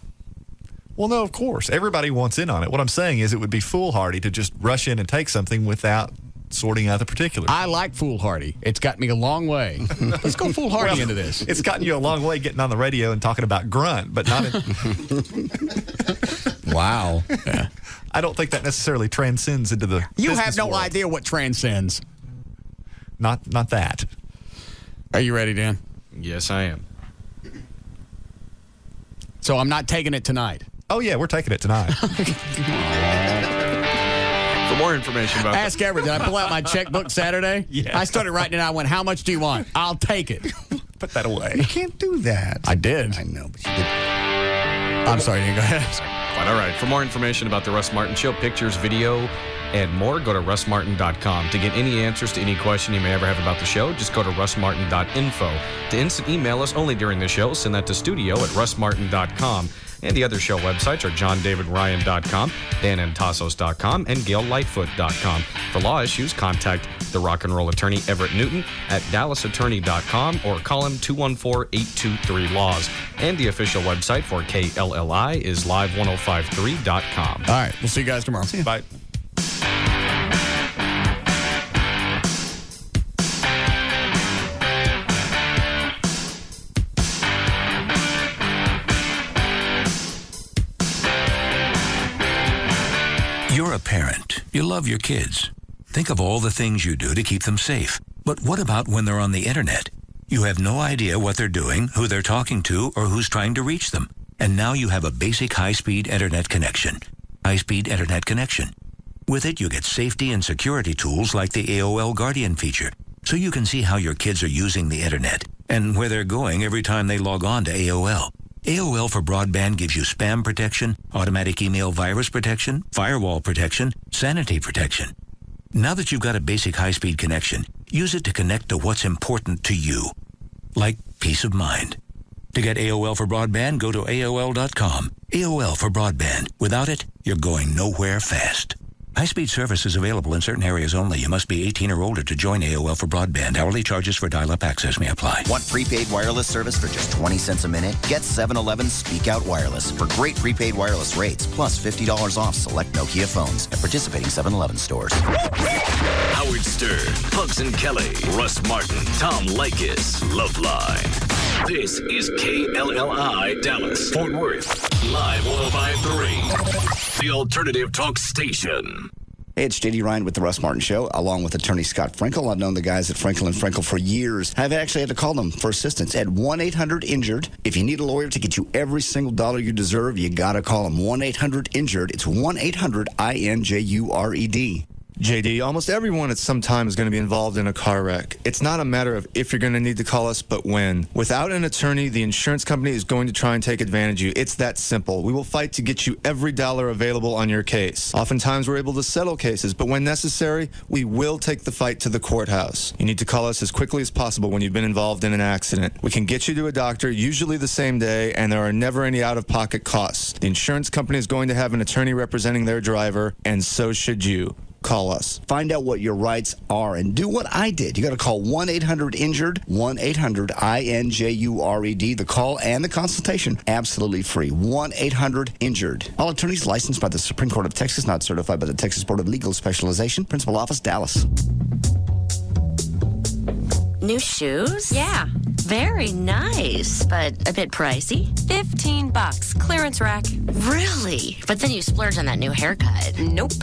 Well, no, of course. Everybody wants in on it. What I'm saying is it would be foolhardy to just rush in and take something without sorting out the particulars. I like foolhardy. It's got me a long way. Let's go foolhardy into this. It's gotten you a long way getting on the radio and talking about grunt, but not Wow. Yeah. I don't think that necessarily transcends into the You have no world. idea what transcends. Not that. Are you ready, Dan? Yes, I am. So I'm not taking it tonight. Oh, yeah, we're taking it tonight. For more information about Ask Everett, did I pull out my checkbook Saturday? Yeah. I started writing it out. I went, how much do you want? I'll take it. Put that away. You can't do that. I did. I know, but you did. I'm sorry, Dan, go ahead. Fine, all right. For more information about the Russ Martin Show, pictures, video, and more, go to russmartin.com. To get any answers to any question you may ever have about the show, just go to russmartin.info. To instant email us only during the show, send that to studio at russmartin.com. And the other show websites are johndavidryan.com, danantasos.com, and gaillightfoot.com. For law issues, contact the rock and roll attorney Everett Newton at dallasattorney.com or call him 214-823-LAWS. And the official website for KLLI is live1053.com. All right, we'll see you guys tomorrow. Bye. You're a parent. You love your kids. Think of all the things you do to keep them safe. But what about when they're on the internet? You have no idea what they're doing, who they're talking to, or who's trying to reach them. And now you have a basic high-speed internet connection. High-speed internet connection. With it, you get safety and security tools like the AOL Guardian feature, so you can see how your kids are using the internet and where they're going every time they log on to AOL. AOL for Broadband gives you spam protection, automatic email virus protection, firewall protection, sanity protection. Now that you've got a basic high-speed connection, use it to connect to what's important to you, like peace of mind. To get AOL for Broadband, go to AOL.com. AOL for Broadband. Without it, you're going nowhere fast. High-speed service is available in certain areas only. You must be 18 or older to join AOL for broadband. Hourly charges for dial-up access may apply. Want prepaid wireless service for just 20 cents a minute? Get 7-Eleven Speak Out Wireless for great prepaid wireless rates, plus $50 off select Nokia phones at participating 7-Eleven stores. Howard Stern, Pugs and Kelly, Russ Martin, Tom Leykis, Loveline. This is KLLI Dallas, Fort Worth, live 105.3, the alternative talk station. Hey, it's J.D. Ryan with the Russ Martin Show, along with attorney Scott Frankel. I've known the guys at Frankel & Frankel for years. I've actually had to call them for assistance at 1-800-INJURED. If you need a lawyer to get you every single dollar you deserve, you got to call them. 1-800-INJURED. It's 1-800-INJURED. JD, almost everyone at some time is going to be involved in a car wreck. It's not a matter of if you're going to need to call us, but when. Without an attorney, the insurance company is going to try and take advantage of you. It's that simple. We will fight to get you every dollar available on your case. Oftentimes, we're able to settle cases, but when necessary, we will take the fight to the courthouse. You need to call us as quickly as possible when you've been involved in an accident. We can get you to a doctor, usually the same day, and there are never any out-of-pocket costs. The insurance company is going to have an attorney representing their driver, and so should you. Call us. Find out what your rights are and do what I did. You got to call 1-800-INJURED, 1-800-INJURED. The call and the consultation, absolutely free. 1-800-INJURED. All attorneys licensed by the Supreme Court of Texas, not certified by the Texas Board of Legal Specialization. Principal office, Dallas. New shoes? Yeah. Very nice, but a bit pricey. $15. Clearance rack. Really? But then you splurge on that new haircut. Nope.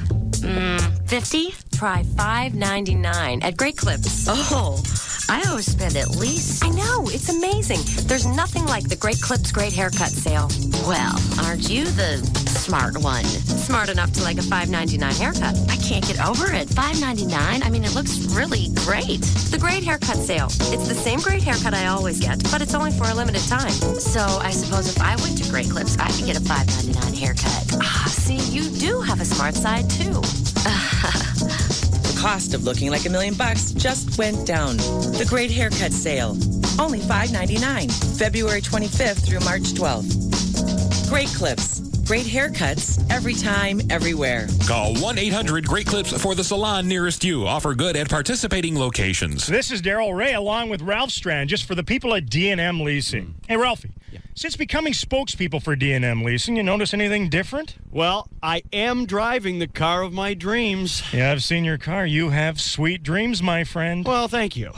$50? Try $5.99 at Great Clips. Oh, I always spend at least... I know, it's amazing. There's nothing like the Great Clips Great Haircut sale. Well, aren't you the smart one? Smart enough to like a $5.99 haircut. I can't get over it. $5.99? I mean, it looks really great. The Great Haircut sale. It's the same great haircut I always get, but it's only for a limited time. So I suppose if I went to Great Clips, I could get a $5.99 haircut. See, you do have a smart side, too. The cost of looking like $1 million just went down. The Great Haircut Sale. Only $5.99. February 25th through March 12th. Great Clips. Great haircuts every time, everywhere. Call 1-800-GREAT CLIPS for the salon nearest you. Offer good at participating locations. This is Daryl Ray along with Ralph Strand, just for the people at D&M Leasing. Hey, Ralphie. Since becoming spokespeople for D&M Leasing, you notice anything different? Well, I am driving the car of my dreams. Yeah, I've seen your car. You have sweet dreams, my friend. Well, thank you.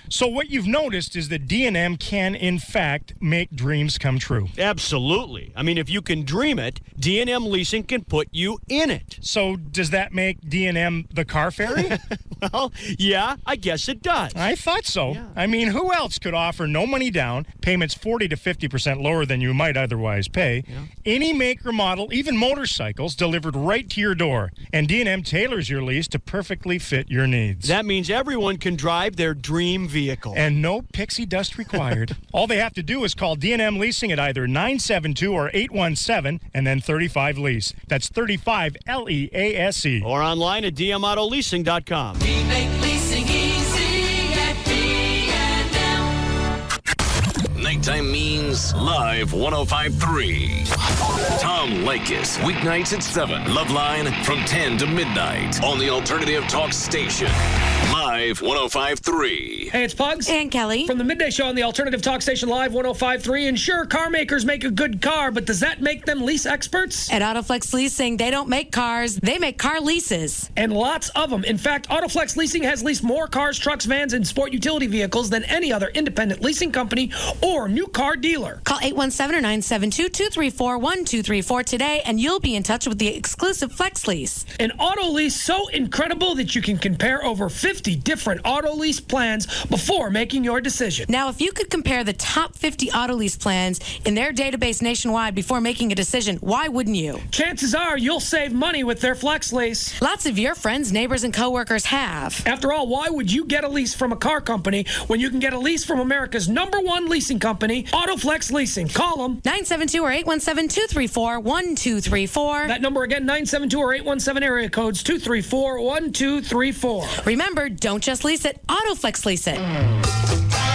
So what you've noticed is that D&M can, in fact, make dreams come true. Absolutely. I mean, if you can dream it, D&M Leasing can put you in it. So does that make D&M the car fairy? Well, yeah, I guess it does. I thought so. Yeah. I mean, who else could offer no money down, payments 40 to 50% lower than you might otherwise pay, any make or model, even motorcycles, delivered right to your door, and D&M tailors your lease to perfectly fit your needs. That means everyone can drive their dream vehicle. And no pixie dust required. All they have to do is call D&M Leasing at either 972 or 817 and then 35 Lease. That's 35 LEASE. Or online at dmautoleasing.com. We make leasing easy at D&M. Nighttime means live 105.3. Tom Leykis, weeknights at 7. Loveline from 10 to midnight on the Alternative Talk Station. Live 105.3. Hey, it's Pugs. And Kelly. From the Midday Show on the Alternative Talk Station Live 105.3. And sure, car makers make a good car, but does that make them lease experts? At Autoflex Leasing, they don't make cars, they make car leases. And lots of them. In fact, Autoflex Leasing has leased more cars, trucks, vans, and sport utility vehicles than any other independent leasing company or new car dealer. Call 817 or 972-234-1234 today, and you'll be in touch with the exclusive Flex Lease. An auto lease so incredible that you can compare over 50 different auto lease plans before making your decision. Now, if you could compare the top 50 auto lease plans in their database nationwide before making a decision, why wouldn't you? Chances are you'll save money with their Flex Lease. Lots of your friends, neighbors, and coworkers have. After all, why would you get a lease from a car company when you can get a lease from America's #1 leasing company, Autoflex Leasing? Call them. 972 or 817-234-1234. That number again, 972 or 817 area codes 234-1234. Remember, don't just lease it, Autoflex Lease it.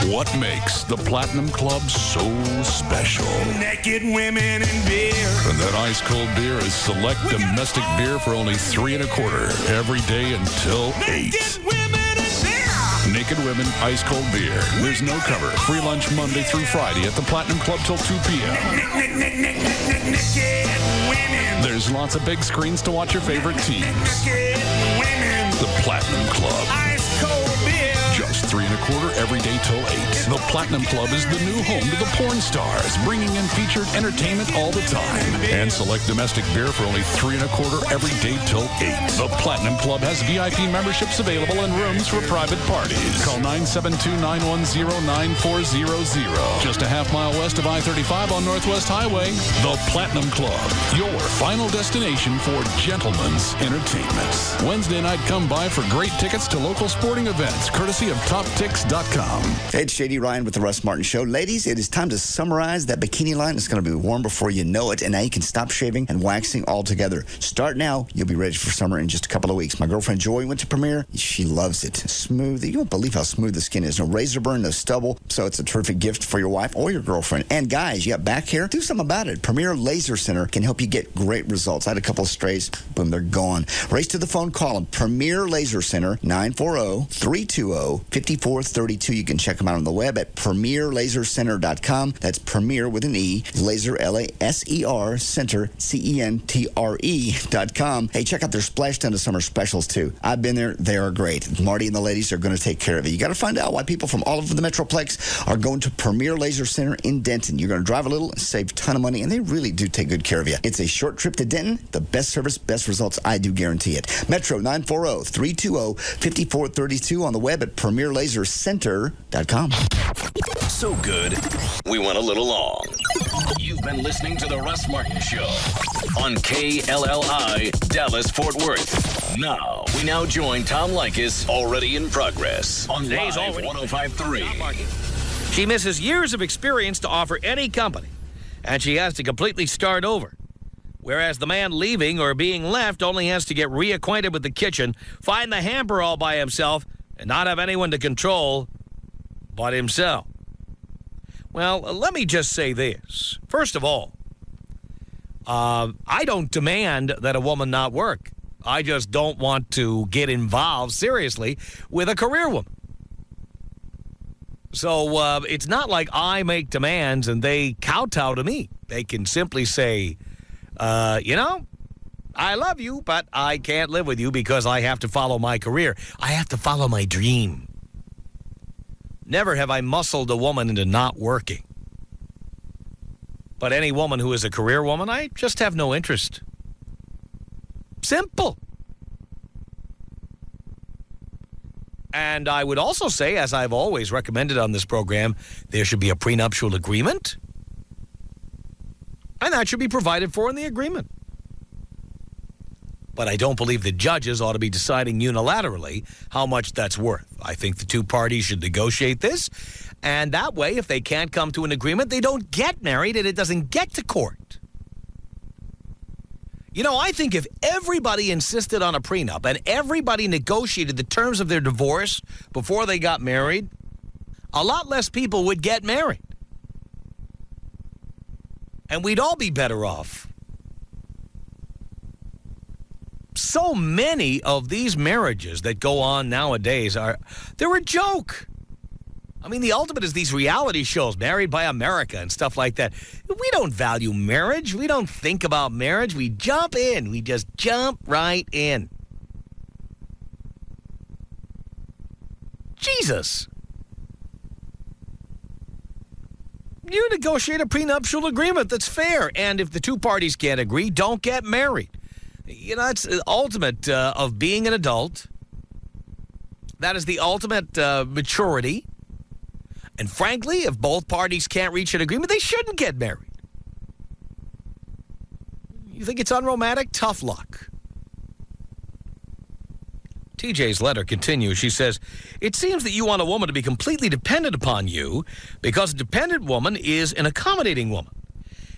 What makes the Platinum Club so special? Naked women and beer. And that ice-cold beer is select domestic beer for only $3 1/4 every day until 8. Naked Women ice-cold beer. There's no cover. Free lunch Monday through Friday at the Platinum Club till 2 p.m. There's lots of big screens to watch your favorite teams. The Platinum Club. Ice-cold beer. Just $3 1/4 every day till 8. The Platinum Club is the new home to the porn stars, bringing in featured entertainment all the time. And select domestic beer for only $3 1/4 every day till 8. The Platinum Club has VIP memberships available and rooms for private parties. Call 972-910-9400. Just a half-mile west of I-35 on Northwest Highway. The Platinum Club, your final destination for gentlemen's entertainment. Wednesday night, come by for great tickets to local sporting events, courtesy of TopTix.com. Hey, it's JD Ryan with the Russ Martin Show. Ladies, it is time to summarize that bikini line. It's going to be warm before you know it, and now you can stop shaving and waxing altogether. Start now. You'll be ready for summer in just a couple of weeks. My girlfriend Joy went to Premier. She loves it. Smooth. You won't believe how smooth the skin is. No razor burn, no stubble. So it's a terrific gift for your wife or your girlfriend. And guys, you got back hair? Do something about it. Premier Laser Center can help you get great results. I had a couple of strays. Boom, they're gone. Race to the phone. Call them. Premier Laser Center, 940-320-5432. You can check them out on the web at premierlasercenter.com. That's Premier with an E, laser, L-A-S-E-R, center, C-E-N-T-R-E.com. Hey, check out their Splash Ton of Summer specials, too. I've been there. They are great. Marty and the ladies are going to take care of you. You got to find out why people from all over the Metroplex are going to Premier Laser Center in Denton. You're going to drive a little and save a ton of money, and they really do take good care of you. It's a short trip to Denton. The best service, best results. I do guarantee it. Metro 940-320-5432 on the web at premierlasercenter.com. So good, we went a little long. You've been listening to The Russ Martin Show on KLLI, Dallas-Fort Worth. Now, we join Tom Leykis, already in progress, on Live 105.3. She misses years of experience to offer any company, and she has to completely start over. Whereas the man leaving or being left only has to get reacquainted with the kitchen, find the hamper all by himself, and not have anyone to control but himself. Well, let me just say this. First of all, I don't demand that a woman not work. I just don't want to get involved seriously with a career woman. So it's not like I make demands and they kowtow to me. They can simply say, I love you, but I can't live with you because I have to follow my career. I have to follow my dream. Never have I muscled a woman into not working. But any woman who is a career woman, I just have no interest. Simple. And I would also say, as I've always recommended on this program, there should be a prenuptial agreement. And that should be provided for in the agreement. But I don't believe the judges ought to be deciding unilaterally how much that's worth. I think the two parties should negotiate this, and that way, if they can't come to an agreement, they don't get married and it doesn't get to court. I think if everybody insisted on a prenup and everybody negotiated the terms of their divorce before they got married, a lot less people would get married. And we'd all be better off. So many of these marriages that go on nowadays they're a joke. I mean, the ultimate is these reality shows, Married by America and stuff like that. We don't value marriage. We don't think about marriage. We jump in. We just jump right in. Jesus. You negotiate a prenuptial agreement that's fair. And if the two parties can't agree, don't get married. It's the ultimate of being an adult. That is the ultimate maturity. And frankly, if both parties can't reach an agreement, they shouldn't get married. You think it's unromantic? Tough luck. TJ's letter continues. She says, it seems that you want a woman to be completely dependent upon you because a dependent woman is an accommodating woman.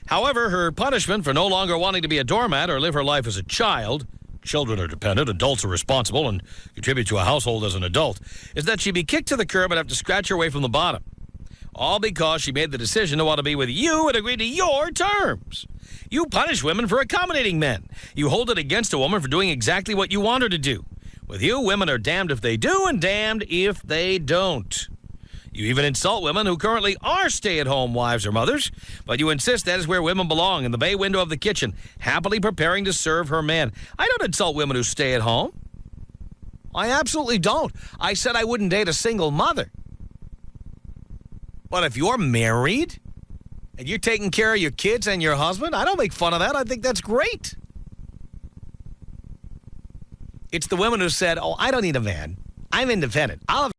However, her punishment for no longer wanting to be a doormat or live her life as a child, children are dependent, adults are responsible, and contribute to a household as an adult, is that she be kicked to the curb and have to scratch her way from the bottom. All because she made the decision to want to be with you and agree to your terms. You punish women for accommodating men. You hold it against a woman for doing exactly what you want her to do. With you, women are damned if they do and damned if they don't. You even insult women who currently are stay-at-home wives or mothers, but you insist that is where women belong, in the bay window of the kitchen, happily preparing to serve her man. I don't insult women who stay at home. I absolutely don't. I said I wouldn't date a single mother. But if you're married and you're taking care of your kids and your husband, I don't make fun of that. I think that's great. It's the women who said, oh, I don't need a man. I'm independent. I'll have